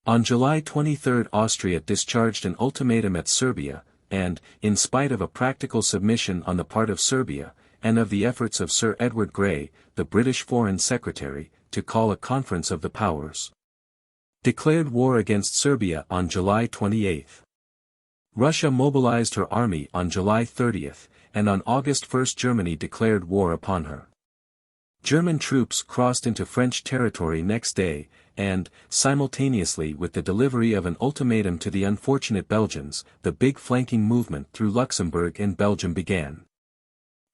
On July 23 Austria discharged an ultimatum at Serbia, and, in spite of a practical submission on the part of Serbia, and of the efforts of Sir Edward Grey, the British Foreign Secretary, to call a conference of the powers, declared war against Serbia on July 28. Russia mobilized her army on July 30, and on August 1 Germany declared war upon her. German troops crossed into French territory next day, and, simultaneously with the delivery of an ultimatum to the unfortunate Belgians, the big flanking movement through Luxembourg and Belgium began.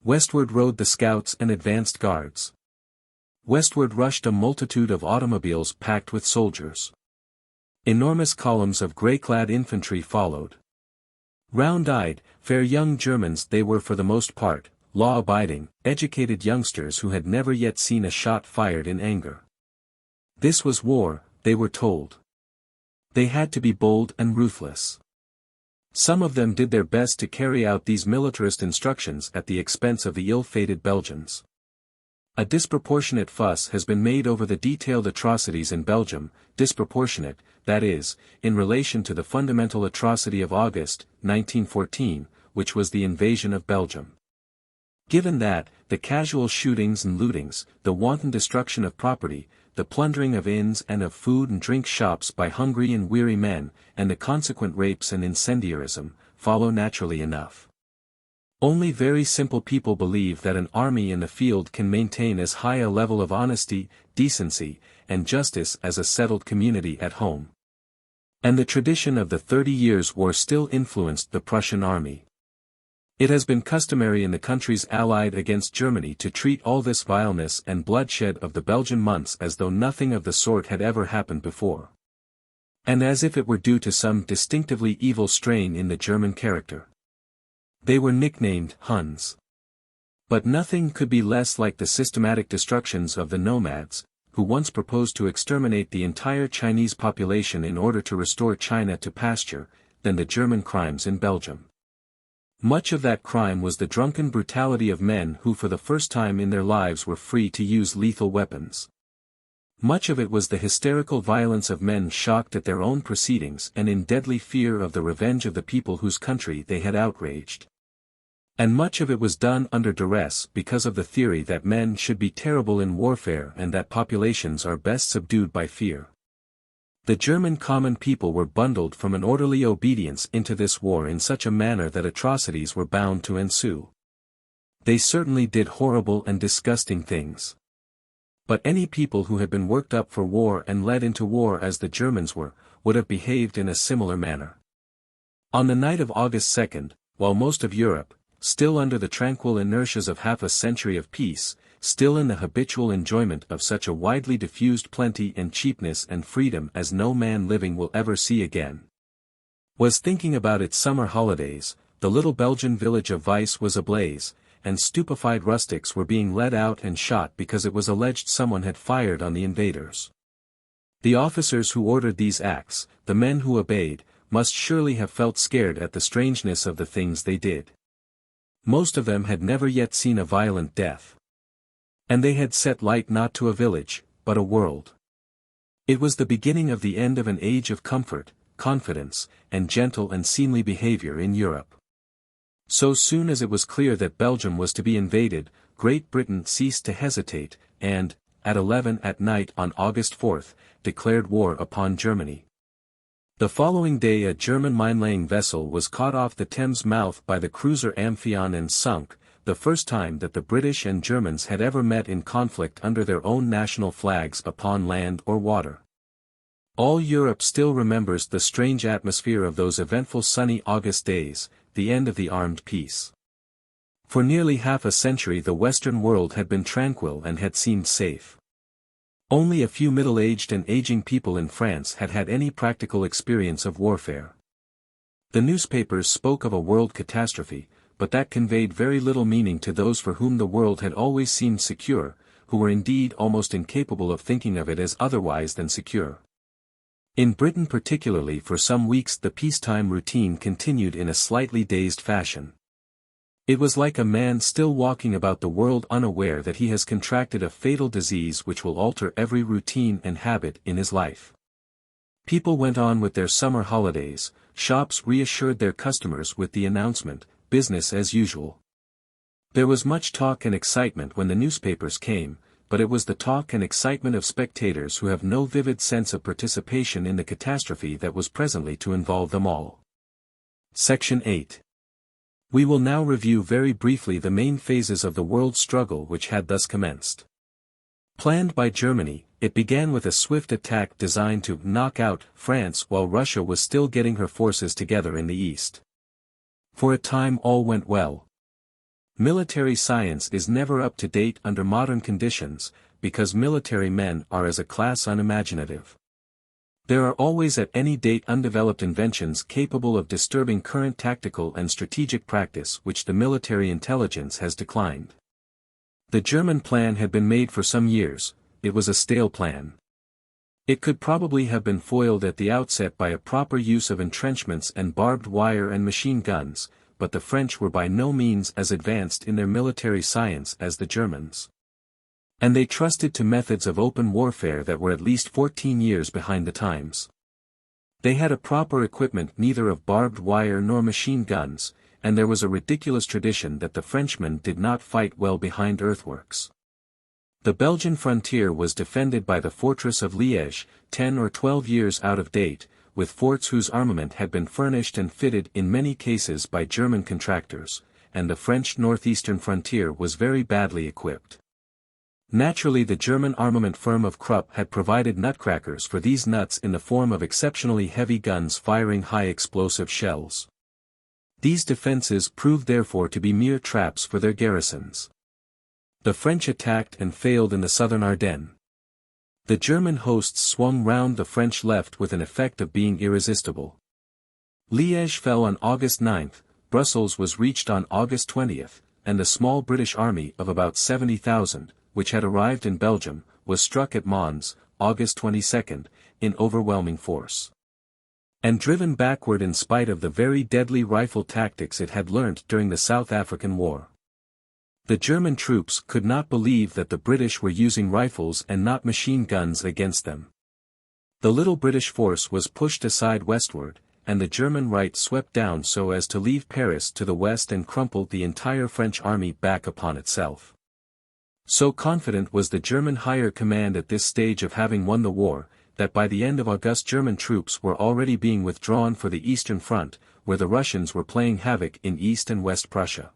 Westward rode the scouts and advanced guards. Westward rushed a multitude of automobiles packed with soldiers. Enormous columns of grey-clad infantry followed. Round-eyed, fair young Germans they were for the most part, law-abiding, educated youngsters who had never yet seen a shot fired in anger. This was war, they were told. They had to be bold and ruthless. Some of them did their best to carry out these militarist instructions at the expense of the ill-fated Belgians. A disproportionate fuss has been made over the detailed atrocities in Belgium, disproportionate, that is, in relation to the fundamental atrocity of August, 1914, which was the invasion of Belgium. Given that, the casual shootings and lootings, the wanton destruction of property, the plundering of inns and of food and drink shops by hungry and weary men, and the consequent rapes and incendiarism, follow naturally enough. Only very simple people believe that an army in the field can maintain as high a level of honesty, decency, and justice as a settled community at home. And the tradition of the 30 Years' War still influenced the Prussian army. It has been customary in the countries allied against Germany to treat all this vileness and bloodshed of the Belgian months as though nothing of the sort had ever happened before. And as if it were due to some distinctively evil strain in the German character. They were nicknamed Huns. But nothing could be less like the systematic destructions of the nomads, who once proposed to exterminate the entire Chinese population in order to restore China to pasture, than the German crimes in Belgium. Much of that crime was the drunken brutality of men who for the first time in their lives were free to use lethal weapons. Much of it was the hysterical violence of men shocked at their own proceedings and in deadly fear of the revenge of the people whose country they had outraged. And much of it was done under duress because of the theory that men should be terrible in warfare and that populations are best subdued by fear. The German common people were bundled from an orderly obedience into this war in such a manner that atrocities were bound to ensue. They certainly did horrible and disgusting things. But any people who had been worked up for war and led into war as the Germans were, would have behaved in a similar manner. On the night of August 2nd, while most of Europe, still under the tranquil inertias of half a century of peace, still in the habitual enjoyment of such a widely diffused plenty and cheapness and freedom as no man living will ever see again, was thinking about its summer holidays, the little Belgian village of Weiss was ablaze, and stupefied rustics were being led out and shot because it was alleged someone had fired on the invaders. The officers who ordered these acts, the men who obeyed, must surely have felt scared at the strangeness of the things they did. Most of them had never yet seen a violent death. And they had set light not to a village, but a world. It was the beginning of the end of an age of comfort, confidence, and gentle and seemly behavior in Europe. So soon as it was clear that Belgium was to be invaded, Great Britain ceased to hesitate, and, at 11 at night on August 4th, declared war upon Germany. The following day a German mine-laying vessel was caught off the Thames mouth by the cruiser Amphion and sunk, the first time that the British and Germans had ever met in conflict under their own national flags upon land or water. All Europe still remembers the strange atmosphere of those eventful sunny August days, the end of the armed peace. For nearly half a century the Western world had been tranquil and had seemed safe. Only a few middle-aged and aging people in France had had any practical experience of warfare. The newspapers spoke of a world catastrophe, but that conveyed very little meaning to those for whom the world had always seemed secure, who were indeed almost incapable of thinking of it as otherwise than secure. In Britain particularly for some weeks the peacetime routine continued in a slightly dazed fashion. It was like a man still walking about the world unaware that he has contracted a fatal disease which will alter every routine and habit in his life. People went on with their summer holidays, shops reassured their customers with the announcement, business as usual. There was much talk and excitement when the newspapers came, but it was the talk and excitement of spectators who have no vivid sense of participation in the catastrophe that was presently to involve them all. Section 8. We will now review very briefly the main phases of the world struggle which had thus commenced. Planned by Germany, it began with a swift attack designed to knock out France while Russia was still getting her forces together in the east. For a time all went well. Military science is never up to date under modern conditions, because military men are as a class unimaginative. There are always at any date undeveloped inventions capable of disturbing current tactical and strategic practice which the military intelligence has declined. The German plan had been made for some years, it was a stale plan. It could probably have been foiled at the outset by a proper use of entrenchments and barbed wire and machine guns, but the French were by no means as advanced in their military science as the Germans. And they trusted to methods of open warfare that were at least 14 years behind the times. They had a proper equipment neither of barbed wire nor machine guns, and there was a ridiculous tradition that the Frenchmen did not fight well behind earthworks. The Belgian frontier was defended by the fortress of Liège, 10 or 12 years out of date, with forts whose armament had been furnished and fitted in many cases by German contractors, and the French northeastern frontier was very badly equipped. Naturally the German armament firm of Krupp had provided nutcrackers for these nuts in the form of exceptionally heavy guns firing high explosive shells. These defenses proved therefore to be mere traps for their garrisons. The French attacked and failed in the southern Ardennes. The German hosts swung round the French left with an effect of being irresistible. Liège fell on August 9, Brussels was reached on August 20, and the small British army of about 70,000, which had arrived in Belgium, was struck at Mons, August 22, in overwhelming force. and driven backward in spite of the very deadly rifle tactics it had learnt during the South African War. The German troops could not believe that the British were using rifles and not machine guns against them. The little British force was pushed aside westward, and the German right swept down so as to leave Paris to the west and crumpled the entire French army back upon itself. So confident was the German higher command at this stage of having won the war, that by the end of August German troops were already being withdrawn for the Eastern Front, where the Russians were playing havoc in East and West Prussia.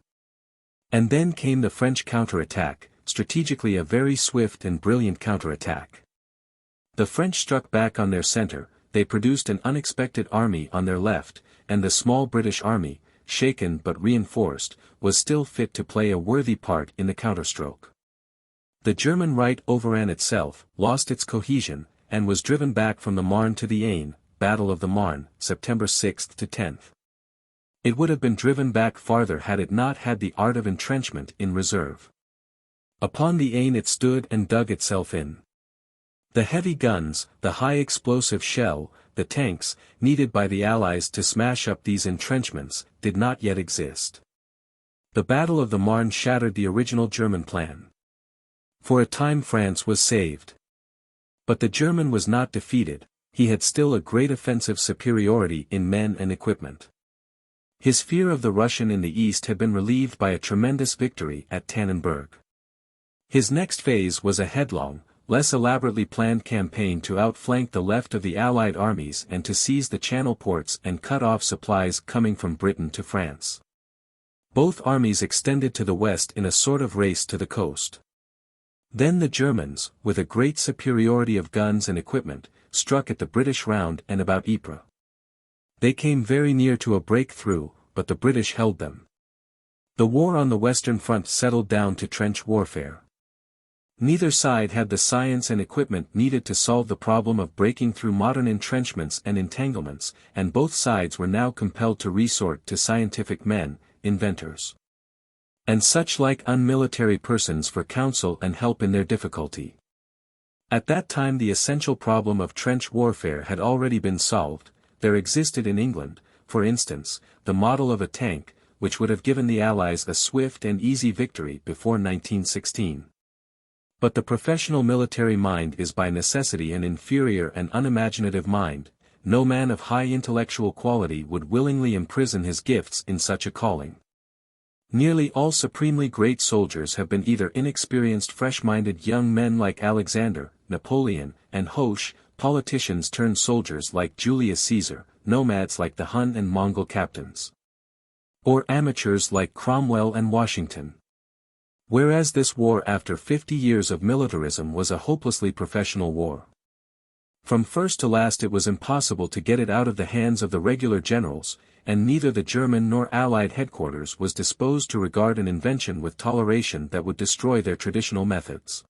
And then came the French counterattack, strategically a very swift and brilliant counterattack. The French struck back on their center, they produced an unexpected army on their left, and the small British army, shaken but reinforced, was still fit to play a worthy part in the counterstroke. The German right overran itself, lost its cohesion, and was driven back from the Marne to the Aisne, Battle of the Marne, September 6 to 10. It would have been driven back farther had it not had the art of entrenchment in reserve. Upon the Aisne it stood and dug itself in. The heavy guns, the high explosive shell, the tanks, needed by the Allies to smash up these entrenchments, did not yet exist. The Battle of the Marne shattered the original German plan. For a time France was saved. But the German was not defeated, he had still a great offensive superiority in men and equipment. His fear of the Russian in the east had been relieved by a tremendous victory at Tannenberg. His next phase was a headlong, less elaborately planned campaign to outflank the left of the Allied armies and to seize the Channel ports and cut off supplies coming from Britain to France. Both armies extended to the west in a sort of race to the coast. Then the Germans, with a great superiority of guns and equipment, struck at the British round and about Ypres. They came very near to a breakthrough, but the British held them. The war on the Western Front settled down to trench warfare. Neither side had the science and equipment needed to solve the problem of breaking through modern entrenchments and entanglements, and both sides were now compelled to resort to scientific men, inventors, and such like unmilitary persons for counsel and help in their difficulty. At that time the essential problem of trench warfare had already been solved. There existed in England, for instance, the model of a tank, which would have given the Allies a swift and easy victory before 1916. But the professional military mind is by necessity an inferior and unimaginative mind. No man of high intellectual quality would willingly imprison his gifts in such a calling. Nearly all supremely great soldiers have been either inexperienced fresh-minded young men like Alexander, Napoleon, and Hoche, politicians turned soldiers like Julius Caesar, nomads like the Hun and Mongol captains, or amateurs like Cromwell and Washington. Whereas this war after 50 years of militarism was a hopelessly professional war. From first to last it was impossible to get it out of the hands of the regular generals, and neither the German nor Allied headquarters was disposed to regard an invention with toleration that would destroy their traditional methods.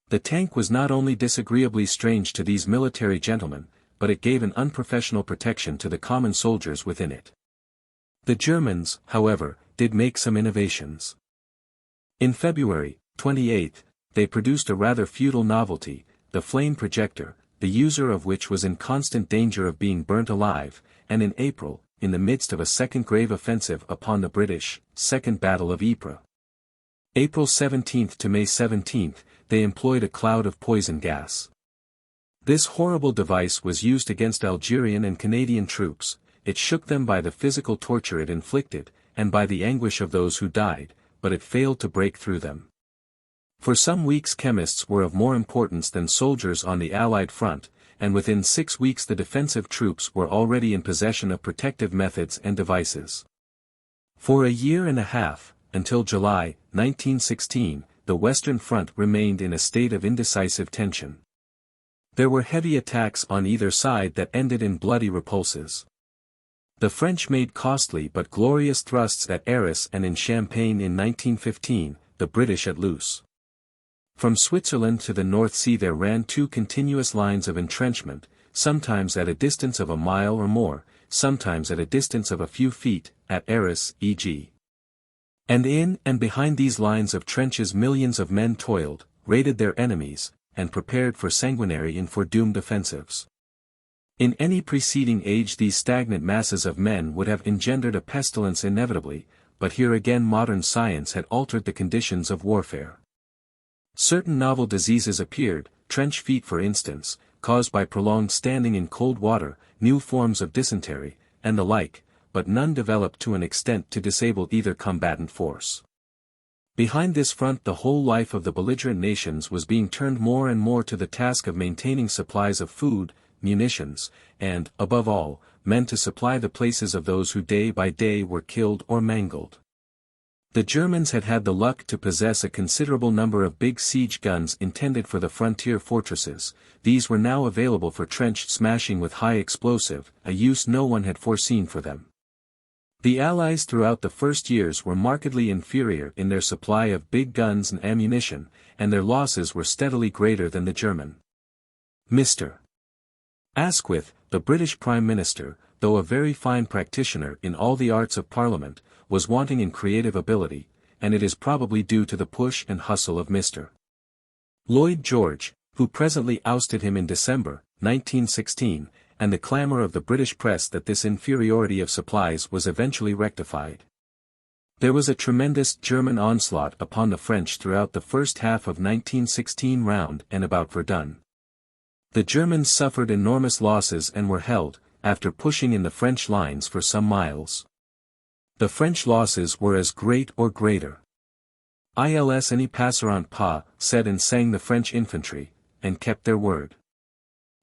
The tank was not only disagreeably strange to these military gentlemen, but it gave an unprofessional protection to the common soldiers within it. The Germans, however, did make some innovations. In February 28, they produced a rather futile novelty, the flame projector, the user of which was in constant danger of being burnt alive, and in April, in the midst of a second grave offensive upon the British, Second Battle of Ypres. April 17 to May 17, they employed a cloud of poison gas. This horrible device was used against Algerian and Canadian troops. It shook them by the physical torture it inflicted, and by the anguish of those who died, but it failed to break through them. For some weeks chemists were of more importance than soldiers on the Allied front, and within 6 weeks the defensive troops were already in possession of protective methods and devices. For a year and a half, until July 1916, the Western Front remained in a state of indecisive tension. There were heavy attacks on either side that ended in bloody repulses. The French made costly but glorious thrusts at Arras and in Champagne in 1915, the British at Loos. From Switzerland to the North Sea there ran 2 continuous lines of entrenchment, sometimes at a distance of a mile or more, sometimes at a distance of a few feet, at Arras, e.g. And in and behind these lines of trenches millions of men toiled, raided their enemies, and prepared for sanguinary and foredoomed offensives. In any preceding age these stagnant masses of men would have engendered a pestilence inevitably, but here again modern science had altered the conditions of warfare. Certain novel diseases appeared, trench feet for instance, caused by prolonged standing in cold water, new forms of dysentery, and the like, but none developed to an extent to disable either combatant force. Behind this front the whole life of the belligerent nations was being turned more and more to the task of maintaining supplies of food, munitions, and, above all, men to supply the places of those who day by day were killed or mangled. The Germans had had the luck to possess a considerable number of big siege guns intended for the frontier fortresses. These were now available for trench smashing with high explosive, a use no one had foreseen for them. The Allies throughout the first years were markedly inferior in their supply of big guns and ammunition, and their losses were steadily greater than the German. Mr. Asquith, the British Prime Minister, though a very fine practitioner in all the arts of Parliament, was wanting in creative ability, and it is probably due to the push and hustle of Mr. Lloyd George, who presently ousted him in December, 1916, and the clamour of the British press that this inferiority of supplies was eventually rectified. There was a tremendous German onslaught upon the French throughout the first half of 1916 round and about Verdun. The Germans suffered enormous losses and were held, after pushing in the French lines for some miles. The French losses were as great or greater. Ils n'y passeront pas, said and sang the French infantry, and kept their word.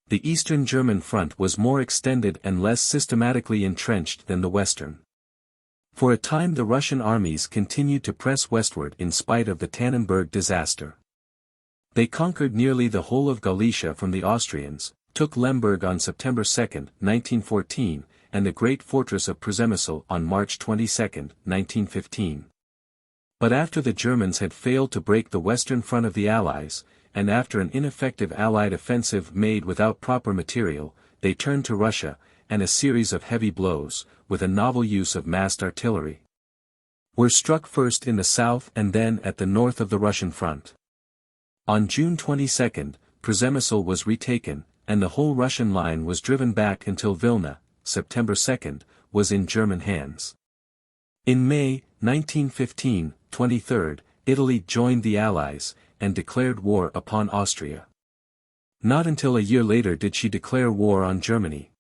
The Eastern German front was more extended and less systematically entrenched than the Western. For a time the Russian armies continued to press westward in spite of the Tannenberg disaster. They conquered nearly the whole of Galicia from the Austrians, took Lemberg on September 2, 1914, and the great fortress of Przemysl on March 22, 1915. But after the Germans had failed to break the western front of the Allies, and after an ineffective Allied offensive made without proper material, they turned to Russia, and a series of heavy blows, with a novel use of massed artillery, were struck first in the south and then at the north of the Russian front. On June 22, Przemysl was retaken, and the whole Russian line was driven back until Vilna, September 2, was in German hands. In May, 1915, 23rd, Italy joined the Allies, and declared war upon Austria. Not until a year later did she declare war on Germany.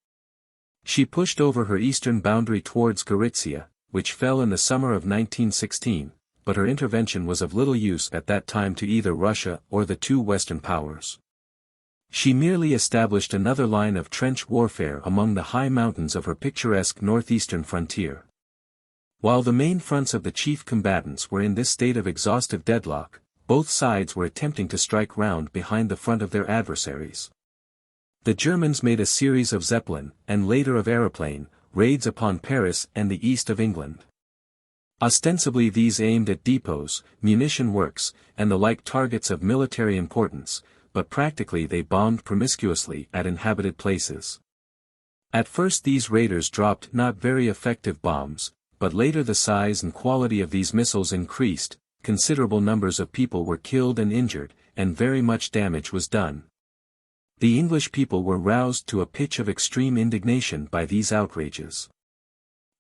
She pushed over her eastern boundary towards Gorizia, which fell in the summer of 1916, but her intervention was of little use at that time to either Russia or the two Western powers. She merely established another line of trench warfare among the high mountains of her picturesque northeastern frontier. While the main fronts of the chief combatants were in this state of exhaustive deadlock, both sides were attempting to strike round behind the front of their adversaries. The Germans made a series of Zeppelin, and later of aeroplane, raids upon Paris and the east of England. Ostensibly these aimed at depots, munition works, and the like targets of military importance, but practically they bombed promiscuously at inhabited places. At first these raiders dropped not very effective bombs, but later the size and quality of these missiles increased, considerable numbers of people were killed and injured, and very much damage was done. The English people were roused to a pitch of extreme indignation by these outrages.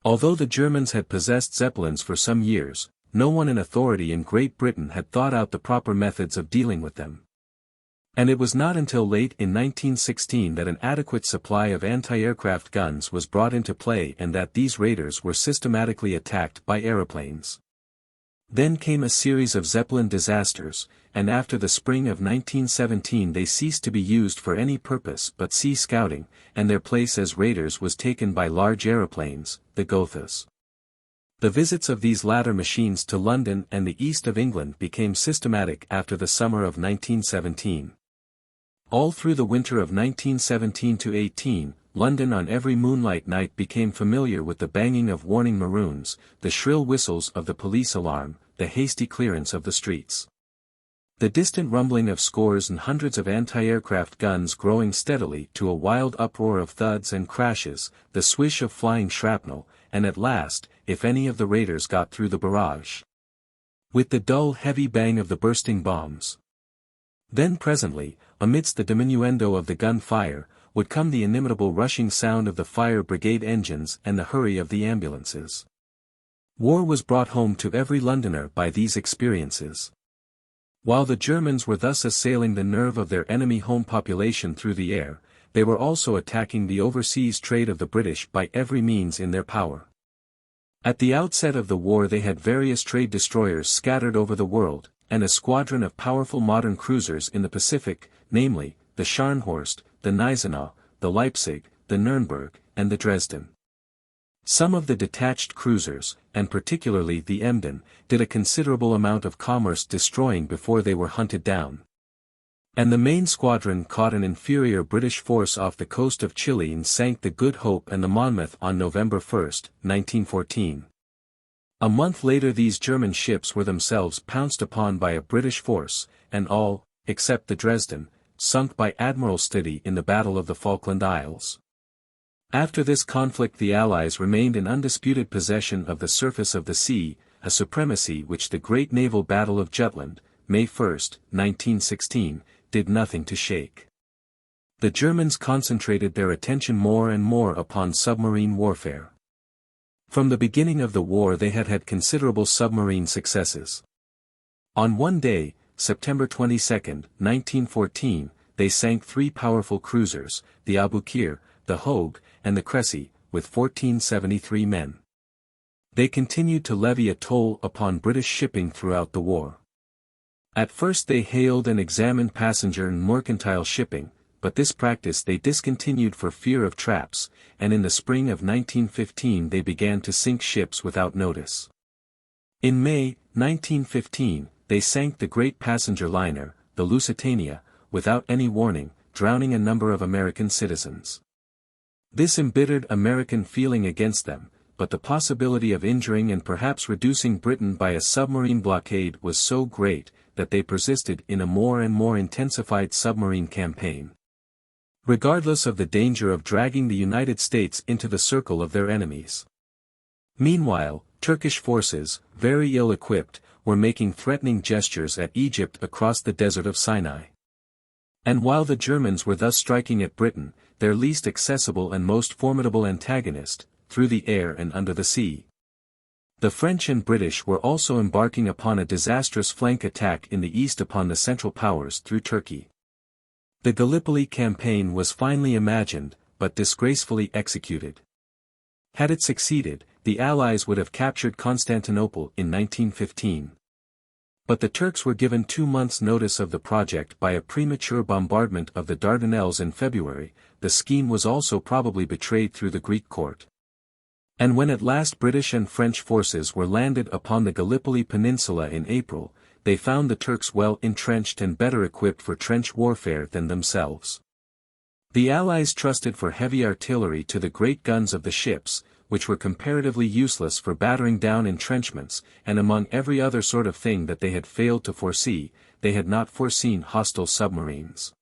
Although the Germans had possessed Zeppelins for some years, no one in authority in Great Britain had thought out the proper methods of dealing with them. And it was not until late in 1916 that an adequate supply of anti-aircraft guns was brought into play and that these raiders were systematically attacked by aeroplanes. Then came a series of Zeppelin disasters, and after the spring of 1917 they ceased to be used for any purpose but sea scouting, and their place as raiders was taken by large aeroplanes, the Gothas. The visits of these latter machines to London and the east of England became systematic after the summer of 1917. All through the winter of 1917–18, London on every moonlight night became familiar with the banging of warning maroons, the shrill whistles of the police alarm, the hasty clearance of the streets. The distant rumbling of scores and hundreds of anti-aircraft guns growing steadily to a wild uproar of thuds and crashes, the swish of flying shrapnel, and at last, if any of the raiders got through the barrage, with the dull heavy bang of the bursting bombs. Then presently, amidst the diminuendo of the gun fire, would come the inimitable rushing sound of the fire brigade engines and the hurry of the ambulances. War was brought home to every Londoner by these experiences. While the Germans were thus assailing the nerve of their enemy home population through the air, they were also attacking the overseas trade of the British by every means in their power. At the outset of the war they had various trade destroyers scattered over the world, and a squadron of powerful modern cruisers in the Pacific, namely, the Scharnhorst, the Gneisenau, the Leipzig, the Nürnberg, and the Dresden. Some of the detached cruisers, and particularly the Emden, did a considerable amount of commerce destroying before they were hunted down. And the main squadron caught an inferior British force off the coast of Chile and sank the Good Hope and the Monmouth on November 1, 1914. A month later these German ships were themselves pounced upon by a British force, and all, except the Dresden, sunk by Admiral Stiddy in the Battle of the Falkland Isles. After this conflict the Allies remained in undisputed possession of the surface of the sea, a supremacy which the great naval battle of Jutland, May 1, 1916, did nothing to shake. The Germans concentrated their attention more and more upon submarine warfare. From the beginning of the war they had had considerable submarine successes. On one day, September 22, 1914, they sank 3 powerful cruisers, the Aboukir, the Hogue, and the Cressy, with 1473 men. They continued to levy a toll upon British shipping throughout the war. At first they hailed and examined passenger and mercantile shipping, but this practice they discontinued for fear of traps, and in the spring of 1915 they began to sink ships without notice. In May, 1915, they sank the great passenger liner, the Lusitania, without any warning, drowning a number of American citizens. This embittered American feeling against them, but the possibility of injuring and perhaps reducing Britain by a submarine blockade was so great, that they persisted in a more and more intensified submarine campaign. Regardless of the danger of dragging the United States into the circle of their enemies. Meanwhile, Turkish forces, very ill-equipped, were making threatening gestures at Egypt across the desert of Sinai. And while the Germans were thus striking at Britain, their least accessible and most formidable antagonist, through the air and under the sea, the French and British were also embarking upon a disastrous flank attack in the east upon the Central Powers through Turkey. The Gallipoli campaign was finely imagined, but disgracefully executed. Had it succeeded, the Allies would have captured Constantinople in 1915. But the Turks were given 2 months' notice of the project by a premature bombardment of the Dardanelles in February. The scheme was also probably betrayed through the Greek court. And when at last British and French forces were landed upon the Gallipoli Peninsula in April, they found the Turks well entrenched and better equipped for trench warfare than themselves. The Allies trusted for heavy artillery to the great guns of the ships, which were comparatively useless for battering down entrenchments, and among every other sort of thing that they had failed to foresee, they had not foreseen hostile submarines.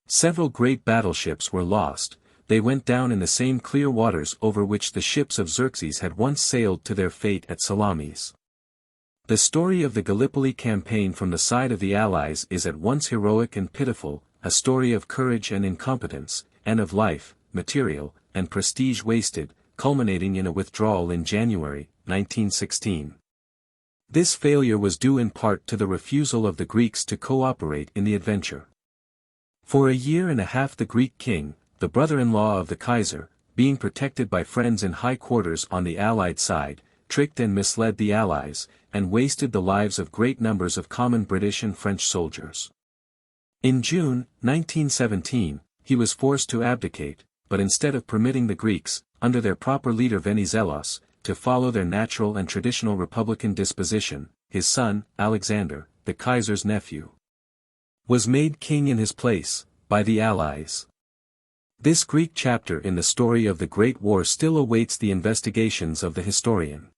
Several great battleships were lost. They went down in the same clear waters over which the ships of Xerxes had once sailed to their fate at Salamis. The story of the Gallipoli campaign from the side of the Allies is at once heroic and pitiful, a story of courage and incompetence, and of life, material, and prestige wasted, culminating in a withdrawal in January, 1916. This failure was due in part to the refusal of the Greeks to cooperate in the adventure. For a year and a half the Greek king, the brother-in-law of the Kaiser, being protected by friends in high quarters on the Allied side, tricked and misled the Allies, and wasted the lives of great numbers of common British and French soldiers. In June, 1917, he was forced to abdicate, but instead of permitting the Greeks, under their proper leader Venizelos, to follow their natural and traditional republican disposition, his son, Alexander, the Kaiser's nephew, was made king in his place, by the Allies. This Greek chapter in the story of the Great War still awaits the investigations of the historian.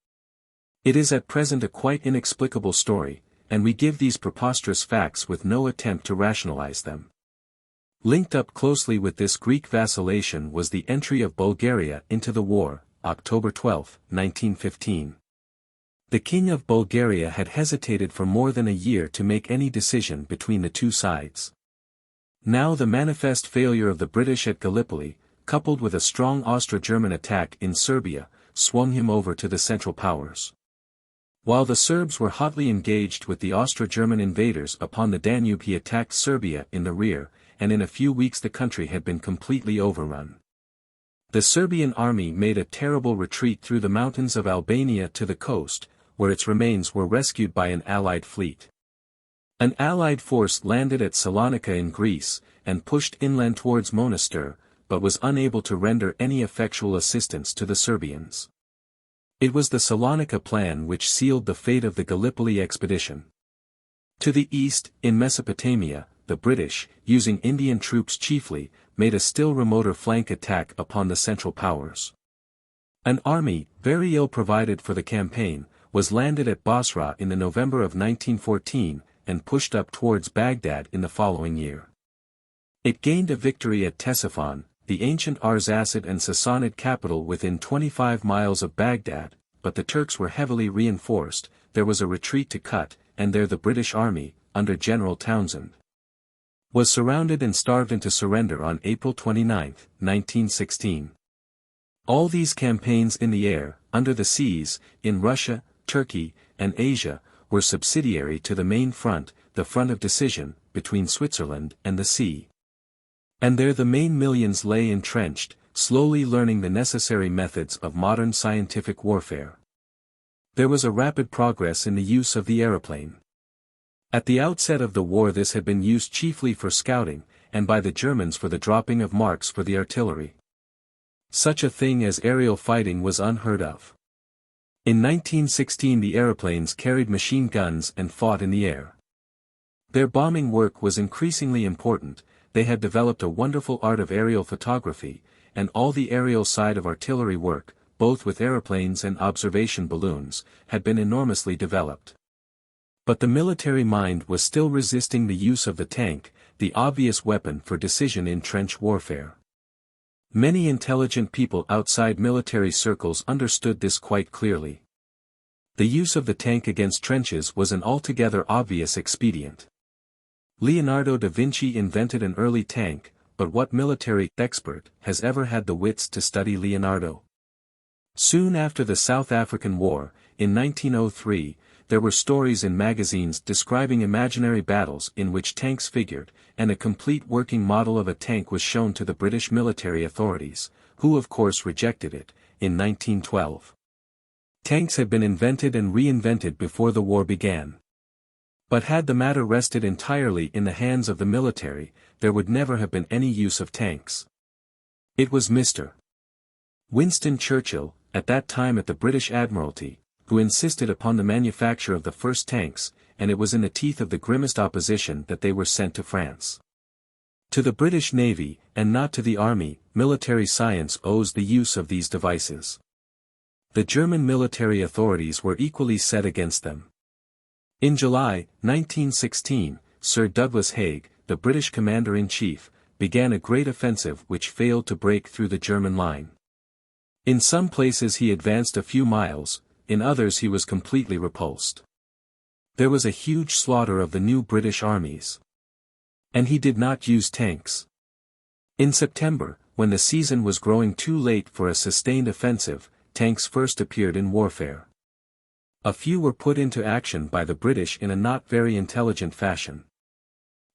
It is at present a quite inexplicable story, and we give these preposterous facts with no attempt to rationalize them. Linked up closely with this Greek vacillation was the entry of Bulgaria into the war, October 12, 1915. The King of Bulgaria had hesitated for more than a year to make any decision between the two sides. Now the manifest failure of the British at Gallipoli, coupled with a strong Austro-German attack in Serbia, swung him over to the Central Powers. While the Serbs were hotly engaged with the Austro-German invaders upon the Danube, he attacked Serbia in the rear, and in a few weeks the country had been completely overrun. The Serbian army made a terrible retreat through the mountains of Albania to the coast, where its remains were rescued by an Allied fleet. An Allied force landed at Salonika in Greece, and pushed inland towards Monastir, but was unable to render any effectual assistance to the Serbians. It was the Salonika plan which sealed the fate of the Gallipoli expedition. To the east, in Mesopotamia, the British, using Indian troops chiefly, made a still remoter flank attack upon the Central Powers. An army, very ill provided for the campaign, was landed at Basra in the November of 1914, and pushed up towards Baghdad in the following year. It gained a victory at Ctesiphon, the ancient Arsacid and Sassanid capital within 25 miles of Baghdad, but the Turks were heavily reinforced, there was a retreat to Kut, and there the British army, under General Townsend, was surrounded and starved into surrender on April 29, 1916. All these campaigns in the air, under the seas, in Russia, Turkey, and Asia, were subsidiary to the main front, the front of decision, between Switzerland and the sea. And there the main millions lay entrenched, slowly learning the necessary methods of modern scientific warfare. There was a rapid progress in the use of the aeroplane. At the outset of the war this had been used chiefly for scouting, and by the Germans for the dropping of marks for the artillery. Such a thing as aerial fighting was unheard of. In 1916 the aeroplanes carried machine guns and fought in the air. Their bombing work was increasingly important, they had developed a wonderful art of aerial photography, and all the aerial side of artillery work, both with aeroplanes and observation balloons, had been enormously developed. But the military mind was still resisting the use of the tank, the obvious weapon for decision in trench warfare. Many intelligent people outside military circles understood this quite clearly. The use of the tank against trenches was an altogether obvious expedient. Leonardo da Vinci invented an early tank, but what military expert has ever had the wits to study Leonardo? Soon after the South African War, in 1903, there were stories in magazines describing imaginary battles in which tanks figured, and a complete working model of a tank was shown to the British military authorities, who of course rejected it, in 1912. Tanks had been invented and reinvented before the war began. But had the matter rested entirely in the hands of the military, there would never have been any use of tanks. It was Mr. Winston Churchill, at that time at the British Admiralty, who insisted upon the manufacture of the first tanks, and it was in the teeth of the grimmest opposition that they were sent to France. To the British Navy, and not to the Army, military science owes the use of these devices. The German military authorities were equally set against them. In July, 1916, Sir Douglas Haig, the British commander-in-chief, began a great offensive which failed to break through the German line. In some places he advanced a few miles, in others he was completely repulsed. There was a huge slaughter of the new British armies. And he did not use tanks. In September, when the season was growing too late for a sustained offensive, tanks first appeared in warfare. A few were put into action by the British in a not very intelligent fashion.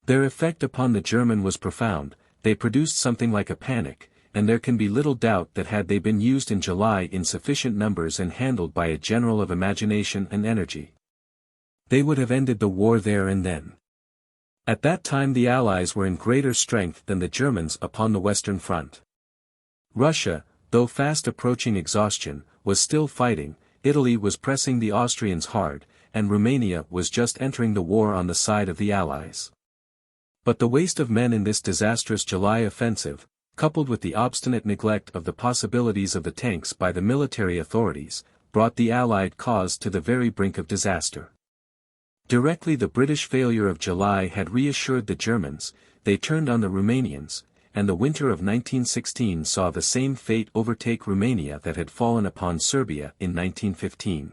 Their effect upon the German was profound, they produced something like a panic, and there can be little doubt that had they been used in July in sufficient numbers and handled by a general of imagination and energy, they would have ended the war there and then. At that time the Allies were in greater strength than the Germans upon the Western Front. Russia, though fast approaching exhaustion, was still fighting, Italy was pressing the Austrians hard, and Romania was just entering the war on the side of the Allies. But the waste of men in this disastrous July offensive, coupled with the obstinate neglect of the possibilities of the tanks by the military authorities, brought the Allied cause to the very brink of disaster. Directly the British failure of July had reassured the Germans, they turned on the Romanians, and the winter of 1916 saw the same fate overtake Romania that had fallen upon Serbia in 1915.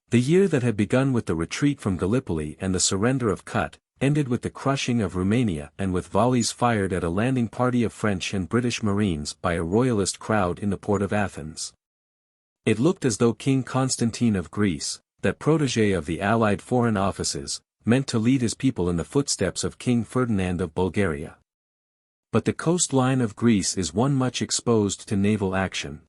The year that had begun with the retreat from Gallipoli and the surrender of Kut, ended with the crushing of Romania and with volleys fired at a landing party of French and British Marines by a royalist crowd in the port of Athens. It looked as though King Constantine of Greece, that protégé of the Allied Foreign Offices, meant to lead his people in the footsteps of King Ferdinand of Bulgaria. But the coastline of Greece is one much exposed to naval action.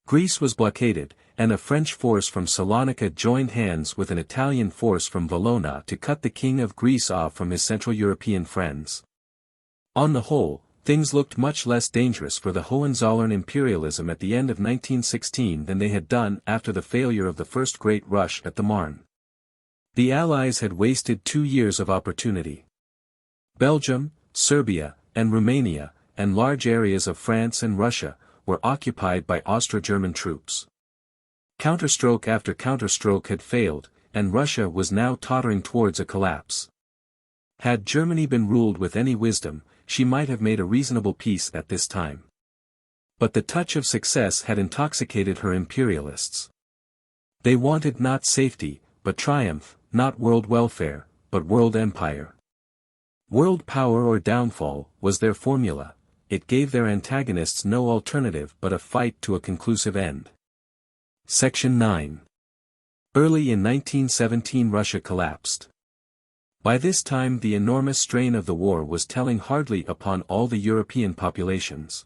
Greece was blockaded, and a French force from Salonika joined hands with an Italian force from Valona to cut the King of Greece off from his Central European friends. On the whole, things looked much less dangerous for the Hohenzollern imperialism at the end of 1916 than they had done after the failure of the first great rush at the Marne. The Allies had wasted 2 years of opportunity. Belgium, Serbia, and Romania, and large areas of France and Russia, were occupied by Austro-German troops. Counterstroke after counterstroke had failed, and Russia was now tottering towards a collapse. Had Germany been ruled with any wisdom, she might have made a reasonable peace at this time. But the touch of success had intoxicated her imperialists. They wanted not safety, but triumph, not world welfare, but world empire. World power or downfall was their formula. It gave their antagonists no alternative but a fight to a conclusive end. Section 9. Early in 1917 Russia collapsed. By this time the enormous strain of the war was telling hardly upon all the European populations.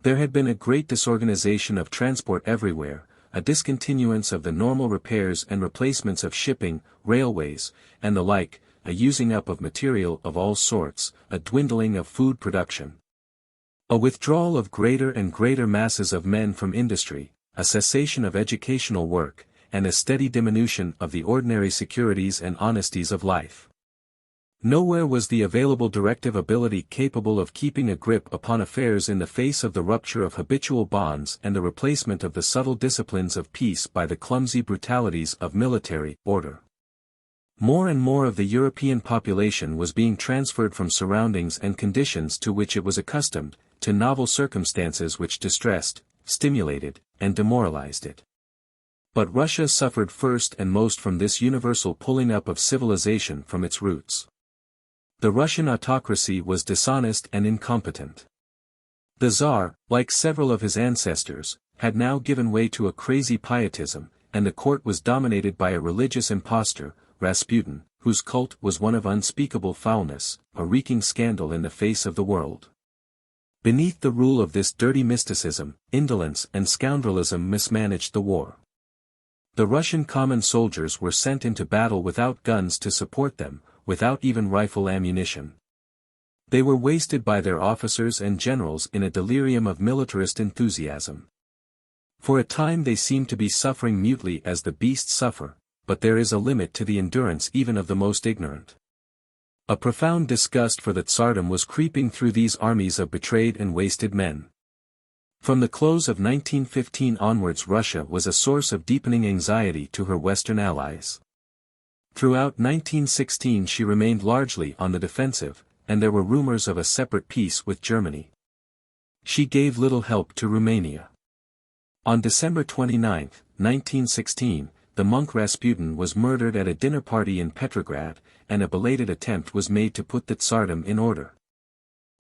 There had been a great disorganization of transport everywhere, a discontinuance of the normal repairs and replacements of shipping, railways, and the like, a using up of material of all sorts, a dwindling of food production. A withdrawal of greater and greater masses of men from industry, a cessation of educational work, and a steady diminution of the ordinary securities and honesties of life. Nowhere was the available directive ability capable of keeping a grip upon affairs in the face of the rupture of habitual bonds and the replacement of the subtle disciplines of peace by the clumsy brutalities of military order. More and more of the European population was being transferred from surroundings and conditions to which it was accustomed, to novel circumstances which distressed, stimulated, and demoralized it. But Russia suffered first and most from this universal pulling up of civilization from its roots. The Russian autocracy was dishonest and incompetent. The Tsar, like several of his ancestors, had now given way to a crazy pietism, and the court was dominated by a religious impostor, Rasputin, whose cult was one of unspeakable foulness, a reeking scandal in the face of the world. Beneath the rule of this dirty mysticism, indolence and scoundrelism mismanaged the war. The Russian common soldiers were sent into battle without guns to support them, without even rifle ammunition. They were wasted by their officers and generals in a delirium of militarist enthusiasm. For a time they seemed to be suffering mutely as the beasts suffer, but there is a limit to the endurance even of the most ignorant. A profound disgust for the Tsardom was creeping through these armies of betrayed and wasted men. From the close of 1915 onwards Russia was a source of deepening anxiety to her Western allies. Throughout 1916 she remained largely on the defensive, and there were rumors of a separate peace with Germany. She gave little help to Romania. On December 29, 1916, the monk Rasputin was murdered at a dinner party in Petrograd, and a belated attempt was made to put the Tsardom in order.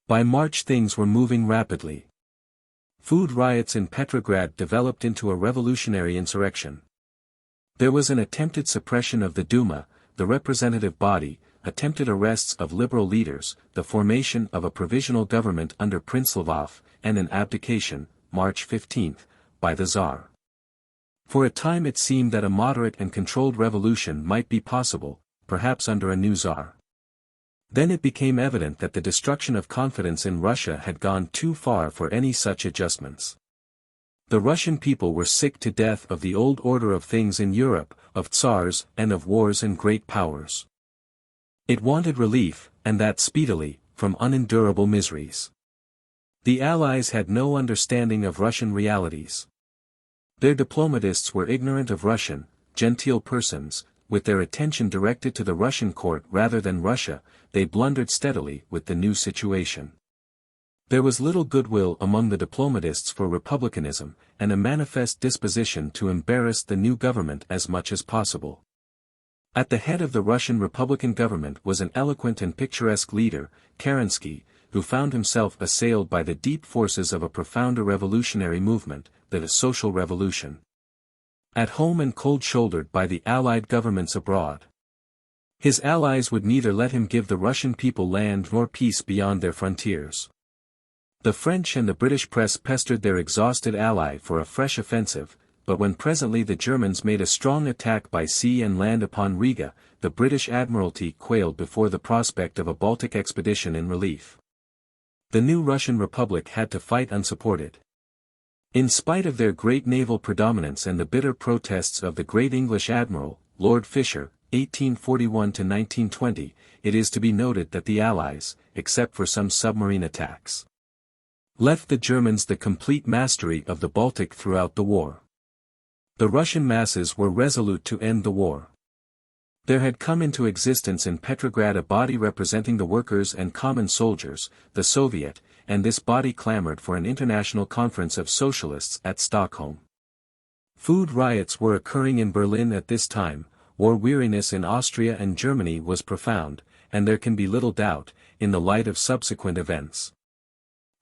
By March things were moving rapidly. Food riots in Petrograd developed into a revolutionary insurrection. There was an attempted suppression of the Duma, the representative body, attempted arrests of liberal leaders, the formation of a provisional government under Prince Lvov, and an abdication, March 15, by the Tsar. For a time it seemed that a moderate and controlled revolution might be possible, perhaps under a new Tsar. Then it became evident that the destruction of confidence in Russia had gone too far for any such adjustments. The Russian people were sick to death of the old order of things in Europe, of Tsars and of wars and great powers. It wanted relief, and that speedily, from unendurable miseries. The Allies had no understanding of Russian realities. Their diplomatists were ignorant of Russian, genteel persons. With their attention directed to the Russian court rather than Russia, they blundered steadily with the new situation. There was little goodwill among the diplomatists for republicanism, and a manifest disposition to embarrass the new government as much as possible. At the head of the Russian Republican government was an eloquent and picturesque leader, Kerensky, who found himself assailed by the deep forces of a profounder revolutionary movement, the social revolution. At home and cold-shouldered by the Allied governments abroad. His allies would neither let him give the Russian people land nor peace beyond their frontiers. The French and the British press pestered their exhausted ally for a fresh offensive, but when presently the Germans made a strong attack by sea and land upon Riga, the British Admiralty quailed before the prospect of a Baltic expedition in relief. The new Russian Republic had to fight unsupported. In spite of their great naval predominance and the bitter protests of the great English admiral, Lord Fisher, 1841–1920, it is to be noted that the Allies, except for some submarine attacks, left the Germans the complete mastery of the Baltic throughout the war. The Russian masses were resolute to end the war. There had come into existence in Petrograd a body representing the workers and common soldiers, the Soviet, and this body clamored for an international conference of socialists at Stockholm. Food riots were occurring in Berlin at this time, war weariness in Austria and Germany was profound, and there can be little doubt, in the light of subsequent events,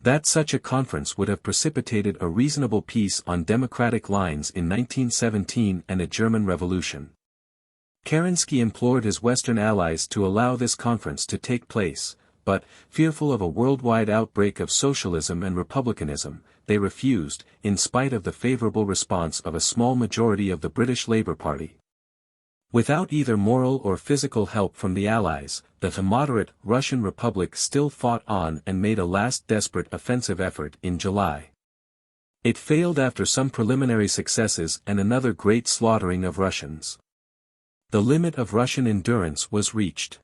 that such a conference would have precipitated a reasonable peace on democratic lines in 1917 and a German Revolution. Kerensky implored his Western allies to allow this conference to take place, but, fearful of a worldwide outbreak of socialism and republicanism, they refused, in spite of the favorable response of a small majority of the British Labour Party. Without either moral or physical help from the Allies, the moderate Russian Republic still fought on and made a last desperate offensive effort in July. It failed after some preliminary successes and another great slaughtering of Russians. The limit of Russian endurance was reached.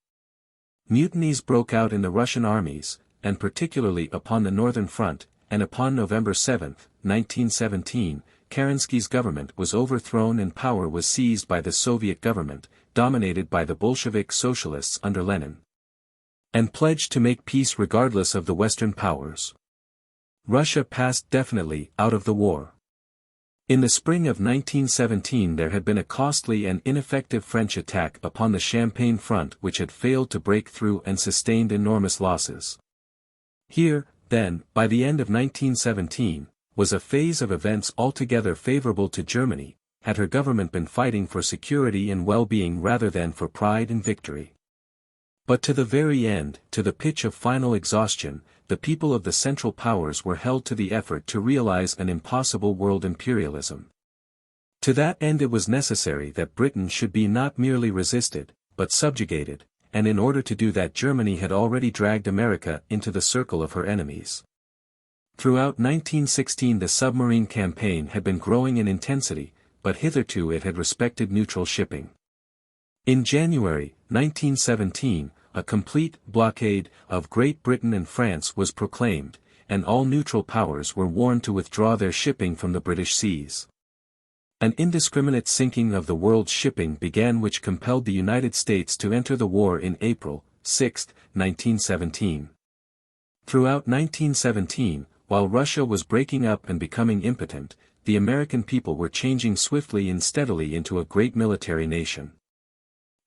Mutinies broke out in the Russian armies, and particularly upon the northern front, and upon November 7, 1917, Kerensky's government was overthrown and power was seized by the Soviet government, dominated by the Bolshevik socialists under Lenin, and pledged to make peace regardless of the Western powers. Russia passed definitely out of the war. In the spring of 1917 there had been a costly and ineffective French attack upon the Champagne front which had failed to break through and sustained enormous losses. Here, then, by the end of 1917, was a phase of events altogether favorable to Germany, had her government been fighting for security and well-being rather than for pride and victory. But to the very end, to the pitch of final exhaustion, the people of the Central Powers were held to the effort to realize an impossible world imperialism. To that end it was necessary that Britain should be not merely resisted, but subjugated, and in order to do that Germany had already dragged America into the circle of her enemies. Throughout 1916 the submarine campaign had been growing in intensity, but hitherto it had respected neutral shipping. In January 1917, a complete blockade of Great Britain and France was proclaimed, and all neutral powers were warned to withdraw their shipping from the British seas. An indiscriminate sinking of the world's shipping began which compelled the United States to enter the war in April 6, 1917. Throughout 1917, while Russia was breaking up and becoming impotent, the American people were changing swiftly and steadily into a great military nation.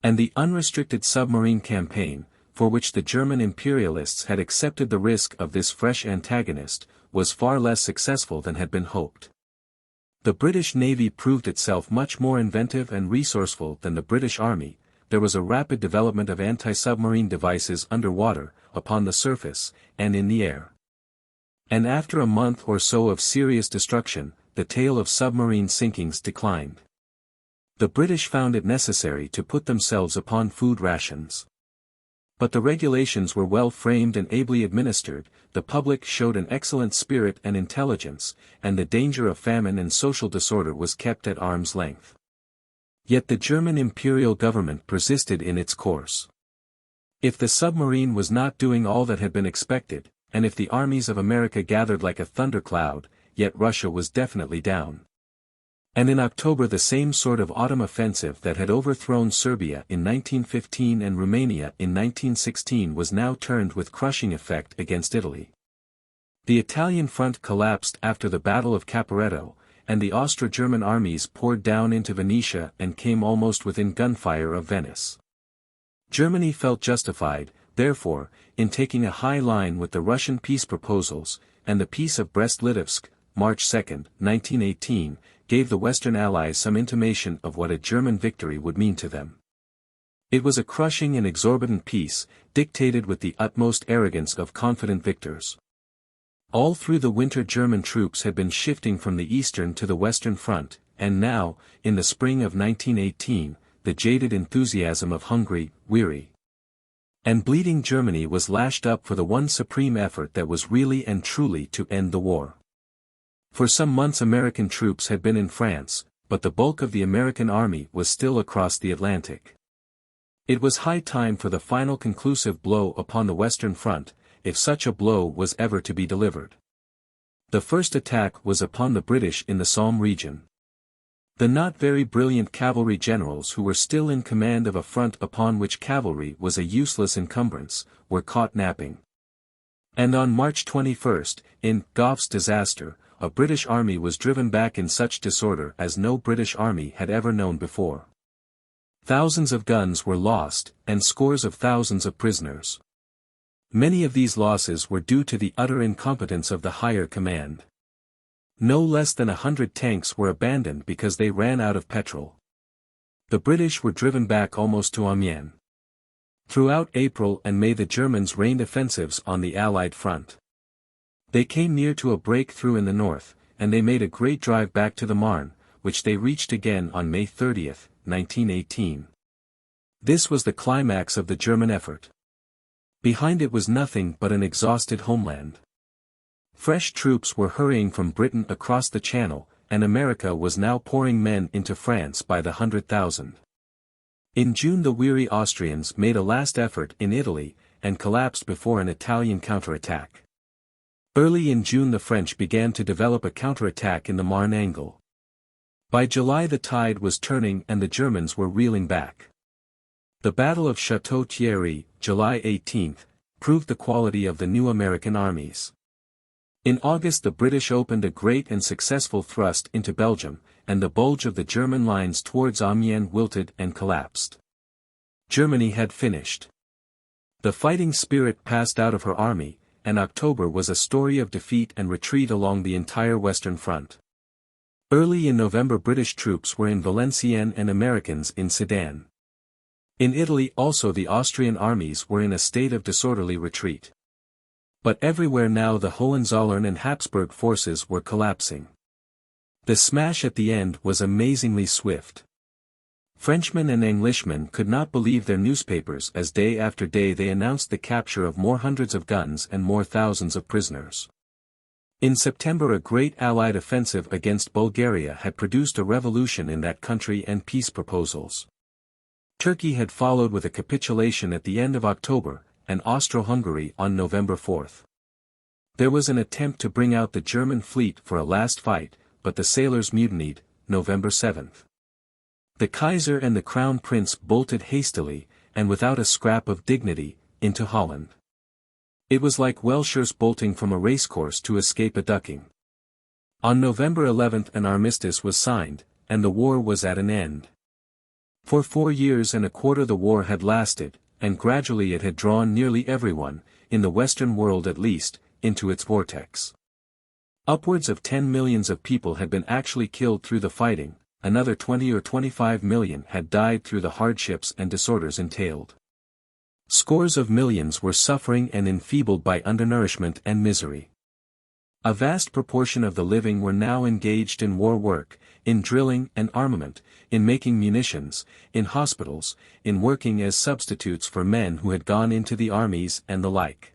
And the unrestricted submarine campaign, for which the German imperialists had accepted the risk of this fresh antagonist, was far less successful than had been hoped. The British Navy proved itself much more inventive and resourceful than the British Army. There was a rapid development of anti-submarine devices underwater, upon the surface, and in the air. And after a month or so of serious destruction, the tale of submarine sinkings declined. The British found it necessary to put themselves upon food rations. But the regulations were well framed and ably administered, the public showed an excellent spirit and intelligence, and the danger of famine and social disorder was kept at arm's length. Yet the German imperial government persisted in its course. If the submarine was not doing all that had been expected, and if the armies of America gathered like a thundercloud, yet Russia was definitely down. And in October the same sort of autumn offensive that had overthrown Serbia in 1915 and Romania in 1916 was now turned with crushing effect against Italy. The Italian front collapsed after the Battle of Caporetto, and the Austro-German armies poured down into Venetia and came almost within gunfire of Venice. Germany felt justified, therefore, in taking a high line with the Russian peace proposals, and the Peace of Brest-Litovsk, March 2, 1918, gave the Western Allies some intimation of what a German victory would mean to them. It was a crushing and exorbitant peace, dictated with the utmost arrogance of confident victors. All through the winter German troops had been shifting from the eastern to the western front, and now, in the spring of 1918, the jaded enthusiasm of hungry, weary, and bleeding Germany was lashed up for the one supreme effort that was really and truly to end the war. For some months American troops had been in France, but the bulk of the American army was still across the Atlantic. It was high time for the final conclusive blow upon the Western Front, if such a blow was ever to be delivered. The first attack was upon the British in the Somme region. The not very brilliant cavalry generals who were still in command of a front upon which cavalry was a useless encumbrance, were caught napping. And on March 21, in Gough's disaster, a British army was driven back in such disorder as no British army had ever known before. Thousands of guns were lost, and scores of thousands of prisoners. Many of these losses were due to the utter incompetence of the higher command. No less than 100 tanks were abandoned because they ran out of petrol. The British were driven back almost to Amiens. Throughout April and May the Germans rained offensives on the Allied front. They came near to a breakthrough in the north, and they made a great drive back to the Marne, which they reached again on May 30, 1918. This was the climax of the German effort. Behind it was nothing but an exhausted homeland. Fresh troops were hurrying from Britain across the Channel, and America was now pouring men into France by the 100,000. In June the weary Austrians made a last effort in Italy, and collapsed before an Italian counterattack. Early in June the French began to develop a counterattack in the Marne angle. By July the tide was turning and the Germans were reeling back. The Battle of Château-Thierry, July 18, proved the quality of the new American armies. In August the British opened a great and successful thrust into Belgium, and the bulge of the German lines towards Amiens wilted and collapsed. Germany had finished. The fighting spirit passed out of her army, and October was a story of defeat and retreat along the entire Western Front. Early in November British troops were in Valenciennes and Americans in Sedan. In Italy also the Austrian armies were in a state of disorderly retreat. But everywhere now the Hohenzollern and Habsburg forces were collapsing. The smash at the end was amazingly swift. Frenchmen and Englishmen could not believe their newspapers as day after day they announced the capture of more hundreds of guns and more thousands of prisoners. In September a great Allied offensive against Bulgaria had produced a revolution in that country and peace proposals. Turkey had followed with a capitulation at the end of October, and Austro-Hungary on November 4. There was an attempt to bring out the German fleet for a last fight, but the sailors mutinied, November 7. The Kaiser and the Crown Prince bolted hastily, and without a scrap of dignity, into Holland. It was like Welshers bolting from a racecourse to escape a ducking. On November 11 an armistice was signed, and the war was at an end. For 4 years and a quarter the war had lasted, and gradually it had drawn nearly everyone, in the Western world at least, into its vortex. Upwards of 10 millions of people had been actually killed through the fighting, another 20 or 25 million had died through the hardships and disorders entailed. Scores of millions were suffering and enfeebled by undernourishment and misery. A vast proportion of the living were now engaged in war work, in drilling and armament, in making munitions, in hospitals, in working as substitutes for men who had gone into the armies and the like.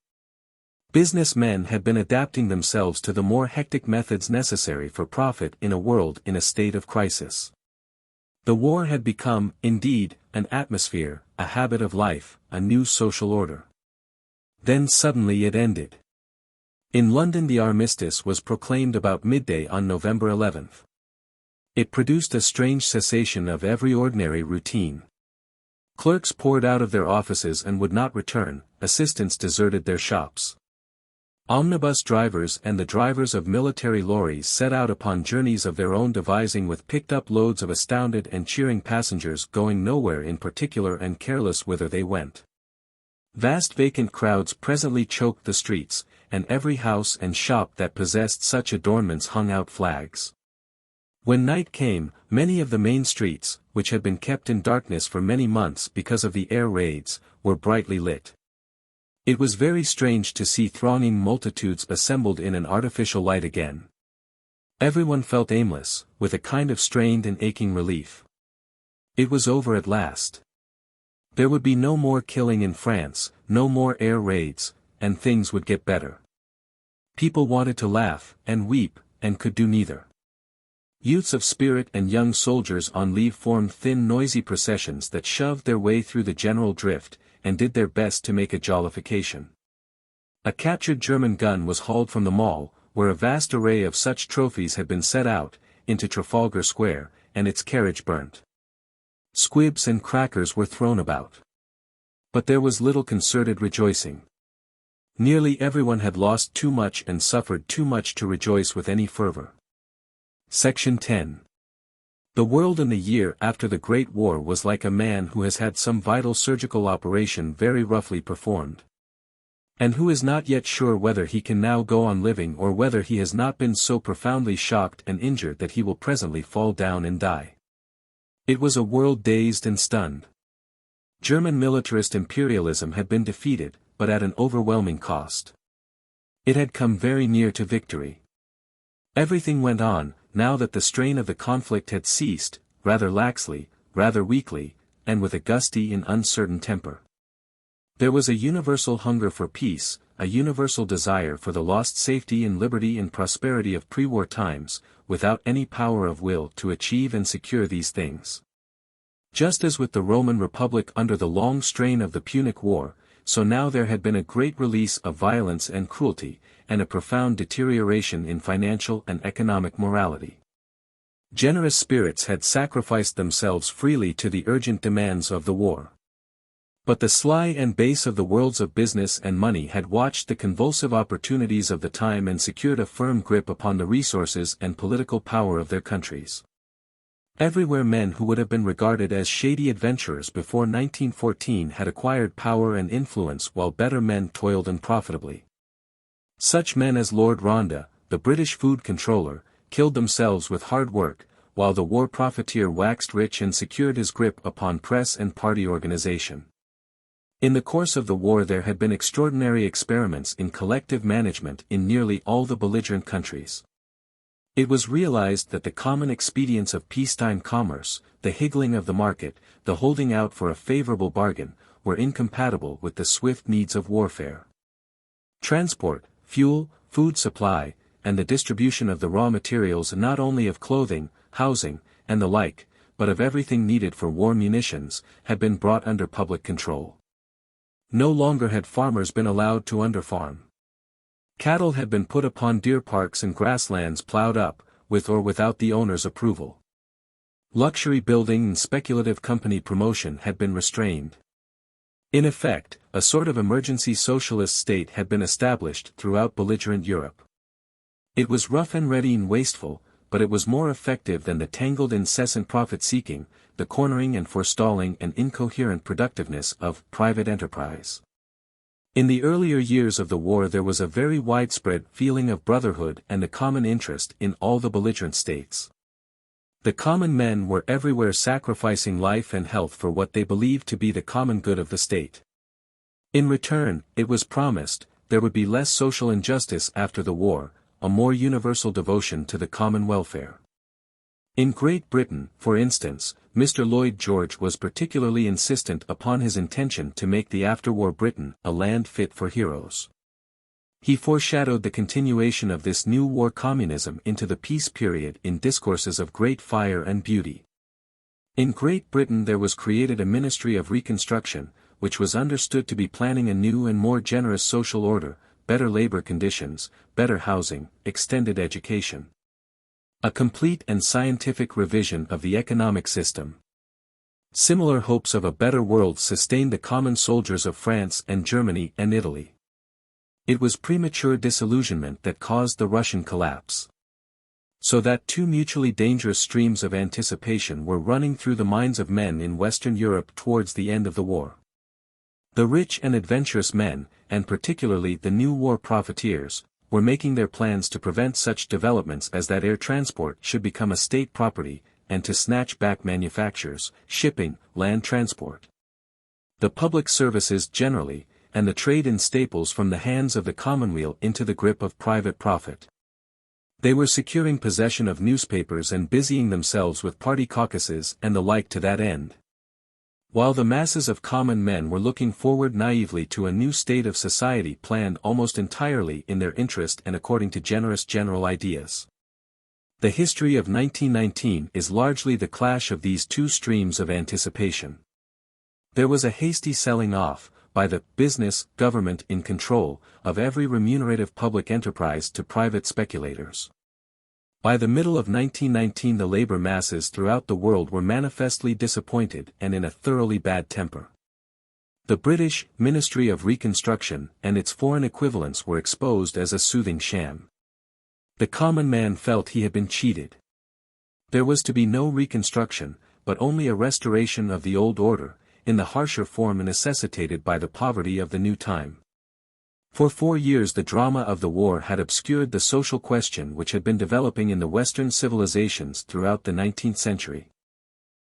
Business men had been adapting themselves to the more hectic methods necessary for profit in a world in a state of crisis. The war had become, indeed, an atmosphere, a habit of life, a new social order. Then suddenly it ended. In London the armistice was proclaimed about midday on November 11. It produced a strange cessation of every ordinary routine. Clerks poured out of their offices and would not return, assistants deserted their shops. Omnibus drivers and the drivers of military lorries set out upon journeys of their own devising with picked-up loads of astounded and cheering passengers going nowhere in particular and careless whither they went. Vast vacant crowds presently choked the streets, and every house and shop that possessed such adornments hung out flags. When night came, many of the main streets, which had been kept in darkness for many months because of the air raids, were brightly lit. It was very strange to see thronging multitudes assembled in an artificial light again. Everyone felt aimless, with a kind of strained and aching relief. It was over at last. There would be no more killing in France, no more air raids, and things would get better. People wanted to laugh, and weep, and could do neither. Youths of spirit and young soldiers on leave formed thin noisy processions that shoved their way through the general drift, and did their best to make a jollification. A captured German gun was hauled from the mall, where a vast array of such trophies had been set out, into Trafalgar Square, and its carriage burnt. Squibs and crackers were thrown about. But there was little concerted rejoicing. Nearly everyone had lost too much and suffered too much to rejoice with any fervor. Section 10. The world in the year after the Great War was like a man who has had some vital surgical operation very roughly performed, and who is not yet sure whether he can now go on living or whether he has not been so profoundly shocked and injured that he will presently fall down and die. It was a world dazed and stunned. German militarist imperialism had been defeated, but at an overwhelming cost. It had come very near to victory. Everything went on, now that the strain of the conflict had ceased, rather laxly, rather weakly, and with a gusty and uncertain temper. There was a universal hunger for peace, a universal desire for the lost safety and liberty and prosperity of pre-war times, without any power of will to achieve and secure these things. Just as with the Roman Republic under the long strain of the Punic War, so now there had been a great release of violence and cruelty, and a profound deterioration in financial and economic morality. Generous spirits had sacrificed themselves freely to the urgent demands of the war. But the sly and base of the worlds of business and money had watched the convulsive opportunities of the time and secured a firm grip upon the resources and political power of their countries. Everywhere men who would have been regarded as shady adventurers before 1914 had acquired power and influence while better men toiled unprofitably. Such men as Lord Ronda, the British food controller, killed themselves with hard work, while the war profiteer waxed rich and secured his grip upon press and party organization. In the course of the war there had been extraordinary experiments in collective management in nearly all the belligerent countries. It was realized that the common expedients of peacetime commerce, the higgling of the market, the holding out for a favorable bargain, were incompatible with the swift needs of warfare. Transport, fuel, food supply, and the distribution of the raw materials not only of clothing, housing, and the like, but of everything needed for war munitions, had been brought under public control. No longer had farmers been allowed to underfarm. Cattle had been put upon deer parks and grasslands plowed up, with or without the owner's approval. Luxury building and speculative company promotion had been restrained. In effect, a sort of emergency socialist state had been established throughout belligerent Europe. It was rough and ready and wasteful, but it was more effective than the tangled incessant profit-seeking, the cornering and forestalling and incoherent productiveness of private enterprise. In the earlier years of the war there was a very widespread feeling of brotherhood and a common interest in all the belligerent states. The common men were everywhere sacrificing life and health for what they believed to be the common good of the state. In return, it was promised, there would be less social injustice after the war, a more universal devotion to the common welfare. In Great Britain, for instance, Mr. Lloyd George was particularly insistent upon his intention to make the afterwar Britain a land fit for heroes. He foreshadowed the continuation of this new war communism into the peace period in discourses of great fire and beauty. In Great Britain there was created a Ministry of Reconstruction, which was understood to be planning a new and more generous social order, better labor conditions, better housing, extended education. A complete and scientific revision of the economic system. Similar hopes of a better world sustained the common soldiers of France and Germany and Italy. It was premature disillusionment that caused the Russian collapse. So that two mutually dangerous streams of anticipation were running through the minds of men in Western Europe towards the end of the war. The rich and adventurous men, and particularly the new war profiteers, were making their plans to prevent such developments as that air transport should become a state property, and to snatch back manufactures, shipping, land transport, the public services generally, and the trade in staples from the hands of the commonweal into the grip of private profit. They were securing possession of newspapers and busying themselves with party caucuses and the like to that end. While the masses of common men were looking forward naively to a new state of society planned almost entirely in their interest and according to generous general ideas. The history of 1919 is largely the clash of these two streams of anticipation. There was a hasty selling off, by the business government in control, of every remunerative public enterprise to private speculators. By the middle of 1919 the labor masses throughout the world were manifestly disappointed and in a thoroughly bad temper. The British Ministry of Reconstruction and its foreign equivalents were exposed as a soothing sham. The common man felt he had been cheated. There was to be no reconstruction, but only a restoration of the old order, in the harsher form necessitated by the poverty of the new time. For 4 years the drama of the war had obscured the social question which had been developing in the Western civilizations throughout the 19th century.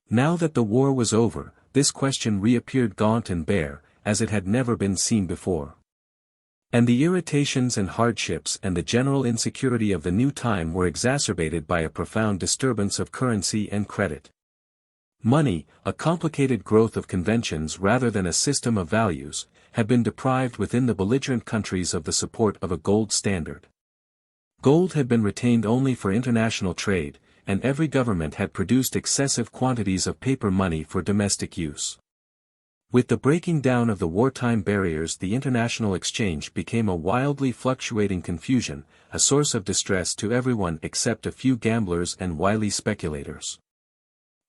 Now that the war was over, this question reappeared gaunt and bare, as it had never been seen before. And the irritations and hardships and the general insecurity of the new time were exacerbated by a profound disturbance of currency and credit. Money, a complicated growth of conventions rather than a system of values, had been deprived within the belligerent countries of the support of a gold standard. Gold had been retained only for international trade, and every government had produced excessive quantities of paper money for domestic use. With the breaking down of the wartime barriers the international exchange became a wildly fluctuating confusion, a source of distress to everyone except a few gamblers and wily speculators.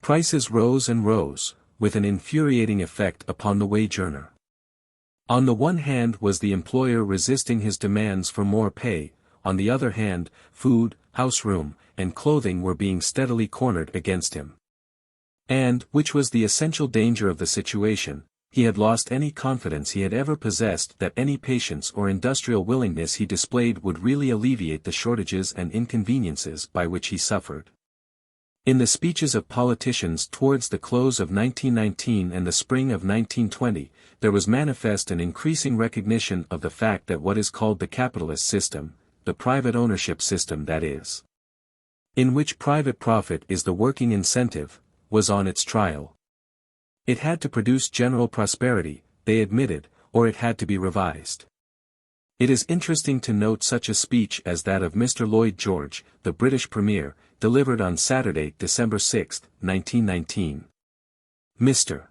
Prices rose and rose, with an infuriating effect upon the wage earner. On the one hand was the employer resisting his demands for more pay, on the other hand, food, house room, and clothing were being steadily cornered against him. And, which was the essential danger of the situation, he had lost any confidence he had ever possessed that any patience or industrial willingness he displayed would really alleviate the shortages and inconveniences by which he suffered. In the speeches of politicians towards the close of 1919 and the spring of 1920, there was manifest an increasing recognition of the fact that what is called the capitalist system, the private ownership system that is, in which private profit is the working incentive, was on its trial. It had to produce general prosperity, they admitted, or it had to be revised. It is interesting to note such a speech as that of Mr. Lloyd George, the British Premier, delivered on Saturday, December 6, 1919. Mr.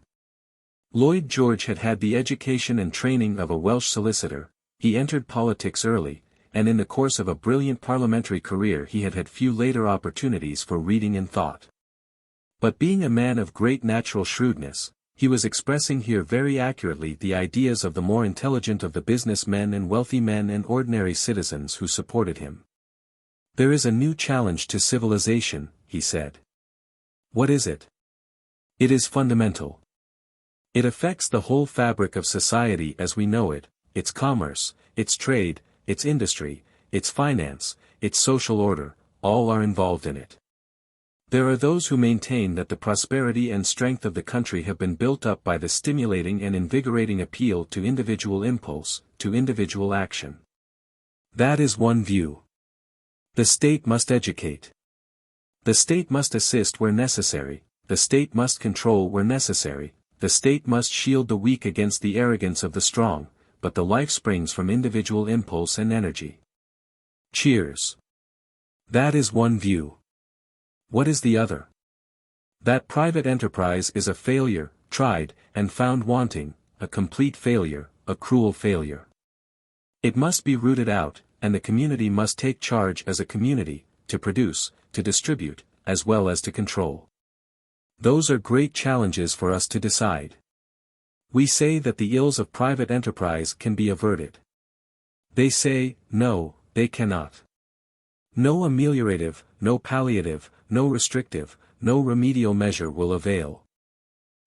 Lloyd George had had the education and training of a Welsh solicitor, he entered politics early, and in the course of a brilliant parliamentary career he had had few later opportunities for reading and thought. But being a man of great natural shrewdness, he was expressing here very accurately the ideas of the more intelligent of the business men and wealthy men and ordinary citizens who supported him. There is a new challenge to civilization, he said. What is it? It is fundamental. It affects the whole fabric of society as we know it, its commerce, its trade, its industry, its finance, its social order, all are involved in it. There are those who maintain that the prosperity and strength of the country have been built up by the stimulating and invigorating appeal to individual impulse, to individual action. That is one view. The state must educate. The state must assist where necessary, the state must control where necessary, the state must shield the weak against the arrogance of the strong, but the life springs from individual impulse and energy. Cheers. That is one view. What is the other? That private enterprise is a failure, tried, and found wanting, a complete failure, a cruel failure. It must be rooted out, and the community must take charge as a community, to produce, to distribute, as well as to control. Those are great challenges for us to decide. We say that the ills of private enterprise can be averted. They say, no, they cannot. No ameliorative, no palliative, no restrictive, no remedial measure will avail.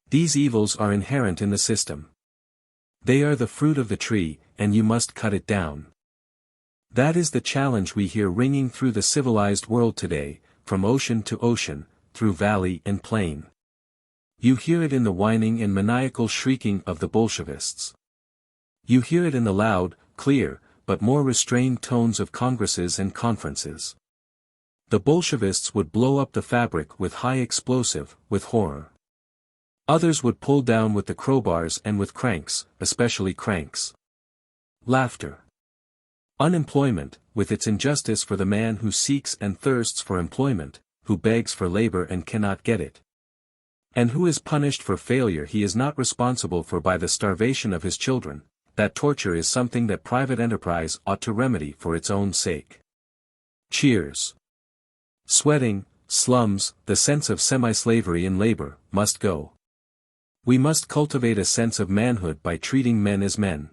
These evils are inherent in the system. They are the fruit of the tree, and you must cut it down. That is the challenge we hear ringing through the civilized world today, from ocean to ocean, through valley and plain. You hear it in the whining and maniacal shrieking of the Bolshevists. You hear it in the loud, clear, but more restrained tones of congresses and conferences. The Bolshevists would blow up the fabric with high explosive, with horror. Others would pull down with the crowbars and with cranks, especially cranks. Laughter. Unemployment, with its injustice for the man who seeks and thirsts for employment, who begs for labor and cannot get it, and who is punished for failure he is not responsible for by the starvation of his children. That torture is something that private enterprise ought to remedy for its own sake. Cheers. Sweating, slums, the sense of semi-slavery in labor, must go. We must cultivate a sense of manhood by treating men as men.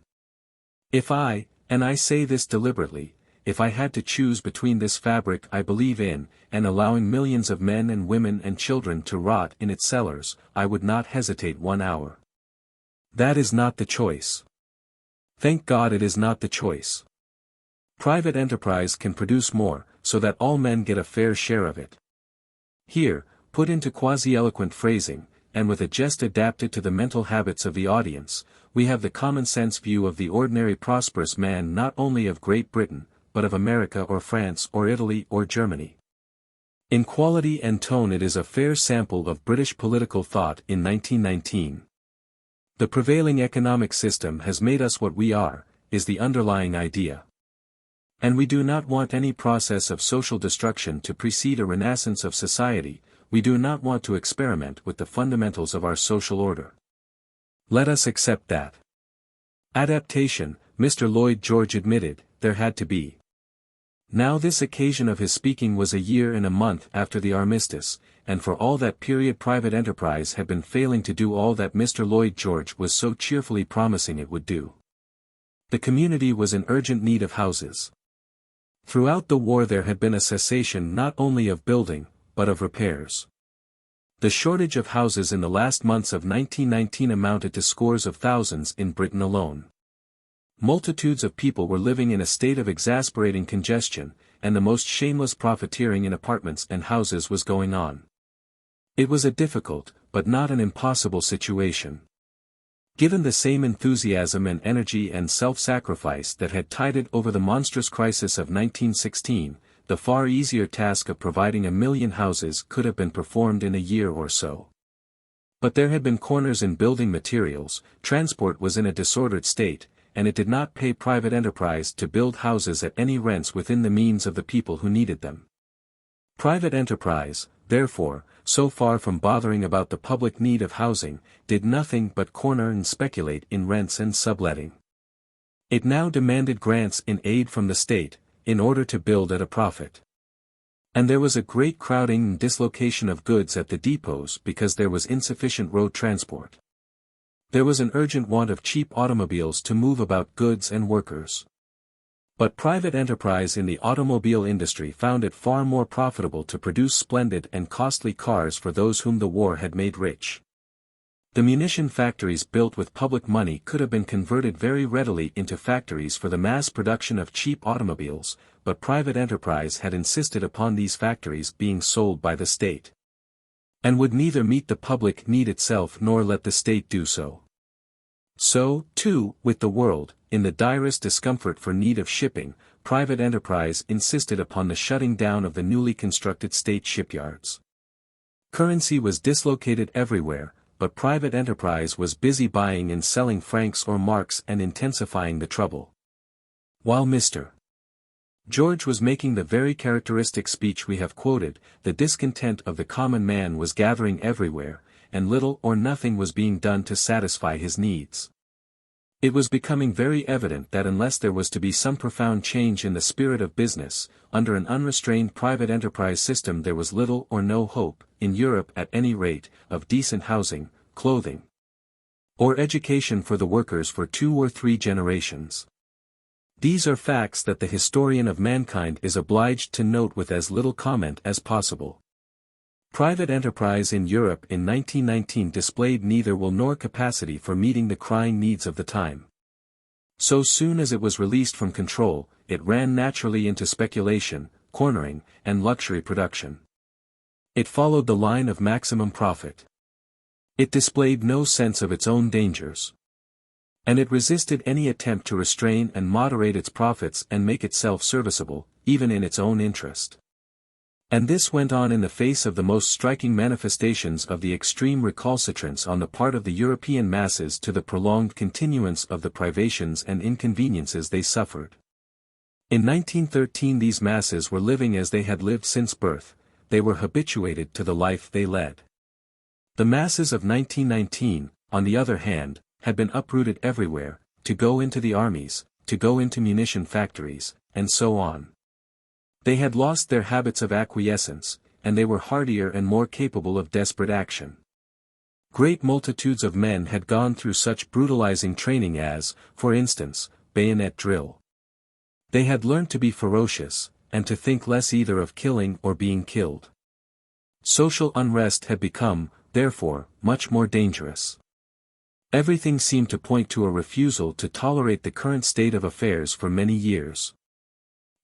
If I, and I say this deliberately, if I had to choose between this fabric I believe in, and allowing millions of men and women and children to rot in its cellars, I would not hesitate 1 hour. That is not the choice. Thank God it is not the choice. Private enterprise can produce more, so that all men get a fair share of it. Here, put into quasi-eloquent phrasing, and with a jest adapted to the mental habits of the audience, we have the common-sense view of the ordinary prosperous man not only of Great Britain, but of America or France or Italy or Germany. In quality and tone it is a fair sample of British political thought in 1919. The prevailing economic system has made us what we are, is the underlying idea. And we do not want any process of social destruction to precede a renaissance of society, we do not want to experiment with the fundamentals of our social order. Let us accept that. Adaptation, Mr. Lloyd George admitted, there had to be. Now this occasion of his speaking was a year and a month after the armistice, and for all that period private enterprise had been failing to do all that Mr. Lloyd George was so cheerfully promising it would do. The community was in urgent need of houses. Throughout the war there had been a cessation not only of building, but of repairs. The shortage of houses in the last months of 1919 amounted to scores of thousands in Britain alone. Multitudes of people were living in a state of exasperating congestion, and the most shameless profiteering in apartments and houses was going on. It was a difficult, but not an impossible situation. Given the same enthusiasm and energy and self-sacrifice that had tided over the monstrous crisis of 1916, the far easier task of providing 1 million houses could have been performed in a year or so. But there had been corners in building materials, transport was in a disordered state, and it did not pay private enterprise to build houses at any rents within the means of the people who needed them. Private enterprise, therefore, so far from bothering about the public need of housing, did nothing but corner and speculate in rents and subletting. It now demanded grants in aid from the state, in order to build at a profit. And there was a great crowding and dislocation of goods at the depots because there was insufficient road transport. There was an urgent want of cheap automobiles to move about goods and workers. But private enterprise in the automobile industry found it far more profitable to produce splendid and costly cars for those whom the war had made rich. The munition factories built with public money could have been converted very readily into factories for the mass production of cheap automobiles, but private enterprise had insisted upon these factories being sold by the state, and would neither meet the public need itself nor let the state do so. So, too, with the world, in the direst discomfort for need of shipping, private enterprise insisted upon the shutting down of the newly constructed state shipyards. Currency was dislocated everywhere, but private enterprise was busy buying and selling francs or marks and intensifying the trouble. While Mr. George was making the very characteristic speech we have quoted, the discontent of the common man was gathering everywhere, and little or nothing was being done to satisfy his needs. It was becoming very evident that unless there was to be some profound change in the spirit of business, under an unrestrained private enterprise system there was little or no hope, in Europe at any rate, of decent housing, clothing, or education for the workers for 2 or 3 generations. These are facts that the historian of mankind is obliged to note with as little comment as possible. Private enterprise in Europe in 1919 displayed neither will nor capacity for meeting the crying needs of the time. So soon as it was released from control, it ran naturally into speculation, cornering, and luxury production. It followed the line of maximum profit. It displayed no sense of its own dangers. And it resisted any attempt to restrain and moderate its profits and make itself serviceable, even in its own interest. And this went on in the face of the most striking manifestations of the extreme recalcitrance on the part of the European masses to the prolonged continuance of the privations and inconveniences they suffered. In 1913 these masses were living as they had lived since birth, they were habituated to the life they led. The masses of 1919, on the other hand, had been uprooted everywhere, to go into the armies, to go into munition factories, and so on. They had lost their habits of acquiescence, and they were hardier and more capable of desperate action. Great multitudes of men had gone through such brutalizing training as, for instance, bayonet drill. They had learnt to be ferocious, and to think less either of killing or being killed. Social unrest had become, therefore, much more dangerous. Everything seemed to point to a refusal to tolerate the current state of affairs for many years.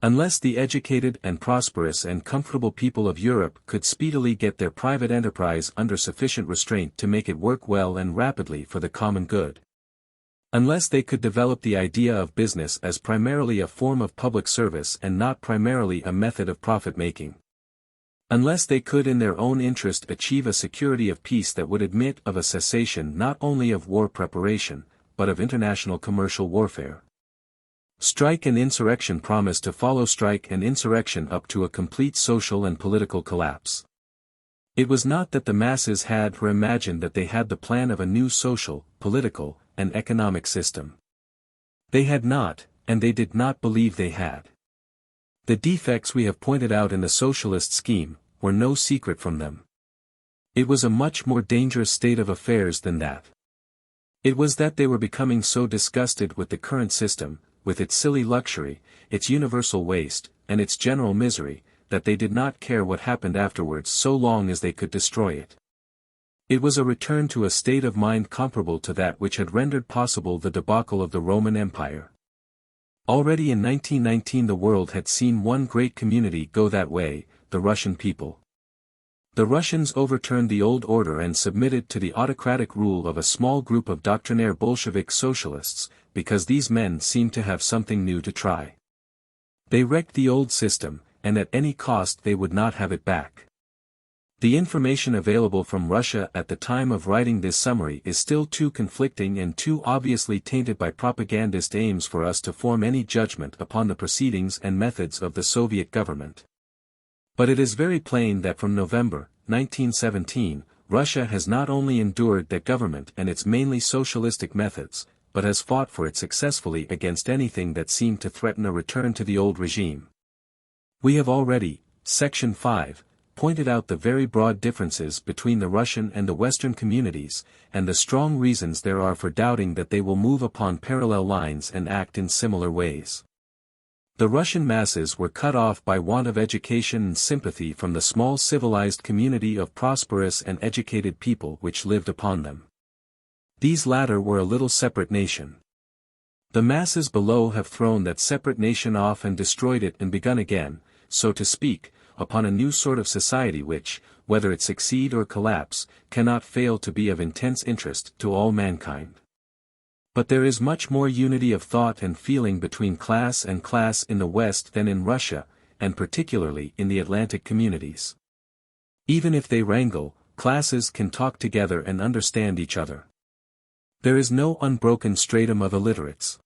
Unless the educated and prosperous and comfortable people of Europe could speedily get their private enterprise under sufficient restraint to make it work well and rapidly for the common good. Unless they could develop the idea of business as primarily a form of public service and not primarily a method of profit-making. Unless they could in their own interest achieve a security of peace that would admit of a cessation not only of war preparation, but of international commercial warfare. Strike and insurrection promised to follow strike and insurrection up to a complete social and political collapse. It was not that the masses had or imagined that they had the plan of a new social, political, and economic system. They had not, and they did not believe they had. The defects we have pointed out in the socialist scheme were no secret from them. It was a much more dangerous state of affairs than that. It was that they were becoming so disgusted with the current system, with its silly luxury, its universal waste, and its general misery, that they did not care what happened afterwards so long as they could destroy it. It was a return to a state of mind comparable to that which had rendered possible the debacle of the Roman Empire. Already in 1919 the world had seen one great community go that way, the Russian people. The Russians overturned the old order and submitted to the autocratic rule of a small group of doctrinaire Bolshevik socialists, because these men seemed to have something new to try. They wrecked the old system, and at any cost they would not have it back. The information available from Russia at the time of writing this summary is still too conflicting and too obviously tainted by propagandist aims for us to form any judgment upon the proceedings and methods of the Soviet government. But it is very plain that from November 1917, Russia has not only endured that government and its mainly socialistic methods, but has fought for it successfully against anything that seemed to threaten a return to the old regime. We have already, Section 5, pointed out the very broad differences between the Russian and the Western communities, and the strong reasons there are for doubting that they will move upon parallel lines and act in similar ways. The Russian masses were cut off by want of education and sympathy from the small civilized community of prosperous and educated people which lived upon them. These latter were a little separate nation. The masses below have thrown that separate nation off and destroyed it and begun again, so to speak, upon a new sort of society which, whether it succeed or collapse, cannot fail to be of intense interest to all mankind. But there is much more unity of thought and feeling between class and class in the West than in Russia, and particularly in the Atlantic communities. Even if they wrangle, classes can talk together and understand each other. There is no unbroken stratum of illiterates.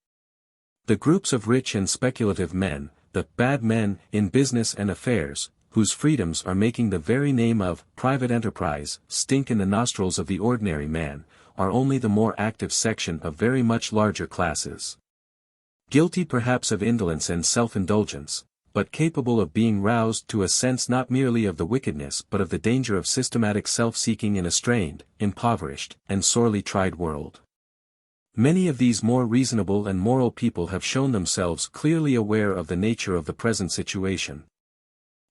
The groups of rich and speculative men, the bad men in business and affairs, whose freedoms are making the very name of private enterprise stink in the nostrils of the ordinary man, are only the more active section of very much larger classes. Guilty perhaps of indolence and self-indulgence, but capable of being roused to a sense not merely of the wickedness but of the danger of systematic self-seeking in a strained, impoverished, and sorely tried world. Many of these more reasonable and moral people have shown themselves clearly aware of the nature of the present situation.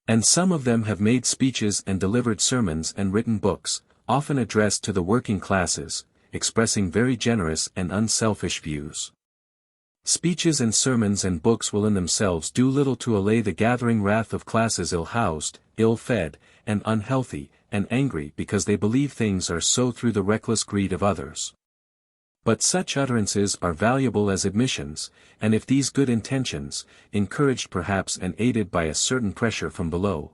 And some of them have made speeches and delivered sermons and written books, often addressed to the working classes, expressing very generous and unselfish views. Speeches and sermons and books will in themselves do little to allay the gathering wrath of classes ill-housed, ill-fed, and unhealthy, and angry because they believe things are so through the reckless greed of others. But such utterances are valuable as admissions, and if these good intentions, encouraged perhaps and aided by a certain pressure from below,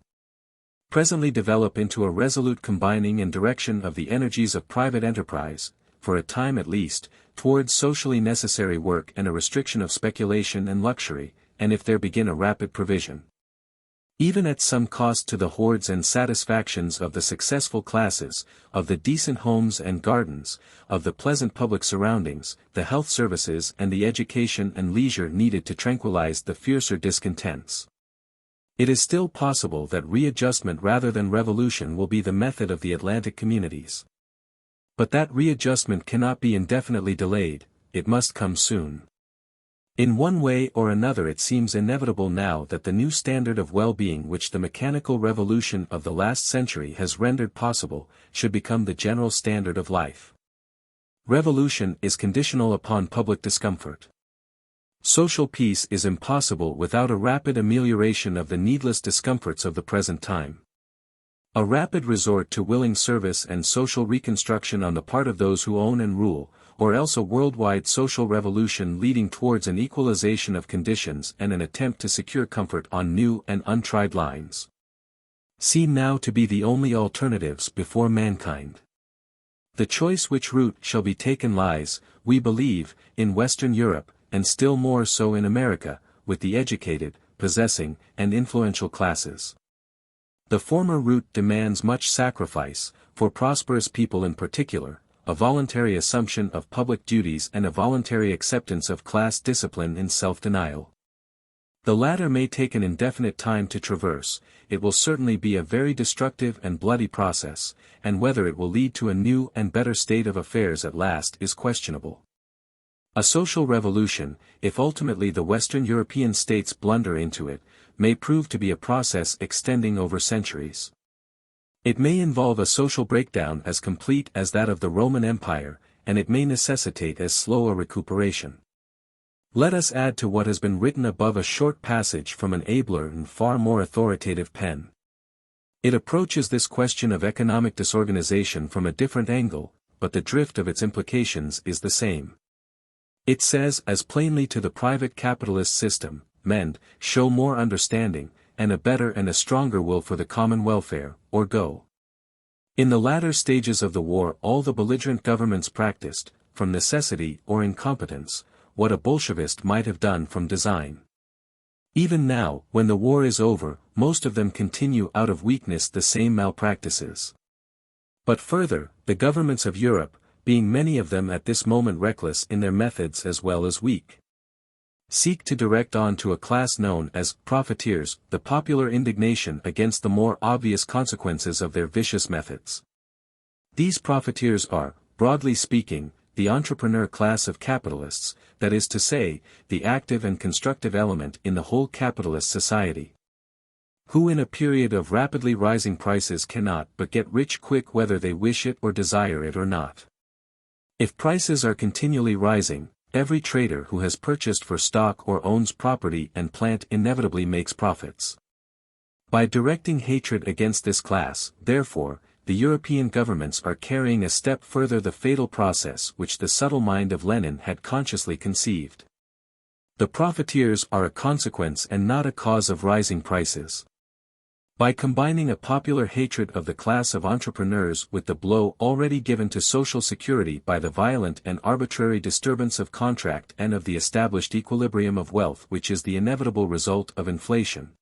presently develop into a resolute combining and direction of the energies of private enterprise, for a time at least, towards socially necessary work and a restriction of speculation and luxury, and if there begin a rapid provision, even at some cost to the hoards and satisfactions of the successful classes, of the decent homes and gardens, of the pleasant public surroundings, the health services and the education and leisure needed to tranquilize the fiercer discontents. It is still possible that readjustment rather than revolution will be the method of the Atlantic communities. But that readjustment cannot be indefinitely delayed, it must come soon. In one way or another it seems inevitable now that the new standard of well-being which the mechanical revolution of the last century has rendered possible, should become the general standard of life. Revolution is conditional upon public discomfort. Social peace is impossible without a rapid amelioration of the needless discomforts of the present time. A rapid resort to willing service and social reconstruction on the part of those who own and rule, or else a worldwide social revolution leading towards an equalization of conditions and an attempt to secure comfort on new and untried lines, seem now to be the only alternatives before mankind. The choice which route shall be taken lies, we believe, in Western Europe, and still more so in America, with the educated, possessing, and influential classes. The former route demands much sacrifice, for prosperous people in particular, a voluntary assumption of public duties and a voluntary acceptance of class discipline in self-denial. The latter may take an indefinite time to traverse, it will certainly be a very destructive and bloody process, and whether it will lead to a new and better state of affairs at last is questionable. A social revolution, if ultimately the Western European states blunder into it, may prove to be a process extending over centuries. It may involve a social breakdown as complete as that of the Roman Empire, and it may necessitate as slow a recuperation. Let us add to what has been written above a short passage from an abler and far more authoritative pen. It approaches this question of economic disorganization from a different angle, but the drift of its implications is the same. It says as plainly to the private capitalist system, mend, show more understanding, and a better and a stronger will for the common welfare, or go. In the latter stages of the war all the belligerent governments practiced, from necessity or incompetence, what a Bolshevist might have done from design. Even now, when the war is over, most of them continue out of weakness the same malpractices. But further, the governments of Europe, being many of them at this moment reckless in their methods as well as weak, seek to direct on to a class known as profiteers the popular indignation against the more obvious consequences of their vicious methods. These profiteers are, broadly speaking, the entrepreneur class of capitalists, that is to say, the active and constructive element in the whole capitalist society, who in a period of rapidly rising prices cannot but get rich quick whether they wish it or desire it or not. If prices are continually rising, every trader who has purchased for stock or owns property and plant inevitably makes profits. By directing hatred against this class, therefore, the European governments are carrying a step further the fatal process which the subtle mind of Lenin had consciously conceived. The profiteers are a consequence and not a cause of rising prices. By combining a popular hatred of the class of entrepreneurs with the blow already given to social security by the violent and arbitrary disturbance of contract and of the established equilibrium of wealth which is the inevitable result of inflation,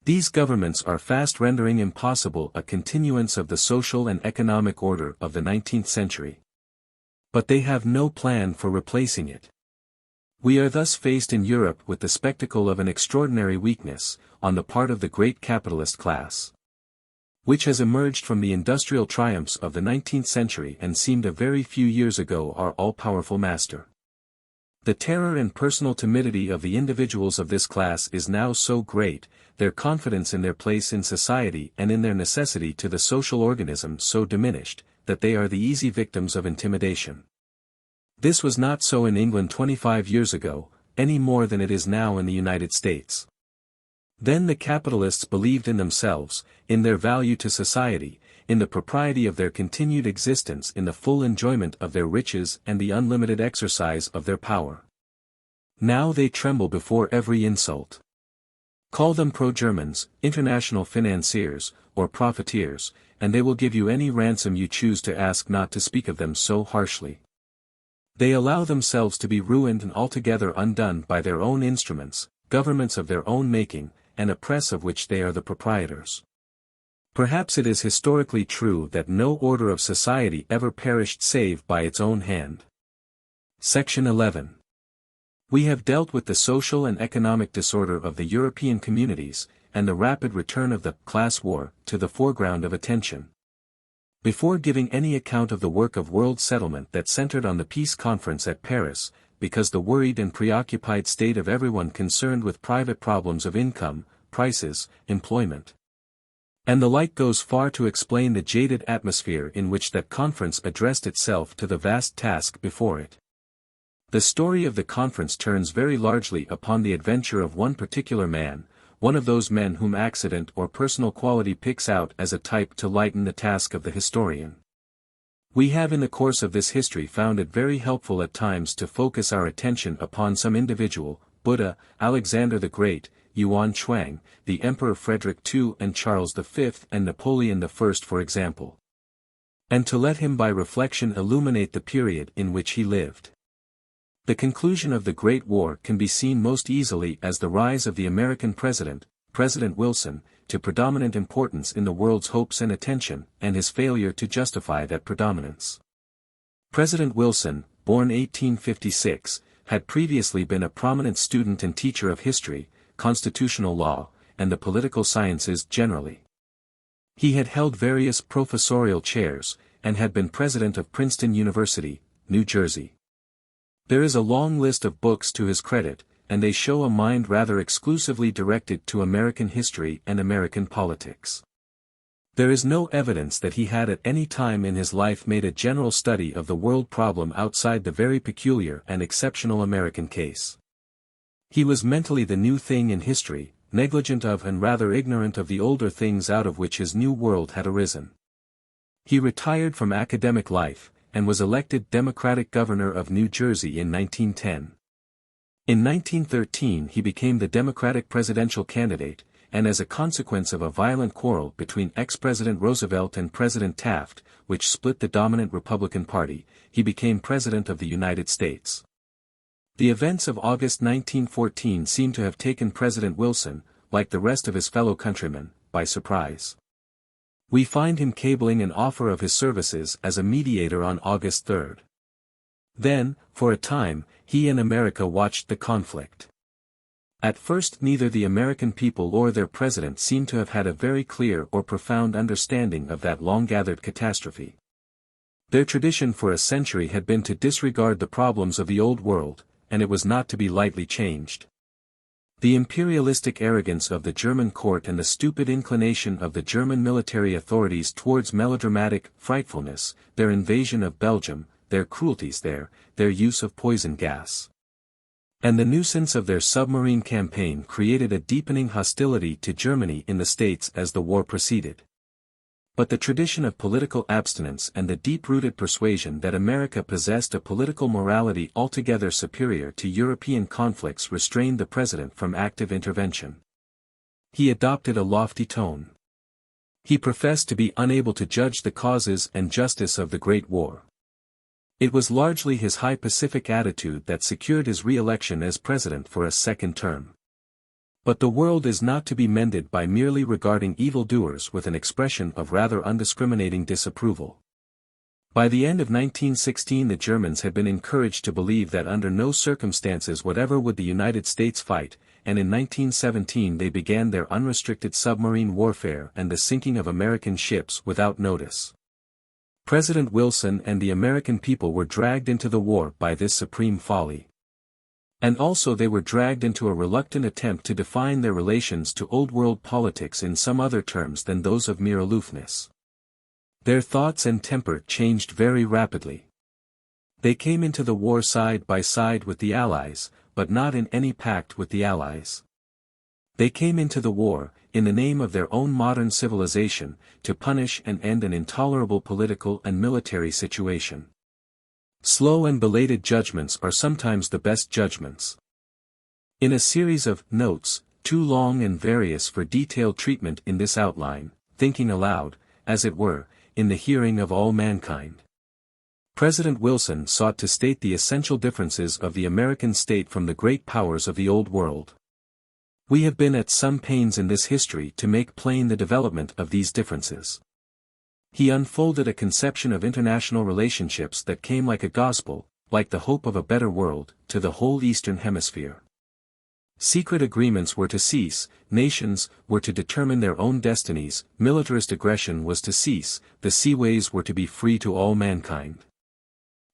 these governments are fast rendering impossible a continuance of the social and economic order of the 19th century. But they have no plan for replacing it. We are thus faced in Europe with the spectacle of an extraordinary weakness, on the part of the great capitalist class. which has emerged from the industrial triumphs of the 19th century and seemed a very few years ago our all-powerful master. The terror and personal timidity of the individuals of this class is now so great, their confidence in their place in society and in their necessity to the social organism so diminished, that they are the easy victims of intimidation. This was not so in England 25 years ago, any more than it is now in the United States. Then the capitalists believed in themselves, in their value to society, in the propriety of their continued existence in the full enjoyment of their riches and the unlimited exercise of their power. Now they tremble before every insult. Call them pro-Germans, international financiers, or profiteers, and they will give you any ransom you choose to ask not to speak of them so harshly. They allow themselves to be ruined and altogether undone by their own instruments, governments of their own making, and a press of which they are the proprietors. Perhaps it is historically true that no order of society ever perished save by its own hand. Section 11. We have dealt with the social and economic disorder of the European communities, and the rapid return of the class war to the foreground of attention. Before giving any account of the work of world settlement that centered on the peace conference at Paris, because the worried and preoccupied state of everyone concerned with private problems of income, prices, employment, and the like goes far to explain the jaded atmosphere in which that conference addressed itself to the vast task before it. The story of the conference turns very largely upon the adventure of one particular man, one of those men whom accident or personal quality picks out as a type to lighten the task of the historian. We have in the course of this history found it very helpful at times to focus our attention upon some individual, Buddha, Alexander the Great, Yuan Shuang, the Emperor Frederick II and Charles V and Napoleon I for example. And to let him by reflection illuminate the period in which he lived. The conclusion of the Great War can be seen most easily as the rise of the American president, President Wilson, to predominant importance in the world's hopes and attention, and his failure to justify that predominance. President Wilson, born 1856, had previously been a prominent student and teacher of history, constitutional law, and the political sciences generally. He had held various professorial chairs, and had been president of Princeton University, New Jersey. There is a long list of books to his credit, and they show a mind rather exclusively directed to American history and American politics. There is no evidence that he had at any time in his life made a general study of the world problem outside the very peculiar and exceptional American case. He was mentally the new thing in history, negligent of and rather ignorant of the older things out of which his new world had arisen. He retired from academic life, and was elected Democratic governor of New Jersey in 1910. In 1913 he became the Democratic presidential candidate, and as a consequence of a violent quarrel between ex-President Roosevelt and President Taft, which split the dominant Republican Party, he became President of the United States. The events of August 1914 seem to have taken President Wilson, like the rest of his fellow countrymen, by surprise. We find him cabling an offer of his services as a mediator on August 3. Then, for a time, he and America watched the conflict. At first neither the American people or their president seem to have had a very clear or profound understanding of that long-gathered catastrophe. Their tradition for a century had been to disregard the problems of the old world, and it was not to be lightly changed. The imperialistic arrogance of the German court and the stupid inclination of the German military authorities towards melodramatic frightfulness, their invasion of Belgium, their cruelties there, their use of poison gas, and the nuisance of their submarine campaign created a deepening hostility to Germany in the States as the war proceeded. But the tradition of political abstinence and the deep-rooted persuasion that America possessed a political morality altogether superior to European conflicts restrained the president from active intervention. He adopted a lofty tone. He professed to be unable to judge the causes and justice of the Great War. It was largely his high pacific attitude that secured his re-election as president for a second term. But the world is not to be mended by merely regarding evildoers with an expression of rather undiscriminating disapproval. By the end of 1916 the Germans had been encouraged to believe that under no circumstances whatever would the United States fight, and in 1917 they began their unrestricted submarine warfare and the sinking of American ships without notice. President Wilson and the American people were dragged into the war by this supreme folly. And also they were dragged into a reluctant attempt to define their relations to Old World politics in some other terms than those of mere aloofness. Their thoughts and temper changed very rapidly. They came into the war side by side with the Allies, but not in any pact with the Allies. They came into the war, in the name of their own modern civilization, to punish and end an intolerable political and military situation. Slow and belated judgments are sometimes the best judgments. In a series of notes, too long and various for detailed treatment in this outline, thinking aloud, as it were, in the hearing of all mankind, President Wilson sought to state the essential differences of the American state from the great powers of the Old World. We have been at some pains in this history to make plain the development of these differences. He unfolded a conception of international relationships that came like a gospel, like the hope of a better world, to the whole Eastern Hemisphere. Secret agreements were to cease, nations were to determine their own destinies, militarist aggression was to cease, the seaways were to be free to all mankind.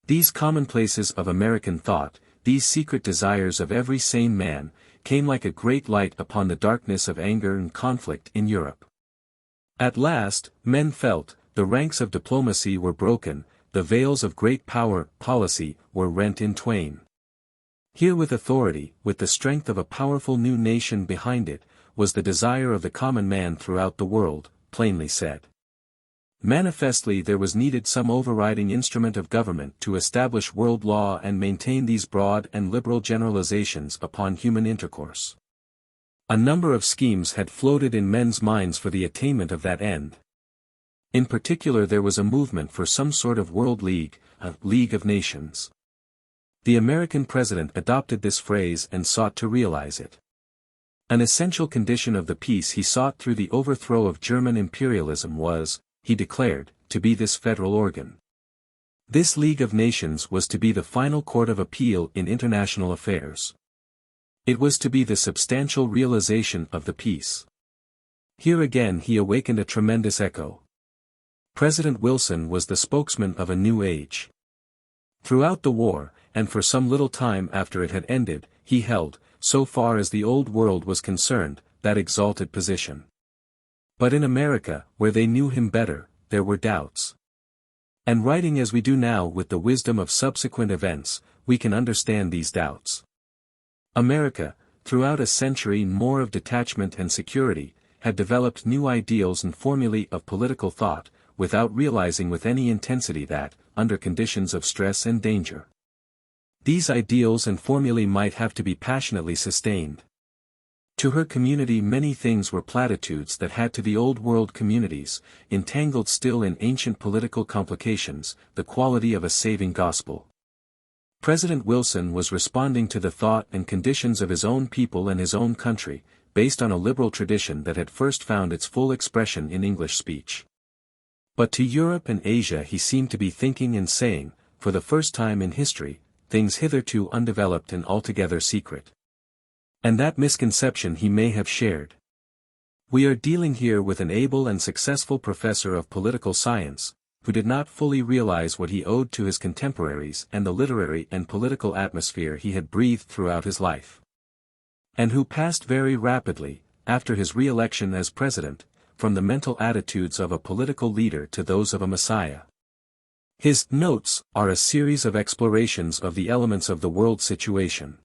These commonplaces of American thought, these secret desires of every sane man, came like a great light upon the darkness of anger and conflict in Europe. At last, men felt, the ranks of diplomacy were broken, the veils of great power, policy, were rent in twain. Here with authority, with the strength of a powerful new nation behind it, was the desire of the common man throughout the world, plainly said. Manifestly there was needed some overriding instrument of government to establish world law and maintain these broad and liberal generalizations upon human intercourse. A number of schemes had floated in men's minds for the attainment of that end. In particular there was a movement for some sort of world league, a League of Nations. The American president adopted this phrase and sought to realize it. An essential condition of the peace he sought through the overthrow of German imperialism was, he declared, to be this federal organ. This League of Nations was to be the final court of appeal in international affairs. It was to be the substantial realization of the peace. Here again he awakened a tremendous echo. President Wilson was the spokesman of a new age. Throughout the war, and for some little time after it had ended, he held, so far as the Old World was concerned, that exalted position. But in America, where they knew him better, there were doubts. And writing as we do now with the wisdom of subsequent events, we can understand these doubts. America, throughout a century more of detachment and security, had developed new ideals and formulae of political thought, without realizing with any intensity that, under conditions of stress and danger, these ideals and formulae might have to be passionately sustained. To her community many things were platitudes that had to the Old World communities, entangled still in ancient political complications, the quality of a saving gospel. President Wilson was responding to the thought and conditions of his own people and his own country, based on a liberal tradition that had first found its full expression in English speech. But to Europe and Asia he seemed to be thinking and saying, for the first time in history, things hitherto undeveloped and altogether secret. And that misconception he may have shared. We are dealing here with an able and successful professor of political science, who did not fully realize what he owed to his contemporaries and the literary and political atmosphere he had breathed throughout his life. And who passed very rapidly, after his re-election as president, from the mental attitudes of a political leader to those of a messiah. His notes are a series of explorations of the elements of the world situation.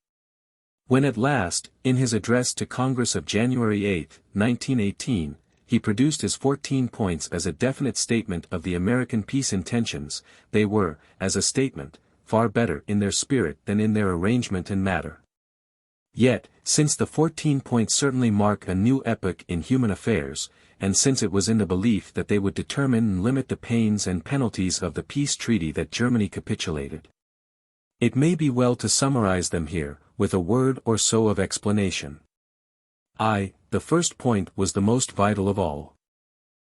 When at last, in his address to Congress of January 8, 1918, he produced his 14 points as a definite statement of the American peace intentions, they were, as a statement, far better in their spirit than in their arrangement and matter. Yet, since the 14 points certainly mark a new epoch in human affairs, and since it was in the belief that they would determine and limit the pains and penalties of the peace treaty that Germany capitulated, it may be well to summarize them here, with a word or so of explanation. The first point was the most vital of all.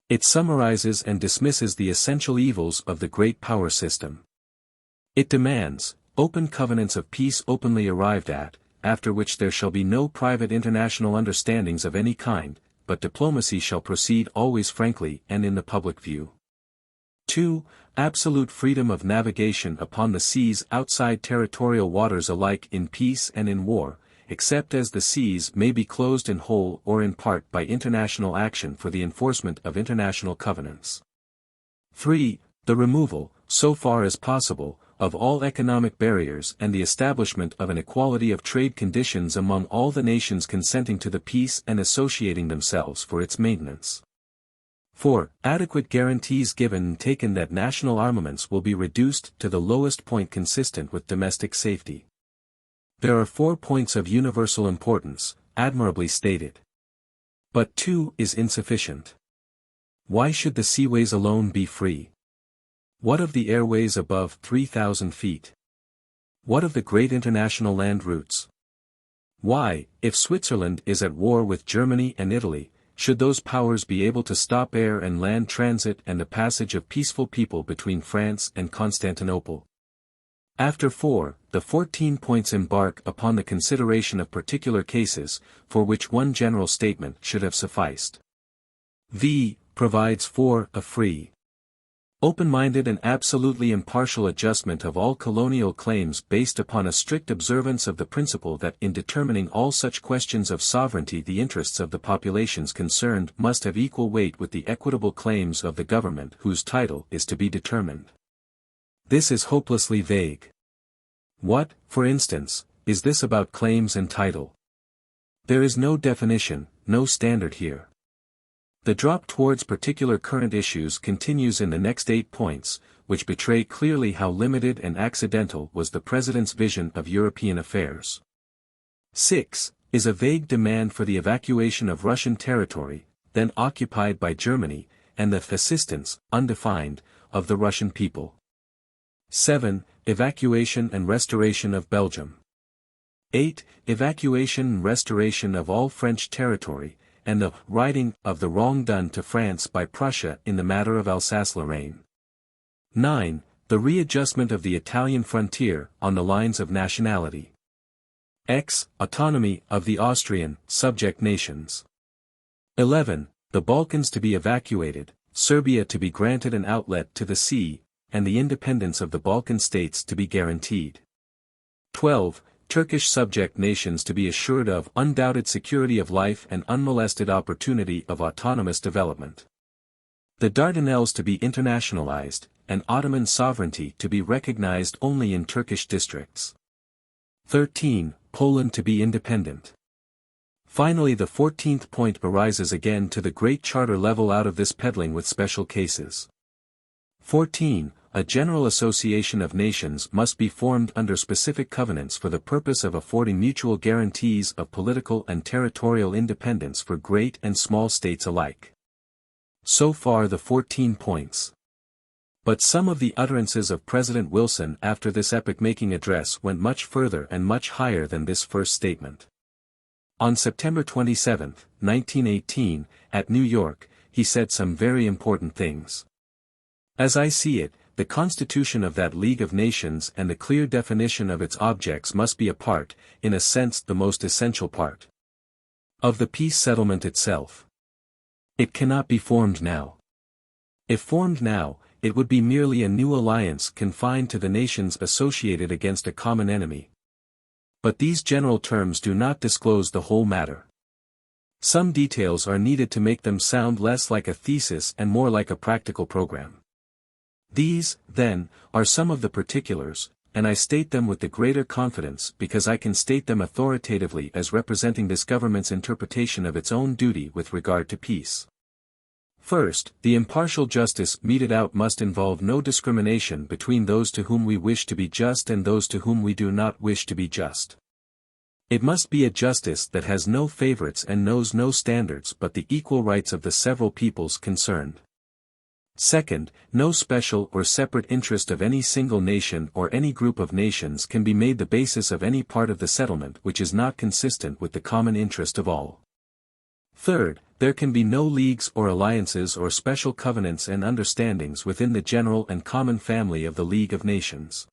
It summarizes and dismisses the essential evils of the great power system. It demands, open covenants of peace openly arrived at, after which there shall be no private international understandings of any kind, but diplomacy shall proceed always frankly and in the public view. 2. Absolute freedom of navigation upon the seas outside territorial waters alike in peace and in war, except as the seas may be closed in whole or in part by international action for the enforcement of international covenants. 3. The removal, so far as possible, of all economic barriers and the establishment of an equality of trade conditions among all the nations consenting to the peace and associating themselves for its maintenance. 4. Adequate guarantees given and taken that national armaments will be reduced to the lowest point consistent with domestic safety. There are 4 points of universal importance, admirably stated. But 2 is insufficient. Why should the seaways alone be free? What of the airways above 3,000 feet? What of the great international land routes? Why, if Switzerland is at war with Germany and Italy, should those powers be able to stop air and land transit and the passage of peaceful people between France and Constantinople? After 4, the 14 points embark upon the consideration of particular cases, for which one general statement should have sufficed. V. Provides for a free, open-minded and absolutely impartial adjustment of all colonial claims based upon a strict observance of the principle that in determining all such questions of sovereignty the interests of the populations concerned must have equal weight with the equitable claims of the government whose title is to be determined. This is hopelessly vague. What, for instance, is this about claims and title? There is no definition, no standard here. The drop towards particular current issues continues in the next 8 points, which betray clearly how limited and accidental was the President's vision of European affairs. 6. Is a vague demand for the evacuation of Russian territory, then occupied by Germany, and the assistance, undefined, of the Russian people. 7. Evacuation and restoration of Belgium. 8. Evacuation and restoration of all French territory, and the righting of the wrong done to France by Prussia in the matter of Alsace-Lorraine. 9. The readjustment of the Italian frontier on the lines of nationality. X. Autonomy of the Austrian subject nations. 11. The Balkans to be evacuated, Serbia to be granted an outlet to the sea, and the independence of the Balkan states to be guaranteed. 12. Turkish subject nations to be assured of undoubted security of life and unmolested opportunity of autonomous development. The Dardanelles to be internationalized, and Ottoman sovereignty to be recognized only in Turkish districts. 13. Poland to be independent. Finally, the 14th point arises again to the great charter level out of this peddling with special cases. 14. A general association of nations must be formed under specific covenants for the purpose of affording mutual guarantees of political and territorial independence for great and small states alike. So far the 14 points. But some of the utterances of President Wilson after this epoch-making address went much further and much higher than this first statement. On September 27, 1918, at New York, he said some very important things. As I see it, the constitution of that League of Nations and the clear definition of its objects must be a part, in a sense the most essential part, of the peace settlement itself. It cannot be formed now. If formed now, it would be merely a new alliance confined to the nations associated against a common enemy. But these general terms do not disclose the whole matter. Some details are needed to make them sound less like a thesis and more like a practical program. These, then, are some of the particulars, and I state them with the greater confidence because I can state them authoritatively as representing this government's interpretation of its own duty with regard to peace. First, the impartial justice meted out must involve no discrimination between those to whom we wish to be just and those to whom we do not wish to be just. It must be a justice that has no favorites and knows no standards but the equal rights of the several peoples concerned. Second, no special or separate interest of any single nation or any group of nations can be made the basis of any part of the settlement which is not consistent with the common interest of all. Third, there can be no leagues or alliances or special covenants and understandings within the general and common family of the League of Nations.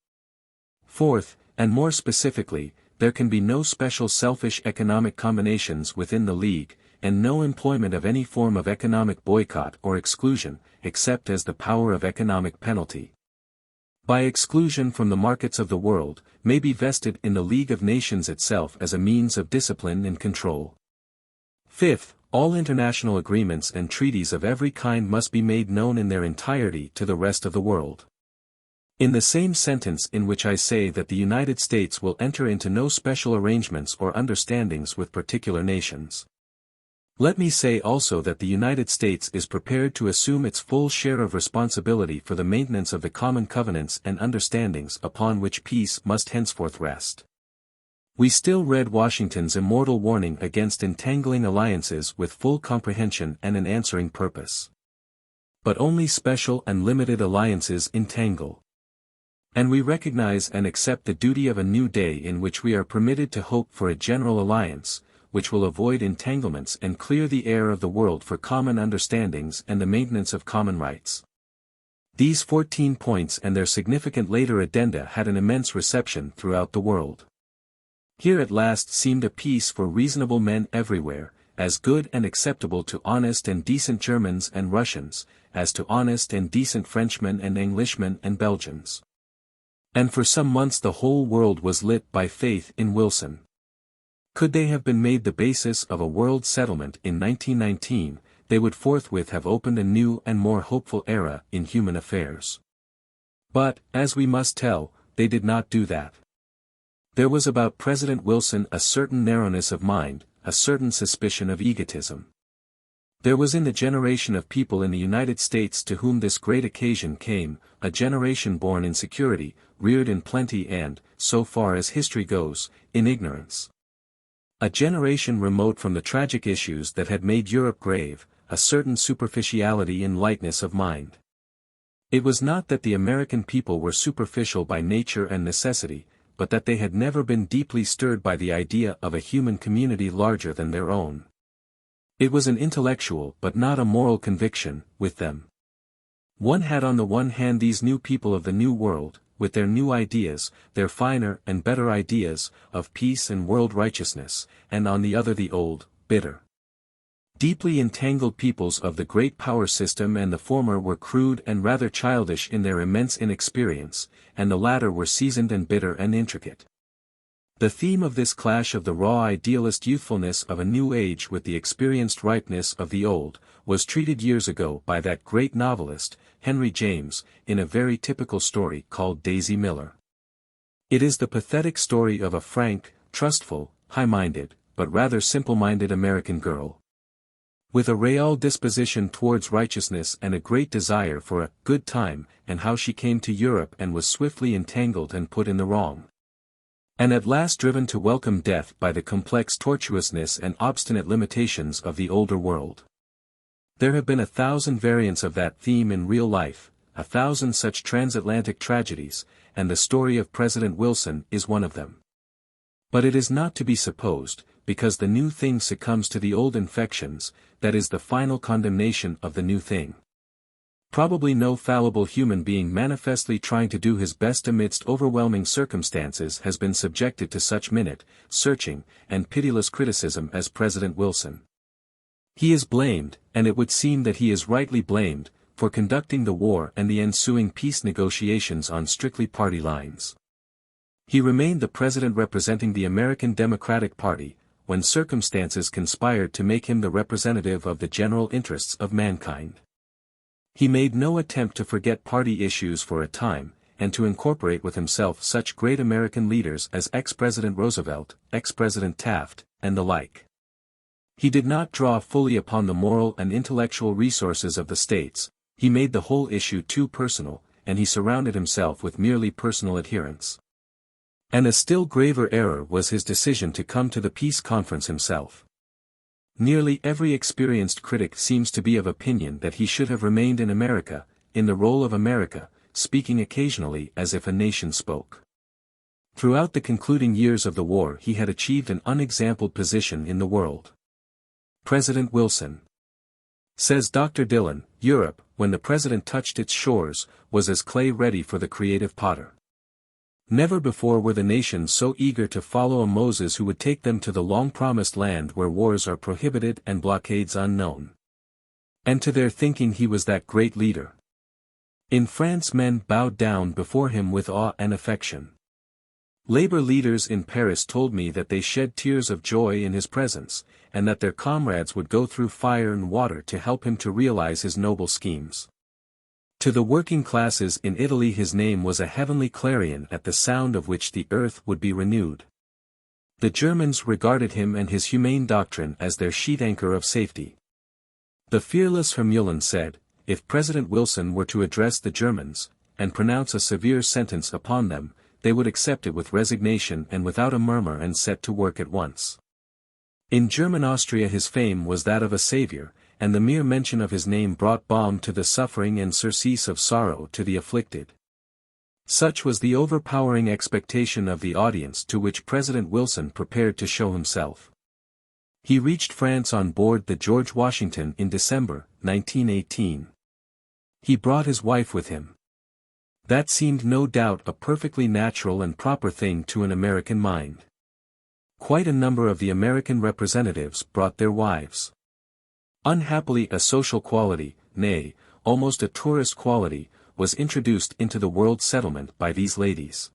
Fourth, and more specifically, there can be no special selfish economic combinations within the League, and no employment of any form of economic boycott or exclusion, except as the power of economic penalty, by exclusion from the markets of the world, may be vested in the League of Nations itself as a means of discipline and control. Fifth, all international agreements and treaties of every kind must be made known in their entirety to the rest of the world. In the same sentence in which I say that the United States will enter into no special arrangements or understandings with particular nations, let me say also that the United States is prepared to assume its full share of responsibility for the maintenance of the common covenants and understandings upon which peace must henceforth rest. We still read Washington's immortal warning against entangling alliances with full comprehension and an answering purpose. But only special and limited alliances entangle. And we recognize and accept the duty of a new day in which we are permitted to hope for a general alliance, which will avoid entanglements and clear the air of the world for common understandings and the maintenance of common rights. These 14 points and their significant later addenda had an immense reception throughout the world. Here at last seemed a peace for reasonable men everywhere, as good and acceptable to honest and decent Germans and Russians, as to honest and decent Frenchmen and Englishmen and Belgians. And for some months the whole world was lit by faith in Wilson. Could they have been made the basis of a world settlement in 1919, they would forthwith have opened a new and more hopeful era in human affairs. But, as we must tell, they did not do that. There was about President Wilson a certain narrowness of mind, a certain suspicion of egotism. There was in the generation of people in the United States to whom this great occasion came, a generation born in security, reared in plenty and, so far as history goes, in ignorance. A generation remote from the tragic issues that had made Europe grave, a certain superficiality in lightness of mind. It was not that the American people were superficial by nature and necessity, but that they had never been deeply stirred by the idea of a human community larger than their own. It was an intellectual but not a moral conviction, with them. One had on the one hand these new people of the New World, with their new ideas, their finer and better ideas, of peace and world righteousness, and on the other the old, bitter, deeply entangled peoples of the great power system, and the former were crude and rather childish in their immense inexperience, and the latter were seasoned and bitter and intricate. The theme of this clash of the raw idealist youthfulness of a new age with the experienced ripeness of the old, was treated years ago by that great novelist, Henry James, in a very typical story called Daisy Miller. It is the pathetic story of a frank, trustful, high-minded, but rather simple-minded American girl, with a real disposition towards righteousness and a great desire for a good time, and how she came to Europe and was swiftly entangled and put in the wrong, and at last driven to welcome death by the complex tortuousness and obstinate limitations of the older world. There have been 1,000 variants of that theme in real life, 1,000 such transatlantic tragedies, and the story of President Wilson is one of them. But it is not to be supposed, because the new thing succumbs to the old infections, that is the final condemnation of the new thing. Probably no fallible human being manifestly trying to do his best amidst overwhelming circumstances has been subjected to such minute, searching, and pitiless criticism as President Wilson. He is blamed, and it would seem that he is rightly blamed, for conducting the war and the ensuing peace negotiations on strictly party lines. He remained the president representing the American Democratic Party, when circumstances conspired to make him the representative of the general interests of mankind. He made no attempt to forget party issues for a time, and to incorporate with himself such great American leaders as ex-President Roosevelt, ex-President Taft, and the like. He did not draw fully upon the moral and intellectual resources of the states, he made the whole issue too personal, and he surrounded himself with merely personal adherents. And a still graver error was his decision to come to the peace conference himself. Nearly every experienced critic seems to be of opinion that he should have remained in America, in the role of America, speaking occasionally as if a nation spoke. Throughout the concluding years of the war he had achieved an unexampled position in the world. President Wilson. Says Dr. Dillon, Europe, when the president touched its shores, was as clay ready for the creative potter. Never before were the nations so eager to follow a Moses who would take them to the long-promised land where wars are prohibited and blockades unknown. And to their thinking he was that great leader. In France men bowed down before him with awe and affection. Labor leaders in Paris told me that they shed tears of joy in his presence, and that their comrades would go through fire and water to help him to realize his noble schemes. To the working classes in Italy his name was a heavenly clarion at the sound of which the earth would be renewed. The Germans regarded him and his humane doctrine as their sheet anchor of safety. The fearless Hermulan said, if President Wilson were to address the Germans, and pronounce a severe sentence upon them, they would accept it with resignation and without a murmur and set to work at once. In German Austria his fame was that of a savior, and the mere mention of his name brought balm to the suffering and surcease of sorrow to the afflicted. Such was the overpowering expectation of the audience to which President Wilson prepared to show himself. He reached France on board the George Washington in December, 1918. He brought his wife with him. That seemed no doubt a perfectly natural and proper thing to an American mind. Quite a number of the American representatives brought their wives. Unhappily a social quality, nay, almost a tourist quality, was introduced into the world settlement by these ladies.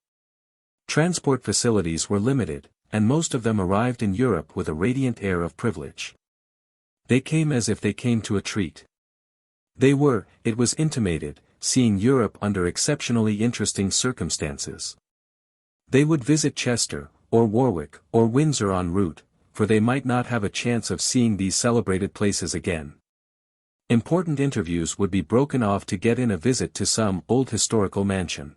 Transport facilities were limited, and most of them arrived in Europe with a radiant air of privilege. They came as if they came to a treat. They were, it was intimated, seeing Europe under exceptionally interesting circumstances. They would visit Chester, or Warwick, or Windsor en route, for they might not have a chance of seeing these celebrated places again. Important interviews would be broken off to get in a visit to some old historical mansion.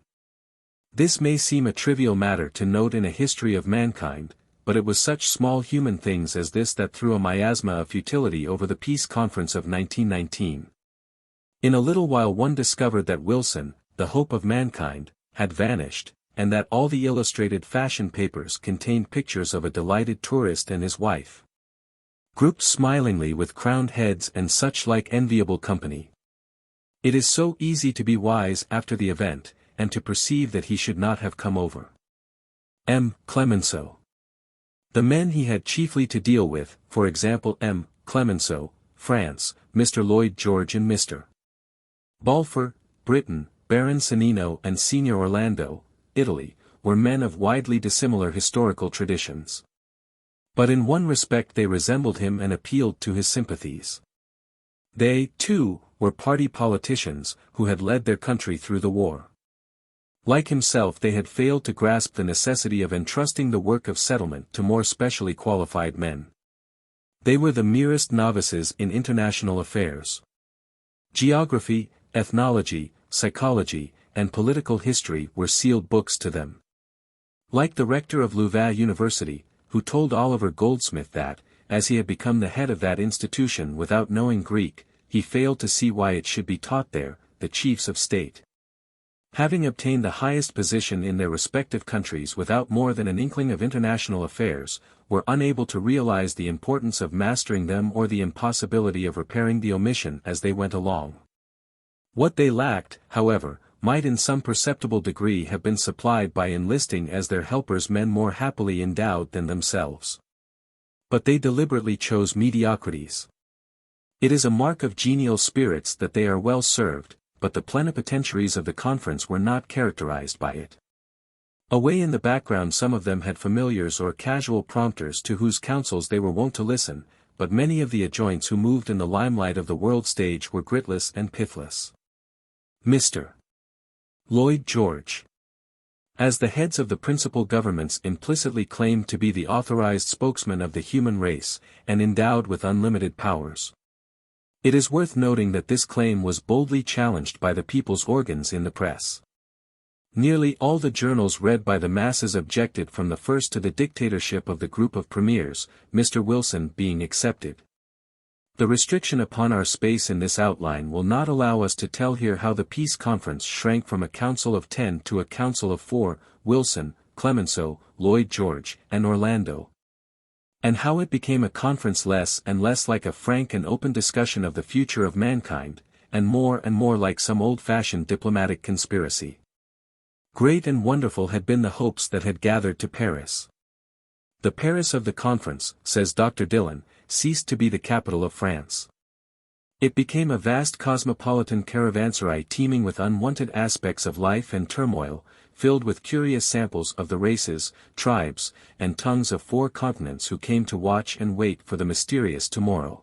This may seem a trivial matter to note in a history of mankind, but it was such small human things as this that threw a miasma of futility over the Peace Conference of 1919. In a little while one discovered that Wilson, the hope of mankind, had vanished, and that all the illustrated fashion papers contained pictures of a delighted tourist and his wife, grouped smilingly with crowned heads and such like enviable company. It is so easy to be wise after the event, and to perceive that he should not have come over. M. Clemenceau. The men he had chiefly to deal with, for example M. Clemenceau, France, Mr. Lloyd George and Mr. Balfour, Britain, Baron Sannino and Signor Orlando, Italy, were men of widely dissimilar historical traditions. But in one respect they resembled him and appealed to his sympathies. They, too, were party politicians, who had led their country through the war. Like himself they had failed to grasp the necessity of entrusting the work of settlement to more specially qualified men. They were the merest novices in international affairs. Geography, ethnology, psychology, and political history were sealed books to them. Like the rector of Louvain University, who told Oliver Goldsmith that, as he had become the head of that institution without knowing Greek, he failed to see why it should be taught there, the chiefs of state, having obtained the highest position in their respective countries without more than an inkling of international affairs, were unable to realize the importance of mastering them or the impossibility of repairing the omission as they went along. What they lacked, however, might in some perceptible degree have been supplied by enlisting as their helpers men more happily endowed than themselves. But they deliberately chose mediocrities. It is a mark of genial spirits that they are well served, but the plenipotentiaries of the conference were not characterized by it. Away in the background some of them had familiars or casual prompters to whose counsels they were wont to listen, but many of the adjoints who moved in the limelight of the world stage were gritless and pithless. Mr. Lloyd George. As the heads of the principal governments implicitly claimed to be the authorized spokesman of the human race, and endowed with unlimited powers. It is worth noting that this claim was boldly challenged by the people's organs in the press. Nearly all the journals read by the masses objected from the first to the dictatorship of the group of premiers, Mr. Wilson being excepted. The restriction upon our space in this outline will not allow us to tell here how the Peace Conference shrank from a council of 10 to a council of 4, Wilson, Clemenceau, Lloyd George, and Orlando. And how it became a conference less and less like a frank and open discussion of the future of mankind, and more like some old-fashioned diplomatic conspiracy. Great and wonderful had been the hopes that had gathered to Paris. The Paris of the conference, says Dr. Dillon, ceased to be the capital of France. It became a vast cosmopolitan caravanserai teeming with unwanted aspects of life and turmoil, filled with curious samples of the races, tribes, and tongues of 4 continents who came to watch and wait for the mysterious tomorrow.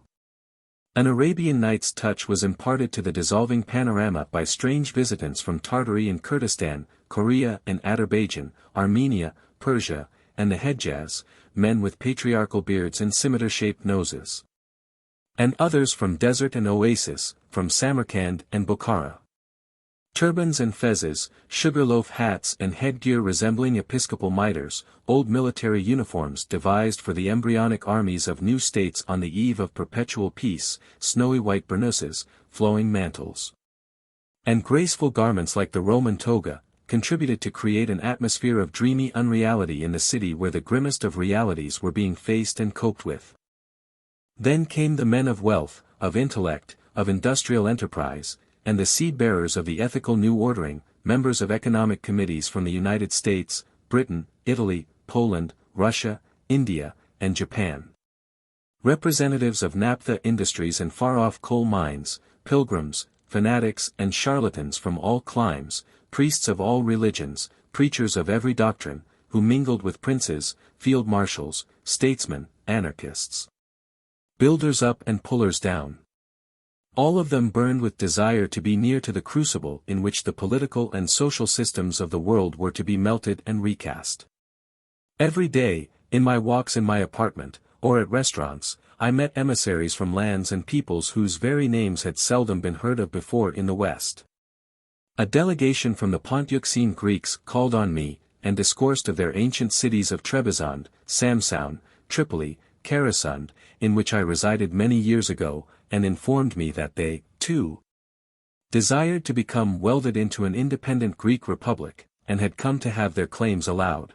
An Arabian Nights touch was imparted to the dissolving panorama by strange visitants from Tartary and Kurdistan, Korea and Azerbaijan, Armenia, Persia, and the Hejaz, men with patriarchal beards and scimitar-shaped noses. And others from desert and oasis, from Samarkand and Bokhara. Turbans and fezes, sugarloaf hats and headgear resembling episcopal mitres, old military uniforms devised for the embryonic armies of new states on the eve of perpetual peace, snowy white burnouses, flowing mantles, and graceful garments like the Roman toga, contributed to create an atmosphere of dreamy unreality in the city where the grimmest of realities were being faced and coped with. Then came the men of wealth, of intellect, of industrial enterprise, and the seed-bearers of the ethical new ordering, members of economic committees from the United States, Britain, Italy, Poland, Russia, India, and Japan. Representatives of naphtha industries and far-off coal mines, pilgrims, fanatics and charlatans from all climes, priests of all religions, preachers of every doctrine, who mingled with princes, field marshals, statesmen, anarchists, builders up and pullers down. All of them burned with desire to be near to the crucible in which the political and social systems of the world were to be melted and recast. Every day, in my walks in my apartment, or at restaurants, I met emissaries from lands and peoples whose very names had seldom been heard of before in the West. A delegation from the Ponteuxine Greeks called on me, and discoursed of their ancient cities of Trebizond, Samsun, Tripoli, Karsund, in which I resided many years ago, and informed me that they, too, desired to become welded into an independent Greek republic, and had come to have their claims allowed.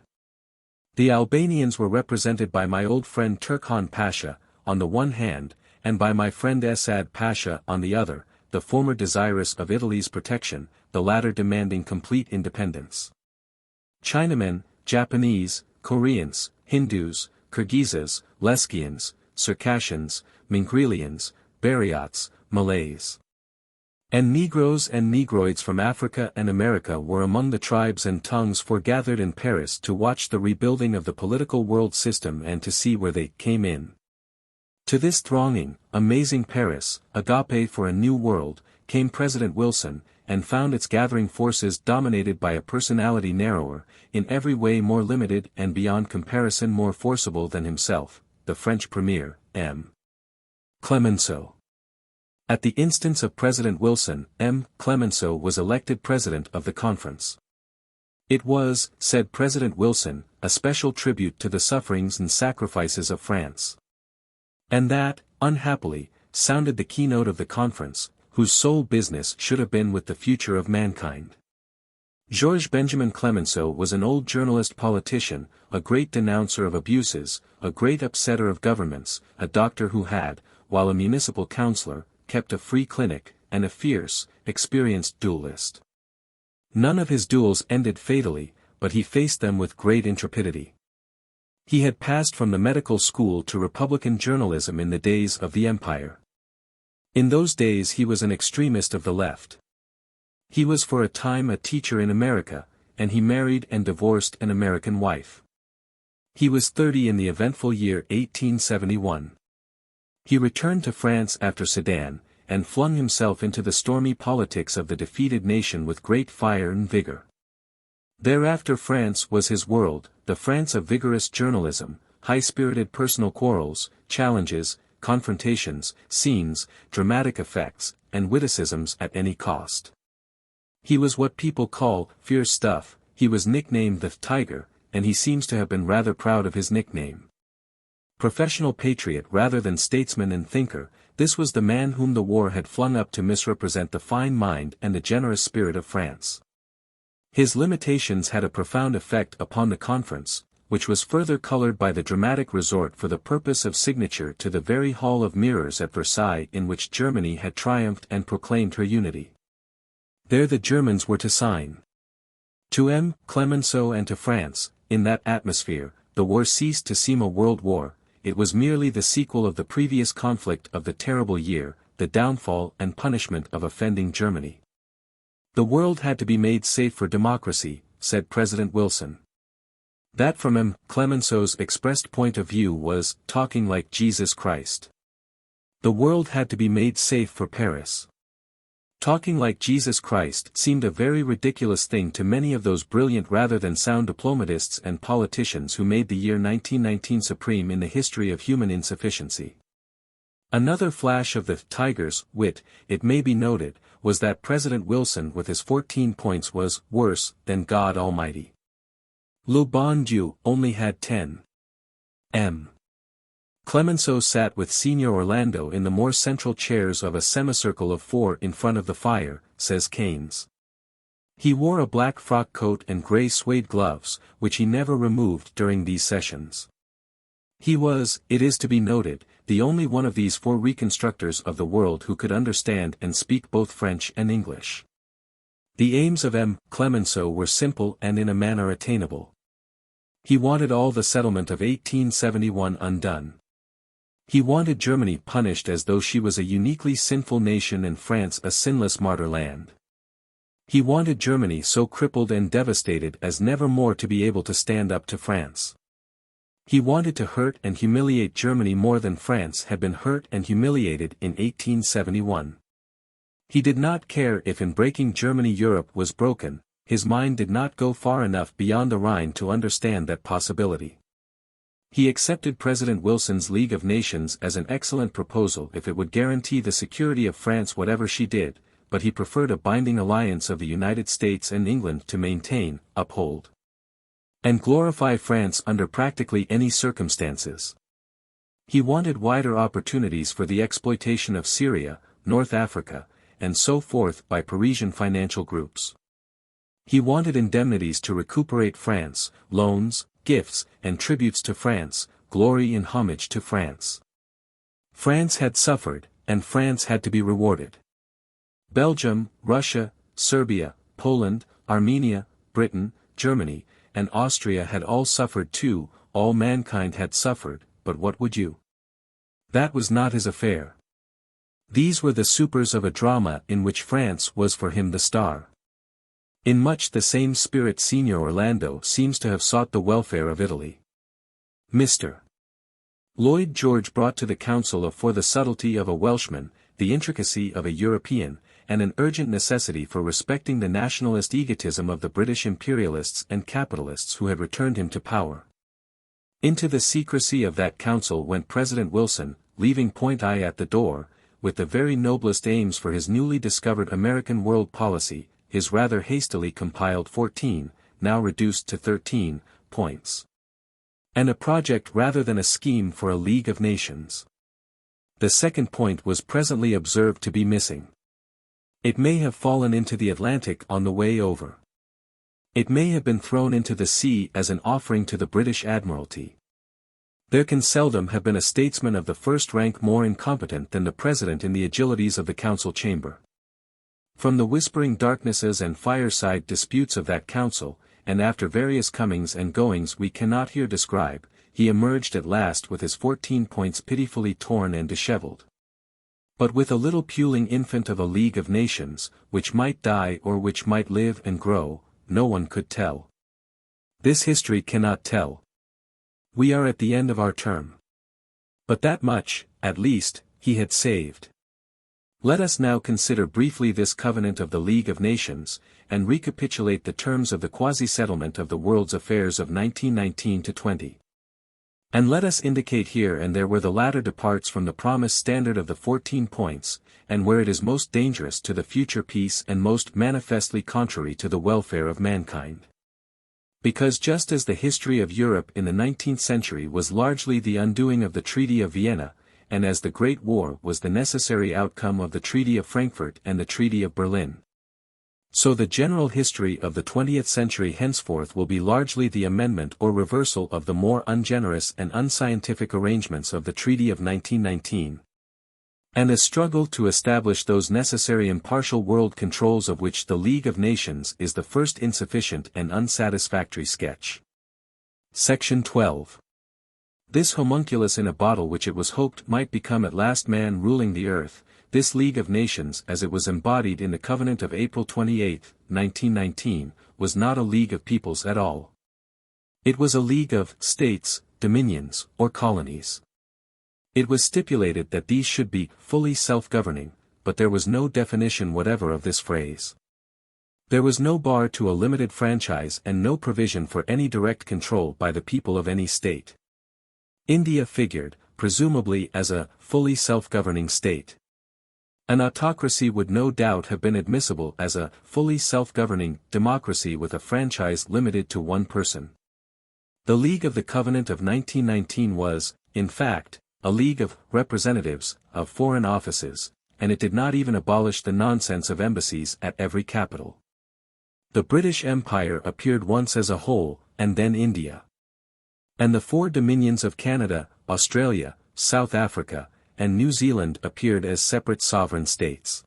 The Albanians were represented by my old friend Turkhan Pasha, on the one hand, and by my friend Esad Pasha on the other, the former desirous of Italy's protection, the latter demanding complete independence. Chinamen, Japanese, Koreans, Hindus, Kyrgyzs, Leskians, Circassians, Mingrelians, Buryats, Malays, and Negroes and Negroids from Africa and America were among the tribes and tongues foregathered in Paris to watch the rebuilding of the political world system and to see where they came in. To this thronging, amazing Paris, agape for a new world, came President Wilson, and found its gathering forces dominated by a personality narrower, in every way more limited and beyond comparison more forcible than himself, the French Premier, M. Clemenceau. At the instance of President Wilson, M. Clemenceau was elected president of the conference. It was, said President Wilson, a special tribute to the sufferings and sacrifices of France. And that, unhappily, sounded the keynote of the conference, whose sole business should have been with the future of mankind. Georges Benjamin Clemenceau was an old journalist politician, a great denouncer of abuses, a great upsetter of governments, a doctor who had, while a municipal councillor, kept a free clinic, and a fierce, experienced duelist. None of his duels ended fatally, but he faced them with great intrepidity. He had passed from the medical school to Republican journalism in the days of the Empire. In those days he was an extremist of the left. He was for a time a teacher in America, and he married and divorced an American wife. He was 30 in the eventful year 1871. He returned to France after Sedan, and flung himself into the stormy politics of the defeated nation with great fire and vigor. Thereafter France was his world, the France of vigorous journalism, high-spirited personal quarrels, challenges, confrontations, scenes, dramatic effects, and witticisms at any cost. He was what people call fierce stuff. He was nicknamed the Tiger, and he seems to have been rather proud of his nickname. Professional patriot rather than statesman and thinker, this was the man whom the war had flung up to misrepresent the fine mind and the generous spirit of France. His limitations had a profound effect upon the conference, which was further colored by the dramatic resort for the purpose of signature to the very Hall of Mirrors at Versailles in which Germany had triumphed and proclaimed her unity. There the Germans were to sign. To M. Clemenceau and to France, in that atmosphere, the war ceased to seem a world war, it was merely the sequel of the previous conflict of the terrible year, the downfall and punishment of offending Germany. The world had to be made safe for democracy, said President Wilson. That from M. Clemenceau's expressed point of view was talking like Jesus Christ. The world had to be made safe for Paris. Talking like Jesus Christ seemed a very ridiculous thing to many of those brilliant rather than sound diplomatists and politicians who made the year 1919 supreme in the history of human insufficiency. Another flash of the tiger's wit, it may be noted, was that President Wilson with his 14 points was worse than God Almighty. Le bon Dieu only had 10. M. Clemenceau sat with Senior Orlando in the more central chairs of a semicircle of 4 in front of the fire, says Keynes. He wore a black frock coat and grey suede gloves, which he never removed during these sessions. He was, it is to be noted, the only one of these 4 reconstructors of the world who could understand and speak both French and English. The aims of M. Clemenceau were simple and in a manner attainable. He wanted all the settlement of 1871 undone. He wanted Germany punished as though she was a uniquely sinful nation and France a sinless martyr land. He wanted Germany so crippled and devastated as never more to be able to stand up to France. He wanted to hurt and humiliate Germany more than France had been hurt and humiliated in 1871. He did not care if in breaking Germany Europe was broken, his mind did not go far enough beyond the Rhine to understand that possibility. He accepted President Wilson's League of Nations as an excellent proposal if it would guarantee the security of France whatever she did, but he preferred a binding alliance of the United States and England to maintain, uphold, and glorify France under practically any circumstances. He wanted wider opportunities for the exploitation of Syria, North Africa, and so forth by Parisian financial groups. He wanted indemnities to recuperate France, loans, gifts, and tributes to France, glory and homage to France. France had suffered, and France had to be rewarded. Belgium, Russia, Serbia, Poland, Armenia, Britain, Germany, and Austria had all suffered too, all mankind had suffered, but what would you? That was not his affair. These were the supers of a drama in which France was for him the star. In much the same spirit Signor Orlando seems to have sought the welfare of Italy. Mr. Lloyd George brought to the council for the subtlety of a Welshman, the intricacy of a European, and an urgent necessity for respecting the nationalist egotism of the British imperialists and capitalists who had returned him to power. Into the secrecy of that council went President Wilson, leaving Point I at the door, with the very noblest aims for his newly discovered American world policy, his rather hastily compiled 14, now reduced to 13, points. And a project rather than a scheme for a League of Nations. The second point was presently observed to be missing. It may have fallen into the Atlantic on the way over. It may have been thrown into the sea as an offering to the British Admiralty. There can seldom have been a statesman of the first rank more incompetent than the President in the agilities of the council chamber. From the whispering darknesses and fireside disputes of that council, and after various comings and goings we cannot here describe, he emerged at last with his 14 points pitifully torn and dishevelled. But with a little puling infant of a League of Nations, which might die or which might live and grow, no one could tell. This history cannot tell. We are at the end of our term. But that much, at least, he had saved. Let us now consider briefly this covenant of the League of Nations, and recapitulate the terms of the quasi-settlement of the world's affairs of 1919-20. And let us indicate here and there where the latter departs from the promised standard of the 14 points, and where it is most dangerous to the future peace and most manifestly contrary to the welfare of mankind. Because just as the history of Europe in the 19th century was largely the undoing of the Treaty of Vienna, and as the Great War was the necessary outcome of the Treaty of Frankfurt and the Treaty of Berlin, so the general history of the 20th century henceforth will be largely the amendment or reversal of the more ungenerous and unscientific arrangements of the Treaty of 1919. and a struggle to establish those necessary impartial world controls of which the League of Nations is the first insufficient and unsatisfactory sketch. Section 12. This homunculus in a bottle which it was hoped might become at last man ruling the earth, this League of Nations as it was embodied in the Covenant of April 28, 1919, was not a league of peoples at all. It was a league of states, dominions, or colonies. It was stipulated that these should be fully self-governing, but there was no definition whatever of this phrase. There was no bar to a limited franchise and no provision for any direct control by the people of any state. India figured, presumably as a fully self-governing state. An autocracy would no doubt have been admissible as a fully self-governing democracy with a franchise limited to one person. The League of the Covenant of 1919 was, in fact, a league of representatives of foreign offices, and it did not even abolish the nonsense of embassies at every capital. The British Empire appeared once as a whole, and then India. And the four dominions of Canada, Australia, South Africa, and New Zealand appeared as separate sovereign states.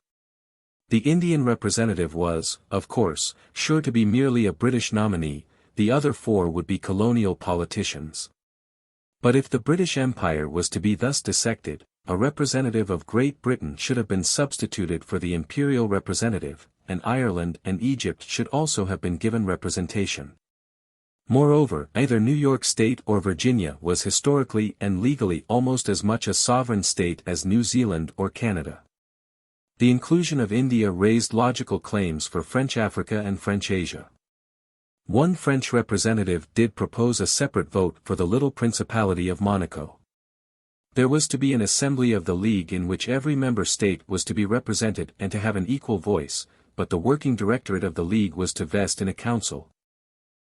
The Indian representative was, of course, sure to be merely a British nominee, the other four would be colonial politicians. But if the British Empire was to be thus dissected, a representative of Great Britain should have been substituted for the imperial representative, and Ireland and Egypt should also have been given representation. Moreover, either New York State or Virginia was historically and legally almost as much a sovereign state as New Zealand or Canada. The inclusion of India raised logical claims for French Africa and French Asia. One French representative did propose a separate vote for the little Principality of Monaco. There was to be an assembly of the League in which every member state was to be represented and to have an equal voice, but the working directorate of the League was to vest in a council,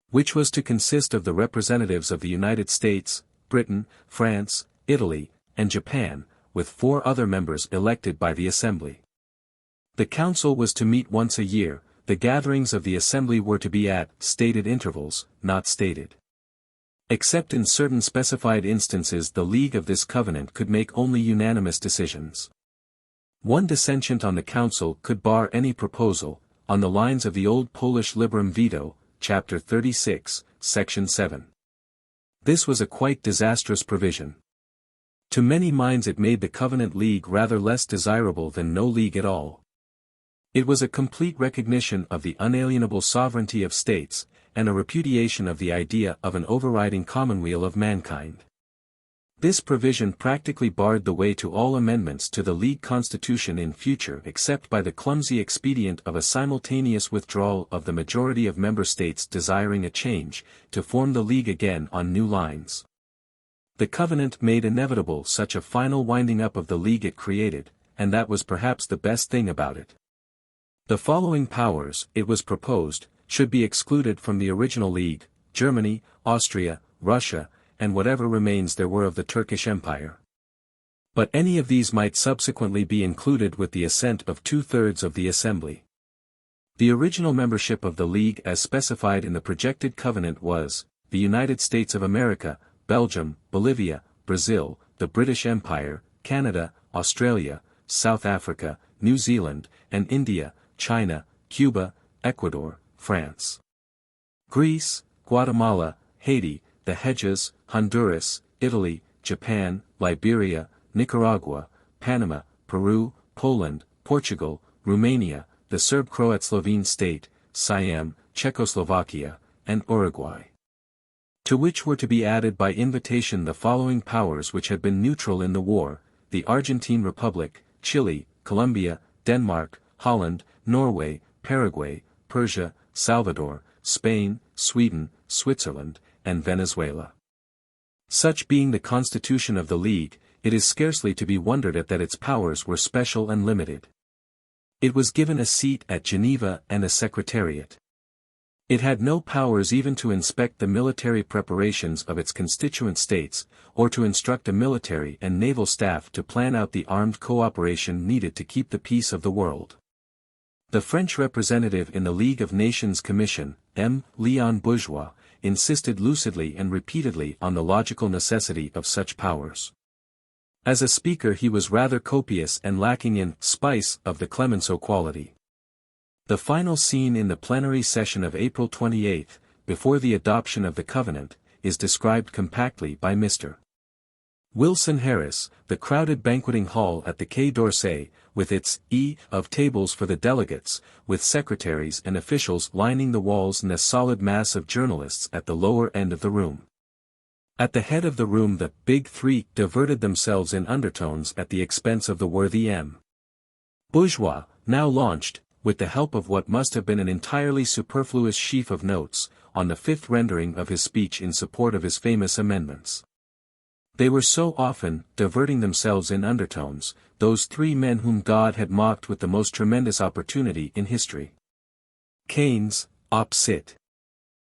which was to consist of the representatives of the United States, Britain, France, Italy, and Japan, with four other members elected by the Assembly. The council was to meet once a year. The gatherings of the assembly were to be at stated intervals, not stated. Except in certain specified instances the League of this covenant could make only unanimous decisions. One dissentient on the council could bar any proposal, on the lines of the old Polish Liberum Veto, Chapter 36, Section 7. This was a quite disastrous provision. To many minds it made the Covenant League rather less desirable than no league at all. It was a complete recognition of the unalienable sovereignty of states, and a repudiation of the idea of an overriding commonweal of mankind. This provision practically barred the way to all amendments to the League Constitution in future except by the clumsy expedient of a simultaneous withdrawal of the majority of member states desiring a change, to form the League again on new lines. The Covenant made inevitable such a final winding up of the League it created, and that was perhaps the best thing about it. The following powers, it was proposed, should be excluded from the original League: Germany, Austria, Russia, and whatever remains there were of the Turkish Empire. But any of these might subsequently be included with the assent of 2/3 of the Assembly. The original membership of the League as specified in the projected covenant was, the United States of America, Belgium, Bolivia, Brazil, the British Empire, Canada, Australia, South Africa, New Zealand, and India, China, Cuba, Ecuador, France, Greece, Guatemala, Haiti, the Hedjas, Honduras, Italy, Japan, Liberia, Nicaragua, Panama, Peru, Poland, Portugal, Romania, the Serb-Croat-Slovene state, Siam, Czechoslovakia, and Uruguay. To which were to be added by invitation the following powers which had been neutral in the war: the Argentine Republic, Chile, Colombia, Denmark, Holland, Norway, Paraguay, Persia, Salvador, Spain, Sweden, Switzerland, and Venezuela. Such being the constitution of the League, it is scarcely to be wondered at that its powers were special and limited. It was given a seat at Geneva and a secretariat. It had no powers even to inspect the military preparations of its constituent states, or to instruct a military and naval staff to plan out the armed cooperation needed to keep the peace of the world. The French representative in the League of Nations Commission, M. Léon Bourgeois, insisted lucidly and repeatedly on the logical necessity of such powers. As a speaker he was rather copious and lacking in spice of the Clemenceau quality. The final scene in the plenary session of April 28, before the adoption of the Covenant, is described compactly by Mr. Wilson Harris. The crowded banqueting hall at the Quai d'Orsay, with its of tables for the delegates, with secretaries and officials lining the walls and a solid mass of journalists at the lower end of the room. At the head of the room the Big Three diverted themselves in undertones at the expense of the worthy M. Bourgeois, now launched, with the help of what must have been an entirely superfluous sheaf of notes, on the fifth rendering of his speech in support of his famous amendments. They were so often diverting themselves in undertones, those three men whom God had mocked with the most tremendous opportunity in history. Keynes, op. cit.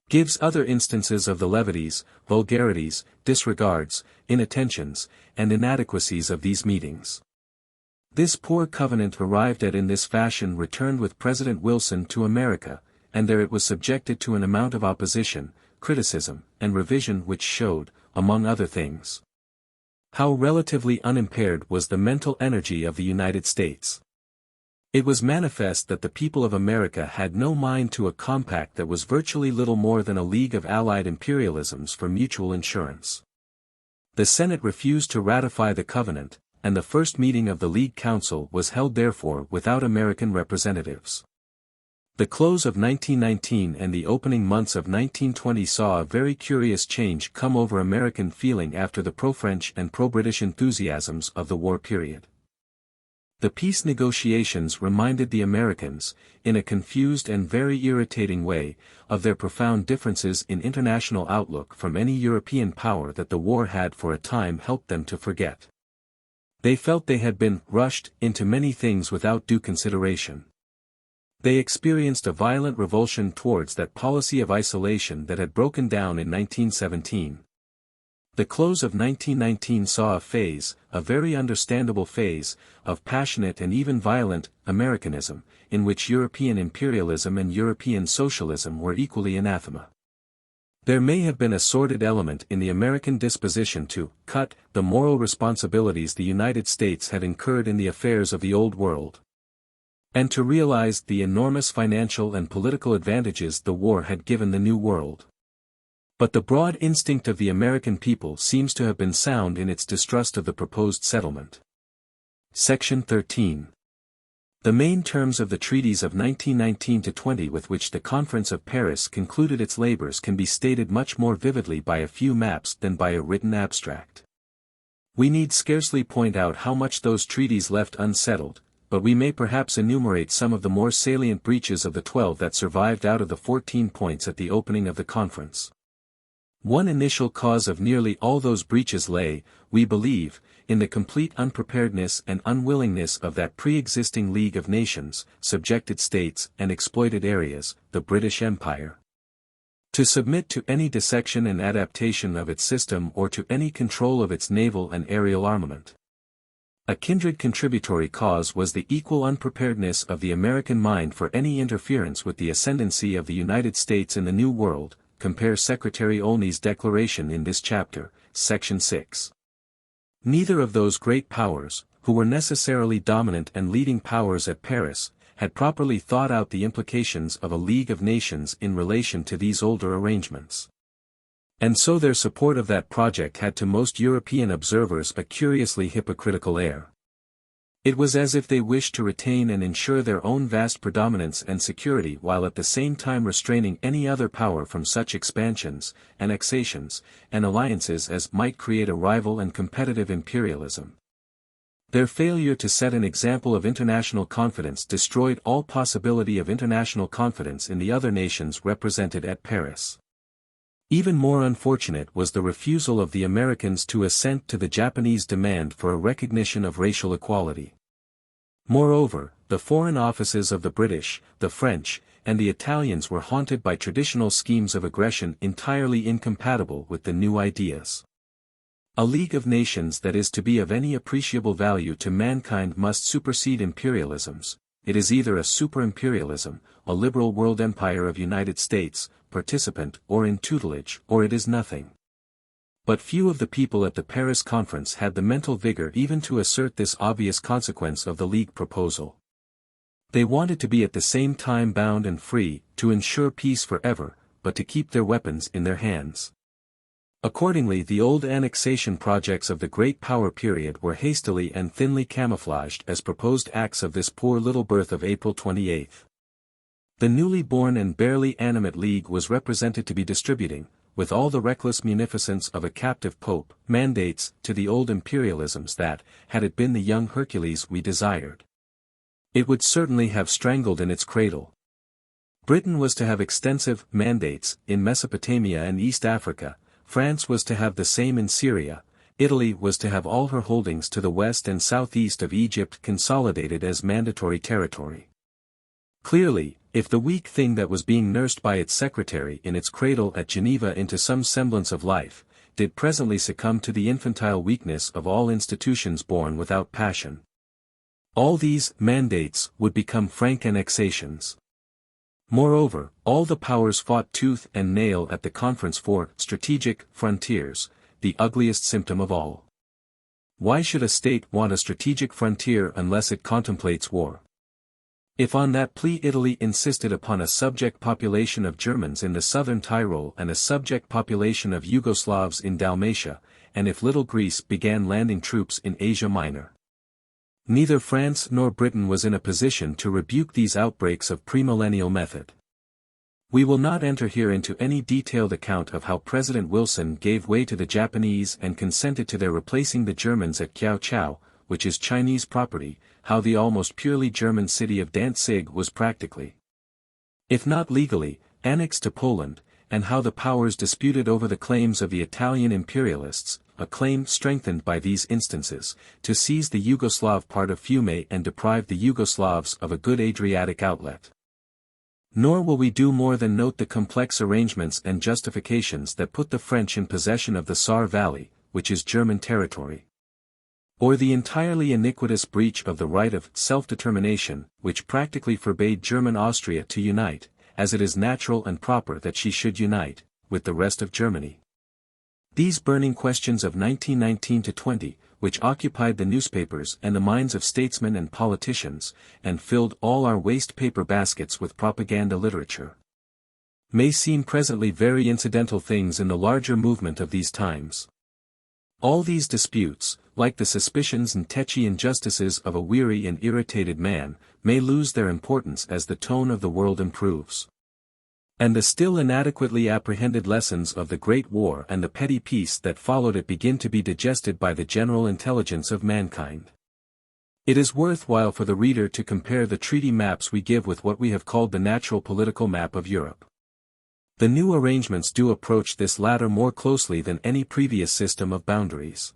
Gives other instances of the levities, vulgarities, disregards, inattentions, and inadequacies of these meetings. This poor covenant arrived at in this fashion returned with President Wilson to America, and there it was subjected to an amount of opposition, criticism, and revision which showed, among other things, how relatively unimpaired was the mental energy of the United States. It was manifest that the people of America had no mind to a compact that was virtually little more than a league of allied imperialisms for mutual insurance. The Senate refused to ratify the covenant, and the first meeting of the League Council was held therefore without American representatives. The close of 1919 and the opening months of 1920 saw a very curious change come over American feeling after the pro-French and pro-British enthusiasms of the war period. The peace negotiations reminded the Americans, in a confused and very irritating way, of their profound differences in international outlook from any European power that the war had for a time helped them to forget. They felt they had been rushed into many things without due consideration. They experienced a violent revulsion towards that policy of isolation that had broken down in 1917. The close of 1919 saw a phase, a very understandable phase, of passionate and even violent Americanism, in which European imperialism and European socialism were equally anathema. There may have been a sordid element in the American disposition to cut the moral responsibilities the United States had incurred in the affairs of the Old World, and to realize the enormous financial and political advantages the war had given the New World. But the broad instinct of the American people seems to have been sound in its distrust of the proposed settlement. Section 13. The main terms of the treaties of 1919-20 with which the Conference of Paris concluded its labors can be stated much more vividly by a few maps than by a written abstract. We need scarcely point out how much those treaties left unsettled, but we may perhaps enumerate some of the more salient breaches of the 12 that survived out of the 14 points at the opening of the conference. One initial cause of nearly all those breaches lay, we believe, in the complete unpreparedness and unwillingness of that pre-existing League of Nations, subjected states and exploited areas, the British Empire, to submit to any dissection and adaptation of its system or to any control of its naval and aerial armament. A kindred contributory cause was the equal unpreparedness of the American mind for any interference with the ascendancy of the United States in the New World. Compare Secretary Olney's declaration in this chapter, Section 6. Neither of those great powers, who were necessarily dominant and leading powers at Paris, had properly thought out the implications of a League of Nations in relation to these older arrangements. And so their support of that project had to most European observers a curiously hypocritical air. It was as if they wished to retain and ensure their own vast predominance and security while at the same time restraining any other power from such expansions, annexations, and alliances as might create a rival and competitive imperialism. Their failure to set an example of international confidence destroyed all possibility of international confidence in the other nations represented at Paris. Even more unfortunate was the refusal of the Americans to assent to the Japanese demand for a recognition of racial equality. Moreover, the foreign offices of the British, the French, and the Italians were haunted by traditional schemes of aggression entirely incompatible with the new ideas. A League of Nations that is to be of any appreciable value to mankind must supersede imperialisms. It is either a super-imperialism, a liberal world empire of United States, participant or in tutelage, or it is nothing. But few of the people at the Paris conference had the mental vigor even to assert this obvious consequence of the League proposal. They wanted to be at the same time bound and free, to ensure peace forever, but to keep their weapons in their hands. Accordingly, the old annexation projects of the Great Power period were hastily and thinly camouflaged as proposed acts of this poor little birth of April 28. The newly born and barely animate League was represented to be distributing, with all the reckless munificence of a captive pope, mandates to the old imperialisms that, had it been the young Hercules we desired, it would certainly have strangled in its cradle. Britain was to have extensive mandates in Mesopotamia and East Africa, France was to have the same in Syria, Italy was to have all her holdings to the west and southeast of Egypt consolidated as mandatory territory. Clearly, if the weak thing that was being nursed by its secretary in its cradle at Geneva into some semblance of life, did presently succumb to the infantile weakness of all institutions born without passion, all these mandates would become frank annexations. Moreover, all the powers fought tooth and nail at the conference for strategic frontiers, the ugliest symptom of all. Why should a state want a strategic frontier unless it contemplates war? If on that plea Italy insisted upon a subject population of Germans in the southern Tyrol and a subject population of Yugoslavs in Dalmatia, and if Little Greece began landing troops in Asia Minor, neither France nor Britain was in a position to rebuke these outbreaks of premillennial method. We will not enter here into any detailed account of how President Wilson gave way to the Japanese and consented to their replacing the Germans at Kiaochao, which is Chinese property, how the almost purely German city of Danzig was practically, if not legally, annexed to Poland, and how the powers disputed over the claims of the Italian imperialists, a claim strengthened by these instances, to seize the Yugoslav part of Fiume and deprive the Yugoslavs of a good Adriatic outlet. Nor will we do more than note the complex arrangements and justifications that put the French in possession of the Saar Valley, which is German territory, or the entirely iniquitous breach of the right of self-determination, which practically forbade German Austria to unite, as it is natural and proper that she should unite, with the rest of Germany. These burning questions of 1919-20, which occupied the newspapers and the minds of statesmen and politicians, and filled all our waste paper baskets with propaganda literature, may seem presently very incidental things in the larger movement of these times. All these disputes, like the suspicions and tetchy injustices of a weary and irritated man, may lose their importance as the tone of the world improves, and the still inadequately apprehended lessons of the Great War and the petty peace that followed it begin to be digested by the general intelligence of mankind. It is worthwhile for the reader to compare the treaty maps we give with what we have called the natural political map of Europe. The new arrangements do approach this latter more closely than any previous system of boundaries.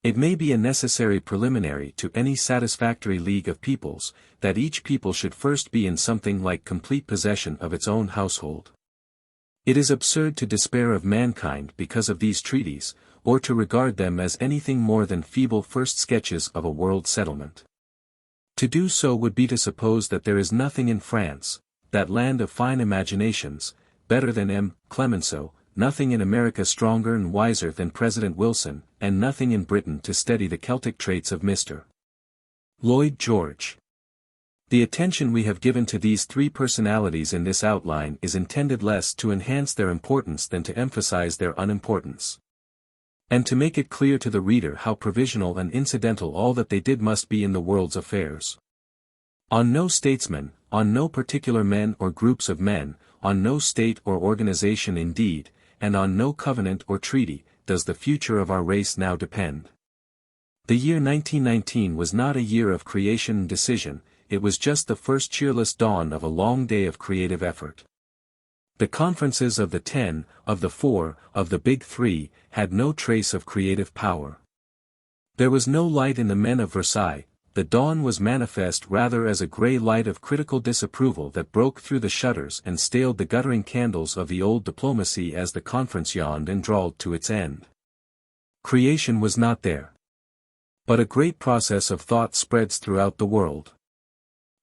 It may be a necessary preliminary to any satisfactory league of peoples, that each people should first be in something like complete possession of its own household. It is absurd to despair of mankind because of these treaties, or to regard them as anything more than feeble first sketches of a world settlement. To do so would be to suppose that there is nothing in France, that land of fine imaginations, better than M. Clemenceau, nothing in America stronger and wiser than President Wilson, and nothing in Britain to steady the Celtic traits of Mr. Lloyd George. The attention we have given to these three personalities in this outline is intended less to enhance their importance than to emphasize their unimportance, and to make it clear to the reader how provisional and incidental all that they did must be in the world's affairs. On no statesman, on no particular men or groups of men, on no state or organization indeed, and on no covenant or treaty, does the future of our race now depend. The year 1919 was not a year of creation and decision, it was just the first cheerless dawn of a long day of creative effort. The conferences of the 10, of the 4, of the Big Three, had no trace of creative power. There was no light in the men of Versailles. The dawn was manifest rather as a grey light of critical disapproval that broke through the shutters and staled the guttering candles of the old diplomacy as the conference yawned and drawled to its end. Creation was not there, but a great process of thought spreads throughout the world.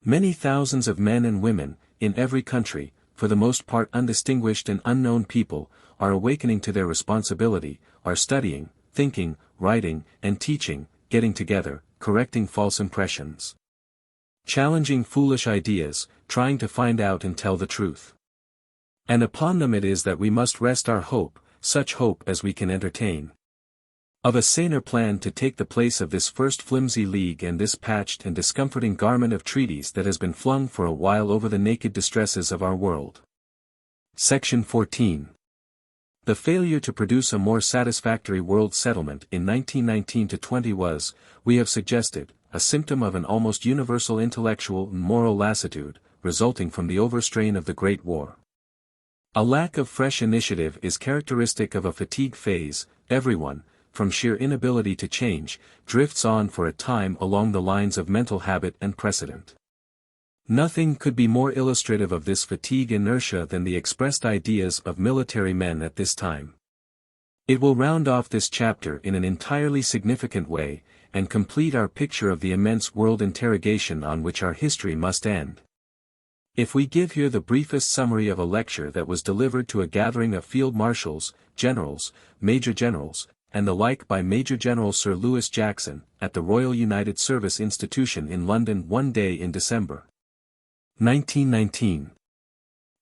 Many thousands of men and women, in every country, for the most part undistinguished and unknown people, are awakening to their responsibility, are studying, thinking, writing, and teaching, getting together, correcting false impressions, challenging foolish ideas, trying to find out and tell the truth. And upon them it is that we must rest our hope, such hope as we can entertain, of a saner plan to take the place of this first flimsy league and this patched and discomforting garment of treaties that has been flung for a while over the naked distresses of our world. Section 14. The failure to produce a more satisfactory world settlement in 1919-20 was, we have suggested, a symptom of an almost universal intellectual and moral lassitude, resulting from the overstrain of the Great War. A lack of fresh initiative is characteristic of a fatigue phase. Everyone, from sheer inability to change, drifts on for a time along the lines of mental habit and precedent. Nothing could be more illustrative of this fatigue inertia than the expressed ideas of military men at this time. It will round off this chapter in an entirely significant way, and complete our picture of the immense world interrogation on which our history must end. If we give here the briefest summary of a lecture that was delivered to a gathering of field marshals, generals, major generals, and the like by Major General Sir Lewis Jackson, at the Royal United Service Institution in London one day in December 1919.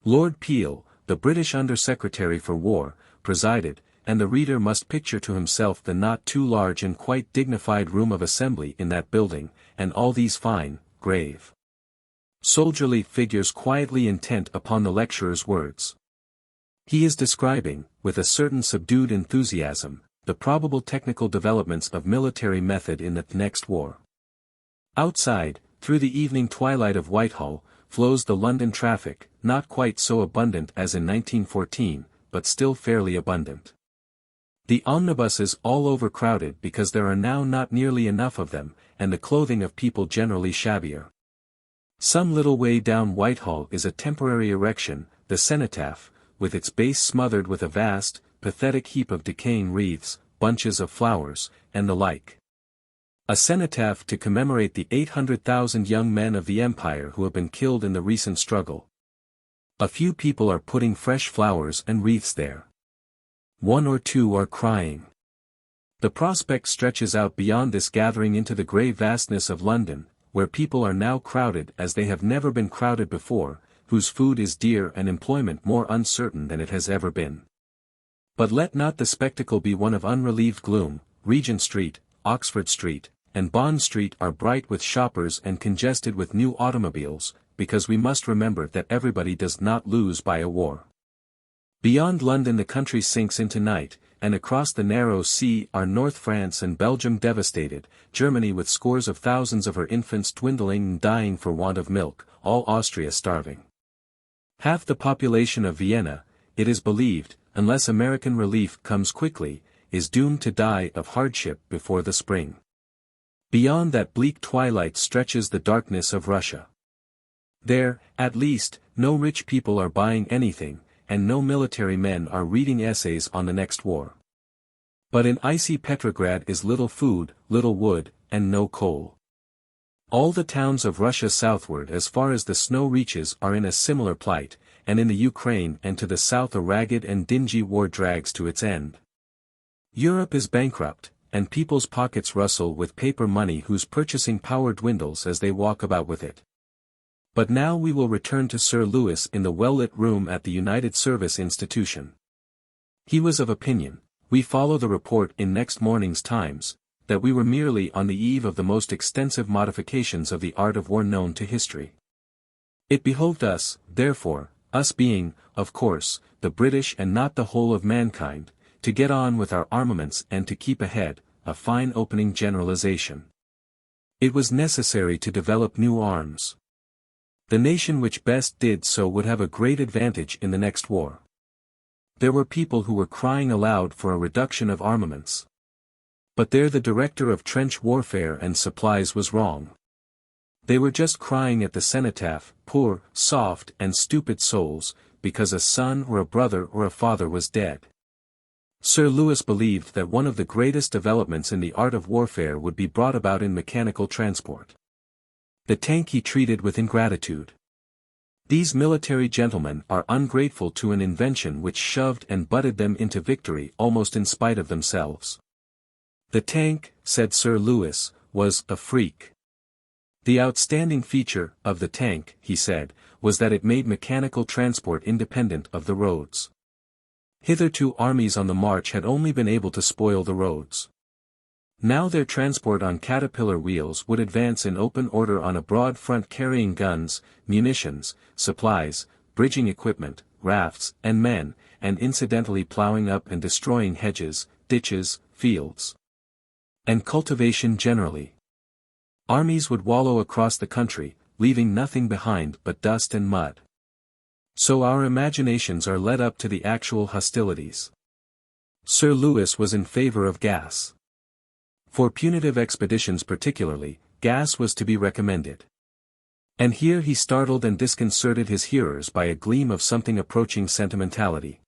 Lord Peel, the British Under-Secretary for War, presided, and the reader must picture to himself the not too large and quite dignified room of assembly in that building, and all these fine, grave, soldierly figures quietly intent upon the lecturer's words. He is describing, with a certain subdued enthusiasm, the probable technical developments of military method in the next war. Outside, through the evening twilight of Whitehall, flows the London traffic, not quite so abundant as in 1914, but still fairly abundant. The omnibuses all overcrowded because there are now not nearly enough of them, and the clothing of people generally shabbier. Some little way down Whitehall is a temporary erection, the cenotaph, with its base smothered with a vast, pathetic heap of decaying wreaths, bunches of flowers, and the like. A cenotaph to commemorate the 800,000 young men of the Empire who have been killed in the recent struggle. A few people are putting fresh flowers and wreaths there. One or two are crying. The prospect stretches out beyond this gathering into the grey vastness of London, where people are now crowded as they have never been crowded before, whose food is dear and employment more uncertain than it has ever been. But let not the spectacle be one of unrelieved gloom. Regent Street, Oxford Street, and Bond Street are bright with shoppers and congested with new automobiles, because we must remember that everybody does not lose by a war. Beyond London the country sinks into night, and across the narrow sea are North France and Belgium devastated, Germany with scores of thousands of her infants dwindling and dying for want of milk, all Austria starving. Half the population of Vienna, it is believed, unless American relief comes quickly, is doomed to die of hardship before the spring. Beyond that bleak twilight stretches the darkness of Russia. There, at least, no rich people are buying anything, and no military men are reading essays on the next war. But in icy Petrograd is little food, little wood, and no coal. All the towns of Russia southward as far as the snow reaches are in a similar plight, and in the Ukraine and to the south a ragged and dingy war drags to its end. Europe is bankrupt, and people's pockets rustle with paper money whose purchasing power dwindles as they walk about with it. But now we will return to Sir Lewis in the well-lit room at the United Service Institution. He was of opinion, we follow the report in next morning's Times, that we were merely on the eve of the most extensive modifications of the art of war known to history. It behoved us, therefore, us being, of course, the British and not the whole of mankind, to get on with our armaments and to keep ahead, a fine opening generalization. It was necessary to develop new arms. The nation which best did so would have a great advantage in the next war. There were people who were crying aloud for a reduction of armaments. But there the director of trench warfare and supplies was wrong. They were just crying at the cenotaph, poor, soft and stupid souls, because a son or a brother or a father was dead. Sir Lewis believed that one of the greatest developments in the art of warfare would be brought about in mechanical transport. The tank he treated with ingratitude. These military gentlemen are ungrateful to an invention which shoved and butted them into victory almost in spite of themselves. The tank, said Sir Lewis, was a freak. The outstanding feature of the tank, he said, was that it made mechanical transport independent of the roads. Hitherto armies on the march had only been able to spoil the roads. Now their transport on caterpillar wheels would advance in open order on a broad front carrying guns, munitions, supplies, bridging equipment, rafts, and men, and incidentally plowing up and destroying hedges, ditches, fields, and cultivation generally. Armies would wallow across the country, leaving nothing behind but dust and mud. So our imaginations are led up to the actual hostilities. Sir Lewis was in favor of gas. For punitive expeditions particularly, gas was to be recommended. And here he startled and disconcerted his hearers by a gleam of something approaching sentimentality.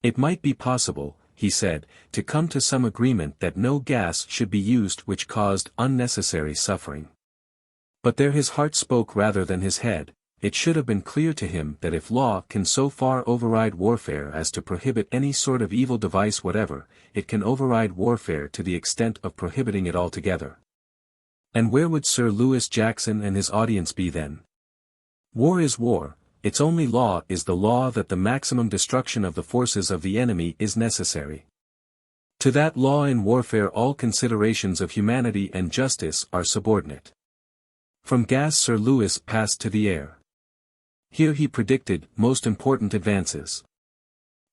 It might be possible, he said, to come to some agreement that no gas should be used which caused unnecessary suffering. But there his heart spoke rather than his head. It should have been clear to him that if law can so far override warfare as to prohibit any sort of evil device whatever, it can override warfare to the extent of prohibiting it altogether. And where would Sir Lewis Jackson and his audience be then? War is war, its only law is the law that the maximum destruction of the forces of the enemy is necessary. To that law in warfare all considerations of humanity and justice are subordinate. From gas Sir Lewis passed to the air. Here he predicted most important advances.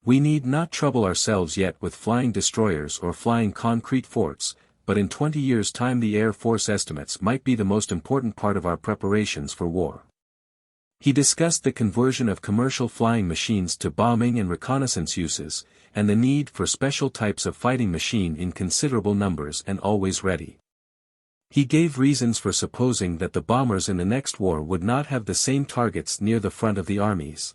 We need not trouble ourselves yet with flying destroyers or flying concrete forts, but in 20 years' time the Air Force estimates might be the most important part of our preparations for war. He discussed the conversion of commercial flying machines to bombing and reconnaissance uses, and the need for special types of fighting machine in considerable numbers and always ready. He gave reasons for supposing that the bombers in the next war would not have the same targets near the front of the armies,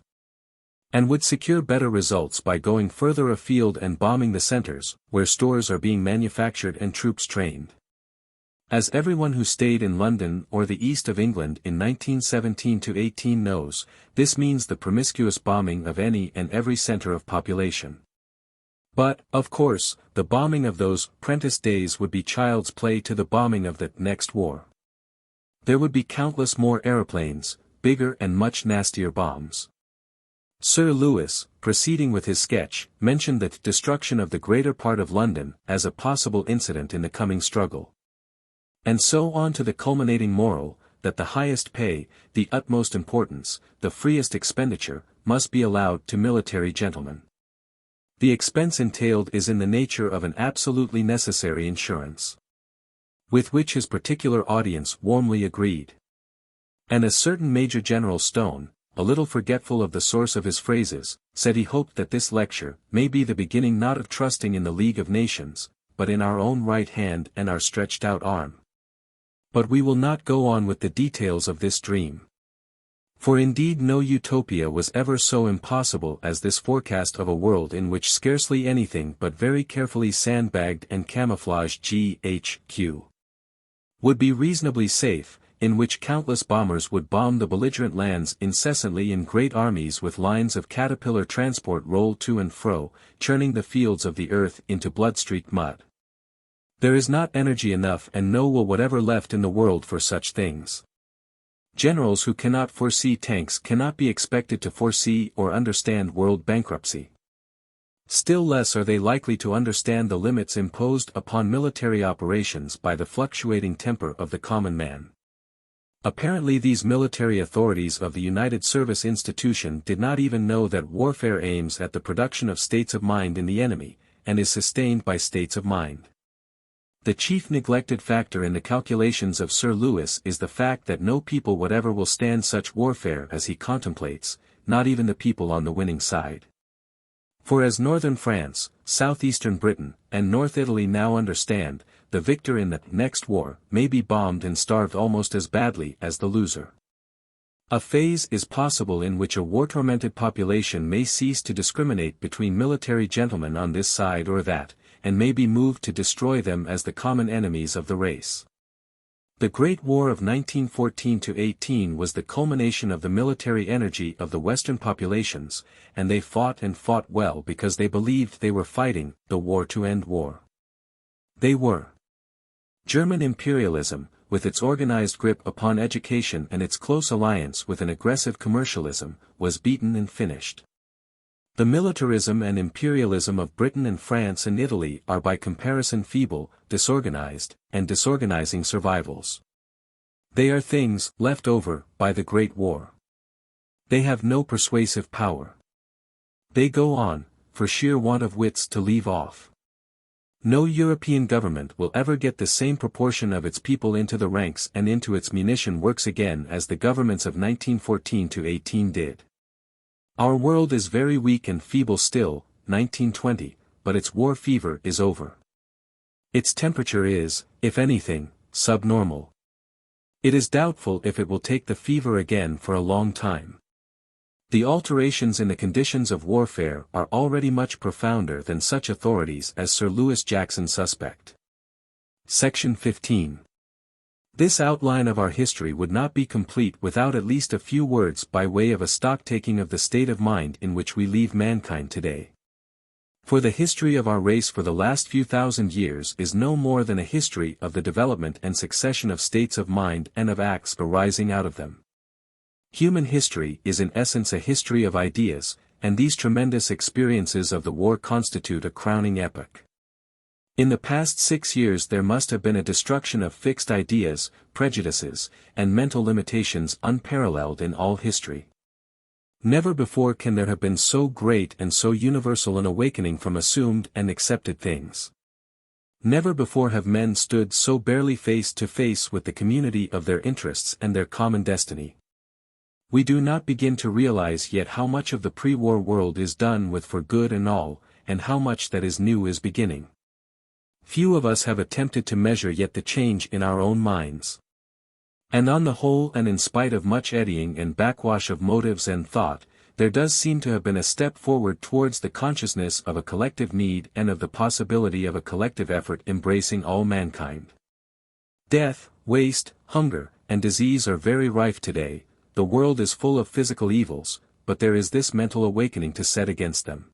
and would secure better results by going further afield and bombing the centers, where stores are being manufactured and troops trained. As everyone who stayed in London or the east of England in 1917–18 knows, this means the promiscuous bombing of any and every centre of population. But, of course, the bombing of those prentice days would be child's play to the bombing of the next war. There would be countless more aeroplanes, bigger and much nastier bombs. Sir Lewis, proceeding with his sketch, mentioned the destruction of the greater part of London as a possible incident in the coming struggle. And so on to the culminating moral, that the highest pay, the utmost importance, the freest expenditure, must be allowed to military gentlemen. The expense entailed is in the nature of an absolutely necessary insurance. With which his particular audience warmly agreed. And a certain Major General Stone, a little forgetful of the source of his phrases, said he hoped that this lecture may be the beginning not of trusting in the League of Nations, but in our own right hand and our stretched out arm. But we will not go on with the details of this dream. For indeed no utopia was ever so impossible as this forecast of a world in which scarcely anything but very carefully sandbagged and camouflaged GHQ would be reasonably safe, in which countless bombers would bomb the belligerent lands incessantly in great armies with lines of caterpillar transport roll to and fro, churning the fields of the earth into blood-streaked mud. There is not energy enough and no will whatever left in the world for such things. Generals who cannot foresee tanks cannot be expected to foresee or understand world bankruptcy. Still less are they likely to understand the limits imposed upon military operations by the fluctuating temper of the common man. Apparently these military authorities of the United Service Institution did not even know that warfare aims at the production of states of mind in the enemy, and is sustained by states of mind. The chief neglected factor in the calculations of Sir Lewis is the fact that no people whatever will stand such warfare as he contemplates, not even the people on the winning side. For as northern France, southeastern Britain, and North Italy now understand, the victor in the next war may be bombed and starved almost as badly as the loser. A phase is possible in which a war-tormented population may cease to discriminate between military gentlemen on this side or that, and may be moved to destroy them as the common enemies of the race. The Great War of 1914–18 was the culmination of the military energy of the Western populations, and they fought and fought well because they believed they were fighting the war to end war. They were. German imperialism, with its organized grip upon education and its close alliance with an aggressive commercialism, was beaten and finished. The militarism and imperialism of Britain and France and Italy are by comparison feeble, disorganized, and disorganizing survivals. They are things left over by the Great War. They have no persuasive power. They go on, for sheer want of wits to leave off. No European government will ever get the same proportion of its people into the ranks and into its munition works again as the governments of 1914–18 did. Our world is very weak and feeble still, 1920, but its war fever is over. Its temperature is, if anything, subnormal. It is doubtful if it will take the fever again for a long time. The alterations in the conditions of warfare are already much profounder than such authorities as Sir Lewis Jackson suspect. Section 15. This outline of our history would not be complete without at least a few words by way of a stock-taking of the state of mind in which we leave mankind today. For the history of our race for the last few thousand years is no more than a history of the development and succession of states of mind and of acts arising out of them. Human history is in essence a history of ideas, and these tremendous experiences of the war constitute a crowning epoch. In the past 6 years there must have been a destruction of fixed ideas, prejudices, and mental limitations unparalleled in all history. Never before can there have been so great and so universal an awakening from assumed and accepted things. Never before have men stood so barely face to face with the community of their interests and their common destiny. We do not begin to realize yet how much of the pre-war world is done with for good and all, and how much that is new is beginning. Few of us have attempted to measure yet the change in our own minds. And on the whole and in spite of much eddying and backwash of motives and thought, there does seem to have been a step forward towards the consciousness of a collective need and of the possibility of a collective effort embracing all mankind. Death, waste, hunger, and disease are very rife today. The world is full of physical evils, but there is this mental awakening to set against them.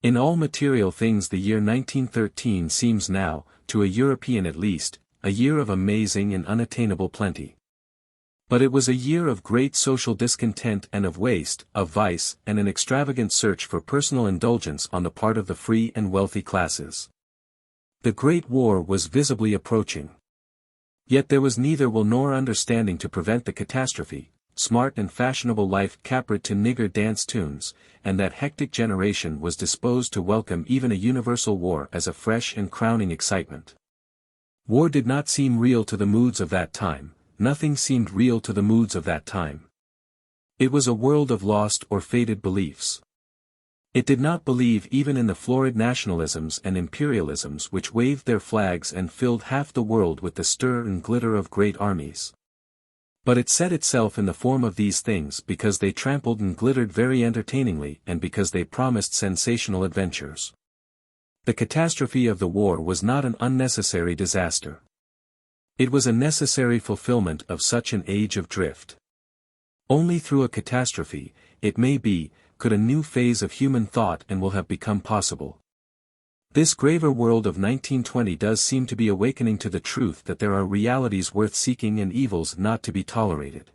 In all material things the year 1913 seems now, to a European at least, a year of amazing and unattainable plenty. But it was a year of great social discontent and of waste, of vice, and an extravagant search for personal indulgence on the part of the free and wealthy classes. The Great War was visibly approaching. Yet there was neither will nor understanding to prevent the catastrophe. Smart and fashionable life capered to nigger dance tunes, and that hectic generation was disposed to welcome even a universal war as a fresh and crowning excitement. War did not seem real to the moods of that time, nothing seemed real to the moods of that time. It was a world of lost or faded beliefs. It did not believe even in the florid nationalisms and imperialisms which waved their flags and filled half the world with the stir and glitter of great armies. But it set itself in the form of these things because they trampled and glittered very entertainingly and because they promised sensational adventures. The catastrophe of the war was not an unnecessary disaster. It was a necessary fulfillment of such an age of drift. Only through a catastrophe, it may be, could a new phase of human thought and will have become possible. This graver world of 1920 does seem to be awakening to the truth that there are realities worth seeking and evils not to be tolerated.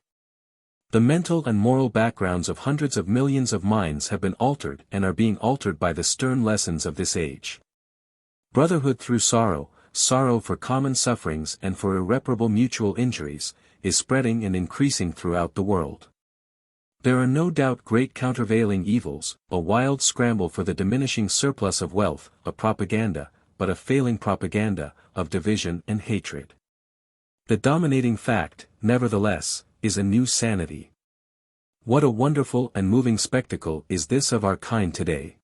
The mental and moral backgrounds of hundreds of millions of minds have been altered and are being altered by the stern lessons of this age. Brotherhood through sorrow, sorrow for common sufferings and for irreparable mutual injuries, is spreading and increasing throughout the world. There are no doubt great countervailing evils, a wild scramble for the diminishing surplus of wealth, a propaganda, but a failing propaganda, of division and hatred. The dominating fact, nevertheless, is a new sanity. What a wonderful and moving spectacle is this of our kind today.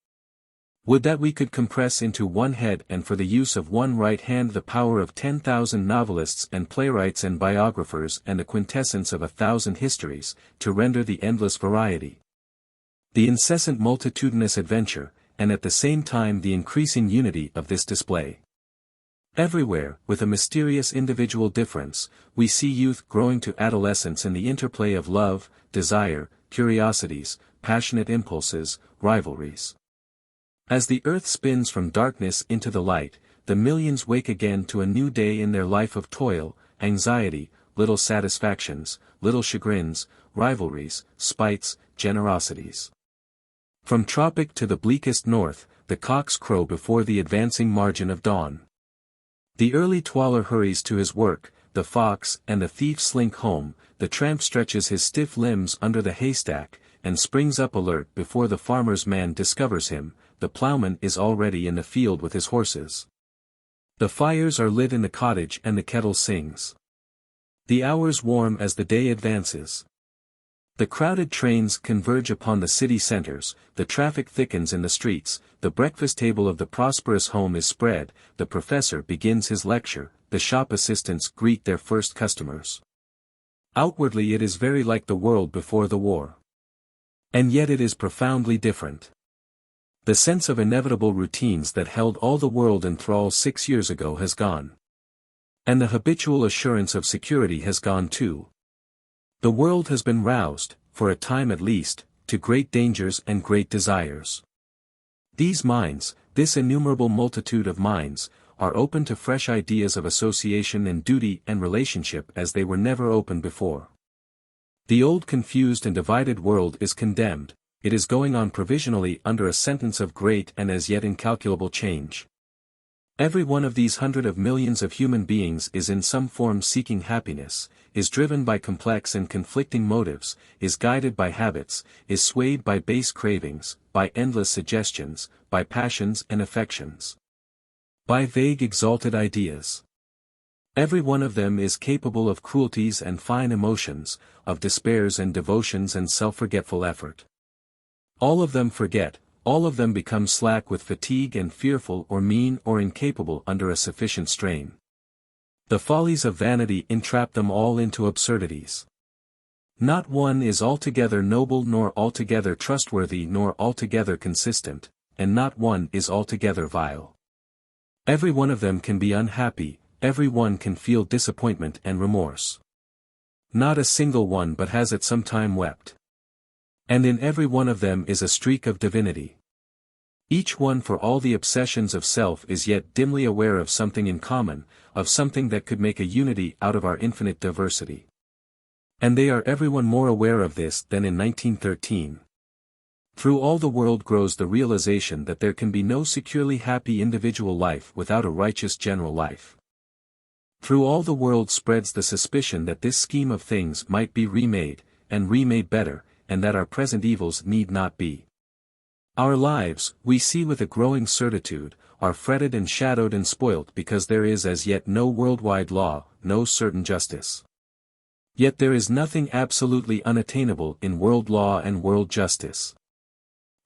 Would that we could compress into one head and for the use of one right hand the power of 10,000 novelists and playwrights and biographers and the quintessence of 1,000 histories, to render the endless variety, the incessant multitudinous adventure, and at the same time the increasing unity of this display. Everywhere, with a mysterious individual difference, we see youth growing to adolescence in the interplay of love, desire, curiosities, passionate impulses, rivalries. As the earth spins from darkness into the light, the millions wake again to a new day in their life of toil, anxiety, little satisfactions, little chagrins, rivalries, spites, generosities. From tropic to the bleakest north, the cocks crow before the advancing margin of dawn. The early toiler hurries to his work, the fox and the thief slink home, the tramp stretches his stiff limbs under the haystack, and springs up alert before the farmer's man discovers him. The ploughman is already in the field with his horses. The fires are lit in the cottage and the kettle sings. The hours warm as the day advances. The crowded trains converge upon the city centers, the traffic thickens in the streets, the breakfast table of the prosperous home is spread, the professor begins his lecture, the shop assistants greet their first customers. Outwardly it is very like the world before the war. And yet it is profoundly different. The sense of inevitable routines that held all the world in thrall 6 years ago has gone. And the habitual assurance of security has gone too. The world has been roused, for a time at least, to great dangers and great desires. These minds, this innumerable multitude of minds, are open to fresh ideas of association and duty and relationship as they were never open before. The old confused and divided world is condemned, it is going on provisionally under a sentence of great and as yet incalculable change. Every one of these hundred of millions of human beings is in some form seeking happiness, is driven by complex and conflicting motives, is guided by habits, is swayed by base cravings, by endless suggestions, by passions and affections. By vague exalted ideas. Every one of them is capable of cruelties and fine emotions, of despairs and devotions and self-forgetful effort. All of them forget, all of them become slack with fatigue and fearful or mean or incapable under a sufficient strain. The follies of vanity entrap them all into absurdities. Not one is altogether noble nor altogether trustworthy nor altogether consistent, and not one is altogether vile. Every one of them can be unhappy, every one can feel disappointment and remorse. Not a single one but has at some time wept. And in every one of them is a streak of divinity. Each one for all the obsessions of self is yet dimly aware of something in common, of something that could make a unity out of our infinite diversity. And they are everyone more aware of this than in 1913. Through all the world grows the realization that there can be no securely happy individual life without a righteous general life. Through all the world spreads the suspicion that this scheme of things might be remade, and remade better, and that our present evils need not be. Our lives, we see with a growing certitude, are fretted and shadowed and spoilt because there is as yet no worldwide law, no certain justice. Yet there is nothing absolutely unattainable in world law and world justice.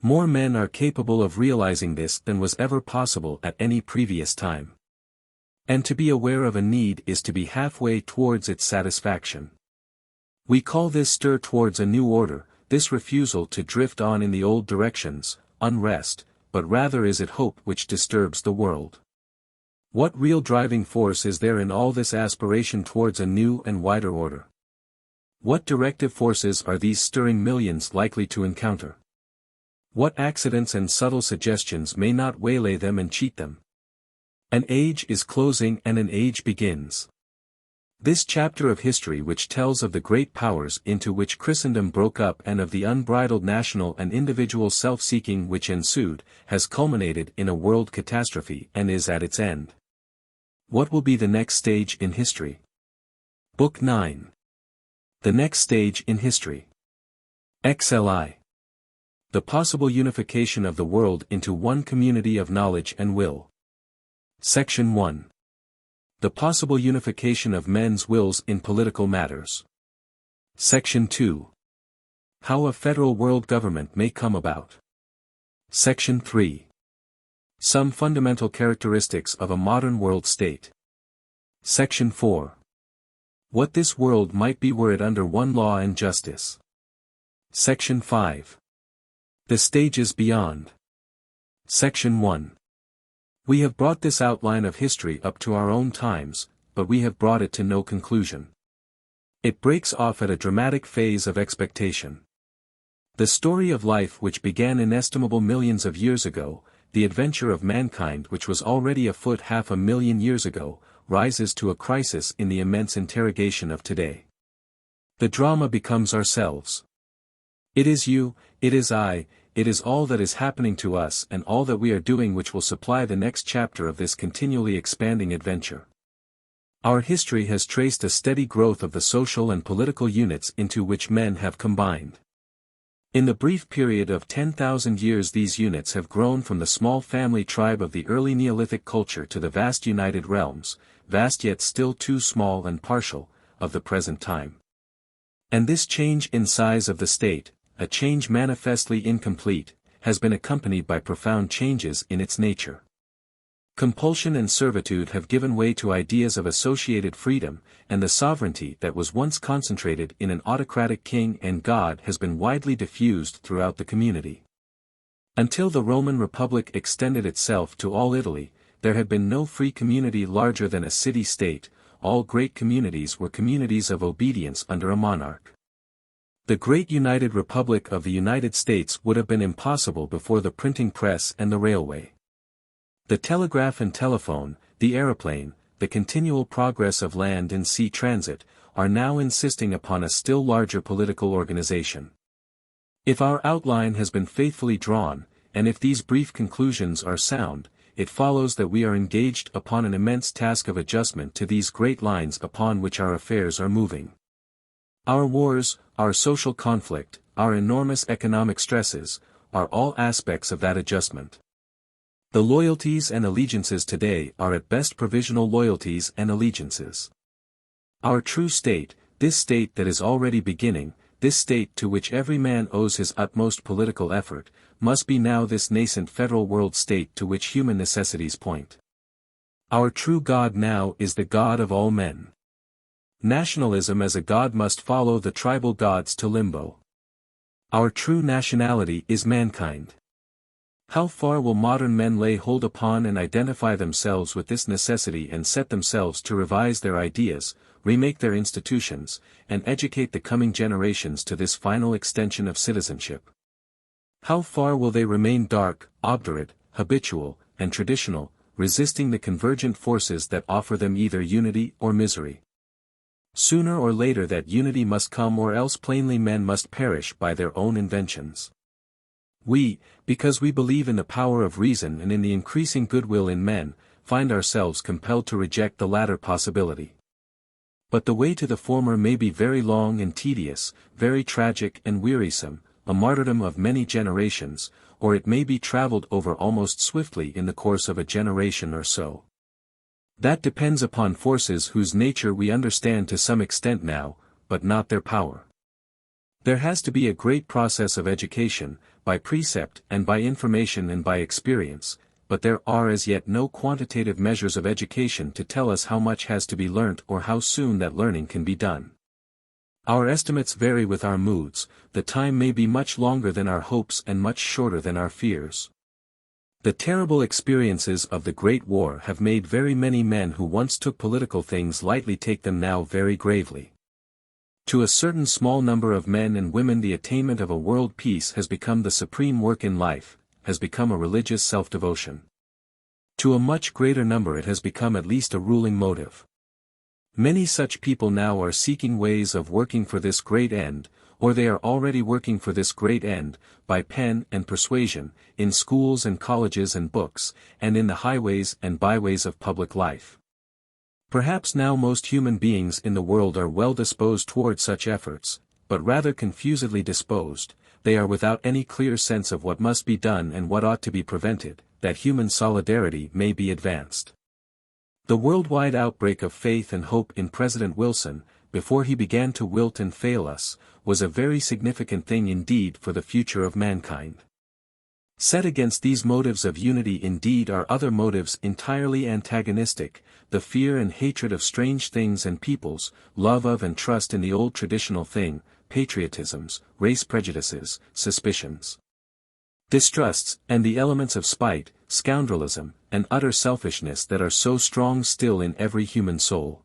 More men are capable of realizing this than was ever possible at any previous time. And to be aware of a need is to be halfway towards its satisfaction. We call this stir towards a new order, this refusal to drift on in the old directions, unrest, but rather is it hope which disturbs the world. What real driving force is there in all this aspiration towards a new and wider order? What directive forces are these stirring millions likely to encounter? What accidents and subtle suggestions may not waylay them and cheat them? An age is closing and an age begins. This chapter of history which tells of the great powers into which Christendom broke up and of the unbridled national and individual self-seeking which ensued, has culminated in a world catastrophe and is at its end. What will be the next stage in history? Book 9. The next stage in history. XXXIX. The possible unification of the world into one community of knowledge and will. Section 1. The possible unification of men's wills in political matters. Section 2. How a federal world government may come about. Section 3. Some fundamental characteristics of a modern world state. Section 4. What this world might be were it under one law and justice. Section 5. The stages beyond. Section 1. We have brought this outline of history up to our own times, but we have brought it to no conclusion. It breaks off at a dramatic phase of expectation. The story of life which began inestimable millions of years ago, the adventure of mankind which was already afoot 500,000 years ago, rises to a crisis in the immense interrogation of today. The drama becomes ourselves. It is you, it is I, it is all that is happening to us and all that we are doing which will supply the next chapter of this continually expanding adventure. Our history has traced a steady growth of the social and political units into which men have combined. In the brief period of 10,000 years these units have grown from the small family tribe of the early Neolithic culture to the vast united realms, vast yet still too small and partial, of the present time. And this change in size of the state, a change manifestly incomplete, has been accompanied by profound changes in its nature. Compulsion and servitude have given way to ideas of associated freedom, and the sovereignty that was once concentrated in an autocratic king and god has been widely diffused throughout the community. Until the Roman Republic extended itself to all Italy, there had been no free community larger than a city-state. All great communities were communities of obedience under a monarch. The great United Republic of the United States would have been impossible before the printing press and the railway. The telegraph and telephone, the aeroplane, the continual progress of land and sea transit, are now insisting upon a still larger political organization. If our outline has been faithfully drawn, and if these brief conclusions are sound, it follows that we are engaged upon an immense task of adjustment to these great lines upon which our affairs are moving. Our wars, our social conflict, our enormous economic stresses, are all aspects of that adjustment. The loyalties and allegiances today are at best provisional loyalties and allegiances. Our true state, this state that is already beginning, this state to which every man owes his utmost political effort, must be now this nascent federal world state to which human necessities point. Our true God now is the God of all men. Nationalism as a god must follow the tribal gods to limbo. Our true nationality is mankind. How far will modern men lay hold upon and identify themselves with this necessity and set themselves to revise their ideas, remake their institutions, and educate the coming generations to this final extension of citizenship? How far will they remain dark, obdurate, habitual, and traditional, resisting the convergent forces that offer them either unity or misery? Sooner or later that unity must come, or else plainly men must perish by their own inventions. We, because we believe in the power of reason and in the increasing goodwill in men, find ourselves compelled to reject the latter possibility. But the way to the former may be very long and tedious, very tragic and wearisome, a martyrdom of many generations, or it may be traveled over almost swiftly in the course of a generation or so. That depends upon forces whose nature we understand to some extent now, but not their power. There has to be a great process of education, by precept and by information and by experience, but there are as yet no quantitative measures of education to tell us how much has to be learnt or how soon that learning can be done. Our estimates vary with our moods, the time may be much longer than our hopes and much shorter than our fears. The terrible experiences of the Great War have made very many men who once took political things lightly take them now very gravely. To a certain small number of men and women the attainment of a world peace has become the supreme work in life, has become a religious self-devotion. To a much greater number it has become at least a ruling motive. Many such people now are seeking ways of working for this great end, or they are already working for this great end, by pen and persuasion, in schools and colleges and books, and in the highways and byways of public life. Perhaps now most human beings in the world are well disposed toward such efforts, but rather confusedly disposed. They are without any clear sense of what must be done and what ought to be prevented, that human solidarity may be advanced. The worldwide outbreak of faith and hope in President Wilson, before he began to wilt and fail us, was a very significant thing indeed for the future of mankind. Set against these motives of unity indeed are other motives entirely antagonistic, the fear and hatred of strange things and peoples, love of and trust in the old traditional thing, patriotisms, race prejudices, suspicions. distrusts, and the elements of spite, scoundrelism, and utter selfishness that are so strong still in every human soul.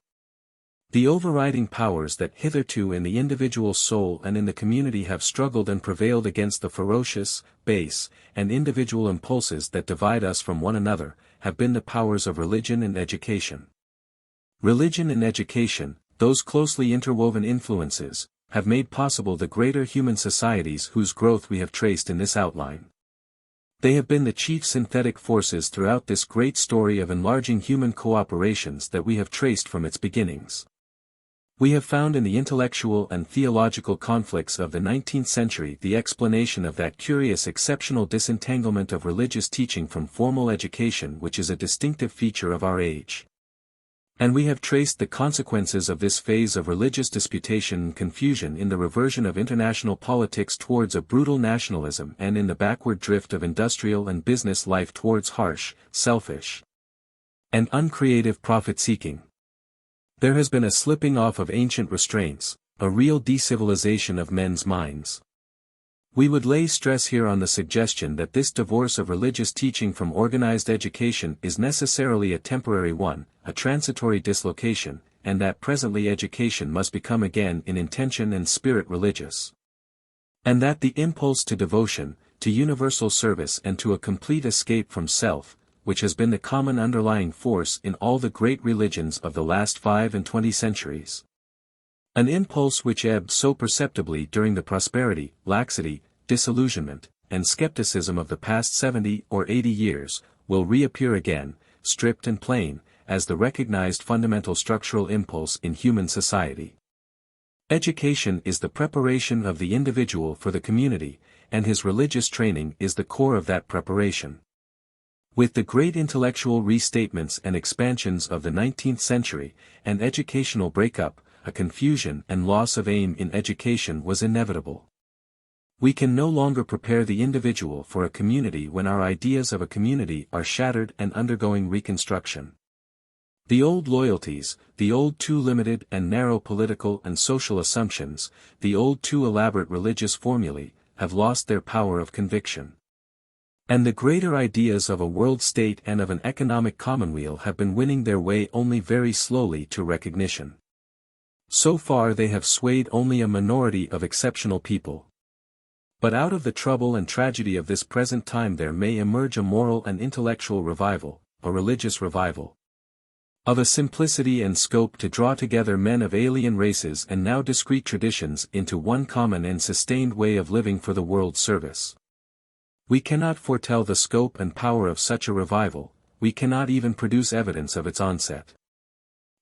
The overriding powers that hitherto in the individual soul and in the community have struggled and prevailed against the ferocious, base, and individual impulses that divide us from one another, have been the powers of religion and education. Religion and education, those closely interwoven influences, have made possible the greater human societies whose growth we have traced in this outline. They have been the chief synthetic forces throughout this great story of enlarging human cooperations that we have traced from its beginnings. We have found in the intellectual and theological conflicts of the 19th century the explanation of that curious exceptional disentanglement of religious teaching from formal education which is a distinctive feature of our age. And we have traced the consequences of this phase of religious disputation and confusion in the reversion of international politics towards a brutal nationalism and in the backward drift of industrial and business life towards harsh, selfish, and uncreative profit-seeking. There has been a slipping off of ancient restraints, a real decivilization of men's minds. We would lay stress here on the suggestion that this divorce of religious teaching from organized education is necessarily a temporary one, a transitory dislocation, and that presently education must become again in intention and spirit religious. And that the impulse to devotion, to universal service and to a complete escape from self, which has been the common underlying force in all the great religions of the last 25 centuries. An impulse which ebbed so perceptibly during the prosperity, laxity, disillusionment, and skepticism of the past 70 or 80 years, will reappear again, stripped and plain, as the recognized fundamental structural impulse in human society. Education is the preparation of the individual for the community, and his religious training is the core of that preparation. With the great intellectual restatements and expansions of the 19th century, an educational breakup, a confusion and loss of aim in education was inevitable. We can no longer prepare the individual for a community when our ideas of a community are shattered and undergoing reconstruction. The old loyalties, the old too limited and narrow political and social assumptions, the old too elaborate religious formulae, have lost their power of conviction. And the greater ideas of a world state and of an economic commonweal have been winning their way only very slowly to recognition. So far they have swayed only a minority of exceptional people. But out of the trouble and tragedy of this present time there may emerge a moral and intellectual revival, a religious revival. Of a simplicity and scope to draw together men of alien races and now discrete traditions into one common and sustained way of living for the world's service. We cannot foretell the scope and power of such a revival, we cannot even produce evidence of its onset.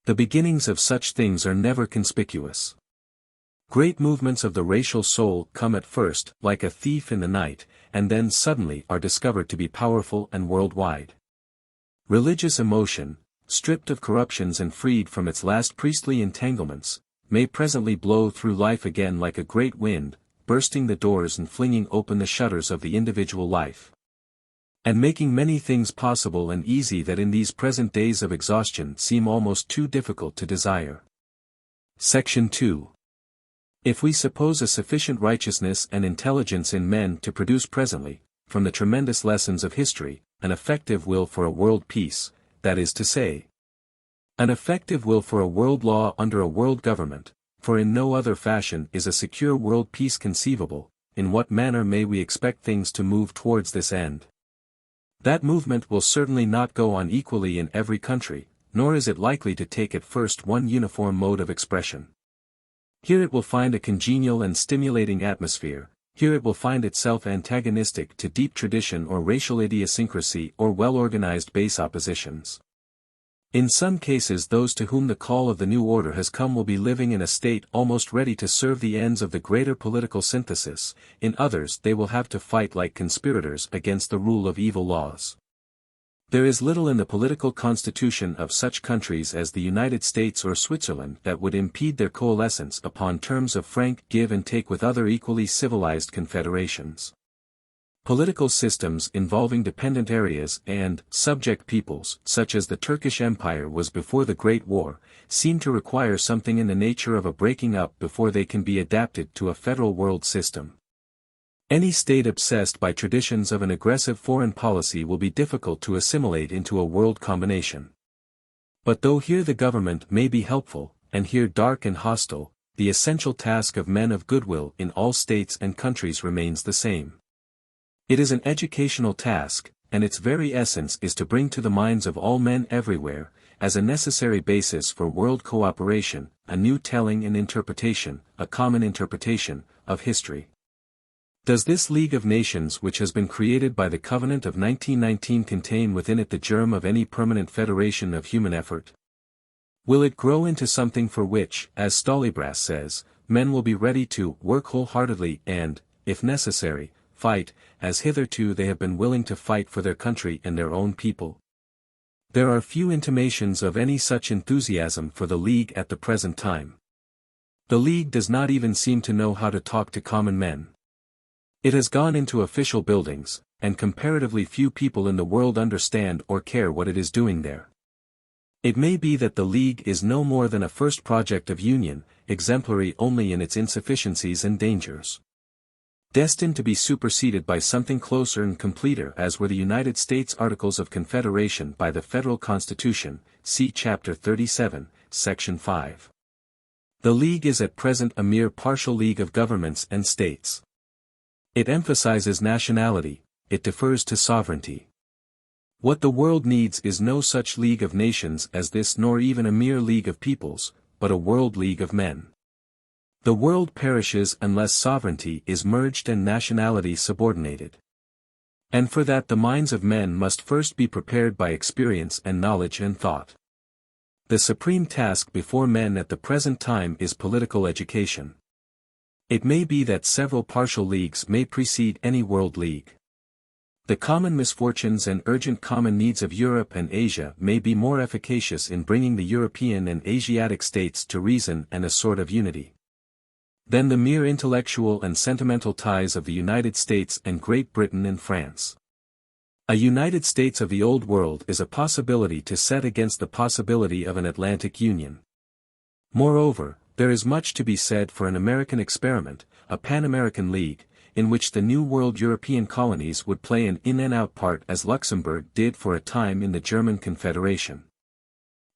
The beginnings of such things are never conspicuous. Great movements of the racial soul come at first, like a thief in the night, and then suddenly are discovered to be powerful and worldwide. Religious emotion, stripped of corruptions and freed from its last priestly entanglements, may presently blow through life again like a great wind, bursting the doors and flinging open the shutters of the individual life. And making many things possible and easy that in these present days of exhaustion seem almost too difficult to desire. Section 2. If we suppose a sufficient righteousness and intelligence in men to produce presently, from the tremendous lessons of history, an effective will for a world peace, that is to say, an effective will for a world law under a world government, for in no other fashion is a secure world peace conceivable, in what manner may we expect things to move towards this end? That movement will certainly not go on equally in every country, nor is it likely to take at first one uniform mode of expression. Here it will find a congenial and stimulating atmosphere, here it will find itself antagonistic to deep tradition or racial idiosyncrasy or well-organized base oppositions. In some cases those to whom the call of the new order has come will be living in a state almost ready to serve the ends of the greater political synthesis, in others they will have to fight like conspirators against the rule of evil laws. There is little in the political constitution of such countries as the United States or Switzerland that would impede their coalescence upon terms of frank give and take with other equally civilized confederations. Political systems involving dependent areas and subject peoples, such as the Turkish Empire was before the Great War, seem to require something in the nature of a breaking up before they can be adapted to a federal world system. Any state obsessed by traditions of an aggressive foreign policy will be difficult to assimilate into a world combination. But though here the government may be helpful, and here dark and hostile, the essential task of men of goodwill in all states and countries remains the same. It is an educational task, and its very essence is to bring to the minds of all men everywhere, as a necessary basis for world cooperation, a new telling and interpretation, a common interpretation, of history. Does this League of Nations which has been created by the Covenant of 1919 contain within it the germ of any permanent federation of human effort? Will it grow into something for which, as Stollibras says, men will be ready to work wholeheartedly and, if necessary, fight, as hitherto they have been willing to fight for their country and their own people? There are few intimations of any such enthusiasm for the League at the present time. The League does not even seem to know how to talk to common men. It has gone into official buildings, and comparatively few people in the world understand or care what it is doing there. It may be that the League is no more than a first project of union, exemplary only in its insufficiencies and dangers. Destined to be superseded by something closer and completer as were the United States Articles of Confederation by the Federal Constitution, see Chapter 37, Section 5. The League is at present a mere partial league of governments and states. It emphasizes nationality, it defers to sovereignty. What the world needs is no such League of Nations as this, nor even a mere League of Peoples, but a World League of Men. The world perishes unless sovereignty is merged and nationality subordinated. And for that the minds of men must first be prepared by experience and knowledge and thought. The supreme task before men at the present time is political education. It may be that several partial leagues may precede any world league. The common misfortunes and urgent common needs of Europe and Asia may be more efficacious in bringing the European and Asiatic states to reason and a sort of unity than the mere intellectual and sentimental ties of the United States and Great Britain and France. A United States of the Old World is a possibility to set against the possibility of an Atlantic Union. Moreover, there is much to be said for an American experiment, a Pan-American League, in which the New World European colonies would play an in and out part as Luxembourg did for a time in the German Confederation.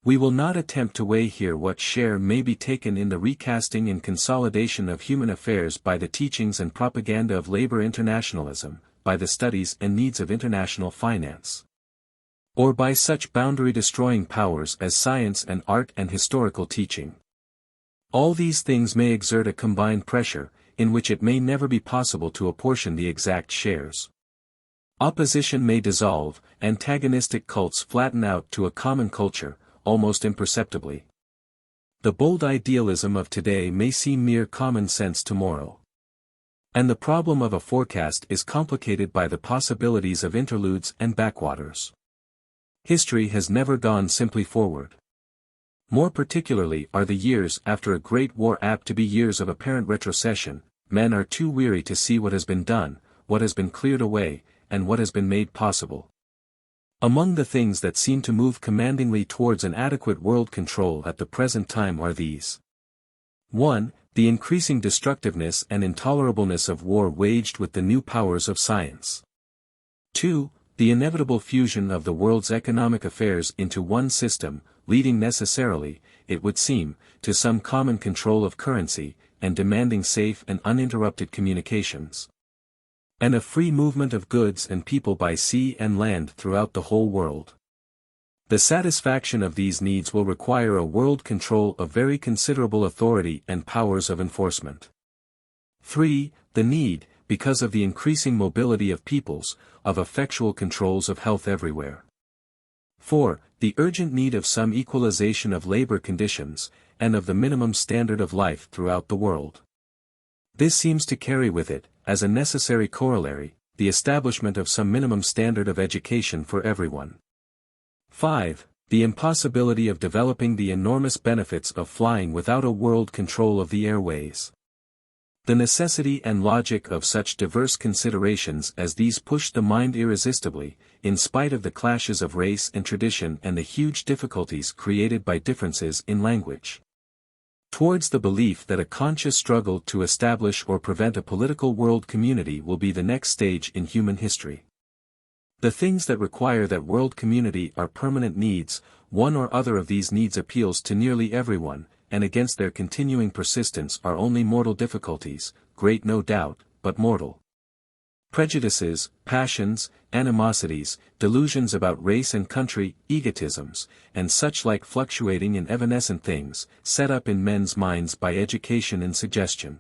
We will not attempt to weigh here what share may be taken in the recasting and consolidation of human affairs by the teachings and propaganda of labor internationalism, by the studies and needs of international finance, or by such boundary-destroying powers as science and art and historical teaching. All these things may exert a combined pressure, in which it may never be possible to apportion the exact shares. Opposition may dissolve, antagonistic cults flatten out to a common culture, almost imperceptibly. The bold idealism of today may seem mere common sense tomorrow. And the problem of a forecast is complicated by the possibilities of interludes and backwaters. History has never gone simply forward. More particularly are the years after a great war apt to be years of apparent retrocession. Men are too weary to see what has been done, what has been cleared away, and what has been made possible. Among the things that seem to move commandingly towards an adequate world control at the present time are these. 1. The increasing destructiveness and intolerableness of war waged with the new powers of science. 2. The inevitable fusion of the world's economic affairs into one system, leading necessarily, it would seem, to some common control of currency, and demanding safe and uninterrupted communications. And a free movement of goods and people by sea and land throughout the whole world. The satisfaction of these needs will require a world control of very considerable authority and powers of enforcement. 3. The need, because of the increasing mobility of peoples, of effectual controls of health everywhere. 4. The urgent need of some equalization of labor conditions, and of the minimum standard of life throughout the world. This seems to carry with it, as a necessary corollary, the establishment of some minimum standard of education for everyone. 5. The impossibility of developing the enormous benefits of flying without a world control of the airways. The necessity and logic of such diverse considerations as these push the mind irresistibly, in spite of the clashes of race and tradition and the huge difficulties created by differences in language. towards the belief that a conscious struggle to establish or prevent a political world community will be the next stage in human history. The things that require that world community are permanent needs. One or other of these needs appeals to nearly everyone, and against their continuing persistence are only mortal difficulties, great no doubt, but mortal. Prejudices, passions, animosities, delusions about race and country, egotisms, and such like fluctuating and evanescent things, set up in men's minds by education and suggestion.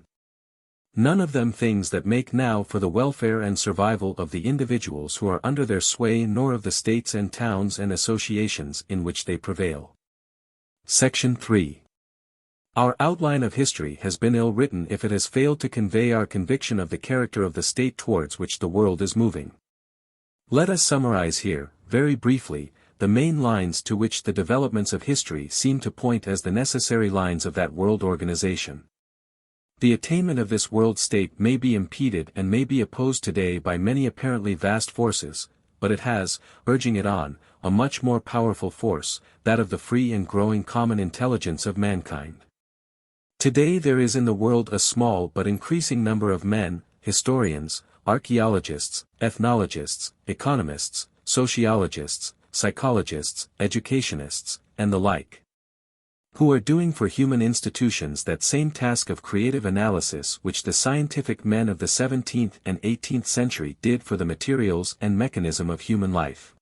None of them things that make now for the welfare and survival of the individuals who are under their sway, nor of the states and towns and associations in which they prevail. Section 3. Our outline of history has been ill-written if it has failed to convey our conviction of the character of the state towards which the world is moving. Let us summarize here, very briefly, the main lines to which the developments of history seem to point as the necessary lines of that world organization. The attainment of this world state may be impeded and may be opposed today by many apparently vast forces, but it has, urging it on, a much more powerful force, that of the free and growing common intelligence of mankind. Today there is in the world a small but increasing number of men, historians, archaeologists, ethnologists, economists, sociologists, psychologists, educationists, and the like, who are doing for human institutions that same task of creative analysis which the scientific men of the 17th and 18th century did for the materials and mechanism of human life.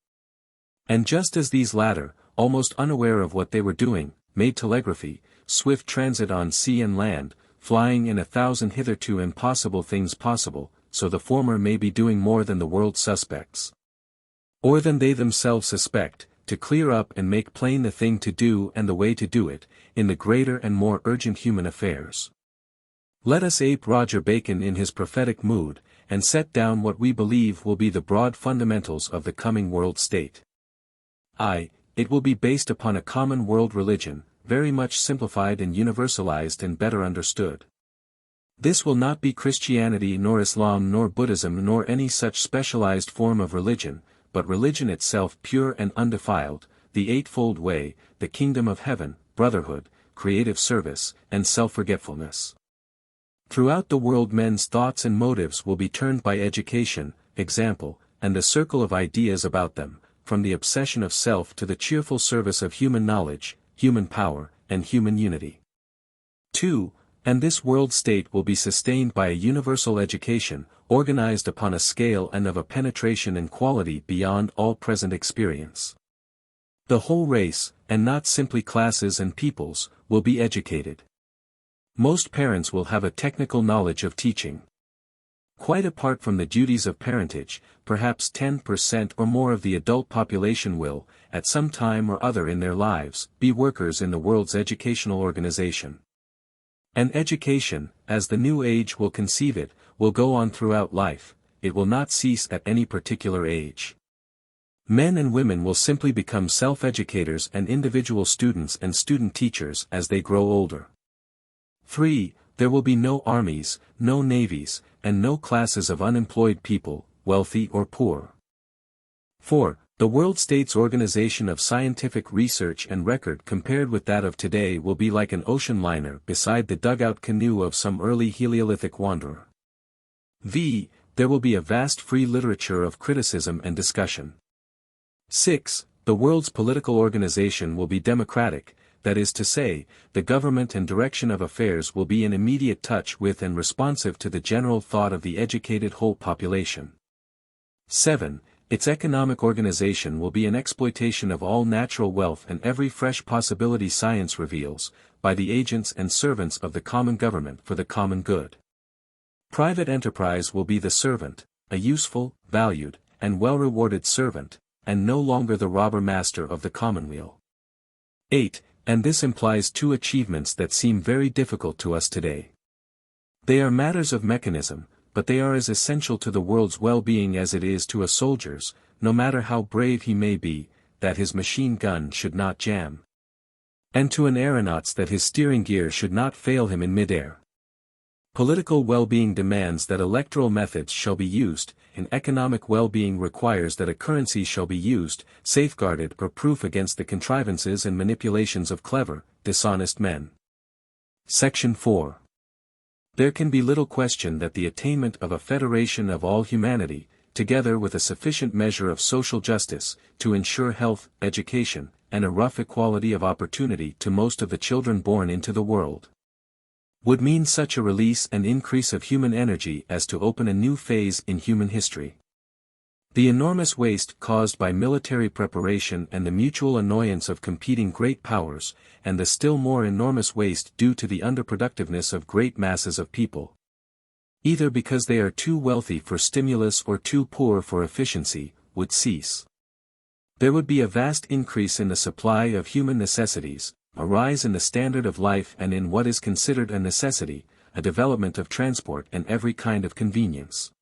And just as these latter, almost unaware of what they were doing, made telegraphy, swift transit on sea and land, flying in 1,000 hitherto impossible things possible, so the former may be doing more than the world suspects, or than they themselves suspect, to clear up and make plain the thing to do and the way to do it, in the greater and more urgent human affairs. Let us ape Roger Bacon in his prophetic mood, and set down what we believe will be the broad fundamentals of the coming world state. It will be based upon a common world religion, very much simplified and universalized and better understood. This will not be Christianity nor Islam nor Buddhism nor any such specialized form of religion, but religion itself pure and undefiled, the eightfold way, the kingdom of heaven, brotherhood, creative service, and self-forgetfulness. Throughout the world men's thoughts and motives will be turned by education, example, and the circle of ideas about them, from the obsession of self to the cheerful service of human knowledge, human power, and human unity. 2. And this world state will be sustained by a universal education, organized upon a scale and of a penetration and quality beyond all present experience. The whole race, and not simply classes and peoples, will be educated. Most parents will have a technical knowledge of teaching. Quite apart from the duties of parentage, perhaps 10% or more of the adult population will, at some time or other in their lives, be workers in the world's educational organization. And education, as the new age will conceive it, will go on throughout life, it will not cease at any particular age. Men and women will simply become self-educators and individual students and student teachers as they grow older. 3. There will be no armies, no navies, and no classes of unemployed people, wealthy or poor. 4. The world state's organization of scientific research and record compared with that of today will be like an ocean liner beside the dugout canoe of some early Heliolithic wanderer. There will be a vast free literature of criticism and discussion. 6. The world's political organization will be democratic, that is to say, the government and direction of affairs will be in immediate touch with and responsive to the general thought of the educated whole population. 7. Its economic organization will be an exploitation of all natural wealth and every fresh possibility science reveals, by the agents and servants of the common government for the common good. Private enterprise will be the servant, a useful, valued, and well-rewarded servant, and no longer the robber master of the commonweal. 8. And this implies two achievements that seem very difficult to us today. They are matters of mechanism, but they are as essential to the world's well-being as it is to a soldier's, no matter how brave he may be, that his machine gun should not jam. And to an aeronaut's that his steering gear should not fail him in mid-air. Political well-being demands that electoral methods shall be used, and economic well-being requires that a currency shall be used, safeguarded or proof against the contrivances and manipulations of clever, dishonest men. Section 4. There can be little question that the attainment of a federation of all humanity, together with a sufficient measure of social justice, to ensure health, education, and a rough equality of opportunity to most of the children born into the world, would mean such a release and increase of human energy as to open a new phase in human history. The enormous waste caused by military preparation and the mutual annoyance of competing great powers, and the still more enormous waste due to the underproductiveness of great masses of people, either because they are too wealthy for stimulus or too poor for efficiency, would cease. There would be a vast increase in the supply of human necessities, a rise in the standard of life and in what is considered a necessity, a development of transport and every kind of convenience.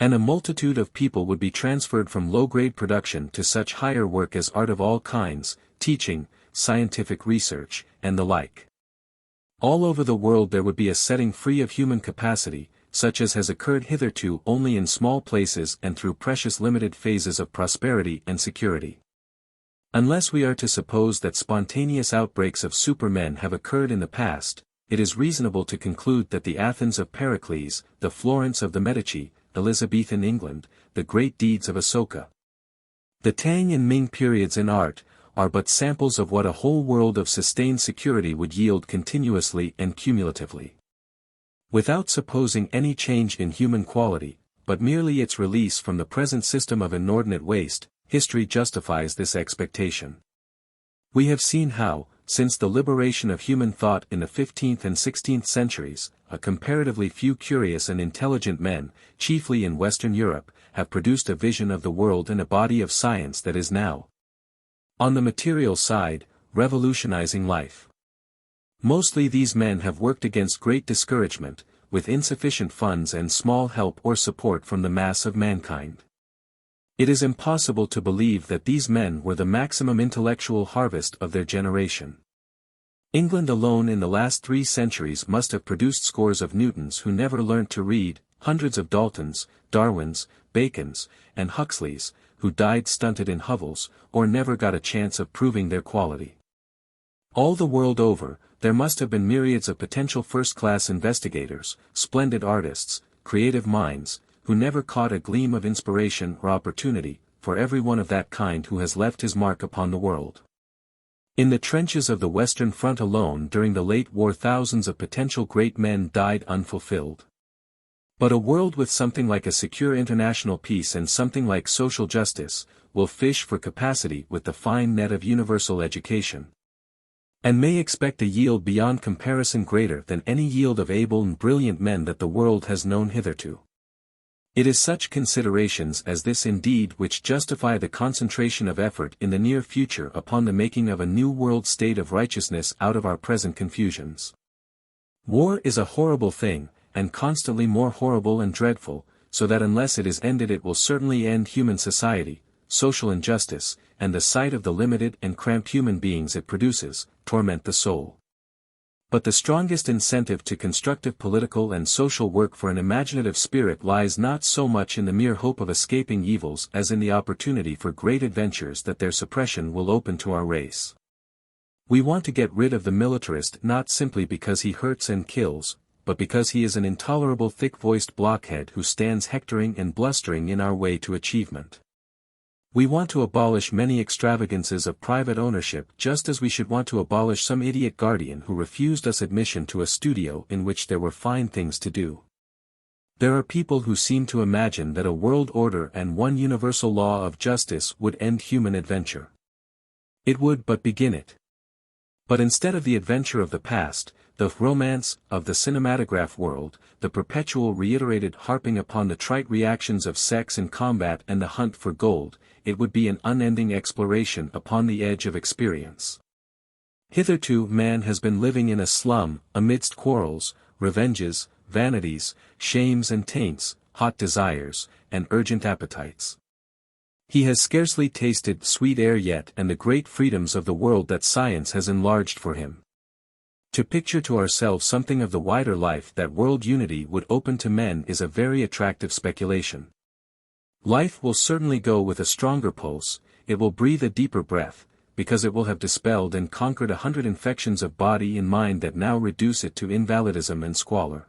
And a multitude of people would be transferred from low-grade production to such higher work as art of all kinds, teaching, scientific research, and the like. All over the world there would be a setting free of human capacity, such as has occurred hitherto only in small places and through precious limited phases of prosperity and security. Unless we are to suppose that spontaneous outbreaks of supermen have occurred in the past, it is reasonable to conclude that the Athens of Pericles, the Florence of the Medici, Elizabethan England, the great deeds of Asoka, the Tang and Ming periods in art, are but samples of what a whole world of sustained security would yield continuously and cumulatively. Without supposing any change in human quality, but merely its release from the present system of inordinate waste, history justifies this expectation. We have seen how, since the liberation of human thought in the 15th and 16th centuries, a comparatively few curious and intelligent men, chiefly in Western Europe, have produced a vision of the world and a body of science that is now, on the material side, revolutionizing life. Mostly these men have worked against great discouragement, with insufficient funds and small help or support from the mass of mankind. It is impossible to believe that these men were the maximum intellectual harvest of their generation. England alone in the last 3 centuries must have produced scores of Newtons who never learnt to read, hundreds of Daltons, Darwins, Bacons, and Huxleys, who died stunted in hovels, or never got a chance of proving their quality. All the world over, there must have been myriads of potential first-class investigators, splendid artists, creative minds, who never caught a gleam of inspiration or opportunity, for every one of that kind who has left his mark upon the world. In the trenches of the Western Front alone during the late war thousands of potential great men died unfulfilled. But a world with something like a secure international peace and something like social justice, will fish for capacity with the fine net of universal education, and may expect a yield beyond comparison greater than any yield of able and brilliant men that the world has known hitherto. It is such considerations as this indeed which justify the concentration of effort in the near future upon the making of a new world state of righteousness out of our present confusions. War is a horrible thing, and constantly more horrible and dreadful, so that unless it is ended it will certainly end human society, social injustice, and the sight of the limited and cramped human beings it produces, torment the soul. But the strongest incentive to constructive political and social work for an imaginative spirit lies not so much in the mere hope of escaping evils as in the opportunity for great adventures that their suppression will open to our race. We want to get rid of the militarist not simply because he hurts and kills, but because he is an intolerable thick-voiced blockhead who stands hectoring and blustering in our way to achievement. We want to abolish many extravagances of private ownership just as we should want to abolish some idiot guardian who refused us admission to a studio in which there were fine things to do. There are people who seem to imagine that a world order and one universal law of justice would end human adventure. It would but begin it. But instead of the adventure of the past, the romance of the cinematograph world, the perpetual reiterated harping upon the trite reactions of sex and combat and the hunt for gold, it would be an unending exploration upon the edge of experience. Hitherto man has been living in a slum, amidst quarrels, revenges, vanities, shames and taints, hot desires, and urgent appetites. He has scarcely tasted sweet air yet and the great freedoms of the world that science has enlarged for him. To picture to ourselves something of the wider life that world unity would open to men is a very attractive speculation. Life will certainly go with a stronger pulse, it will breathe a deeper breath, because it will have dispelled and conquered 100 infections of body and mind that now reduce it to invalidism and squalor.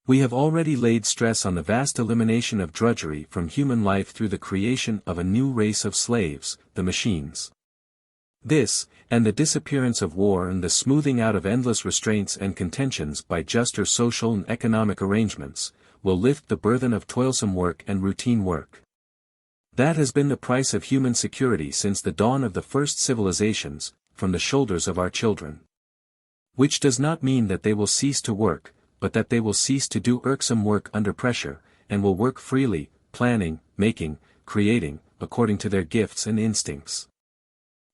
We have already laid stress on the vast elimination of drudgery from human life through the creation of a new race of slaves, the machines. This, and the disappearance of war and the smoothing out of endless restraints and contentions by juster social and economic arrangements, will lift the burden of toilsome work and routine work. That has been the price of human security since the dawn of the first civilizations, from the shoulders of our children. Which does not mean that they will cease to work, but that they will cease to do irksome work under pressure, and will work freely, planning, making, creating, according to their gifts and instincts.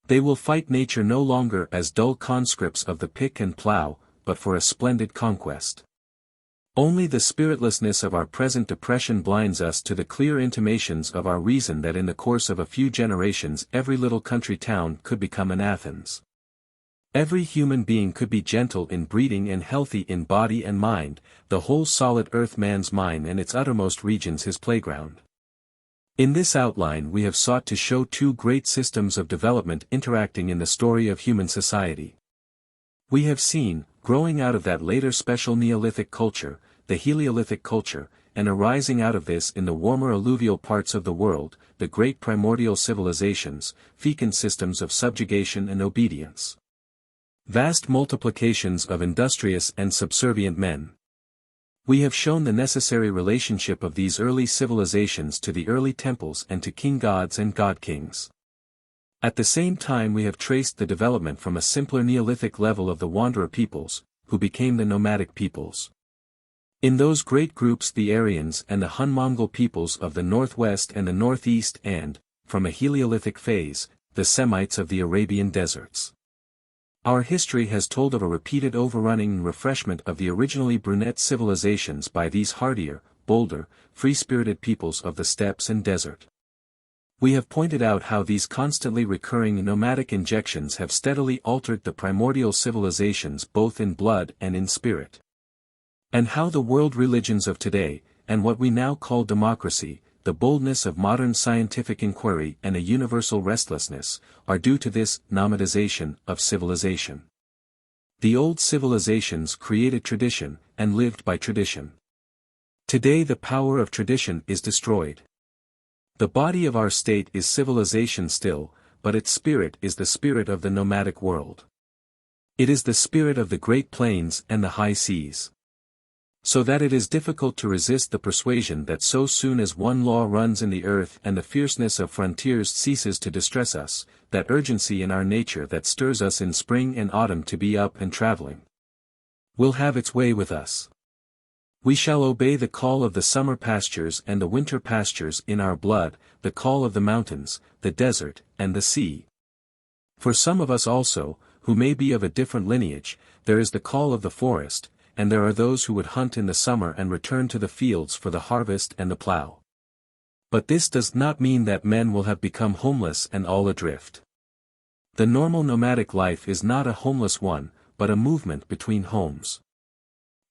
They will fight nature no longer as dull conscripts of the pick and plow, but for a splendid conquest. Only the spiritlessness of our present depression blinds us to the clear intimations of our reason that in the course of a few generations every little country town could become an Athens. Every human being could be gentle in breeding and healthy in body and mind, the whole solid earth man's mind and its uttermost regions his playground. In this outline we have sought to show two great systems of development interacting in the story of human society. We have seen, growing out of that later special Neolithic culture, the Heliolithic culture, and arising out of this in the warmer alluvial parts of the world, the great primordial civilizations, fecund systems of subjugation and obedience. Vast multiplications of industrious and subservient men. We have shown the necessary relationship of these early civilizations to the early temples and to king gods and god kings. At the same time we have traced the development from a simpler Neolithic level of the wanderer peoples, who became the nomadic peoples. In those great groups the Aryans and the Hun-Mongol peoples of the northwest and the northeast and, from a Heliolithic phase, the Semites of the Arabian deserts. Our history has told of a repeated overrunning and refreshment of the originally brunette civilizations by these hardier, bolder, free-spirited peoples of the steppes and desert. We have pointed out how these constantly recurring nomadic injections have steadily altered the primordial civilizations both in blood and in spirit. And how the world religions of today, and what we now call democracy, the boldness of modern scientific inquiry and a universal restlessness, are due to this nomadization of civilization. The old civilizations created tradition, and lived by tradition. Today the power of tradition is destroyed. The body of our state is civilization still, but its spirit is the spirit of the nomadic world. It is the spirit of the great plains and the high seas. So that it is difficult to resist the persuasion that so soon as one law runs in the earth and the fierceness of frontiers ceases to distress us, that urgency in our nature that stirs us in spring and autumn to be up and traveling, will have its way with us. We shall obey the call of the summer pastures and the winter pastures in our blood, the call of the mountains, the desert, and the sea. For some of us also, who may be of a different lineage, there is the call of the forest, and there are those who would hunt in the summer and return to the fields for the harvest and the plough. But this does not mean that men will have become homeless and all adrift. The normal nomadic life is not a homeless one, but a movement between homes.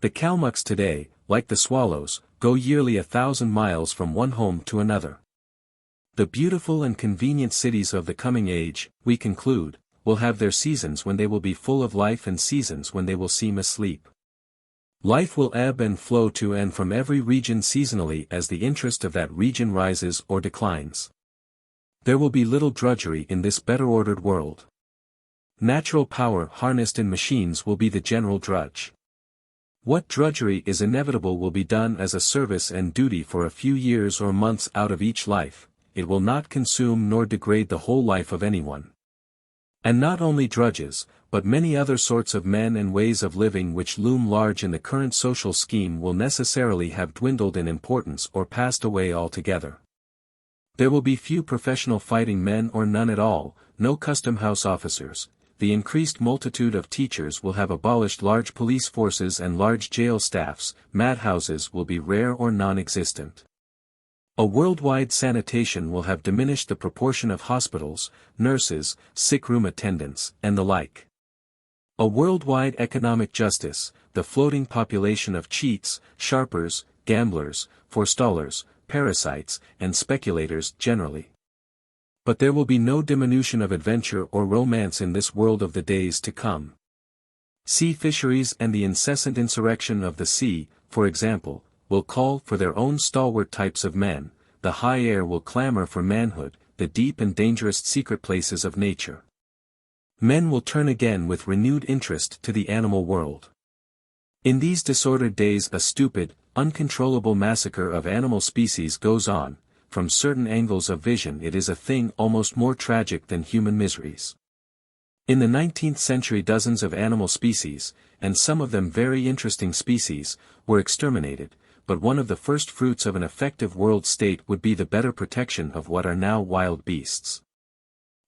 The Kalmucks today, like the swallows, go yearly 1,000 miles from one home to another. The beautiful and convenient cities of the coming age, we conclude, will have their seasons when they will be full of life and seasons when they will seem asleep. Life will ebb and flow to and from every region seasonally as the interest of that region rises or declines. There will be little drudgery in this better-ordered world. Natural power harnessed in machines will be the general drudge. What drudgery is inevitable will be done as a service and duty for a few years or months out of each life, it will not consume nor degrade the whole life of anyone. And not only drudges, but many other sorts of men and ways of living which loom large in the current social scheme will necessarily have dwindled in importance or passed away altogether. There will be few professional fighting men or none at all, no custom house officers. The increased multitude of teachers will have abolished large police forces and large jail staffs, madhouses will be rare or non-existent. A worldwide sanitation will have diminished the proportion of hospitals, nurses, sick-room attendants, and the like. A worldwide economic justice, the floating population of cheats, sharpers, gamblers, forestallers, parasites, and speculators generally, But there will be no diminution of adventure or romance in this world of the days to come. Sea fisheries and the incessant insurrection of the sea, for example, will call for their own stalwart types of men, the high air will clamor for manhood, the deep and dangerous secret places of nature. Men will turn again with renewed interest to the animal world. In these disordered days a stupid, uncontrollable massacre of animal species goes on. From certain angles of vision it is a thing almost more tragic than human miseries. In the 19th century dozens of animal species, and some of them very interesting species, were exterminated, but one of the first fruits of an effective world state would be the better protection of what are now wild beasts.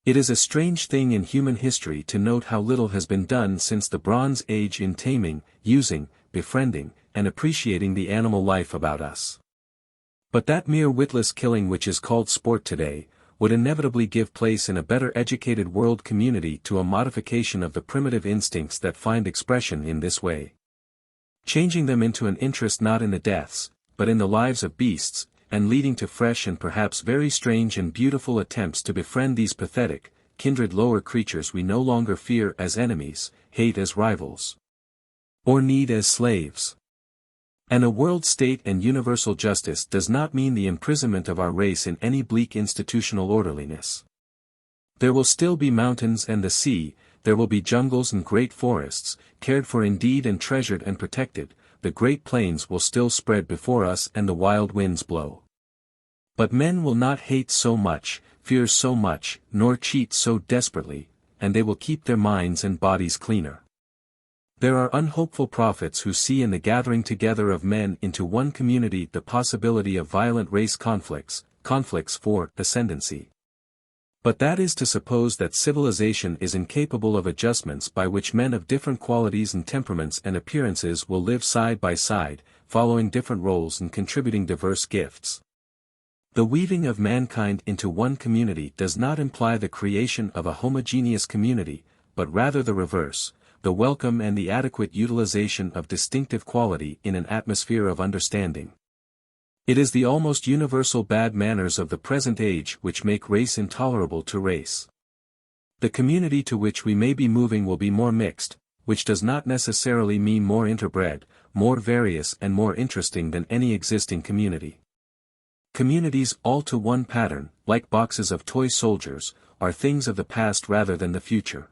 It is a strange thing in human history to note how little has been done since the Bronze Age in taming, using, befriending, and appreciating the animal life about us. But that mere witless killing which is called sport today, would inevitably give place in a better educated world community to a modification of the primitive instincts that find expression in this way. Changing them into an interest not in the deaths, but in the lives of beasts, and leading to fresh and perhaps very strange and beautiful attempts to befriend these pathetic, kindred lower creatures we no longer fear as enemies, hate as rivals, or need as slaves. And a world state and universal justice does not mean the imprisonment of our race in any bleak institutional orderliness. There will still be mountains and the sea, there will be jungles and great forests, cared for indeed and treasured and protected, the great plains will still spread before us and the wild winds blow. But men will not hate so much, fear so much, nor cheat so desperately, and they will keep their minds and bodies cleaner. There are unhopeful prophets who see in the gathering together of men into one community the possibility of violent race conflicts for ascendancy. But that is to suppose that civilization is incapable of adjustments by which men of different qualities and temperaments and appearances will live side by side, following different roles and contributing diverse gifts. The weaving of mankind into one community does not imply the creation of a homogeneous community, but rather the reverse, the welcome and the adequate utilization of distinctive quality in an atmosphere of understanding. It is the almost universal bad manners of the present age which make race intolerable to race. The community to which we may be moving will be more mixed, which does not necessarily mean more interbred, more various and more interesting than any existing community. Communities all to one pattern, like boxes of toy soldiers, are things of the past rather than the future.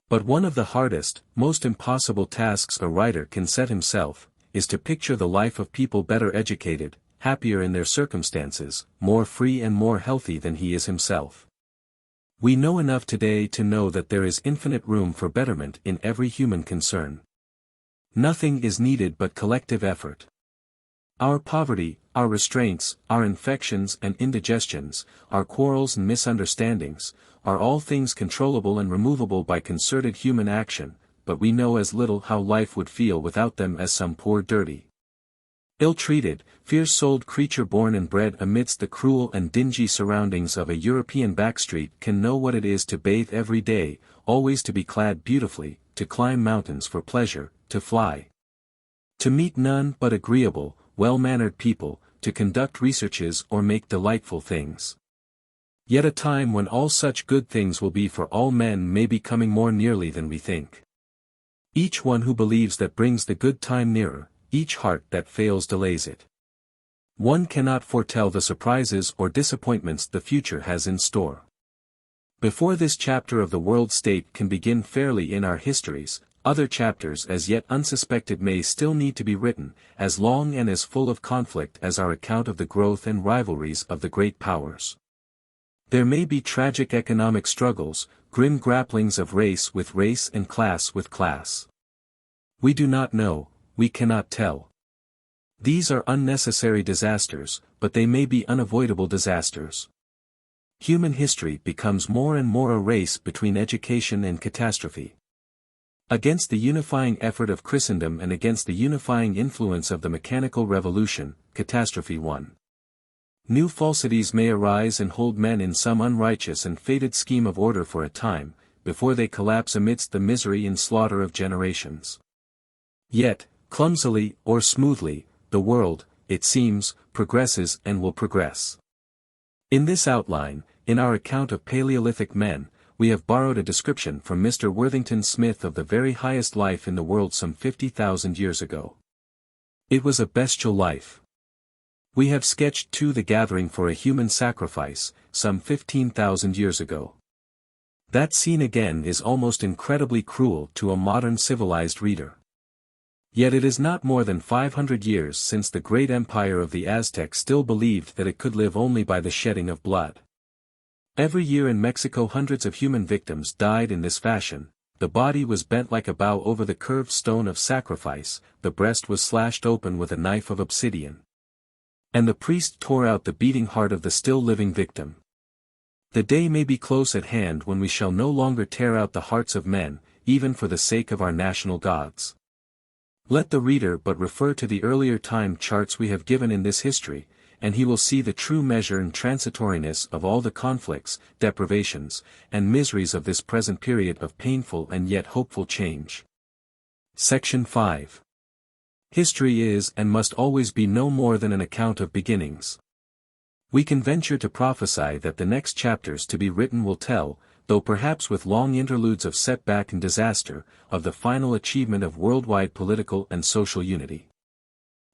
But one of the hardest, most impossible tasks a writer can set himself, is to picture the life of people better educated, happier in their circumstances, more free and more healthy than he is himself. We know enough today to know that there is infinite room for betterment in every human concern. Nothing is needed but collective effort. Our poverty, our restraints, our infections and indigestions, our quarrels and misunderstandings, are all things controllable and removable by concerted human action, but we know as little how life would feel without them as some poor dirty, ill-treated, fierce-souled creature born and bred amidst the cruel and dingy surroundings of a European backstreet can know what it is to bathe every day, always to be clad beautifully, to climb mountains for pleasure, to fly, to meet none but agreeable, well-mannered people, to conduct researches or make delightful things. Yet a time when all such good things will be for all men may be coming more nearly than we think. Each one who believes that brings the good time nearer, each heart that fails delays it. One cannot foretell the surprises or disappointments the future has in store. Before this chapter of the world state can begin fairly in our histories, other chapters as yet unsuspected may still need to be written, as long and as full of conflict as our account of the growth and rivalries of the great powers. There may be tragic economic struggles, grim grapplings of race with race and class with class. We do not know, we cannot tell. These are unnecessary disasters, but they may be unavoidable disasters. Human history becomes more and more a race between education and catastrophe. Against the unifying effort of Christendom and against the unifying influence of the mechanical revolution, catastrophe won. New falsities may arise and hold men in some unrighteous and fated scheme of order for a time, before they collapse amidst the misery and slaughter of generations. Yet, clumsily or smoothly, the world, it seems, progresses and will progress. In this outline, in our account of Paleolithic men, we have borrowed a description from Mr. Worthington Smith of the very highest life in the world some 50,000 years ago. It was a bestial life. We have sketched too the gathering for a human sacrifice, some 15,000 years ago. That scene again is almost incredibly cruel to a modern civilized reader. Yet it is not more than 500 years since the great empire of the Aztecs still believed that it could live only by the shedding of blood. Every year in Mexico hundreds of human victims died in this fashion. The body was bent like a bow over the curved stone of sacrifice, the breast was slashed open with a knife of obsidian. And the priest tore out the beating heart of the still living victim. The day may be close at hand when we shall no longer tear out the hearts of men, even for the sake of our national gods. Let the reader but refer to the earlier time charts we have given in this history, and he will see the true measure and transitoriness of all the conflicts, deprivations, and miseries of this present period of painful and yet hopeful change. Section 5. History is and must always be no more than an account of beginnings. We can venture to prophesy that the next chapters to be written will tell, though perhaps with long interludes of setback and disaster, of the final achievement of worldwide political and social unity.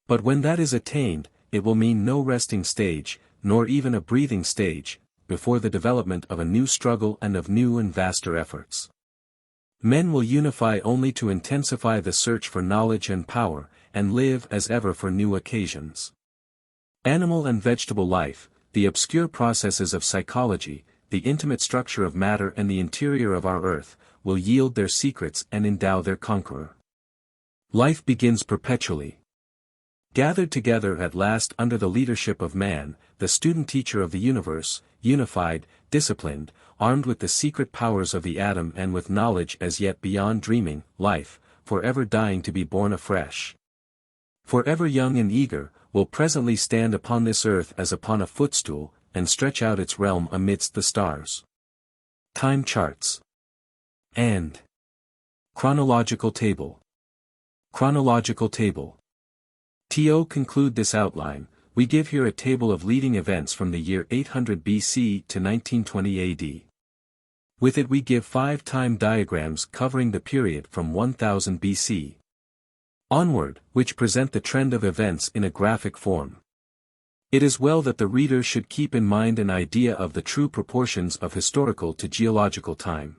But when that is attained, it will mean no resting stage, nor even a breathing stage, before the development of a new struggle and of new and vaster efforts. Men will unify only to intensify the search for knowledge and power, and live as ever for new occasions. Animal and vegetable life, the obscure processes of psychology, the intimate structure of matter and the interior of our earth, will yield their secrets and endow their conqueror. Life begins perpetually. Gathered together at last under the leadership of man, the student-teacher of the universe, unified, disciplined, armed with the secret powers of the atom and with knowledge as yet beyond dreaming, life, forever dying to be born afresh. Forever young and eager, will presently stand upon this earth as upon a footstool, and stretch out its realm amidst the stars. Time charts. And chronological table. Chronological table. To conclude this outline, we give here a table of leading events from the year 800 BC to 1920 AD. With it we give 5 time diagrams covering the period from 1000 BC onward, which present the trend of events in a graphic form. It is well that the reader should keep in mind an idea of the true proportions of historical to geological time.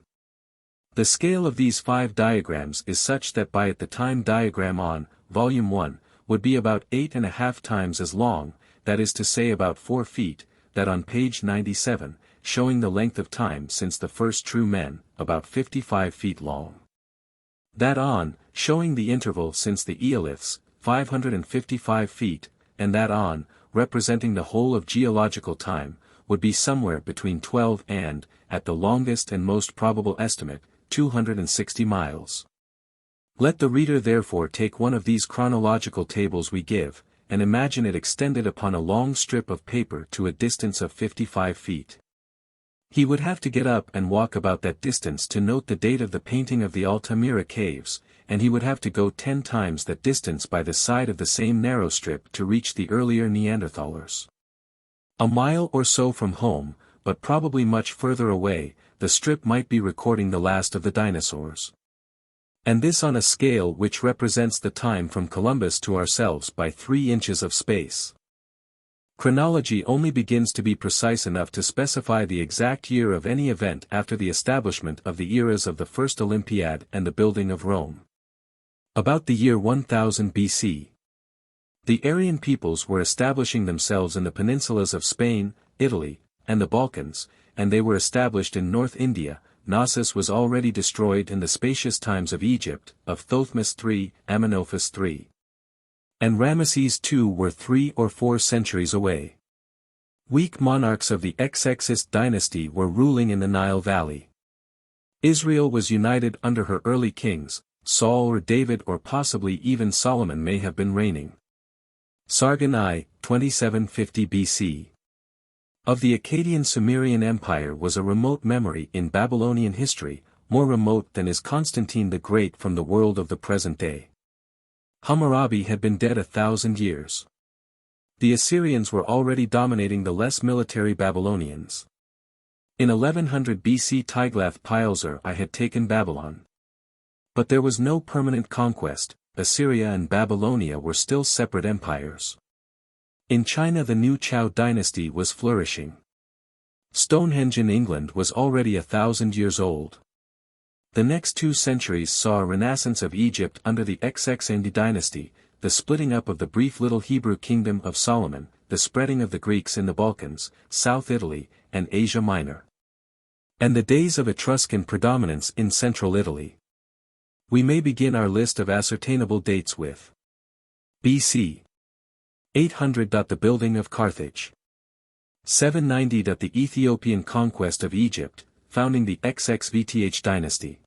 The scale of these 5 diagrams is such that by it the time diagram on, volume 1, would be about 8.5 times as long, that is to say about 4 feet, that on page 97, showing the length of time since the first true men, about 55 feet long. That on, showing the interval since the Eoliths, 555 feet, and that on, representing the whole of geological time, would be somewhere between 12 and, at the longest and most probable estimate, 260 miles. Let the reader therefore take one of these chronological tables we give, and imagine it extended upon a long strip of paper to a distance of 55 feet. He would have to get up and walk about that distance to note the date of the painting of the Altamira caves, and he would have to go 10 times that distance by the side of the same narrow strip to reach the earlier Neanderthalers. A mile or so from home, but probably much further away, the strip might be recording the last of the dinosaurs. And this on a scale which represents the time from Columbus to ourselves by 3 inches of space. Chronology only begins to be precise enough to specify the exact year of any event after the establishment of the eras of the First Olympiad and the building of Rome. About the year 1000 BC. The Aryan peoples were establishing themselves in the peninsulas of Spain, Italy, and the Balkans, and they were established in North India. Knossos was already destroyed in the spacious times of Egypt, of Thothmes III, Amenophis III. And Ramesses II were 3 or 4 centuries away. Weak monarchs of the XXXIX dynasty were ruling in the Nile Valley. Israel was united under her early kings, Saul or David or possibly even Solomon may have been reigning. Sargon I, 2750 BC. Of the Akkadian Sumerian Empire was a remote memory in Babylonian history, more remote than is Constantine the Great from the world of the present day. Hammurabi had been dead 1,000 years. The Assyrians were already dominating the less military Babylonians. In 1100 BC Tiglath-Pileser I had taken Babylon. But there was no permanent conquest, Assyria and Babylonia were still separate empires. In China the new Zhou dynasty was flourishing. Stonehenge in England was already 1,000 years old. The next 2 centuries saw a renaissance of Egypt under the XXXIX dynasty, the splitting up of the brief little Hebrew kingdom of Solomon, the spreading of the Greeks in the Balkans, South Italy, and Asia Minor. And the days of Etruscan predominance in central Italy. We may begin our list of ascertainable dates with BC 800. The building of Carthage. 790. The Ethiopian conquest of Egypt, founding the XXXIX dynasty.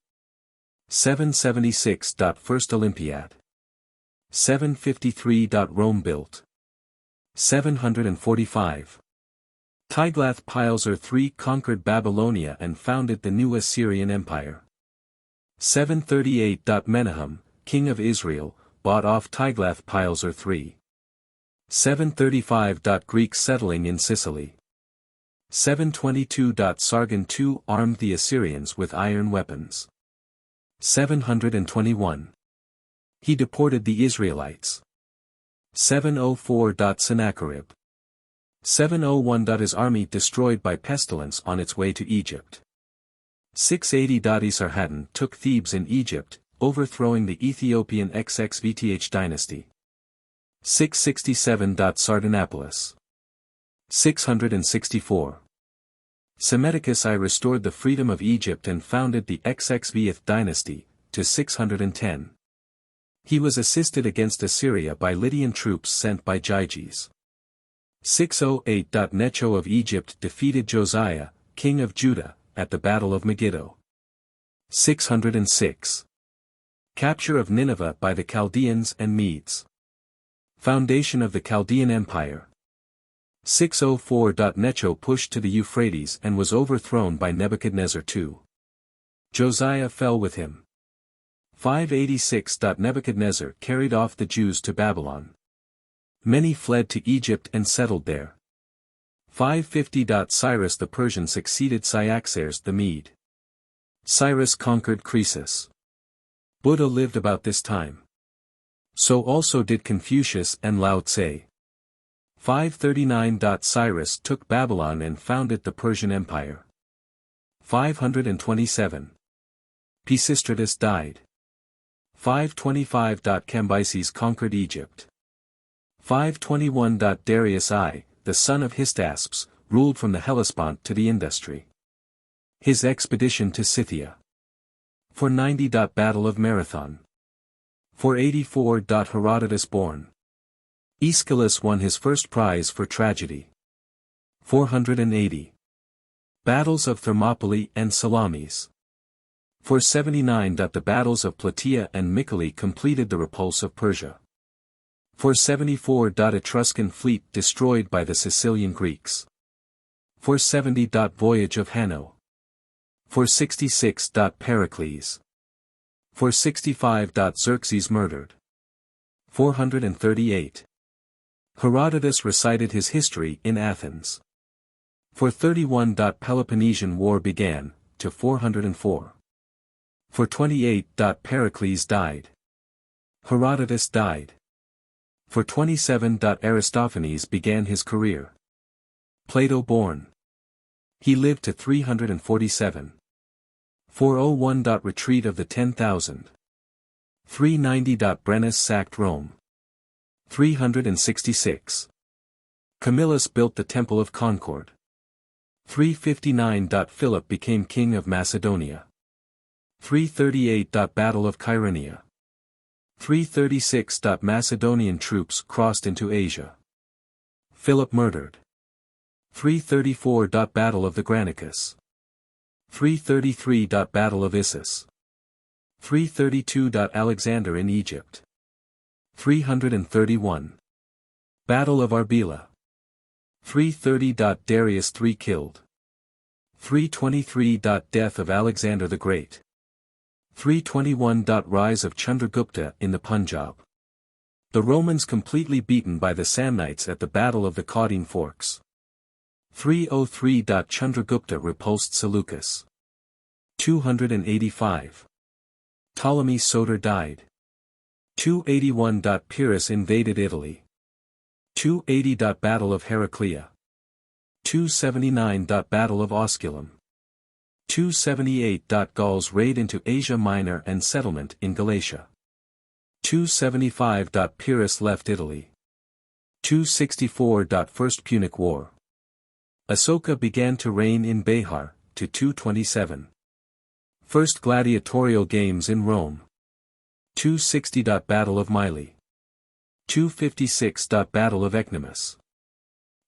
776. First Olympiad. 753. Rome built. 745. Tiglath-Pileser III conquered Babylonia and founded the new Assyrian Empire. 738. Menahem, king of Israel, bought off Tiglath-Pileser III. 735. Greeks settling in Sicily. 722. Sargon II armed the Assyrians with iron weapons. 721. He deported the Israelites. 704. Sennacherib. 701. His army destroyed by pestilence on its way to Egypt. 680. Esarhaddon took Thebes in Egypt, overthrowing the Ethiopian XXXIX dynasty. 667. Sardanapalus. 664. Psammetichus I restored the freedom of Egypt and founded the XXXIX dynasty, to 610. He was assisted against Assyria by Lydian troops sent by Gyges. 608. Necho of Egypt defeated Josiah, king of Judah, at the Battle of Megiddo. 606. Capture of Nineveh by the Chaldeans and Medes. Foundation of the Chaldean Empire. 604. Necho pushed to the Euphrates and was overthrown by Nebuchadnezzar II. Josiah fell with him. 586. Nebuchadnezzar carried off the Jews to Babylon. Many fled to Egypt and settled there. 550. Cyrus the Persian succeeded Cyaxares the Mede. Cyrus conquered Croesus. Buddha lived about this time. So also did Confucius and Lao Tse. 539. Cyrus took Babylon and founded the Persian Empire. 527. Pisistratus died. 525. Cambyses conquered Egypt. 521. Darius I, the son of Hystaspes, ruled from the Hellespont to the Industry. His expedition to Scythia. 490. Battle of Marathon. 484. Herodotus born. Aeschylus won his first prize for tragedy. 480. Battles of Thermopylae and Salamis. 479. The battles of Plataea and Mycale completed the repulse of Persia. 474. Etruscan fleet destroyed by the Sicilian Greeks. 470. Voyage of Hanno. 466. Pericles. 465. Xerxes murdered. 438. Herodotus recited his history in Athens. 431. Peloponnesian War began, to 404. 428. Pericles died. Herodotus died. 427. Aristophanes began his career. Plato born. He lived to 347. 401. Retreat of the 10,000. 390. Brennus sacked Rome. 366. Camillus built the Temple of Concord. 359. Philip became king of Macedonia. 338. Battle of Kyrenia. 336. Macedonian troops crossed into Asia. Philip murdered. 334. Battle of the Granicus. 333. Battle of Issus. 332. Alexander in Egypt. 331. Battle of Arbela. 330. Darius III killed. 323. Death of Alexander the Great. 321. Rise of Chandragupta in the Punjab. The Romans completely beaten by the Samnites at the Battle of the Caudine Forks. 303. Chandragupta repulsed Seleucus. 285. Ptolemy Soter died. 281. Pyrrhus invaded Italy. 280. Battle of Heraclea. 279. Battle of Osculum. 278. Gauls raid into Asia Minor and settlement in Galatia. 275. Pyrrhus left Italy. 264. First Punic War. Asoka began to reign in Behar, to 227. First gladiatorial games in Rome. 260. Battle of Mylae. 256. Battle of Ecnomus.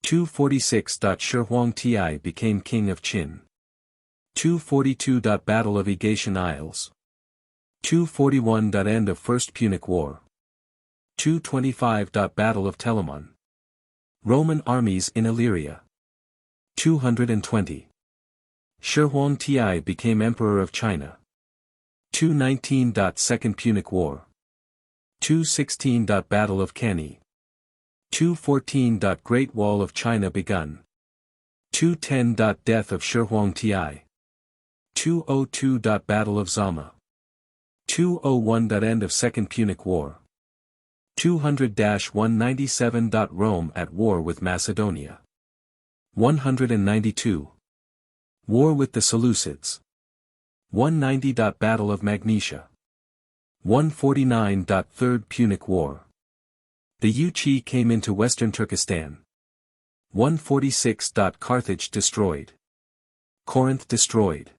246. Shi Huangti became king of Qin. 242. Battle of Aegacian Isles. 241. End of First Punic War. 225. Battle of Telamon. Roman armies in Illyria. 220. Shi Huangti became Emperor of China. 219. Second Punic War. 216. Battle of Cannae. 214. Great Wall of China begun. 210. Death of Shi Huangti. 202. Battle of Zama. 201. End of Second Punic War. 200-197. Rome at war with Macedonia. 192. War with the Seleucids. 190. Battle of Magnesia. 149. Third Punic War. The Yuchi came into western Turkestan. 146. Carthage destroyed. Corinth destroyed.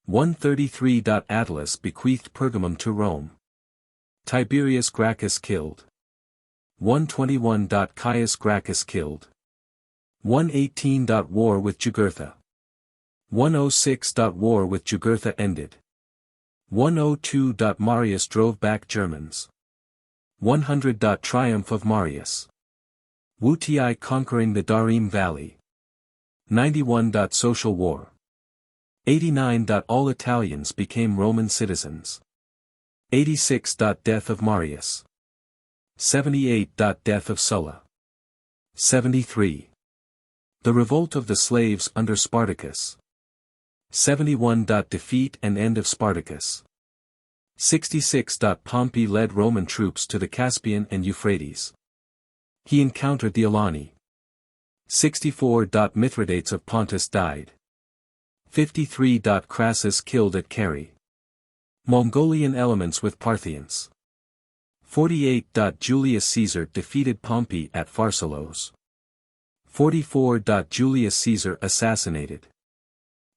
133. Attalus bequeathed Pergamum to Rome. Tiberius Gracchus killed. 121. Caius Gracchus killed. 118. War with Jugurtha. 106. War with Jugurtha ended. 102. Marius drove back Germans. 100. Triumph of Marius. Wutii conquering the Darim Valley. 91. Social war. 89. All Italians became Roman citizens. 86. Death of Marius. 78. Death of Sulla. 73. The revolt of the slaves under Spartacus. 71. Defeat and end of Spartacus. 66. Pompey led Roman troops to the Caspian and Euphrates. He encountered the Alani. 64. Mithridates of Pontus died. 53. Crassus killed at Carrhae. Mongolian elements with Parthians. 48. Julius Caesar defeated Pompey at Pharsalos. 44. Julius Caesar assassinated.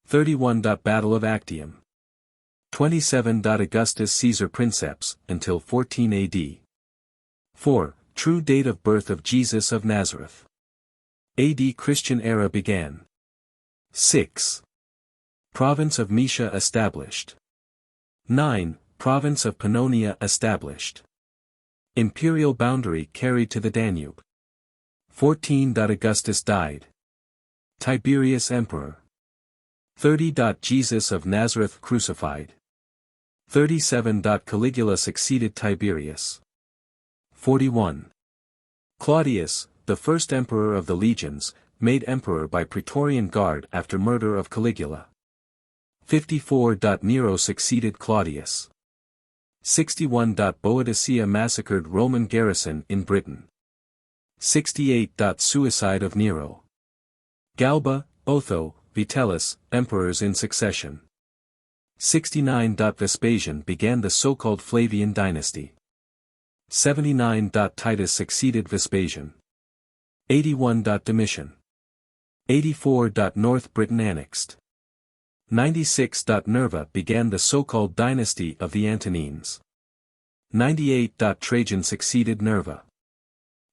31. Battle of Actium. 27. Augustus Caesar Princeps, until 14 AD. 4. True date of birth of Jesus of Nazareth. AD Christian era began. 6. Province of Moesia established. 9. Province of Pannonia established. Imperial boundary carried to the Danube. 14. Augustus died. Tiberius Emperor. 30. Jesus of Nazareth crucified. 37. Caligula succeeded Tiberius. 41. Claudius, the first emperor of the legions, made emperor by Praetorian Guard after murder of Caligula. 54. Nero succeeded Claudius. 61. Boadicea massacred Roman garrison in Britain. 68. Suicide of Nero. Galba, Otho, Vitellius, emperors in succession. 69. Vespasian began the so-called Flavian dynasty. 79. Titus succeeded Vespasian. 81. Domitian. 84. North Britain annexed. 96. Nerva began the so-called dynasty of the Antonines. 98. Trajan succeeded Nerva.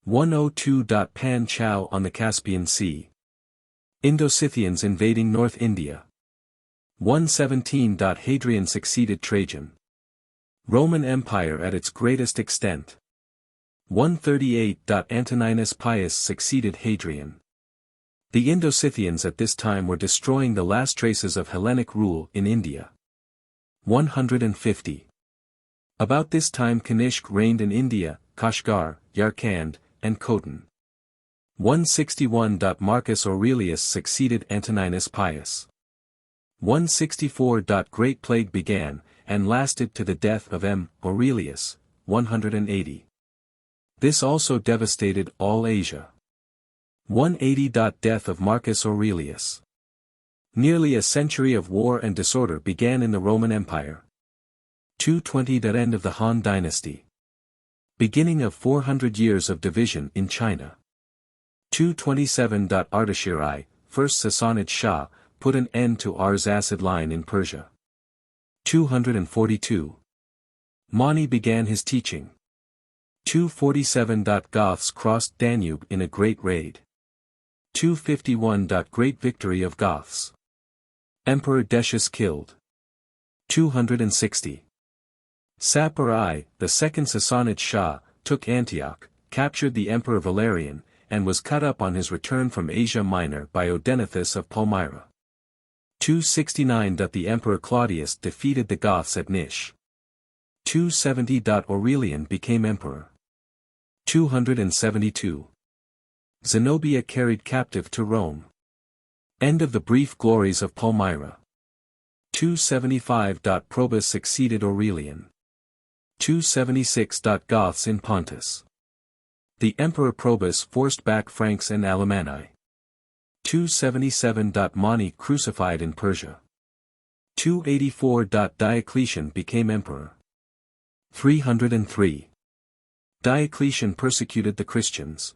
102. Pan Chao on the Caspian Sea. Indo-Scythians invading North India. 117. Hadrian succeeded Trajan. Roman Empire at its greatest extent. 138. Antoninus Pius succeeded Hadrian. The Indo-Scythians at this time were destroying the last traces of Hellenic rule in India. 150. About this time Kanishk reigned in India, Kashgar, Yarkand, and Khotan. 161. Marcus Aurelius succeeded Antoninus Pius. 164. Great Plague began, and lasted to the death of M. Aurelius, 180. This also devastated all Asia. 180. Death of Marcus Aurelius. Nearly a century of war and disorder began in the Roman Empire. 220. End of the Han dynasty. Beginning of 400 years of division in China. 227. Ardashir I, first Sassanid Shah, put an end to Ars Acid line in Persia. 242. Mani began his teaching. 247. Goths crossed Danube in a great raid. 251. Great victory of Goths. Emperor Decius killed. 260. Sapor I, the second Sassanid Shah, took Antioch, captured the Emperor Valerian, and was cut up on his return from Asia Minor by Odenathus of Palmyra. 269. The Emperor Claudius defeated the Goths at Nish. 270. Aurelian became emperor. 272. Zenobia carried captive to Rome. End of the brief glories of Palmyra. 275. Probus succeeded Aurelian. 276. Goths in Pontus. The Emperor Probus forced back Franks and Alemanni. 277. Mani crucified in Persia. 284. Diocletian became emperor. 303. Diocletian persecuted the Christians.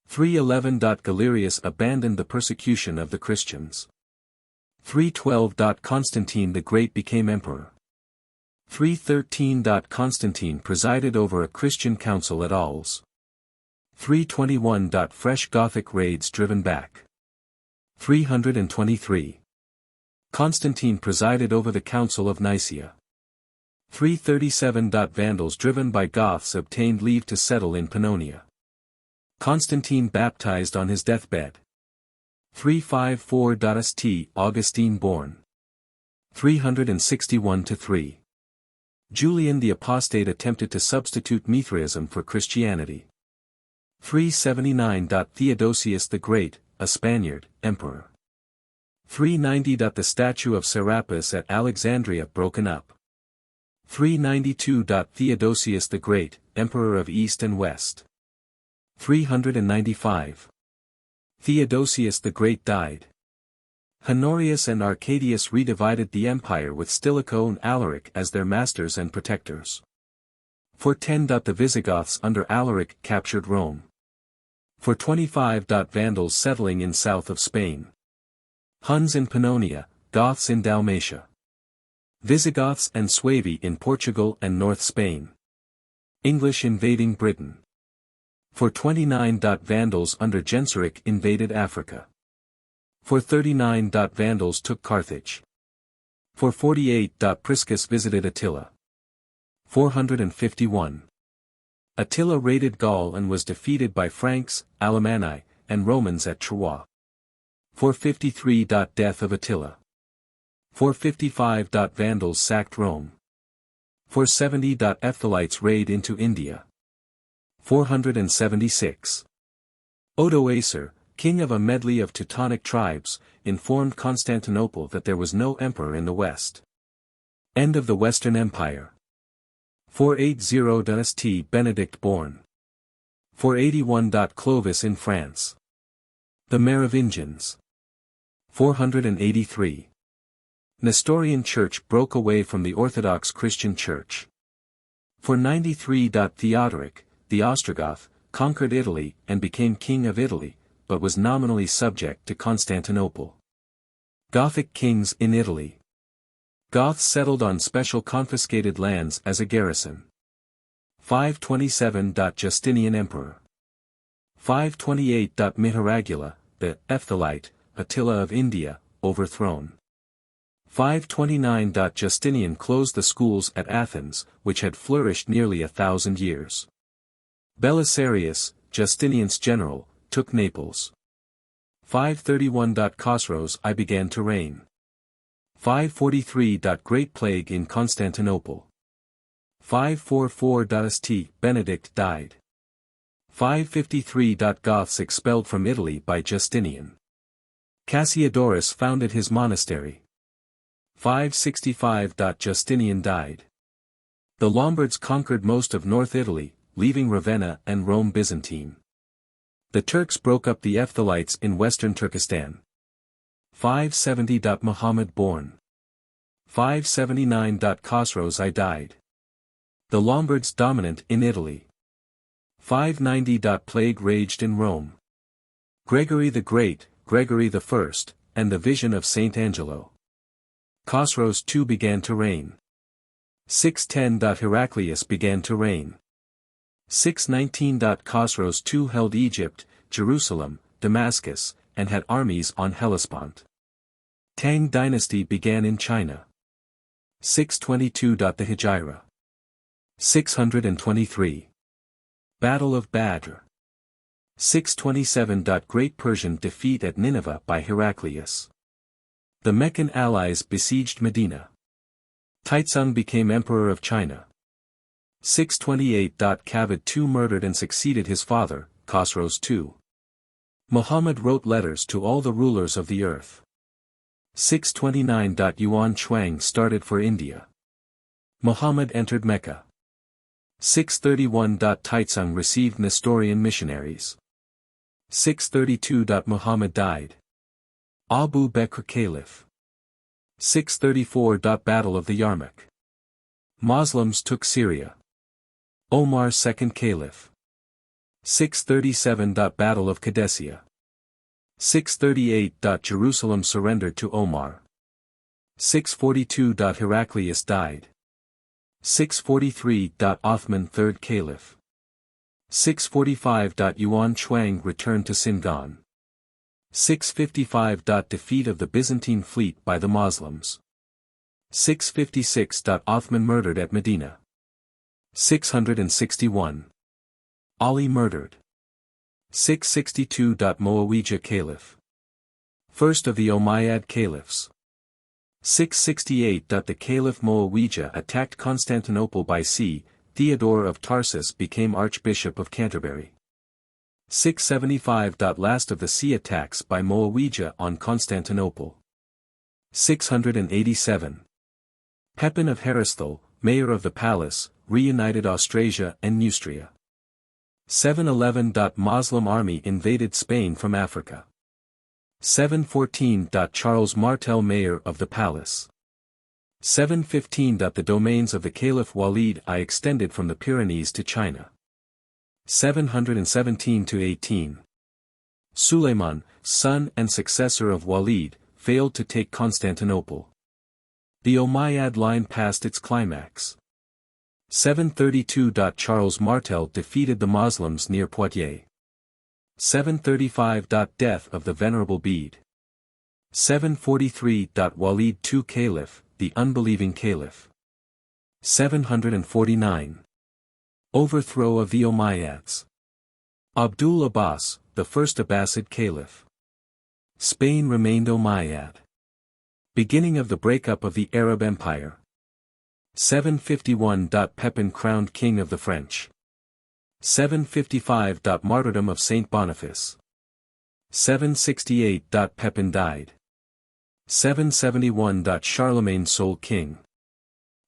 311. Galerius abandoned the persecution of the Christians. 312. Constantine the Great became emperor. 313. Constantine presided over a Christian council at Arles. 321. Fresh Gothic raids driven back. 323. Constantine presided over the Council of Nicaea. 337. Vandals driven by Goths obtained leave to settle in Pannonia. Constantine baptized on his deathbed. 354. St. Augustine born. 361-3. Julian the Apostate attempted to substitute Mithraism for Christianity. 379. Theodosius the Great, a Spaniard, emperor. 390. The statue of Serapis at Alexandria broken up. 392. Theodosius the Great, emperor of East and West. 395. Theodosius the Great died. Honorius and Arcadius redivided the empire with Stilicho and Alaric as their masters and protectors. 410. The Visigoths under Alaric captured Rome. 425. Vandals settling in south of Spain. Huns in Pannonia, Goths in Dalmatia. Visigoths and Suevi in Portugal and North Spain. English invading Britain. 429. Vandals under Genseric invaded Africa. 439. Vandals took Carthage. 448. Priscus visited Attila. 451. Attila raided Gaul and was defeated by Franks, Alemanni, and Romans at Troyes. 453. Death of Attila. 455. Vandals sacked Rome. 470. Ephthalites raid into India. 476. Odoacer, king of a medley of Teutonic tribes, informed Constantinople that there was no emperor in the west. End of the Western Empire. 480. St. Benedict born. 481. Clovis in France. The Merovingians. 483. Nestorian Church broke away from the Orthodox Christian Church. 493. Theodoric, the Ostrogoth, conquered Italy and became king of Italy, but was nominally subject to Constantinople. Gothic kings in Italy. Goths settled on special confiscated lands as a garrison. 527. Justinian Emperor. 528. Mihragula, the Ephthalite, Attila of India, overthrown. 529. Justinian closed the schools at Athens, which had flourished nearly 1,000 years. Belisarius, Justinian's general, took Naples. 531. Khosrows I began to reign. 543. Great Plague in Constantinople. 544. St. Benedict died. 553. Goths expelled from Italy by Justinian. Cassiodorus founded his monastery. 565. Justinian died. The Lombards conquered most of North Italy, leaving Ravenna and Rome Byzantine. The Turks broke up the Ephthalites in western Turkestan. 570. Muhammad born. 579. Khosrow's I died. The Lombards dominant in Italy. 590. Plague raged in Rome. Gregory the Great, Gregory I, and the vision of Saint Angelo. Khosrow's II began to reign. 610. Heraclius began to reign. 619. Khosrow's II held Egypt, Jerusalem, Damascus, and had armies on Hellespont. Tang dynasty began in China. 622. The Hegira. 623. Battle of Badr. 627. Great Persian defeat at Nineveh by Heraclius. The Meccan allies besieged Medina. Taizong became emperor of China. 628. Kavad II murdered and succeeded his father, Khosrow's II. Muhammad wrote letters to all the rulers of the earth. 629. Yuan Shuang started for India. Muhammad entered Mecca. 631. Taizong received Nestorian missionaries. 632. Muhammad died. Abu Bakr Caliph. 634. Battle of the Yarmouk. Muslims took Syria. Omar second Caliph. 637. Battle of Qadisiyah. 638. Jerusalem surrendered to Omar. 642. Heraclius died. 643. Othman third Caliph. 645. Yuan Shuang returned to Singan. 655. Defeat of the Byzantine fleet by the Muslims. 656. Othman murdered at Medina. 661. Ali murdered. 662. Muawiyah Caliph. First of the Umayyad Caliphs. 668. The Caliph Muawiyah attacked Constantinople by sea. Theodore of Tarsus became Archbishop of Canterbury. 675. Last of the sea attacks by Muawiyah on Constantinople. 687. Pepin of Heristal, mayor of the palace, reunited Austrasia and Neustria. 711. Moslem army invaded Spain from Africa. 714. Charles Martel mayor of the palace. 715. The domains of the Caliph Walid I extended from the Pyrenees to China. 717–18. Suleiman, son and successor of Walid, failed to take Constantinople. The Umayyad line passed its climax. 732. Charles Martel defeated the Muslims near Poitiers. 735. Death of the Venerable Bede. 743. Walid II Caliph, the unbelieving Caliph. 749. Overthrow of the Umayyads. Abdul Abbas, the first Abbasid Caliph. Spain remained Umayyad. Beginning of the breakup of the Arab Empire. 751. Pepin crowned King of the French. 755. Martyrdom of Saint Boniface. 768. Pepin died. 771. Charlemagne sole king.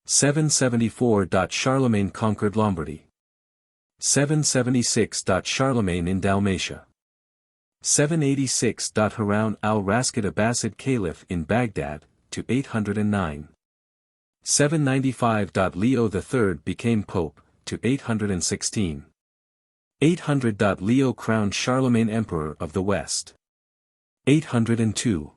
774. Charlemagne conquered Lombardy. 776. Charlemagne in Dalmatia. 786. Harun al-Rashid Abbasid Caliph in Baghdad, to 809. 795. Leo III became Pope, to 816. 800. Leo crowned Charlemagne Emperor of the West. 802.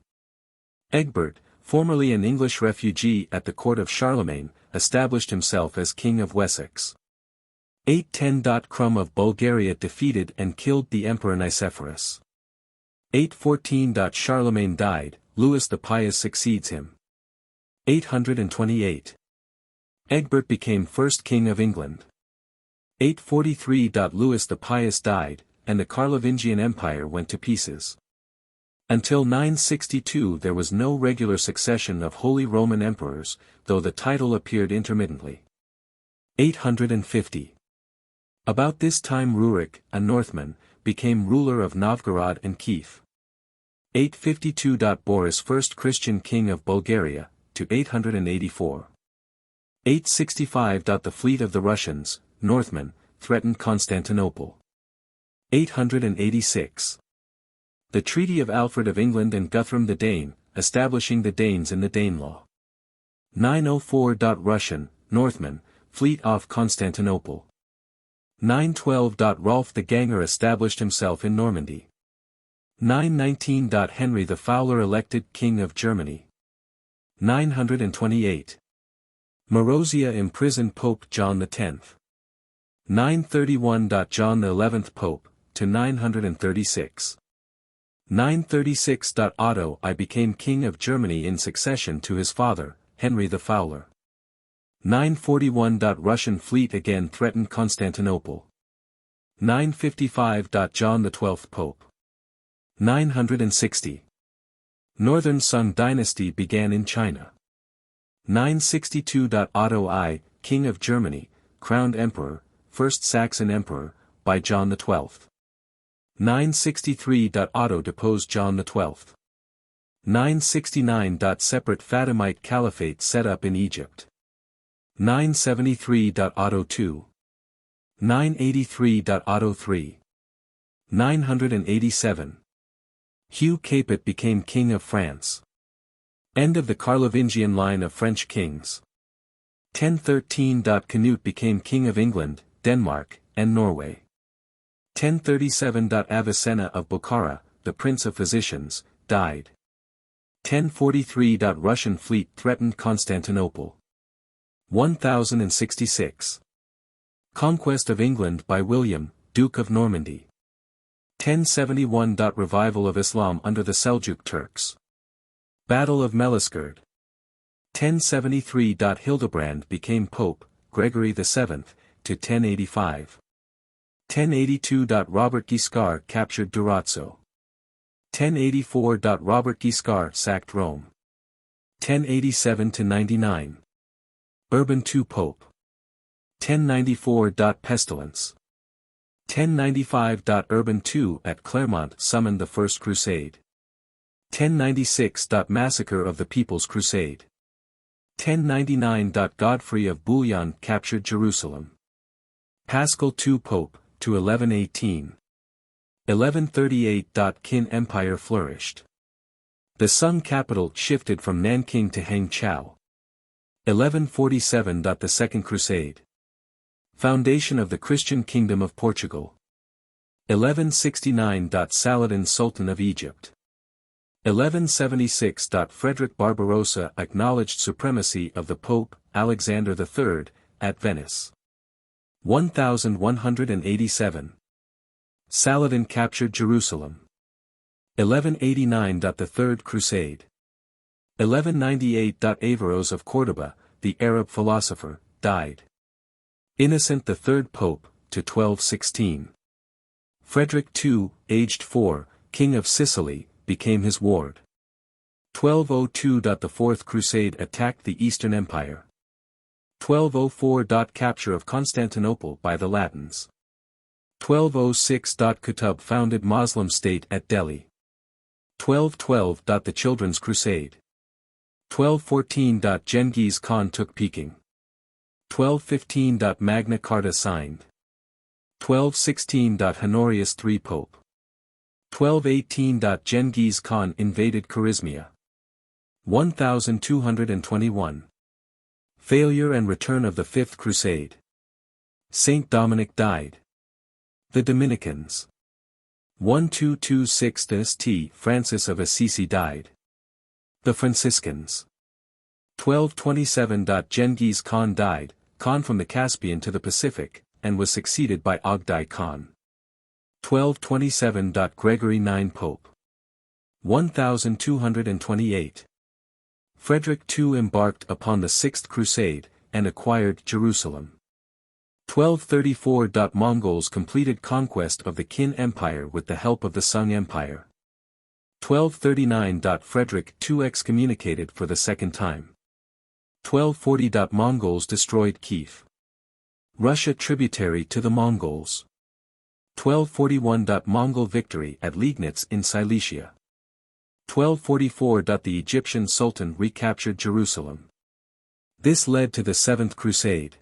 Egbert, formerly an English refugee at the court of Charlemagne, established himself as King of Wessex. 810. Crum of Bulgaria defeated and killed the Emperor Nicephorus. 814. Charlemagne died, Louis the Pious succeeds him. 828. Egbert became first King of England. 843. Louis the Pious died, and the Carlovingian Empire went to pieces. Until 962 there was no regular succession of Holy Roman Emperors, though the title appeared intermittently. 850. About this time Rurik, a Northman, became ruler of Novgorod and Kiev. 852. Boris, first Christian king of Bulgaria, to 884. 865. The fleet of the Russians, Northmen, threatened Constantinople. 886. The Treaty of Alfred of England and Guthrum the Dane, establishing the Danes in the Danelaw. 904. Russian, Northmen, fleet off Constantinople. 912. Rolf the Ganger established himself in Normandy. 919. Henry the Fowler elected King of Germany. 928. Marozia imprisoned Pope John X. 931. John XI Pope, to 936. 936. Otto I became King of Germany in succession to his father, Henry the Fowler. 941. Russian fleet again threatened Constantinople. 955. John XII Pope. 960. Northern Sung dynasty began in China. 962. Otto I, King of Germany, crowned Emperor, first Saxon Emperor, by John XII. 963. Otto deposed John XII. 969. Separate Fatimite Caliphate set up in Egypt. 973. Otto II. 983. Otto III. 987. Hugh Capet became King of France. End of the Carlovingian line of French kings. 1013. Canute became King of England, Denmark, and Norway. 1037. Avicenna of Bokhara, the Prince of Physicians, died. 1043. Russian fleet threatened Constantinople. 1066. Conquest of England by William, Duke of Normandy. 1071. Revival of Islam under the Seljuk Turks. Battle of Melisgird. 1073. Hildebrand became Pope, Gregory VII, to 1085. 1082. Robert Guiscard captured Durazzo. 1084. Robert Guiscard sacked Rome. 1087–99. Urban II Pope. 1094. Pestilence. 1095. Urban II at Clermont summoned the First Crusade. 1096. Massacre of the People's Crusade. 1099. Godfrey of Bouillon captured Jerusalem. Paschal II Pope, to 1118. 1138. Qin Empire flourished. The Sung capital shifted from Nanking to Hangzhou. 1147. The Second Crusade. Foundation of the Christian Kingdom of Portugal. 1169. Saladin Sultan of Egypt. 1176. Frederick Barbarossa acknowledged supremacy of the Pope, Alexander III, at Venice. 1187. Saladin captured Jerusalem. 1189. The Third Crusade. 1198. Averroes of Córdoba, the Arab philosopher, died. Innocent III Pope, to 1216. Frederick II, aged 4, King of Sicily, became his ward. 1202. The Fourth Crusade attacked the Eastern Empire. 1204. Capture of Constantinople by the Latins. 1206. Qutb founded Muslim state at Delhi. 1212. The Children's Crusade. 1214. Genghis Khan took Peking. 1215. Magna Carta signed. 1216. Honorius III Pope. 1218. Genghis Khan invaded Kharizmia. 1221. Failure and return of the Fifth Crusade. Saint Dominic died. The Dominicans. 1226. St. Francis of Assisi died. The Franciscans. 1227. Genghis Khan died, Khan from the Caspian to the Pacific, and was succeeded by Ogdai Khan. 1227. Gregory IX Pope. 1228. Frederick II embarked upon the Sixth Crusade, and acquired Jerusalem. 1234. Mongols completed conquest of the Qin Empire with the help of the Sung Empire. 1239. Frederick II excommunicated for the second time. 1240. Mongols destroyed Kiev. Russia tributary to the Mongols. 1241. Mongol victory at Liegnitz in Cilicia. 1244. The Egyptian Sultan recaptured Jerusalem. This led to the Seventh Crusade.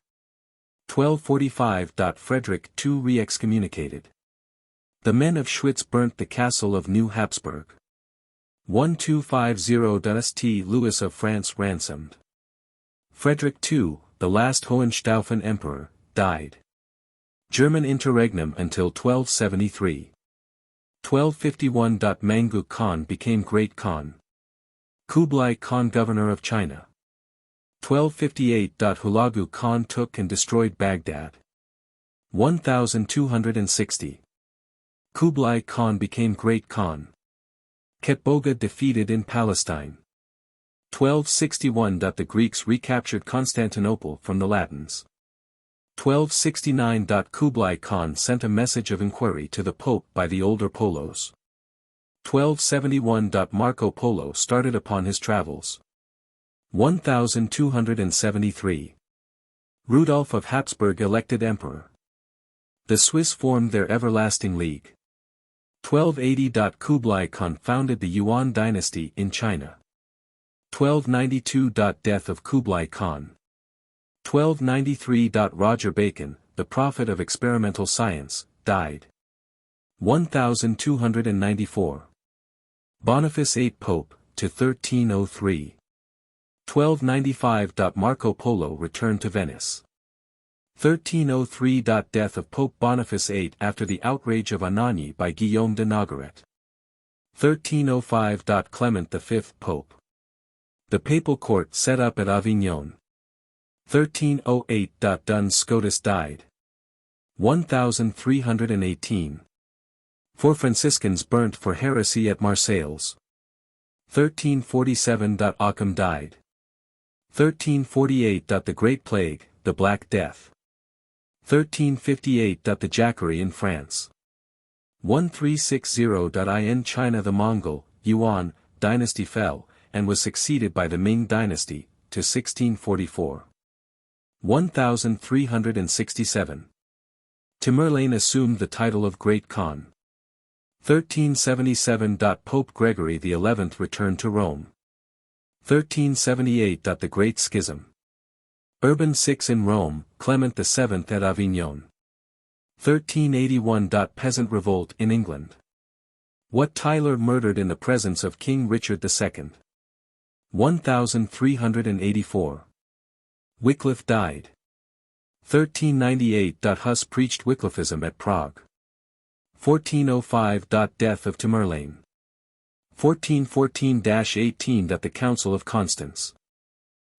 1245. Frederick II re-excommunicated. The men of Schwitz burnt the castle of New Habsburg. 1250. St. Louis of France ransomed. Frederick II, the last Hohenstaufen emperor, died. German interregnum until 1273. 1251. Mangu Khan became Great Khan. Kublai Khan governor of China. 1258. Hulagu Khan took and destroyed Baghdad. 1260. Kublai Khan became Great Khan. Ketboga defeated in Palestine. 1261. The Greeks recaptured Constantinople from the Latins. 1269. Kublai Khan sent a message of inquiry to the Pope by the older Polos. 1271. Marco Polo started upon his travels. 1273. Rudolf of Habsburg elected emperor. The Swiss formed their everlasting league. 1280. Kublai Khan founded the Yuan dynasty in China. 1292. Death of Kublai Khan. 1293. Roger Bacon, the prophet of experimental science, died. 1294. Boniface VIII Pope, to 1303. 1295. Marco Polo returned to Venice. 1303. Death of Pope Boniface VIII after the outrage of Anagni by Guillaume de Nogaret. 1305. Clement V Pope. The papal court set up at Avignon. 1308. Duns Scotus died. 1318. 4 Franciscans burnt for heresy at Marseilles. 1347. Occam died. 1348. The Great Plague, the Black Death. 1358. The Jacquerie in France. 1360. In China the Mongol, Yuan, dynasty fell, and was succeeded by the Ming dynasty, to 1644. 1367. Tamerlane assumed the title of Great Khan. 1377. Pope Gregory XI returned to Rome. 1378. The Great Schism. Urban VI in Rome, Clement VII at Avignon. 1381. Peasant revolt in England. What Tyler murdered in the presence of King Richard II. 1384. Wycliffe died. 1398. Huss preached Wycliffism at Prague. 1405. Death of Tamerlane. 1414-18. The Council of Constance.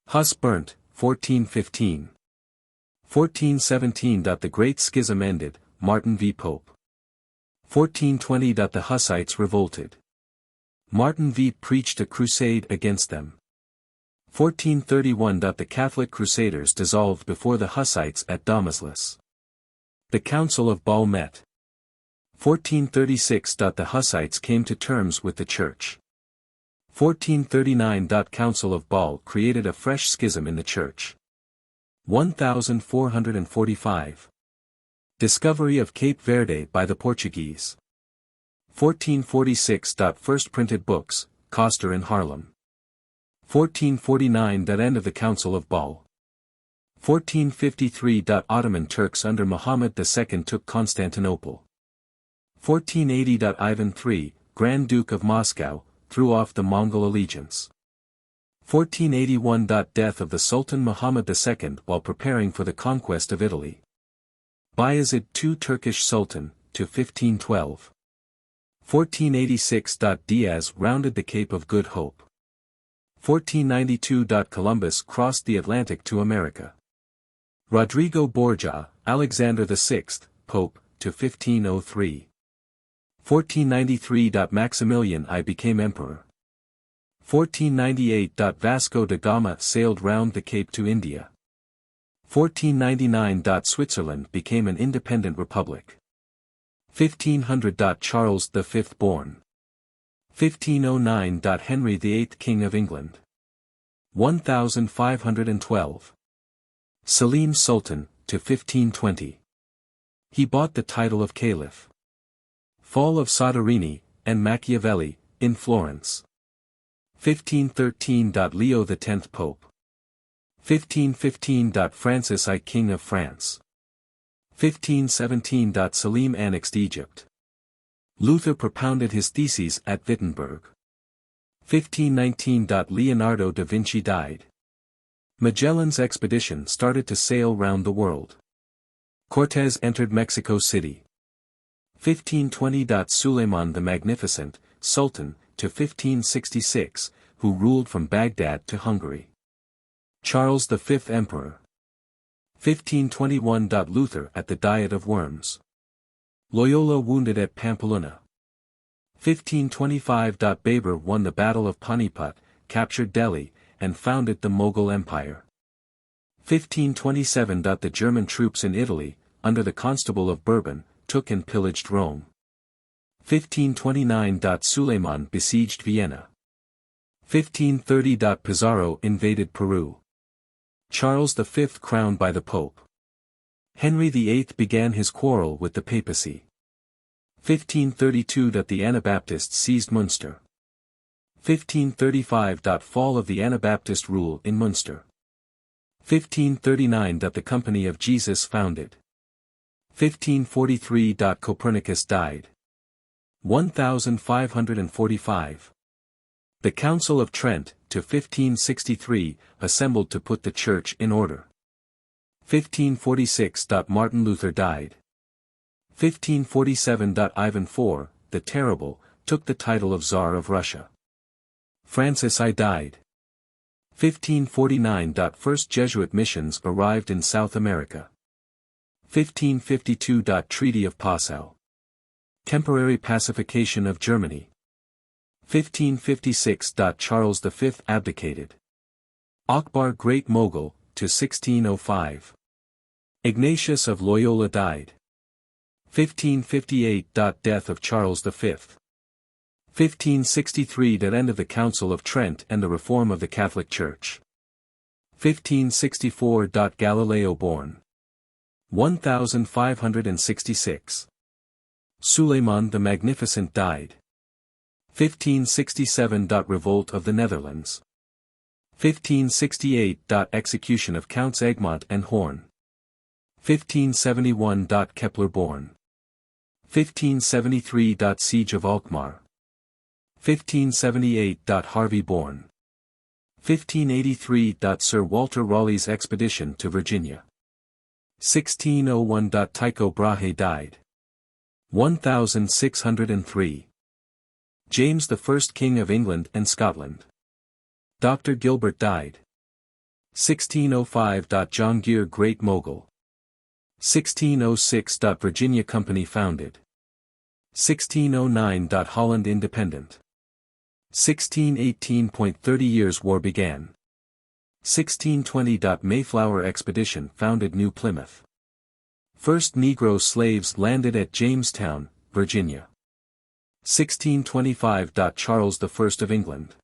Huss burnt, 1415. 1417. The Great Schism ended, Martin v. Pope. 1420. The Hussites revolted. Martin v. preached a crusade against them. 1431. The Catholic Crusaders dissolved before the Hussites at Dammasluss. The Council of Bâle met. 1436. The Hussites came to terms with the Church. 1439. Council of Bâle created a fresh schism in the Church. 1445. Discovery of Cape Verde by the Portuguese. 1446. First printed books, Coster in Haarlem. 1449. End of the Council of Bâle. 1453. Ottoman Turks under Muhammad II took Constantinople. 1480. Ivan III, Grand Duke of Moscow, threw off the Mongol allegiance. 1481. Death of the Sultan Muhammad II while preparing for the conquest of Italy. Bayezid II Turkish Sultan, to 1512. 1486. Diaz rounded the Cape of Good Hope. 1492. Columbus crossed the Atlantic to America. Rodrigo Borgia, Alexander VI, Pope, to 1503. 1493. Maximilian I became emperor. 1498. Vasco da Gama sailed round the Cape to India. 1499. Switzerland became an independent republic. 1500. Charles V born. 1509. Henry VIII King of England. 1512. Selim Sultan, to 1520. He bought the title of Caliph. Fall of Soderini, and Machiavelli, in Florence. 1513. Leo X Pope. 1515. Francis I King of France. 1517. Selim annexed Egypt. Luther propounded his theses at Wittenberg. 1519. Leonardo da Vinci died. Magellan's expedition started to sail round the world. Cortés entered Mexico City. 1520. Suleiman the Magnificent, Sultan, to 1566, who ruled from Baghdad to Hungary. Charles V Emperor. 1521. Luther at the Diet of Worms. Loyola wounded at Pamplona. 1525. Babur won the Battle of Panipat, captured Delhi, and founded the Mughal Empire. 1527. The German troops in Italy, under the Constable of Bourbon, took and pillaged Rome. 1529. Suleiman besieged Vienna. 1530. Pizarro invaded Peru. Charles V crowned by the Pope. Henry VIII began his quarrel with the papacy. 1532. The Anabaptists seized Munster. 1535. Fall of the Anabaptist rule in Munster. 1539. The Company of Jesus founded. 1543. Copernicus died. 1545. The Council of Trent, to 1563, assembled to put the Church in order. 1546. Martin Luther died. 1547. Ivan IV, the Terrible, took the title of Tsar of Russia. Francis I died. 1549. First Jesuit missions arrived in South America. 1552. Treaty of Passau. Temporary pacification of Germany. 1556. Charles V abdicated. Akbar Great Mogul, to 1605. Ignatius of Loyola died. 1558. Death of Charles V. 1563. End of the Council of Trent and the reform of the Catholic Church. 1564. Galileo born. 1566. Suleiman the Magnificent died. 1567. Revolt of the Netherlands. 1568. Execution of Counts Egmont and Horn. 1571. Kepler born. 1573. Siege of Alkmaar. 1578. Harvey born. 1583. Sir Walter Raleigh's expedition to Virginia. 1601. Tycho Brahe died. 1603. James I King of England and Scotland. Dr. Gilbert died. 1605. John Gear Great Mogul. 1606. Virginia Company founded. 1609. Holland independent. 1618. 30 Years' War began. 1620. Mayflower expedition founded New Plymouth. First Negro slaves landed at Jamestown, Virginia. 1625. Charles I of England.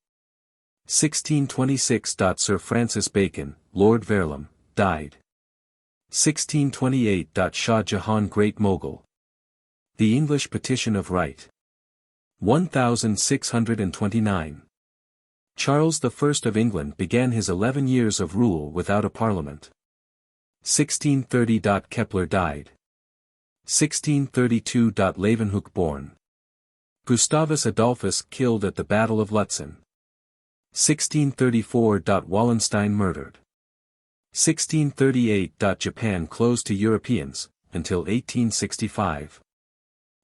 1626. Sir Francis Bacon, Lord Verulam, died. 1628. Shah Jahan Great Mogul. The English Petition of Right. 1629. Charles I of England began his 11 years of rule without a parliament. 1630. Kepler died. 1632. Leeuwenhoek born. Gustavus Adolphus killed at the Battle of Lutzen. 1634. Wallenstein murdered. 1638. Japan closed to Europeans, until 1865.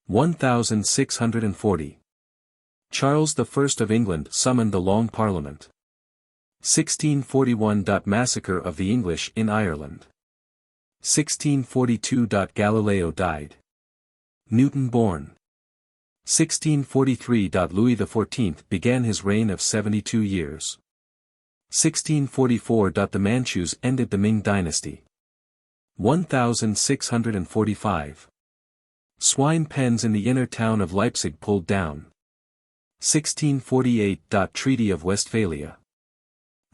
1640. Charles I of England summoned the Long Parliament. 1641. Massacre of the English in Ireland. 1642. Galileo died. Newton born. 1643. Louis XIV began his reign of 72 years. 1644. The Manchus ended the Ming dynasty. 1645. Swine pens in the inner town of Leipzig pulled down. 1648. Treaty of Westphalia.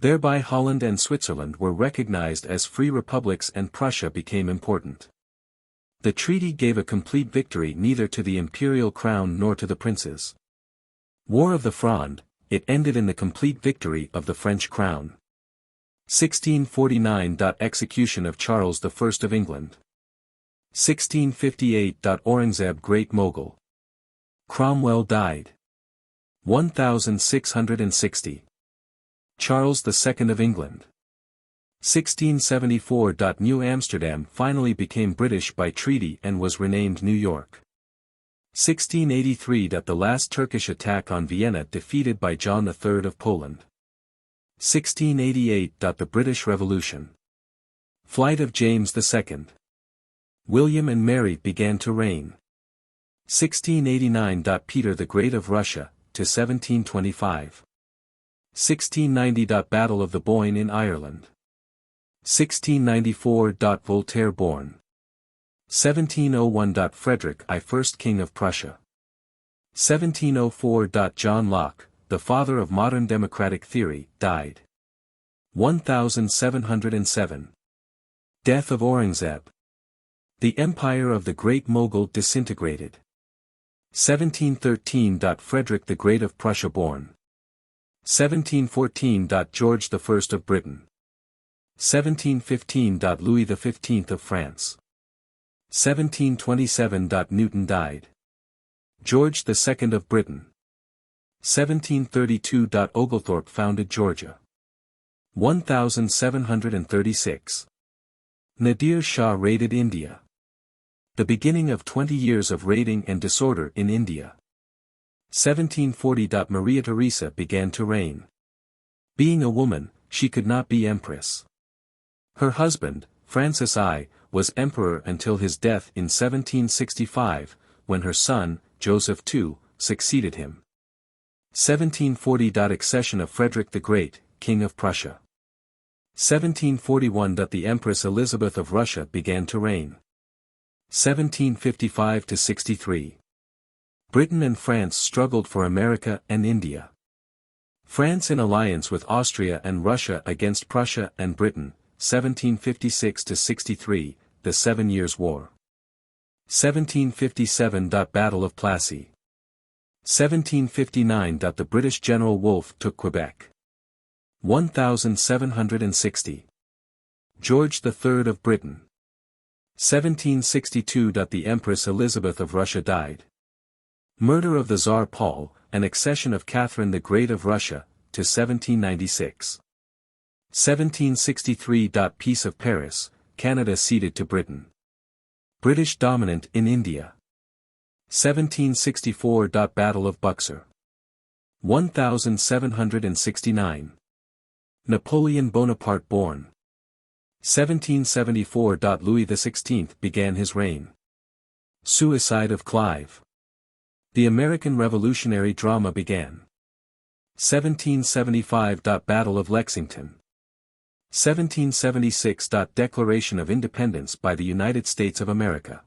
Thereby Holland and Switzerland were recognized as free republics and Prussia became important. The treaty gave a complete victory neither to the imperial crown nor to the princes. War of the Fronde, it ended in the complete victory of the French crown. 1649. Execution of Charles I of England. 1658. Aurangzeb Great Mogul. Cromwell died. 1660. Charles II of England. 1674. New Amsterdam finally became British by treaty and was renamed New York. 1683. The last Turkish attack on Vienna defeated by John III of Poland. 1688. The British Revolution. Flight of James II. William and Mary began to reign. 1689. Peter the Great of Russia, to 1725. 1690. Battle of the Boyne in Ireland. 1694. Voltaire born. 1701. Frederick I, first King of Prussia. 1704. John Locke, the father of modern democratic theory, died. 1707. Death of Aurangzeb. The empire of the Great Mogul disintegrated. 1713. Frederick the Great of Prussia born. 1714. George I of Britain. 1715. Louis XV of France. 1727. Newton died. George II of Britain. 1732. Oglethorpe founded Georgia. 1736. Nadir Shah raided India. The beginning of 20 years of raiding and disorder in India. 1740. Maria Theresa began to reign. Being a woman, she could not be empress. Her husband, Francis I, was emperor until his death in 1765, when her son, Joseph II, succeeded him. 1740. Accession of Frederick the Great, King of Prussia. 1741. The Empress Elizabeth of Russia began to reign. 1755–63. Britain and France struggled for America and India. France in alliance with Austria and Russia against Prussia and Britain, 1756–63, the 7 Years' War. 1757. Battle of Plassey. 1759. The British General Wolfe took Quebec. 1760. George III of Britain. 1762. The Empress Elizabeth of Russia died. Murder of the Tsar Paul, and accession of Catherine the Great of Russia, to 1796. 1763. Peace of Paris, Canada ceded to Britain. British dominant in India. 1764. Battle of Buxar. 1769. Napoleon Bonaparte born. 1774. Louis XVI began his reign. Suicide of Clive. The American Revolutionary drama began. 1775. Battle of Lexington. 1776. Declaration of Independence by the United States of America.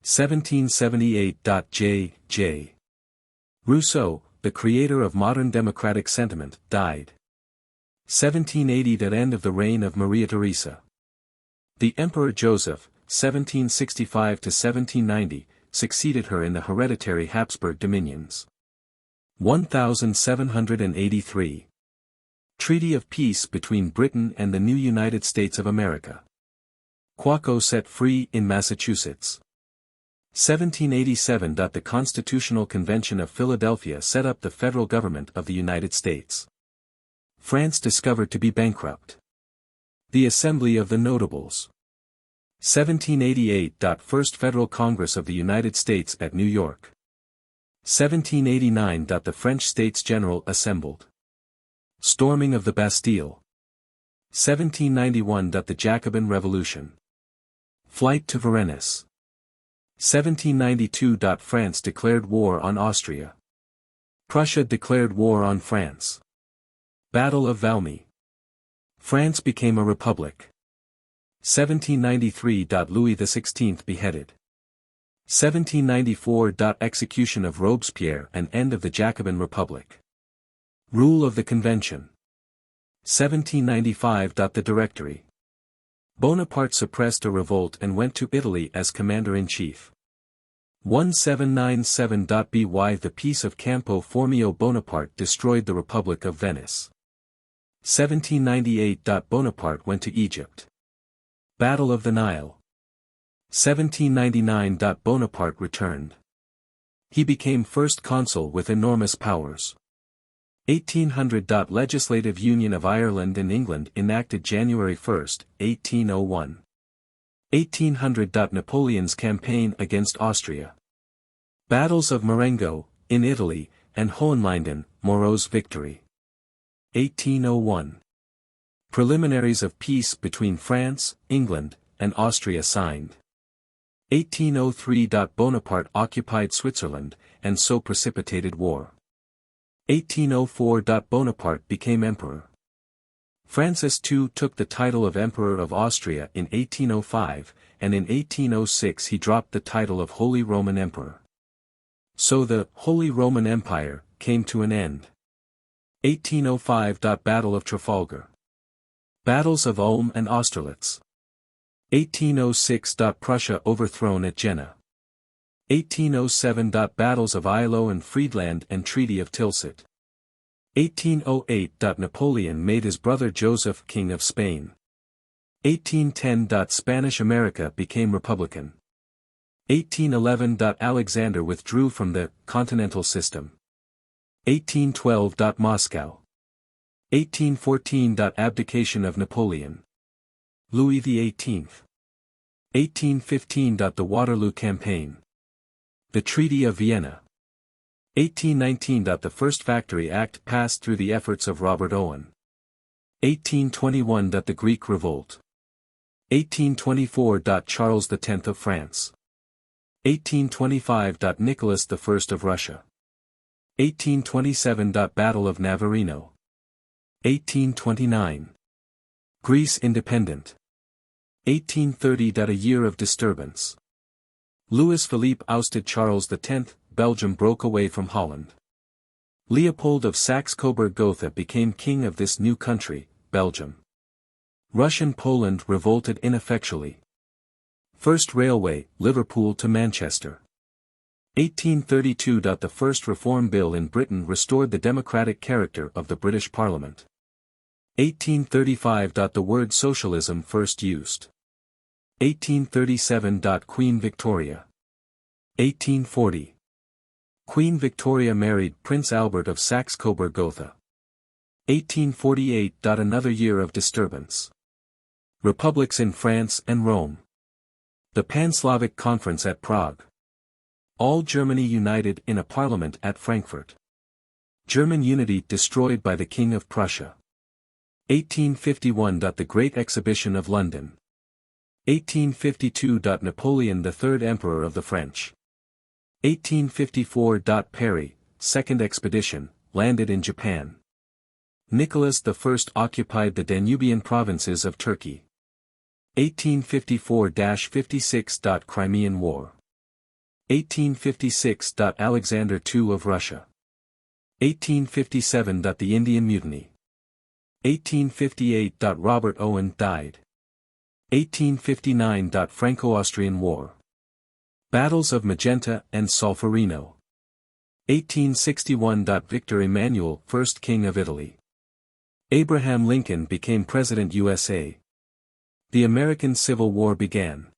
1778. J. Rousseau, the creator of modern democratic sentiment, died. 1780. End of the reign of Maria Theresa. The Emperor Joseph, 1765–1790, succeeded her in the hereditary Habsburg dominions. 1783. Treaty of Peace between Britain and the new United States of America. Quaco set free in Massachusetts. 1787. The Constitutional Convention of Philadelphia set up the federal government of the United States. France discovered to be bankrupt. The Assembly of the Notables. 1788. First Federal Congress of the United States at New York. 1789. The French States General assembled. Storming of the Bastille. 1791. The Jacobin Revolution. Flight to Varennes. 1792. France declared war on Austria. Prussia declared war on France. Battle of Valmy. France became a republic. 1793. Louis XVI beheaded. 1794. Execution of Robespierre and end of the Jacobin Republic. Rule of the Convention. 1795. The Directory. Bonaparte suppressed a revolt and went to Italy as commander-in-chief. 1797. By the Peace of Campo Formio Bonaparte destroyed the Republic of Venice. 1798. Bonaparte went to Egypt. Battle of the Nile. 1799. Bonaparte returned. He became first consul with enormous powers. 1800. Legislative Union of Ireland and England enacted January 1, 1801. 1800. Napoleon's campaign against Austria. Battles of Marengo, in Italy, and Hohenlinden, Moreau's victory. 1801. Preliminaries of peace between France, England, and Austria signed. 1803. Bonaparte occupied Switzerland, and so precipitated war. 1804. Bonaparte became emperor. Francis II took the title of Emperor of Austria in 1805, and in 1806 he dropped the title of Holy Roman Emperor. So the Holy Roman Empire came to an end. 1805. Battle of Trafalgar. Battles of Ulm and Austerlitz. 1806. Prussia overthrown at Jena. 1807. Battles of Eylau and Friedland and Treaty of Tilsit. 1808. Napoleon made his brother Joseph king of Spain. 1810. Spanish America became republican. 1811. Alexander withdrew from the continental system. 1812. Moscow. 1814. Abdication of Napoleon. Louis XVIII. 1815. The Waterloo Campaign. The Treaty of Vienna. 1819. The First Factory Act passed through the efforts of Robert Owen. 1821. The Greek Revolt. 1824. Charles X of France. 1825. Nicholas I of Russia. 1827. Battle of Navarino. 1829. Greece independent. 1830. A year of disturbance. Louis Philippe ousted Charles X, Belgium broke away from Holland. Leopold of Saxe-Coburg-Gotha became king of this new country, Belgium. Russian Poland revolted ineffectually. First railway, Liverpool to Manchester. 1832. The first Reform Bill in Britain restored the democratic character of the British Parliament. 1835. The word socialism first used. 1837. Queen Victoria. 1840. Queen Victoria married Prince Albert of Saxe-Coburg-Gotha. 1848. Another year of disturbance. Republics in France and Rome. The Pan-Slavic Conference at Prague. All Germany united in a parliament at Frankfurt. German unity destroyed by the King of Prussia. 1851. The Great Exhibition of London. 1852. Napoleon III Emperor of the French. 1854. Perry, Second Expedition, landed in Japan. Nicholas I occupied the Danubian provinces of Turkey. 1854-56. Crimean War. 1856. Alexander II of Russia. 1857. The Indian Mutiny. 1858. Robert Owen died. 1859. Franco-Austrian War. Battles of Magenta and Solferino. 1861. Victor Emmanuel, first King of Italy. Abraham Lincoln became President USA. The American Civil War began.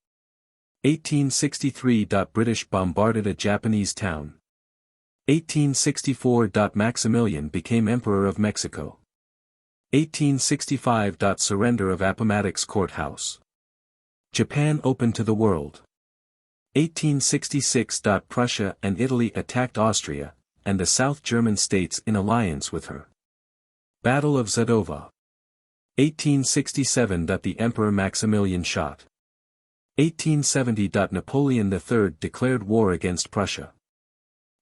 1863. British bombarded a Japanese town. 1864. Maximilian became Emperor of Mexico. 1865. Surrender of Appomattox Courthouse. Japan opened to the world. 1866. Prussia and Italy attacked Austria, and the South German states in alliance with her. Battle of Zadova. 1867. The Emperor Maximilian shot. 1870. Napoleon III declared war against Prussia.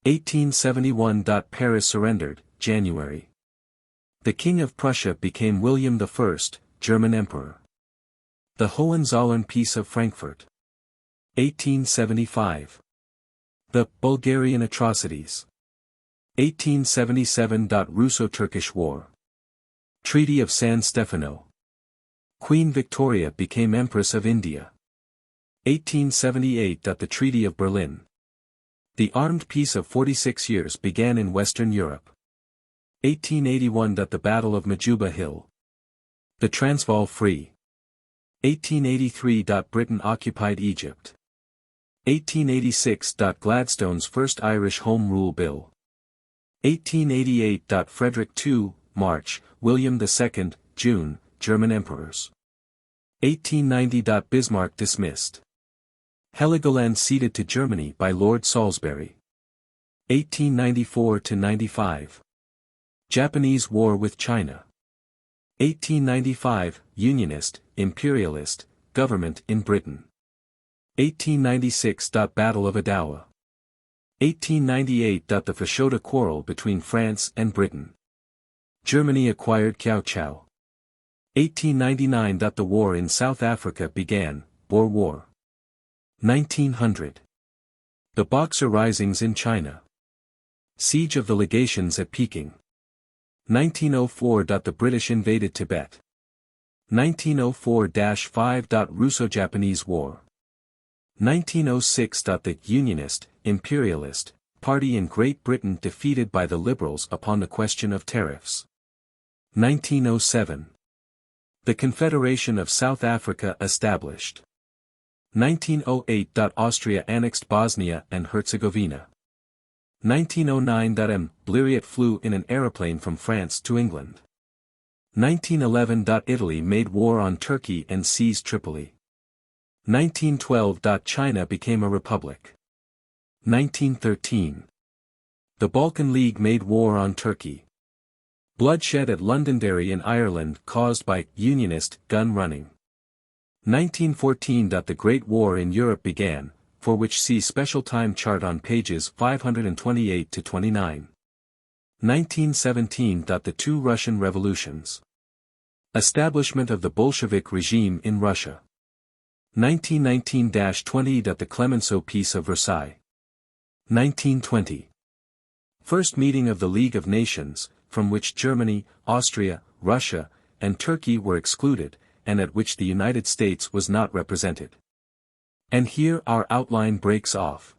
1871. Paris surrendered, January. The King of Prussia became William I, German Emperor. The Hohenzollern Peace of Frankfurt. 1875. The Bulgarian atrocities. 1877. Russo-Turkish War. Treaty of San Stefano. Queen Victoria became Empress of India. 1878. The Treaty of Berlin. The armed peace of 46 years began in Western Europe. 1881. The Battle of Majuba Hill. The Transvaal free. 1883. Britain occupied Egypt. 1886. Gladstone's first Irish Home Rule Bill. 1888. Frederick II, March, William II, June, German emperors. 1890. Bismarck dismissed. Heligoland ceded to Germany by Lord Salisbury. 1894–95. Japanese War with China. 1895, Unionist, Imperialist, government in Britain. 1896. Battle of Adowa. 1898. The Fashoda quarrel between France and Britain. Germany acquired Kiautschou. 1899. The war in South Africa began, Boer War. 1900. The Boxer Risings in China. Siege of the legations at Peking. 1904. The British invaded Tibet. 1904–5. Russo-Japanese War. 1906. The Unionist, Imperialist, party in Great Britain defeated by the Liberals upon the question of tariffs. 1907. The Confederation of South Africa established. 1908. Austria annexed Bosnia and Herzegovina. 1909. M. Blériot flew in an aeroplane from France to England. 1911. Italy made war on Turkey and seized Tripoli. 1912. China became a republic. 1913. The Balkan League made war on Turkey. Bloodshed at Londonderry in Ireland caused by Unionist gun running. 1914. The Great War in Europe began, for which see special time chart on pages 528–29. 1917. The two Russian revolutions. Establishment of the Bolshevik regime in Russia. 1919–20. The Clemenceau Peace of Versailles. 1920. First meeting of the League of Nations, from which Germany, Austria, Russia, and Turkey were excluded, and at which the United States was not represented. And here our outline breaks off.